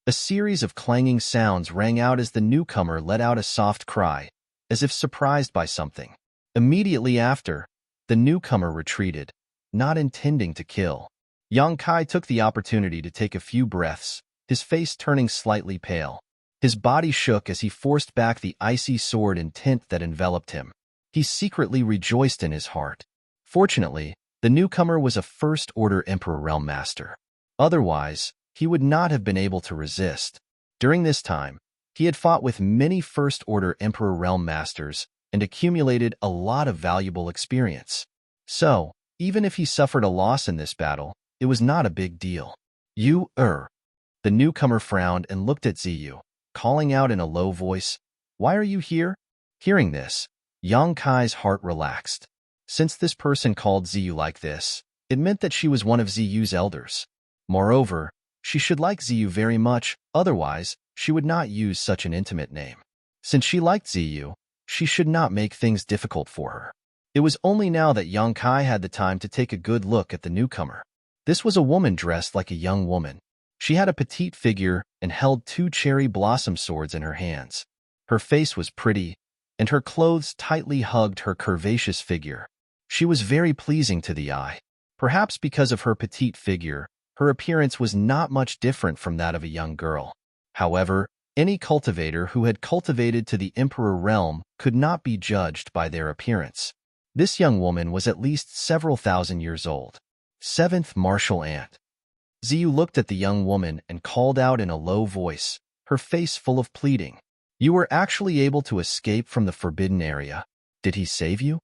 A series of clanging sounds rang out as the newcomer let out a soft cry, as if surprised by something. Immediately after, the newcomer retreated, not intending to kill. Yang Kai took the opportunity to take a few breaths, his face turning slightly pale. His body shook as he forced back the icy sword in tint that enveloped him. He secretly rejoiced in his heart. Fortunately, the newcomer was a First-Order Emperor Realm Master. Otherwise, he would not have been able to resist. During this time, he had fought with many First-Order Emperor Realm Masters and accumulated a lot of valuable experience. So, even if he suffered a loss in this battle, it was not a big deal. The newcomer frowned and looked at Ziyu, calling out in a low voice, "Why are you here?" Hearing this, Yang Kai's heart relaxed. Since this person called Ziyu like this, it meant that she was one of Ziyu's elders. Moreover, she should like Ziyu very much, otherwise, she would not use such an intimate name. Since she liked Ziyu, she should not make things difficult for her. It was only now that Yang Kai had the time to take a good look at the newcomer. This was a woman dressed like a young woman. She had a petite figure and held two cherry blossom swords in her hands. Her face was pretty, and her clothes tightly hugged her curvaceous figure. She was very pleasing to the eye. Perhaps because of her petite figure, her appearance was not much different from that of a young girl. However, any cultivator who had cultivated to the Emperor realm could not be judged by their appearance. This young woman was at least several thousand years old. Seventh Martial Ant. Ziyu looked at the young woman and called out in a low voice, her face full of pleading. "You were actually able to escape from the forbidden area. Did he save you?"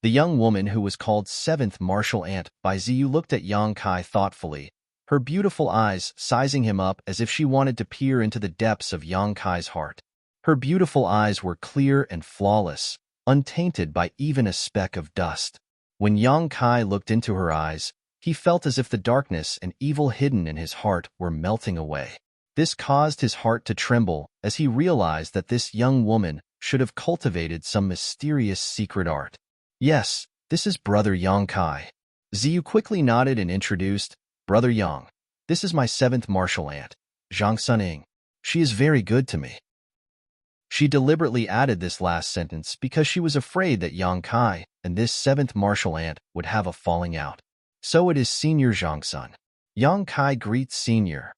The young woman who was called Seventh Martial Ant by Ziyu looked at Yang Kai thoughtfully, her beautiful eyes sizing him up as if she wanted to peer into the depths of Yang Kai's heart. Her beautiful eyes were clear and flawless, untainted by even a speck of dust. When Yang Kai looked into her eyes, he felt as if the darkness and evil hidden in his heart were melting away. This caused his heart to tremble as he realized that this young woman should have cultivated some mysterious secret art. "Yes, this is Brother Yang Kai." Ziyu quickly nodded and introduced, "Brother Yang, this is my seventh martial ant, Zhang Suning. She is very good to me." She deliberately added this last sentence because she was afraid that Yang Kai and this seventh martial ant would have a falling out. "So it is Senior Zhang Sun." Yang Kai greets Senior.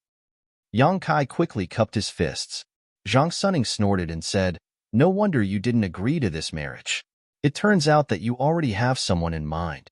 Yang Kai quickly cupped his fists. Zhang Suning snorted and said, "No wonder you didn't agree to this marriage. It turns out that you already have someone in mind."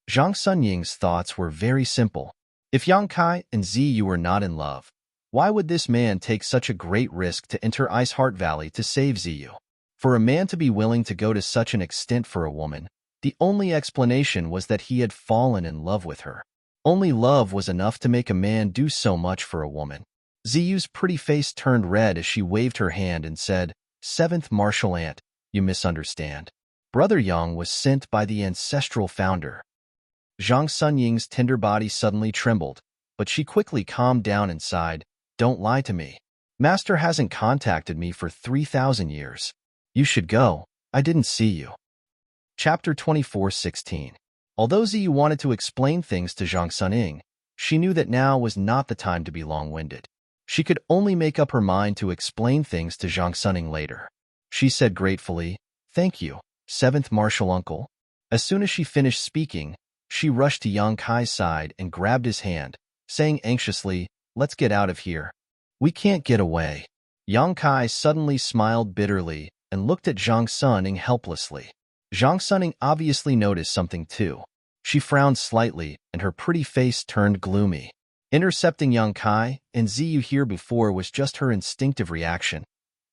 Zhang Sunying's thoughts were very simple. If Yang Kai and Ziyu were not in love, why would this man take such a great risk to enter Ice Heart Valley to save Ziyu? For a man to be willing to go to such an extent for a woman, the only explanation was that he had fallen in love with her. Only love was enough to make a man do so much for a woman. Ziyu's pretty face turned red as she waved her hand and said, "Seventh martial ant, you misunderstand. Brother Yang was sent by the ancestral founder." Zhang Sunying's tender body suddenly trembled, but she quickly calmed down and sighed, "Don't lie to me. Master hasn't contacted me for 3,000 years. You should go. I didn't see you." Chapter 24:16. Although Ziyu wanted to explain things to Zhang Suning, she knew that now was not the time to be long-winded. She could only make up her mind to explain things to Zhang Suning later. She said gratefully, "Thank you, seventh martial uncle." As soon as she finished speaking, she rushed to Yang Kai's side and grabbed his hand, saying anxiously, "Let's get out of here. We can't get away." Yang Kai suddenly smiled bitterly and looked at Zhang Suning helplessly. Zhang Suning obviously noticed something too. She frowned slightly and her pretty face turned gloomy. Intercepting Yang Kai and Ziyu here before was just her instinctive reaction.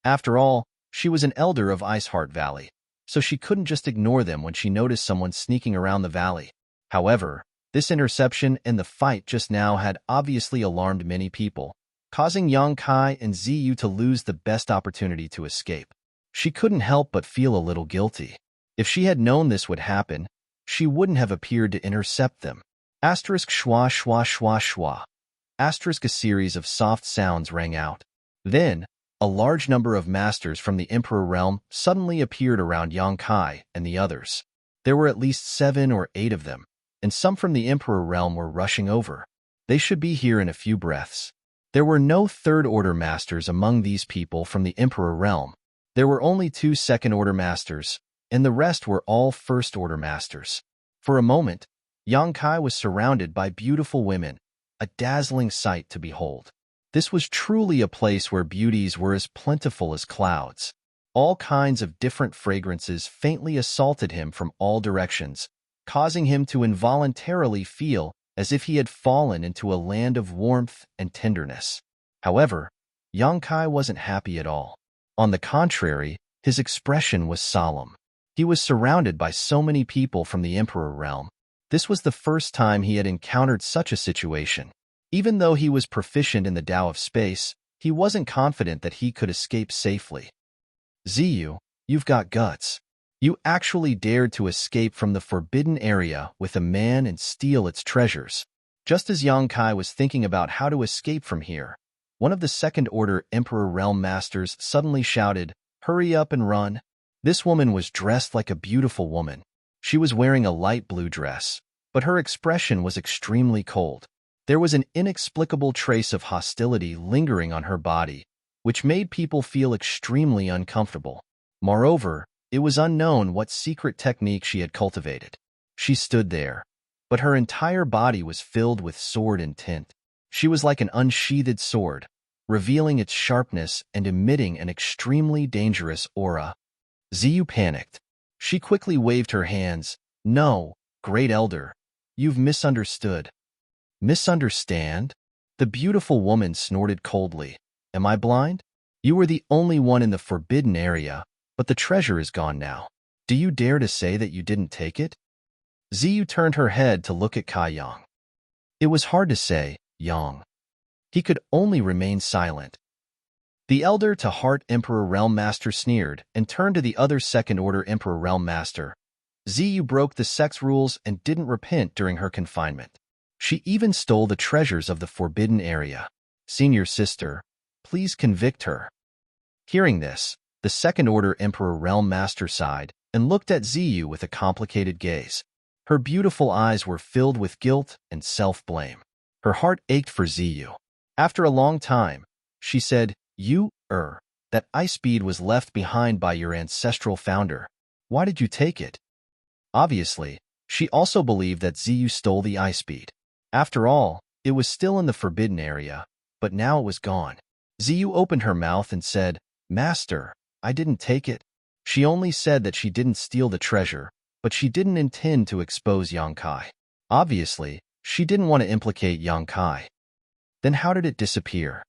After all, she was an elder of Ice Heart Valley, so she couldn't just ignore them when she noticed someone sneaking around the valley. However, This interception in the fight just now had obviously alarmed many people, causing Yang Kai and Ziyu to lose the best opportunity to escape. She couldn't help but feel a little guilty. If she had known this would happen, she wouldn't have appeared to intercept them. Asterisk schwa schwa schwa schwa. Asterisk a series of soft sounds rang out. Then, a large number of masters from the Emperor realm suddenly appeared around Yang Kai and the others. There were at least 7 or 8 of them, and some from the Emperor realm were rushing over. They should be here in a few breaths. There were no third-order masters among these people from the Emperor realm. There were only 2 second-order masters, and the rest were all first-order masters. For a moment, Yang Kai was surrounded by beautiful women, a dazzling sight to behold. This was truly a place where beauties were as plentiful as clouds. All kinds of different fragrances faintly assaulted him from all directions, causing him to involuntarily feel as if he had fallen into a land of warmth and tenderness. However, Yang Kai wasn't happy at all. On the contrary, his expression was solemn. He was surrounded by so many people from the Emperor realm. This was the first time he had encountered such a situation. Even though he was proficient in the Tao of space, he wasn't confident that he could escape safely. Ziyu, you've got guts. You actually dared to escape from the forbidden area with a man and steal its treasures. Just as Yang Kai was thinking about how to escape from here, one of the second-order Emperor Realm Masters suddenly shouted, "Hurry up and run." This woman was dressed like a beautiful woman. She was wearing a light blue dress, but her expression was extremely cold. There was an inexplicable trace of hostility lingering on her body, which made people feel extremely uncomfortable. Moreover, it was unknown what secret technique she had cultivated. She stood there, but her entire body was filled with sword intent. She was like an unsheathed sword, revealing its sharpness and emitting an extremely dangerous aura. Ziyu panicked. She quickly waved her hands. "No, Great Elder, you've misunderstood." "Misunderstand?" The beautiful woman snorted coldly. "Am I blind? You were the only one in the forbidden area, but the treasure is gone now. Do you dare to say that you didn't take it?" Ziyu turned her head to look at Kai Yang. It was hard to say, Yang. He could only remain silent. The Elder to Heart Emperor Realm Master sneered and turned to the other second-order Emperor Realm Master. Ziyu broke the sex rules and didn't repent during her confinement. She even stole the treasures of the forbidden area. "Senior sister, please convict her." Hearing this, the second-order Emperor Realm Master sighed and looked at Ziyu with a complicated gaze. Her beautiful eyes were filled with guilt and self-blame. Her heart ached for Ziyu. After a long time, she said, that ice bead was left behind by your ancestral founder. Why did you take it?" Obviously, she also believed that Ziyu stole the ice bead. After all, it was still in the forbidden area, but now it was gone. Ziyu opened her mouth and said, "Master, I didn't take it." She only said that she didn't steal the treasure, but she didn't intend to expose Yang Kai. Obviously, she didn't want to implicate Yang Kai. Then how did it disappear?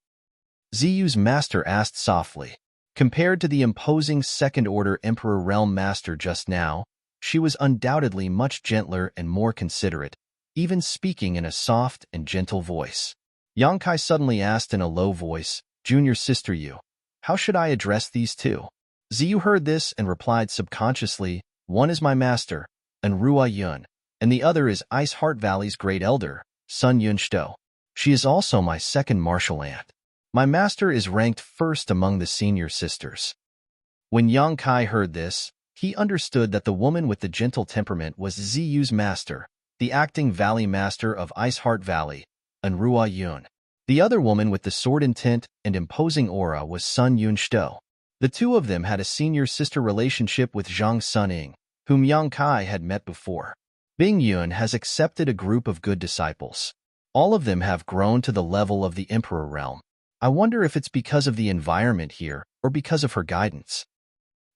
Ziyu's master asked softly. Compared to the imposing second-order Emperor Realm Master just now, she was undoubtedly much gentler and more considerate, even speaking in a soft and gentle voice. Yang Kai suddenly asked in a low voice, "Junior sister Yu, how should I address these two?" Ziyu heard this and replied subconsciously, "One is my master, Enrua Yun, and the other is Ice Heart Valley's great elder, Sun Yun Shito. She is also my second martial aunt. My master is ranked first among the senior sisters." When Yang Kai heard this, he understood that the woman with the gentle temperament was Ziyu's master, the acting valley master of Ice Heart Valley, Enrua Yun. The other woman with the sword intent and imposing aura was Sun Yun Shito. The two of them had a senior sister relationship with Zhang Suning, whom Yang Kai had met before. Bing Yun has accepted a group of good disciples. All of them have grown to the level of the Emperor realm. I wonder if it's because of the environment here or because of her guidance.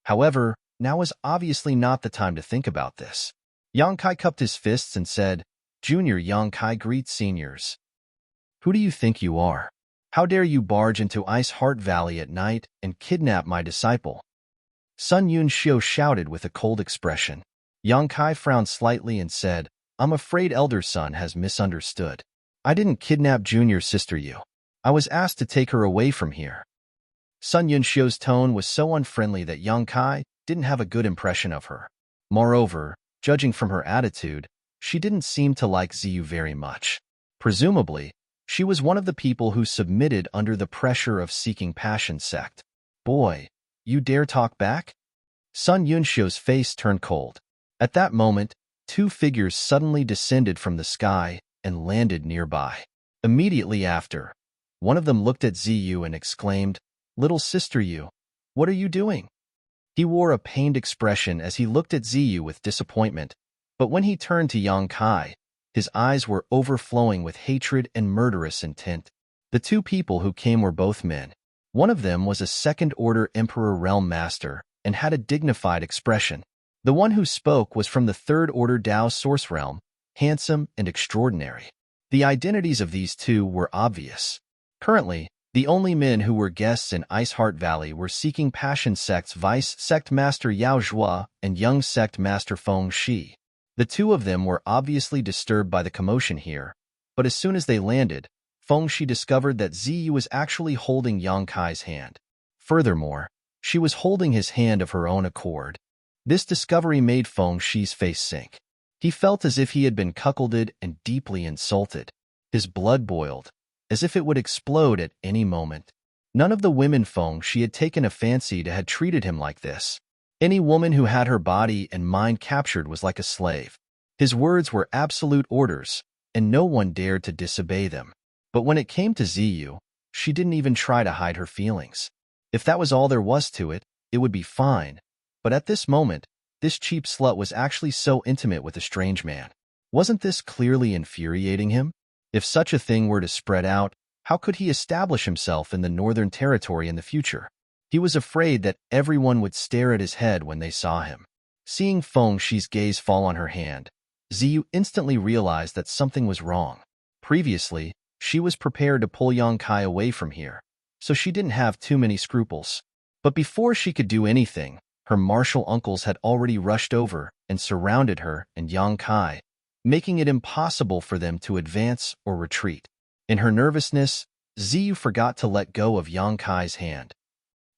However, now is obviously not the time to think about this. Yang Kai cupped his fists and said, "Junior Yang Kai greets seniors. Who do you think you are? How dare you barge into Ice Heart Valley at night and kidnap my disciple?" Sun Yun Shio shouted with a cold expression. Yang Kai frowned slightly and said, I'm afraid elder son has misunderstood. I didn't kidnap junior sister Yu. I was asked to take her away from here. Sun Yunxiu's tone was so unfriendly that Yang Kai didn't have a good impression of her. Moreover, judging from her attitude, she didn't seem to like Ziyu very much. Presumably, she was one of the people who submitted under the pressure of seeking passion sect. Boy, you dare talk back? Sun Yunxiu's face turned cold. At that moment, two figures suddenly descended from the sky and landed nearby. Immediately after, one of them looked at Ziyu and exclaimed, "Little sister Yu, what are you doing?" He wore a pained expression as he looked at Ziyu with disappointment, but when he turned to Yang Kai, his eyes were overflowing with hatred and murderous intent. The two people who came were both men. One of them was a second-order Emperor Realm Master and had a dignified expression. The one who spoke was from the third-order Dao Source Realm, handsome and extraordinary. The identities of these two were obvious. Currently, the only men who were guests in Iceheart Valley were seeking Passion Sect's Vice Sect Master Yao Zhua and Young Sect Master Feng Shi. The two of them were obviously disturbed by the commotion here, but as soon as they landed, Feng Shi discovered that Ziyu was actually holding Yang Kai's hand. Furthermore, she was holding his hand of her own accord. This discovery made Feng Shi's face sink. He felt as if he had been cuckolded and deeply insulted. His blood boiled, as if it would explode at any moment. None of the women Feng Shi had taken a fancy to had treated him like this. Any woman who had her body and mind captured was like a slave. His words were absolute orders, and no one dared to disobey them. But when it came to Ziyu, she didn't even try to hide her feelings. If that was all there was to it, it would be fine. But at this moment, this cheap slut was actually so intimate with a strange man. Wasn't this clearly infuriating him? If such a thing were to spread out, how could he establish himself in the Northern Territory in the future? He was afraid that everyone would stare at his head when they saw him. Seeing Feng Shi's gaze fall on her hand, Ziyu instantly realized that something was wrong. Previously, she was prepared to pull Yang Kai away from here, so she didn't have too many scruples. But before she could do anything, her martial uncles had already rushed over and surrounded her and Yang Kai, making it impossible for them to advance or retreat. In her nervousness, Ziyu forgot to let go of Yang Kai's hand.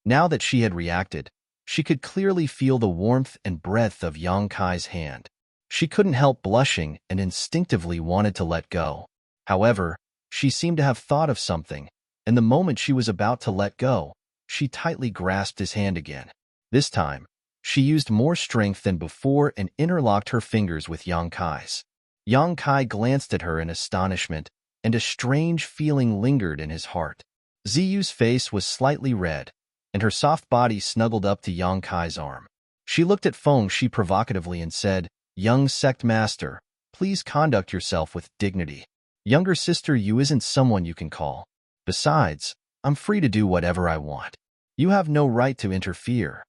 Now that she had reacted, she could clearly feel the warmth and breadth of Yang Kai's hand. She couldn't help blushing and instinctively wanted to let go. However, she seemed to have thought of something, and the moment she was about to let go, she tightly grasped his hand again. This time, she used more strength than before and interlocked her fingers with Yang Kai's. Yang Kai glanced at her in astonishment, and a strange feeling lingered in his heart. Ziyu's face was slightly red, and her soft body snuggled up to Yang Kai's arm. She looked at Feng Shi provocatively and said, "Young sect master, please conduct yourself with dignity. Younger sister Yu isn't someone you can call. Besides, I'm free to do whatever I want. You have no right to interfere."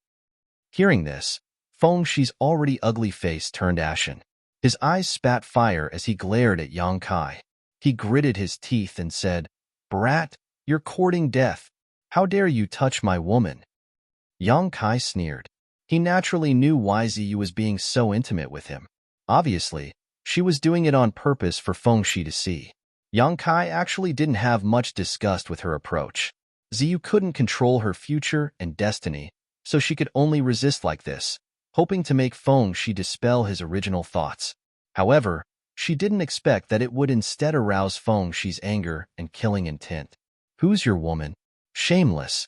Hearing this, Feng Shi's already ugly face turned ashen. His eyes spat fire as he glared at Yang Kai. He gritted his teeth and said, "Brat, you're courting death. How dare you touch my woman?" Yang Kai sneered. He naturally knew why Ziyu was being so intimate with him. Obviously, she was doing it on purpose for Feng Shi to see. Yang Kai actually didn't have much disgust with her approach. Ziyu couldn't control her future and destiny, so she could only resist like this, hoping to make Feng Shi dispel his original thoughts. However, she didn't expect that it would instead arouse Feng Shi's anger and killing intent. "Who's your woman? Shameless."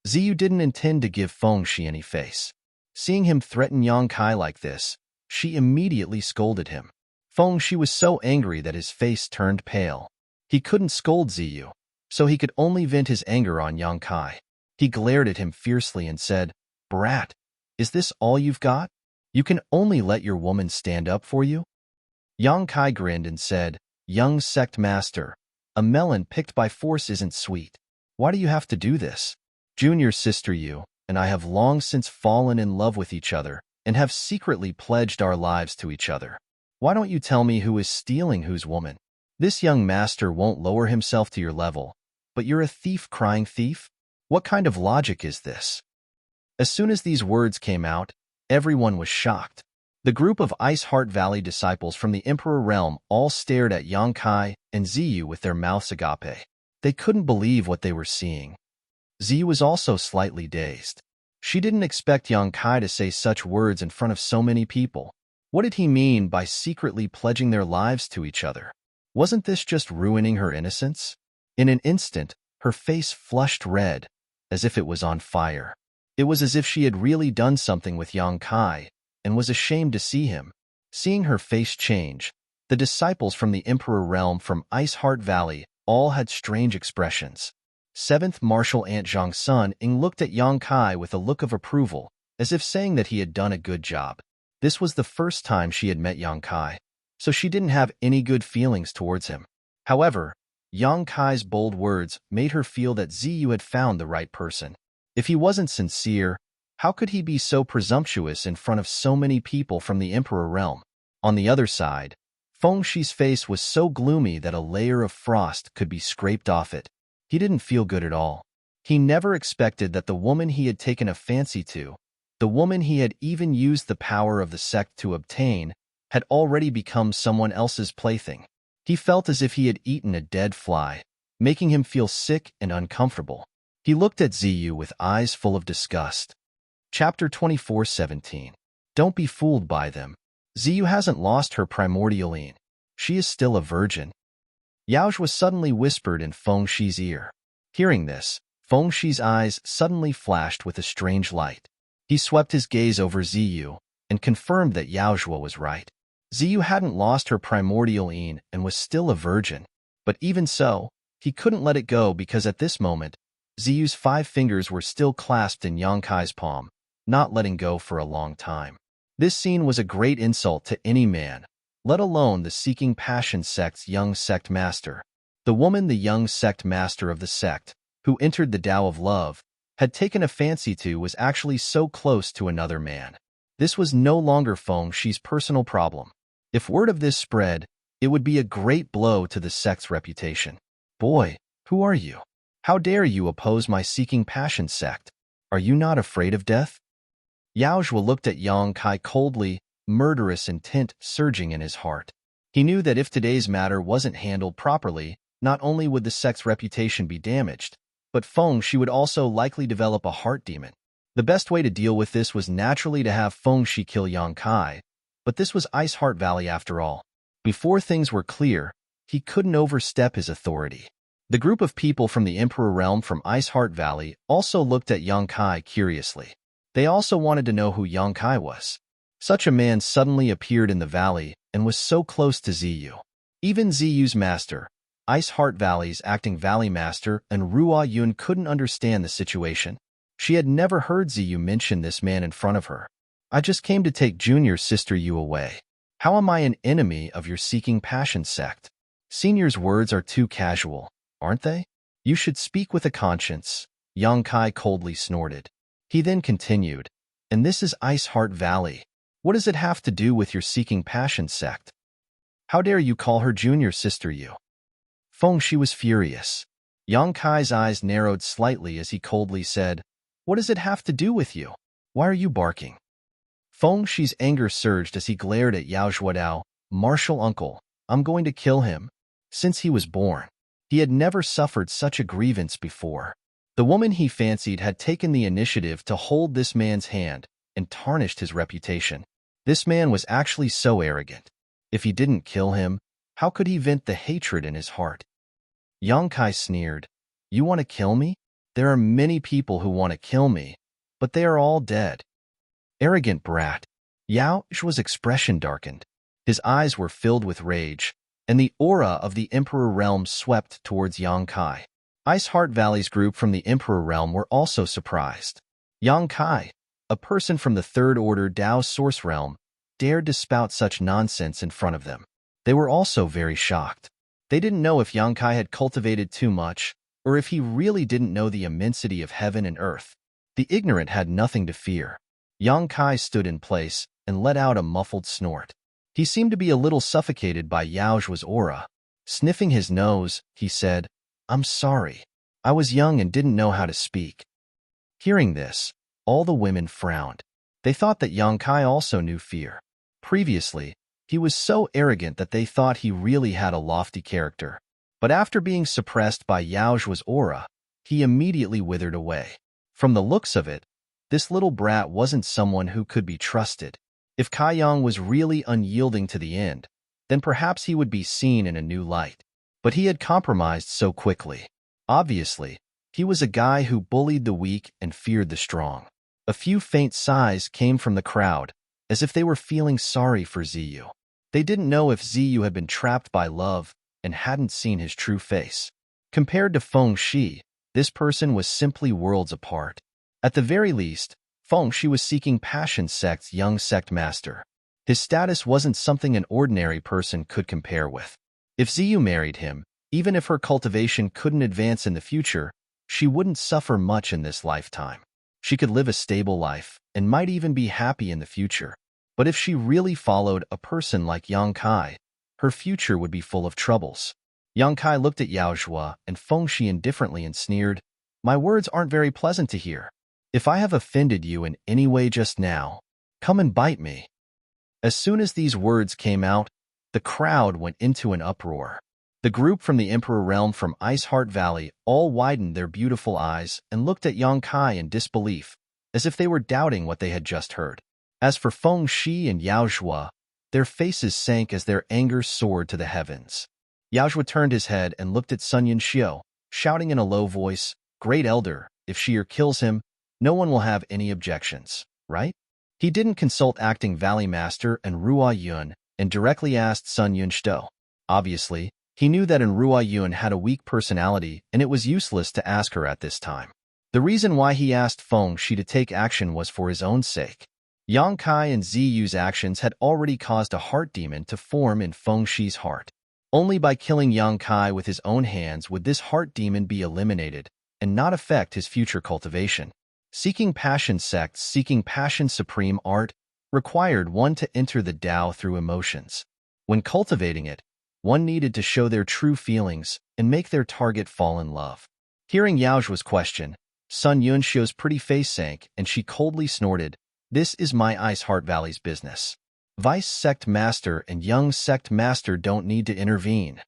Ziyu didn't intend to give Feng Shi any face. Seeing him threaten Yang Kai like this, she immediately scolded him. Feng Shi was so angry that his face turned pale. He couldn't scold Ziyu, so he could only vent his anger on Yang Kai. He glared at him fiercely and said, "Brat, is this all you've got? You can only let your woman stand up for you?" Yang Kai grinned and said, "Young sect master, a melon picked by force isn't sweet. Why do you have to do this? Junior sister Yu and I have long since fallen in love with each other and have secretly pledged our lives to each other. Why don't you tell me who is stealing whose woman? This young master won't lower himself to your level, but you're a thief crying thief? What kind of logic is this?" As soon as these words came out, everyone was shocked. The group of Ice Heart Valley disciples from the Emperor realm all stared at Yang Kai and Ziyu with their mouths agape. They couldn't believe what they were seeing. Ziyu was also slightly dazed. She didn't expect Yang Kai to say such words in front of so many people. What did he mean by secretly pledging their lives to each other? Wasn't this just ruining her innocence? In an instant, her face flushed red, as if it was on fire. It was as if she had really done something with Yang Kai and was ashamed to see him. Seeing her face change, the disciples from the Emperor realm from Ice Heart Valley all had strange expressions. 7th Marshal Aunt Zhang's son Ing looked at Yang Kai with a look of approval, as if saying that he had done a good job. This was the first time she had met Yang Kai, so she didn't have any good feelings towards him. However, Yang Kai's bold words made her feel that Ziyu had found the right person. If he wasn't sincere, how could he be so presumptuous in front of so many people from the Emperor realm? On the other side, Feng Shi's face was so gloomy that a layer of frost could be scraped off it. He didn't feel good at all. He never expected that the woman he had taken a fancy to, the woman he had even used the power of the sect to obtain, had already become someone else's plaything. He felt as if he had eaten a dead fly, making him feel sick and uncomfortable. He looked at Ziyu with eyes full of disgust. Chapter 24:17. Don't be fooled by them. Ziyu hasn't lost her primordial yin. She is still a virgin. Yaozhe was suddenly whispered in Feng Shi's ear. Hearing this, Feng Shi's eyes suddenly flashed with a strange light. He swept his gaze over Ziyu and confirmed that Yaozhe was right. Ziyu hadn't lost her primordial yin and was still a virgin. But even so, he couldn't let it go because at this moment, Ziyu's 5 fingers were still clasped in Yang Kai's palm, not letting go for a long time. This scene was a great insult to any man, let alone the Seeking Passion sect's young sect master. The woman the young sect master of the sect, who entered the Tao of Love, had taken a fancy to was actually so close to another man. This was no longer Feng Shi's personal problem. If word of this spread, it would be a great blow to the sect's reputation. Boy, who are you? How dare you oppose my Seeking Passion sect? Are you not afraid of death? Yaozhe looked at Yang Kai coldly, murderous intent surging in his heart. He knew that if today's matter wasn't handled properly, not only would the sect's reputation be damaged, but Feng Shi would also likely develop a heart demon. The best way to deal with this was naturally to have Feng Shi kill Yang Kai, but this was Ice Heart Valley after all. Before things were clear, he couldn't overstep his authority. The group of people from the Emperor realm from Ice Heart Valley also looked at Yang Kai curiously. They also wanted to know who Yang Kai was. Such a man suddenly appeared in the valley and was so close to Ziyu. Even Ziyu's master, Ice Heart Valley's acting valley master, and Ruo Yun couldn't understand the situation. She had never heard Ziyu mention this man in front of her. I just came to take Junior Sister Yu away. How am I an enemy of your Seeking Passion sect? Senior's words are too casual, aren't they? You should speak with a conscience, Yang Kai coldly snorted. He then continued, and this is Ice Heart Valley. What does it have to do with your Seeking Passion sect? How dare you call her Junior Sister Yu? Feng Shi was furious. Yang Kai's eyes narrowed slightly as he coldly said, What does it have to do with you? Why are you barking? Feng Shi's anger surged as he glared at Yao Zhuodao. Martial uncle, I'm going to kill him. Since he was born, he had never suffered such a grievance before. The woman he fancied had taken the initiative to hold this man's hand and tarnished his reputation. This man was actually so arrogant. If he didn't kill him, how could he vent the hatred in his heart? Yang Kai sneered, You want to kill me? There are many people who want to kill me, but they are all dead. Arrogant brat. Yao Zhuo's expression darkened. His eyes were filled with rage, and the aura of the Emperor realm swept towards Yang Kai. Ice Heart Valley's group from the Emperor realm were also surprised. Yang Kai, a person from the Third Order Tao Source realm, dared to spout such nonsense in front of them. They were also very shocked. They didn't know if Yang Kai had cultivated too much, or if he really didn't know the immensity of heaven and earth. The ignorant had nothing to fear. Yang Kai stood in place and let out a muffled snort. He seemed to be a little suffocated by Yao Zhuo's aura. Sniffing his nose, he said, I'm sorry. I was young and didn't know how to speak. Hearing this, all the women frowned. They thought that Yang Kai also knew fear. Previously, he was so arrogant that they thought he really had a lofty character. But after being suppressed by Yao Zhua's aura, he immediately withered away. From the looks of it, this little brat wasn't someone who could be trusted. If Kai Yang was really unyielding to the end, then perhaps he would be seen in a new light. But he had compromised so quickly. Obviously, he was a guy who bullied the weak and feared the strong. A few faint sighs came from the crowd, as if they were feeling sorry for Ziyu. They didn't know if Ziyu had been trapped by love and hadn't seen his true face. Compared to Feng Shi, this person was simply worlds apart. At the very least, Feng Shi was seeking Passion Sect's young sect master. His status wasn't something an ordinary person could compare with. If Ziyu married him, even if her cultivation couldn't advance in the future, she wouldn't suffer much in this lifetime. She could live a stable life and might even be happy in the future. But if she really followed a person like Yang Kai, her future would be full of troubles. Yang Kai looked at Yao Zhua and Feng Shi indifferently and sneered, "My words aren't very pleasant to hear. If I have offended you in any way just now, come and bite me." As soon as these words came out, the crowd went into an uproar. The group from the Emperor Realm from Ice Heart Valley all widened their beautiful eyes and looked at Yang Kai in disbelief, as if they were doubting what they had just heard. As for Feng Shi and Yao Zhua, their faces sank as their anger soared to the heavens. Yao Zhua turned his head and looked at Sun Yunxiu, shouting in a low voice, "Great Elder, if Shi'er kills him, no one will have any objections, right?" He didn't consult Acting Valley Master and Ruo Yun and directly asked Sun Yunxiu. Obviously, he knew that Ruo Yun had a weak personality and it was useless to ask her at this time. The reason why he asked Feng Shi to take action was for his own sake. Yang Kai and Ziyu's actions had already caused a heart demon to form in Feng Shi's heart. Only by killing Yang Kai with his own hands would this heart demon be eliminated and not affect his future cultivation. Seeking Passion Sects, seeking Passion Supreme Art, required one to enter the Tao through emotions. When cultivating it, one needed to show their true feelings and make their target fall in love. Hearing Yao Zhua's question, Sun Yunxiu's pretty face sank and she coldly snorted, "This is my Ice Heart Valley's business. Vice Sect Master and Young Sect Master don't need to intervene."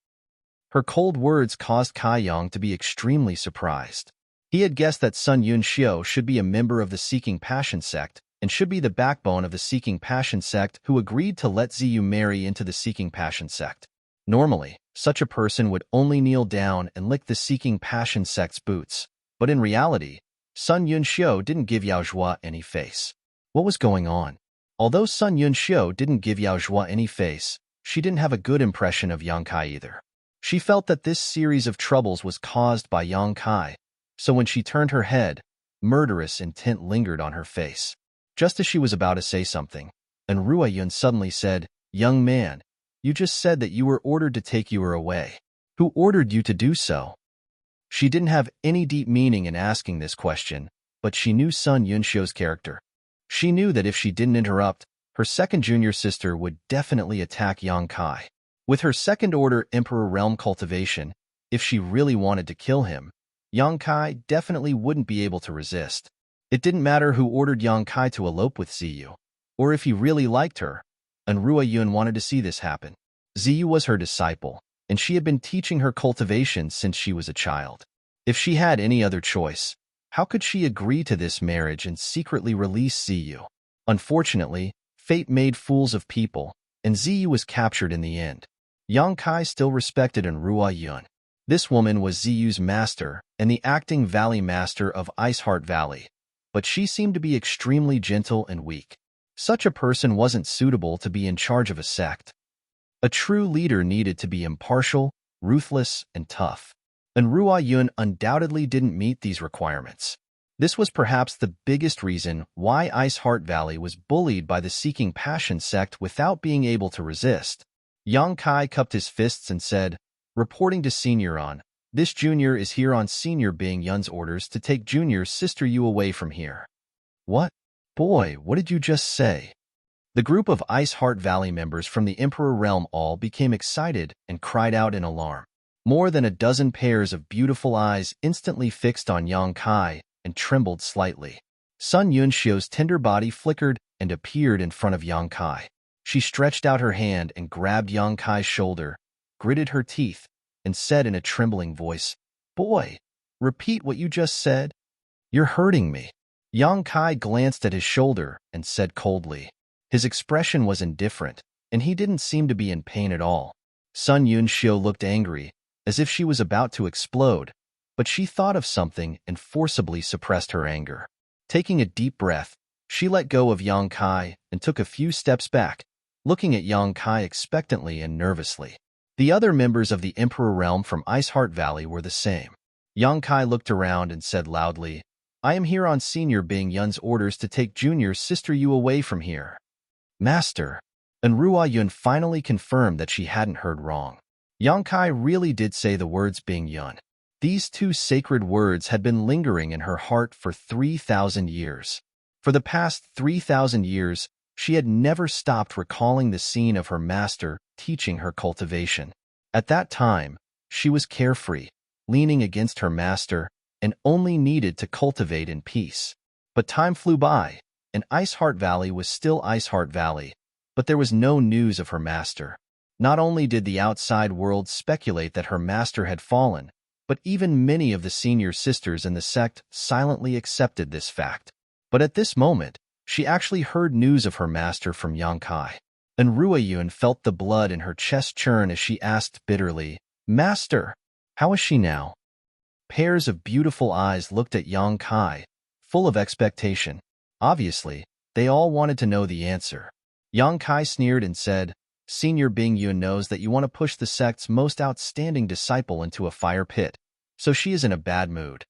Her cold words caused Kai Yang to be extremely surprised. He had guessed that Sun Yunxiu should be a member of the Seeking Passion Sect and should be the backbone of the Seeking Passion Sect who agreed to let Ziyu marry into the Seeking Passion Sect. Normally, such a person would only kneel down and lick the Seeking Passion Sect's boots, but in reality, Sun Yunxiu didn't give Yao Zhua any face. What was going on? Although Sun Yunxiu didn't give Yao Zhua any face, she didn't have a good impression of Yang Kai either. She felt that this series of troubles was caused by Yang Kai, so when she turned her head, murderous intent lingered on her face. Just as she was about to say something, and Ruo Yun suddenly said, "Young man, you just said that you were ordered to take you away. Who ordered you to do so?" She didn't have any deep meaning in asking this question, but she knew Sun Yunxiu's character. She knew that if she didn't interrupt, her second junior sister would definitely attack Yang Kai. With her second-order Emperor Realm cultivation, if she really wanted to kill him, Yang Kai definitely wouldn't be able to resist. It didn't matter who ordered Yang Kai to elope with Ziyu, or if he really liked her, and Ruo Yun wanted to see this happen. Ziyu was her disciple, and she had been teaching her cultivation since she was a child. If she had any other choice, how could she agree to this marriage and secretly release Ziyu? Unfortunately, fate made fools of people, and Ziyu was captured in the end. Yang Kai still respected Ruo Yun. This woman was Ziyu's master and the acting valley master of Ice Heart Valley, but she seemed to be extremely gentle and weak. Such a person wasn't suitable to be in charge of a sect. A true leader needed to be impartial, ruthless, and tough. And Ruo Yun undoubtedly didn't meet these requirements. This was perhaps the biggest reason why Ice Heart Valley was bullied by the Seeking Passion sect without being able to resist. Yang Kai cupped his fists and said, "Reporting to Senior On, this junior is here on Senior Bing Yun's orders to take Junior's sister Yu away from here." "What? Boy, what did you just say?" The group of Ice Heart Valley members from the Emperor Realm all became excited and cried out in alarm. More than a dozen pairs of beautiful eyes instantly fixed on Yang Kai and trembled slightly. Sun Yunxiu's tender body flickered and appeared in front of Yang Kai. She stretched out her hand and grabbed Yang Kai's shoulder, gritted her teeth, and said in a trembling voice, "Boy, repeat what you just said. You're hurting me." Yang Kai glanced at his shoulder and said coldly. His expression was indifferent, and he didn't seem to be in pain at all. Sun Yunxiu looked angry, as if she was about to explode, but she thought of something and forcibly suppressed her anger. Taking a deep breath, she let go of Yang Kai and took a few steps back, looking at Yang Kai expectantly and nervously. The other members of the Emperor Realm from Iceheart Valley were the same. Yang Kai looked around and said loudly, "I am here on Senior Bing Yun's orders to take Junior Sister Yu away from here." "Master." And Ruo Yun finally confirmed that she hadn't heard wrong. Yang Kai really did say the words Bing Yun. These two sacred words had been lingering in her heart for 3,000 years. For the past 3,000 years, she had never stopped recalling the scene of her master teaching her cultivation. At that time, she was carefree, leaning against her master, and only needed to cultivate in peace. But time flew by, and Iceheart Valley was still Iceheart Valley, but there was no news of her master. Not only did the outside world speculate that her master had fallen, but even many of the senior sisters in the sect silently accepted this fact. But at this moment, she actually heard news of her master from Yang Kai. And Ruo Yun felt the blood in her chest churn as she asked bitterly, "Master, how is she now?" Pairs of beautiful eyes looked at Yang Kai, full of expectation. Obviously, they all wanted to know the answer. Yang Kai sneered and said, "Senior Bing Yun knows that you want to push the sect's most outstanding disciple into a fire pit, so she is in a bad mood."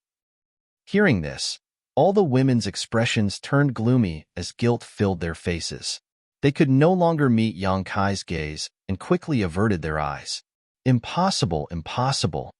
Hearing this, all the women's expressions turned gloomy as guilt filled their faces. They could no longer meet Yang Kai's gaze and quickly averted their eyes. "Impossible, impossible."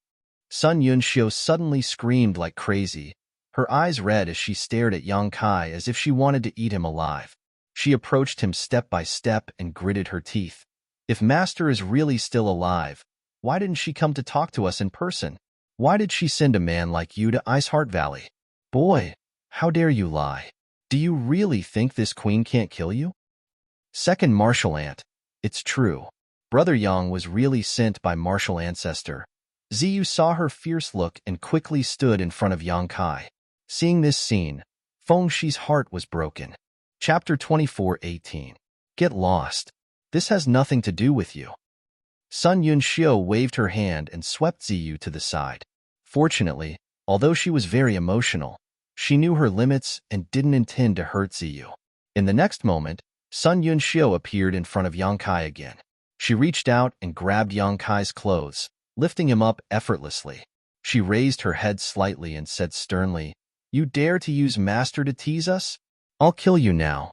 Sun Yunxiu suddenly screamed like crazy, her eyes red as she stared at Yang Kai as if she wanted to eat him alive. She approached him step by step and gritted her teeth. "If Master is really still alive, why didn't she come to talk to us in person? Why did she send a man like you to Iceheart Valley? Boy, how dare you lie? Do you really think this queen can't kill you?" Second Martial Ant, it's true. Brother Yang was really sent by martial ancestor. Ziyu saw her fierce look and quickly stood in front of Yang Kai. Seeing this scene, Feng Shi's heart was broken. Chapter 24:18. Get lost. This has nothing to do with you. Sun Yunxiu waved her hand and swept Ziyu to the side. Fortunately, although she was very emotional, she knew her limits and didn't intend to hurt Ziyu. In the next moment, Sun Yunxiu appeared in front of Yang Kai again. She reached out and grabbed Yang Kai's clothes, lifting him up effortlessly. She raised her head slightly and said sternly, "You dare to use Master to tease us? I'll kill you now."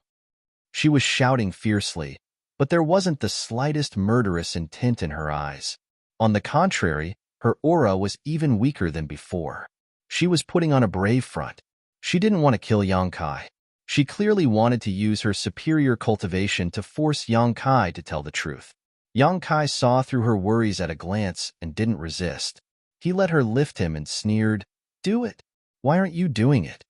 She was shouting fiercely, but there wasn't the slightest murderous intent in her eyes. On the contrary, her aura was even weaker than before. She was putting on a brave front. She didn't want to kill Yang Kai. She clearly wanted to use her superior cultivation to force Yang Kai to tell the truth. Yang Kai saw through her worries at a glance and didn't resist. He let her lift him and sneered, "Do it. Why aren't you doing it?"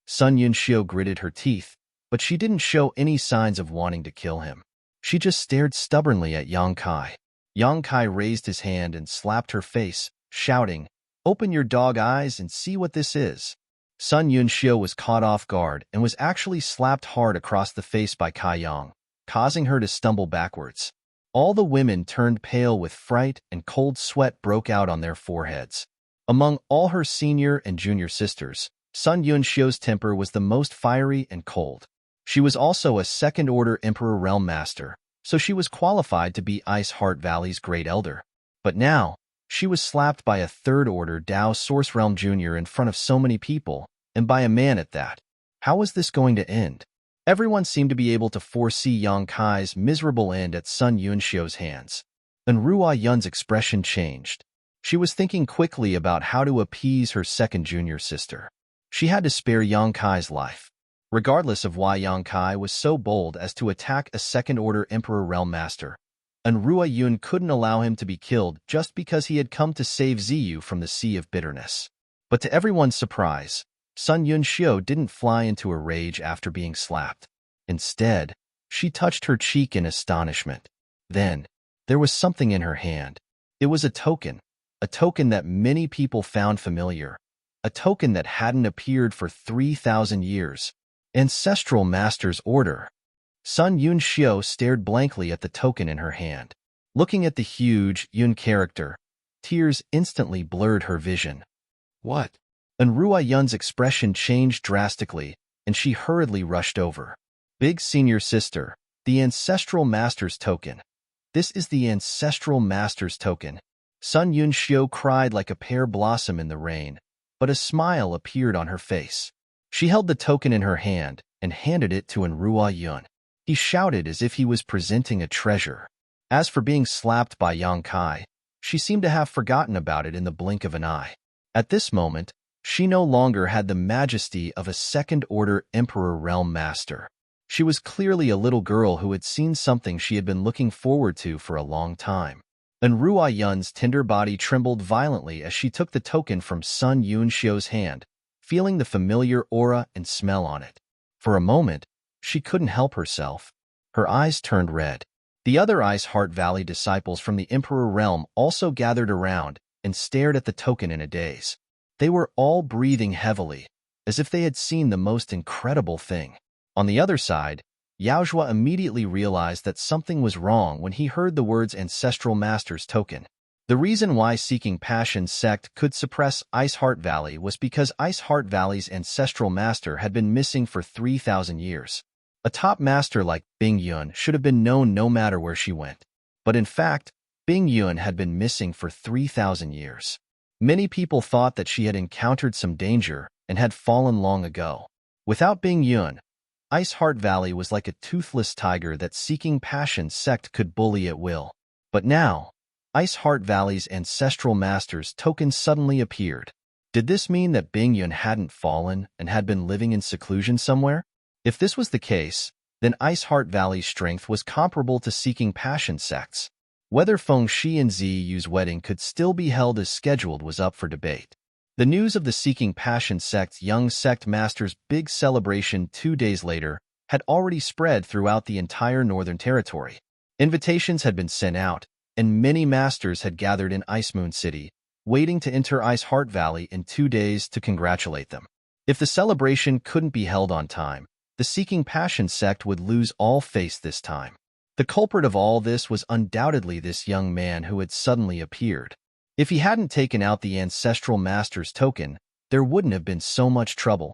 Sun Yunxiu gritted her teeth, but she didn't show any signs of wanting to kill him. She just stared stubbornly at Yang Kai. Yang Kai raised his hand and slapped her face, shouting, "Open your dog eyes and see what this is." Sun Yunxiu was caught off guard and was actually slapped hard across the face by Kai Yang, causing her to stumble backwards. All the women turned pale with fright and cold sweat broke out on their foreheads. Among all her senior and junior sisters, Sun Yunxiu's temper was the most fiery and cold. She was also a second-order Emperor Realm Master, so she was qualified to be Iceheart Valley's Great Elder. But now, she was slapped by a third-order Dao Source Realm Junior in front of so many people, and by a man at that. How was this going to end? Everyone seemed to be able to foresee Yang Kai's miserable end at Sun Yunxiu's hands. And Ruo Yun's expression changed. She was thinking quickly about how to appease her second junior sister. She had to spare Yang Kai's life. Regardless of why Yang Kai was so bold as to attack a second-order Emperor Realm Master, and Ruo Yun couldn't allow him to be killed just because he had come to save Ziyu from the Sea of Bitterness. But to everyone's surprise, Sun Yunxiu didn't fly into a rage after being slapped. Instead, She touched her cheek in astonishment. Then, there was something in her hand. It was a token that many people found familiar, a token that hadn't appeared for 3,000 years. Ancestral Master's Order. Sun Yun Xiao stared blankly at the token in her hand. Looking at the huge Yun character, tears instantly blurred her vision. What? Enrua Yun's expression changed drastically, and she hurriedly rushed over. Big Senior Sister, the Ancestral Master's Token. This is the Ancestral Master's Token. Sun Yun Xiao cried like a pear blossom in the rain, but a smile appeared on her face. She held the token in her hand and handed it to Enrua Yun. He shouted as if he was presenting a treasure. As for being slapped by Yang Kai, she seemed to have forgotten about it in the blink of an eye. At this moment, she no longer had the majesty of a second-order Emperor Realm Master. She was clearly a little girl who had seen something she had been looking forward to for a long time. Enrua Yun's tender body trembled violently as she took the token from Sun Yun Xiao's hand, feeling the familiar aura and smell on it. For a moment, she couldn't help herself. Her eyes turned red. The other Ice Heart Valley disciples from the Emperor Realm also gathered around and stared at the token in a daze. They were all breathing heavily, as if they had seen the most incredible thing. On the other side, Yaozhua immediately realized that something was wrong when he heard the words Ancestral Master's Token. The reason why Seeking Passion sect could suppress Ice Heart Valley was because Ice Heart Valley's Ancestral Master had been missing for 3,000 years. A top master like Bing Yun should have been known no matter where she went. But in fact, Bing Yun had been missing for 3,000 years. Many people thought that she had encountered some danger and had fallen long ago. Without Bing Yun, Ice Heart Valley was like a toothless tiger that Seeking Passion sect could bully at will. But now, Ice Heart Valley's Ancestral Master's Token suddenly appeared. Did this mean that Bing Yun hadn't fallen and had been living in seclusion somewhere? If this was the case, then Ice Heart Valley's strength was comparable to Seeking Passion sects. Whether Feng Shi and Ziyu's wedding could still be held as scheduled was up for debate. The news of the Seeking Passion sect's young sect master's big celebration 2 days later had already spread throughout the entire Northern Territory. Invitations had been sent out, and many masters had gathered in Ice Moon City, waiting to enter Ice Heart Valley in 2 days to congratulate them. If the celebration couldn't be held on time, the Seeking Passion sect would lose all face this time. The culprit of all this was undoubtedly this young man who had suddenly appeared. If he hadn't taken out the Ancestral Master's Token, there wouldn't have been so much trouble.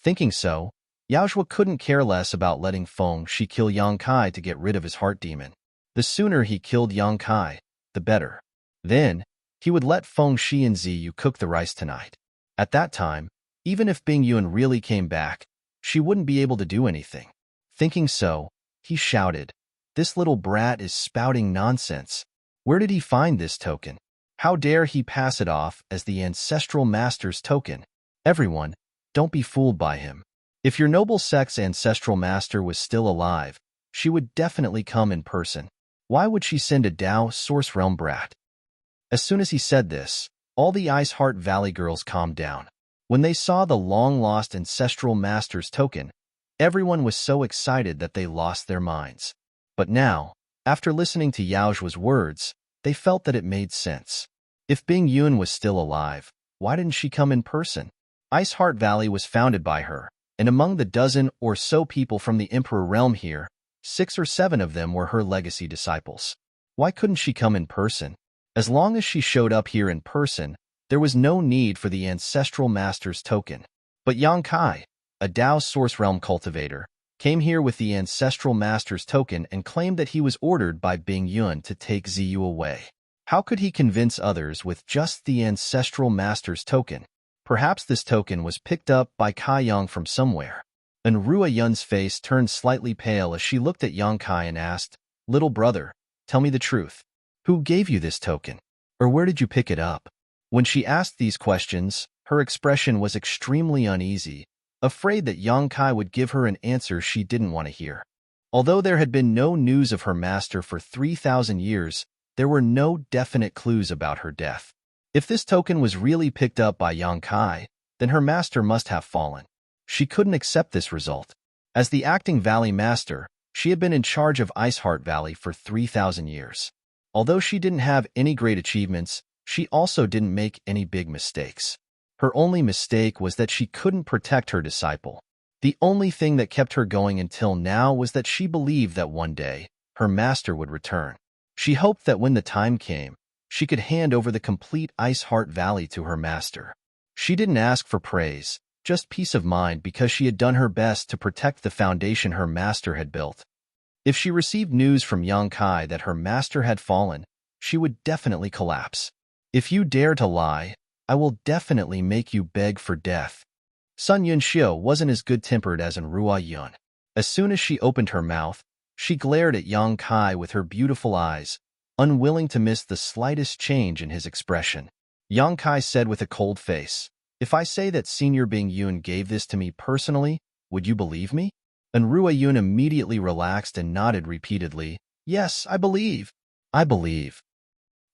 Thinking so, Yaozhua couldn't care less about letting Feng Shi kill Yang Kai to get rid of his heart demon. The sooner he killed Yang Kai, the better. Then, he would let Feng Shi and Ziyu cook the rice tonight. At that time, even if Bing Yun really came back, she wouldn't be able to do anything. Thinking so, he shouted, "This little brat is spouting nonsense. Where did he find this token? How dare he pass it off as the Ancestral Master's Token? Everyone, don't be fooled by him. If your noble sect's Ancestral Master was still alive, she would definitely come in person. Why would she send a Dao Source Realm brat?" As soon as he said this, all the Ice Heart Valley girls calmed down. When they saw the long-lost Ancestral Master's Token, everyone was so excited that they lost their minds. But now, after listening to Yaozhua's words, they felt that it made sense. If Bing Yun was still alive, why didn't she come in person? Ice Heart Valley was founded by her, and among the dozen or so people from the Emperor Realm here, 6 or 7 of them were her legacy disciples. Why couldn't she come in person? As long as she showed up here in person, there was no need for the Ancestral Master's Token. But Yang Kai, a Dao Source Realm cultivator, came here with the Ancestral Master's Token and claimed that he was ordered by Bing Yun to take Ziyu away. How could he convince others with just the Ancestral Master's Token? Perhaps this token was picked up by Kai Yang from somewhere. Enrua Yun's face turned slightly pale as she looked at Yang Kai and asked, "Little brother, tell me the truth. Who gave you this token? Or where did you pick it up?" When she asked these questions, her expression was extremely uneasy, afraid that Yang Kai would give her an answer she didn't want to hear. Although there had been no news of her master for 3,000 years, there were no definite clues about her death. If this token was really picked up by Yang Kai, then her master must have fallen. She couldn't accept this result. As the acting Valley Master, She had been in charge of Iceheart Valley for 3,000 years. Although she didn't have any great achievements, she also didn't make any big mistakes. Her only mistake was that she couldn't protect her disciple. The only thing that kept her going until now was that she believed that one day, her master would return. She hoped that when the time came, she could hand over the complete Iceheart Valley to her master. She didn't ask for praise, just peace of mind because she had done her best to protect the foundation her master had built. If she received news from Yang Kai that her master had fallen, she would definitely collapse. If you dare to lie, I will definitely make you beg for death. Sun Yunxiu wasn't as good-tempered as Enrua Yun. As soon as she opened her mouth, she glared at Yang Kai with her beautiful eyes, unwilling to miss the slightest change in his expression. Yang Kai said with a cold face, "If I say that Senior Bing Yun gave this to me personally, would you believe me?" Enrua Yun immediately relaxed and nodded repeatedly, "Yes, I believe. I believe."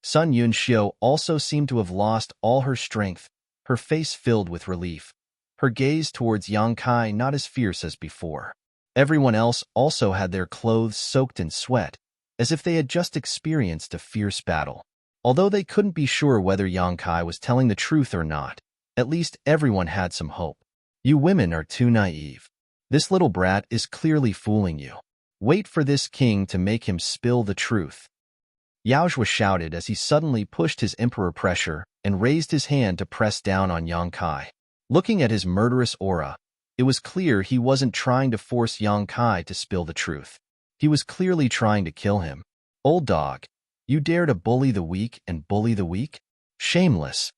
Sun Yunxiu also seemed to have lost all her strength, her face filled with relief, her gaze towards Yang Kai not as fierce as before. Everyone else also had their clothes soaked in sweat, as if they had just experienced a fierce battle. Although they couldn't be sure whether Yang Kai was telling the truth or not, at least everyone had some hope. You women are too naive. This little brat is clearly fooling you. Wait for this king to make him spill the truth. Yaozhua shouted as he suddenly pushed his emperor pressure and raised his hand to press down on Yang Kai. Looking at his murderous aura, it was clear he wasn't trying to force Yang Kai to spill the truth. He was clearly trying to kill him. Old dog, you dare to bully the weak and bully the weak? Shameless.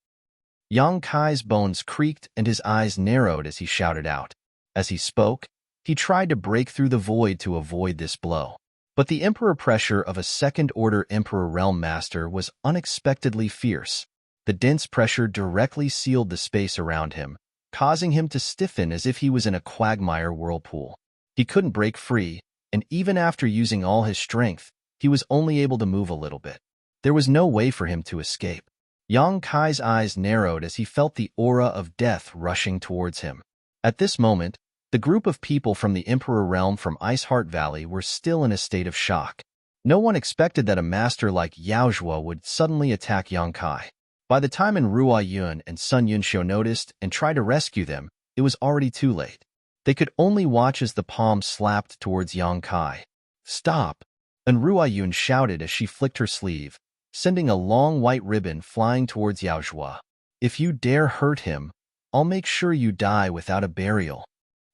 Yang Kai's bones creaked and his eyes narrowed as he shouted out. As he spoke, he tried to break through the void to avoid this blow. But the emperor pressure of a second-order Emperor Realm Master was unexpectedly fierce. The dense pressure directly sealed the space around him, causing him to stiffen as if he was in a quagmire whirlpool. He couldn't break free, and even after using all his strength, he was only able to move a little bit. There was no way for him to escape. Yang Kai's eyes narrowed as he felt the aura of death rushing towards him. At this moment, the group of people from the Emperor Realm from Iceheart Valley were still in a state of shock. No one expected that a master like Yaozhua would suddenly attack Yang Kai. By the time Enrua Yun and Sun Yunxiu noticed and tried to rescue them, it was already too late. They could only watch as the palm slapped towards Yang Kai. "Stop!" Enrua Yun shouted as she flicked her sleeve, sending a long white ribbon flying towards Yaozhua. "If you dare hurt him, I'll make sure you die without a burial."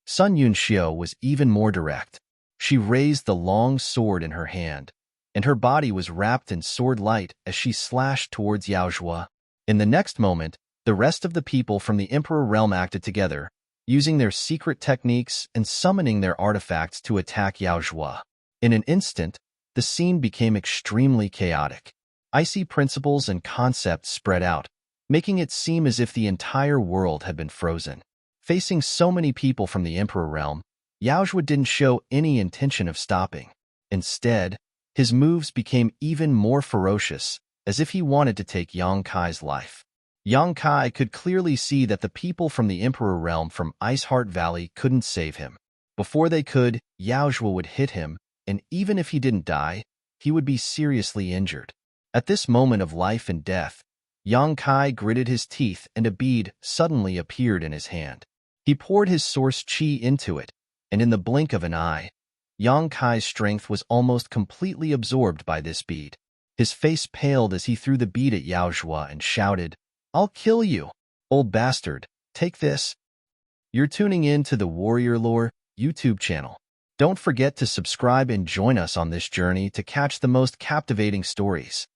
Sun Yunxiu was even more direct. She raised the long sword in her hand, and her body was wrapped in sword light as she slashed towards Yaozhua. In the next moment, the rest of the people from the Emperor Realm acted together, using their secret techniques and summoning their artifacts to attack Yaozhua. In an instant, the scene became extremely chaotic. Icy principles and concepts spread out, making it seem as if the entire world had been frozen. Facing so many people from the Emperor Realm, Yaozhua didn't show any intention of stopping. Instead, his moves became even more ferocious, as if he wanted to take Yang Kai's life. Yang Kai could clearly see that the people from the Emperor Realm from Iceheart Valley couldn't save him. Before they could, Yaozhua would hit him, and even if he didn't die, he would be seriously injured. At this moment of life and death, Yang Kai gritted his teeth and a bead suddenly appeared in his hand. He poured his source qi into it, and in the blink of an eye, Yang Kai's strength was almost completely absorbed by this bead. His face paled as he threw the bead at Yaozhua and shouted, "I'll kill you, old bastard, take this." You're tuning in to the Warrior Lore YouTube channel. Don't forget to subscribe and join us on this journey to catch the most captivating stories.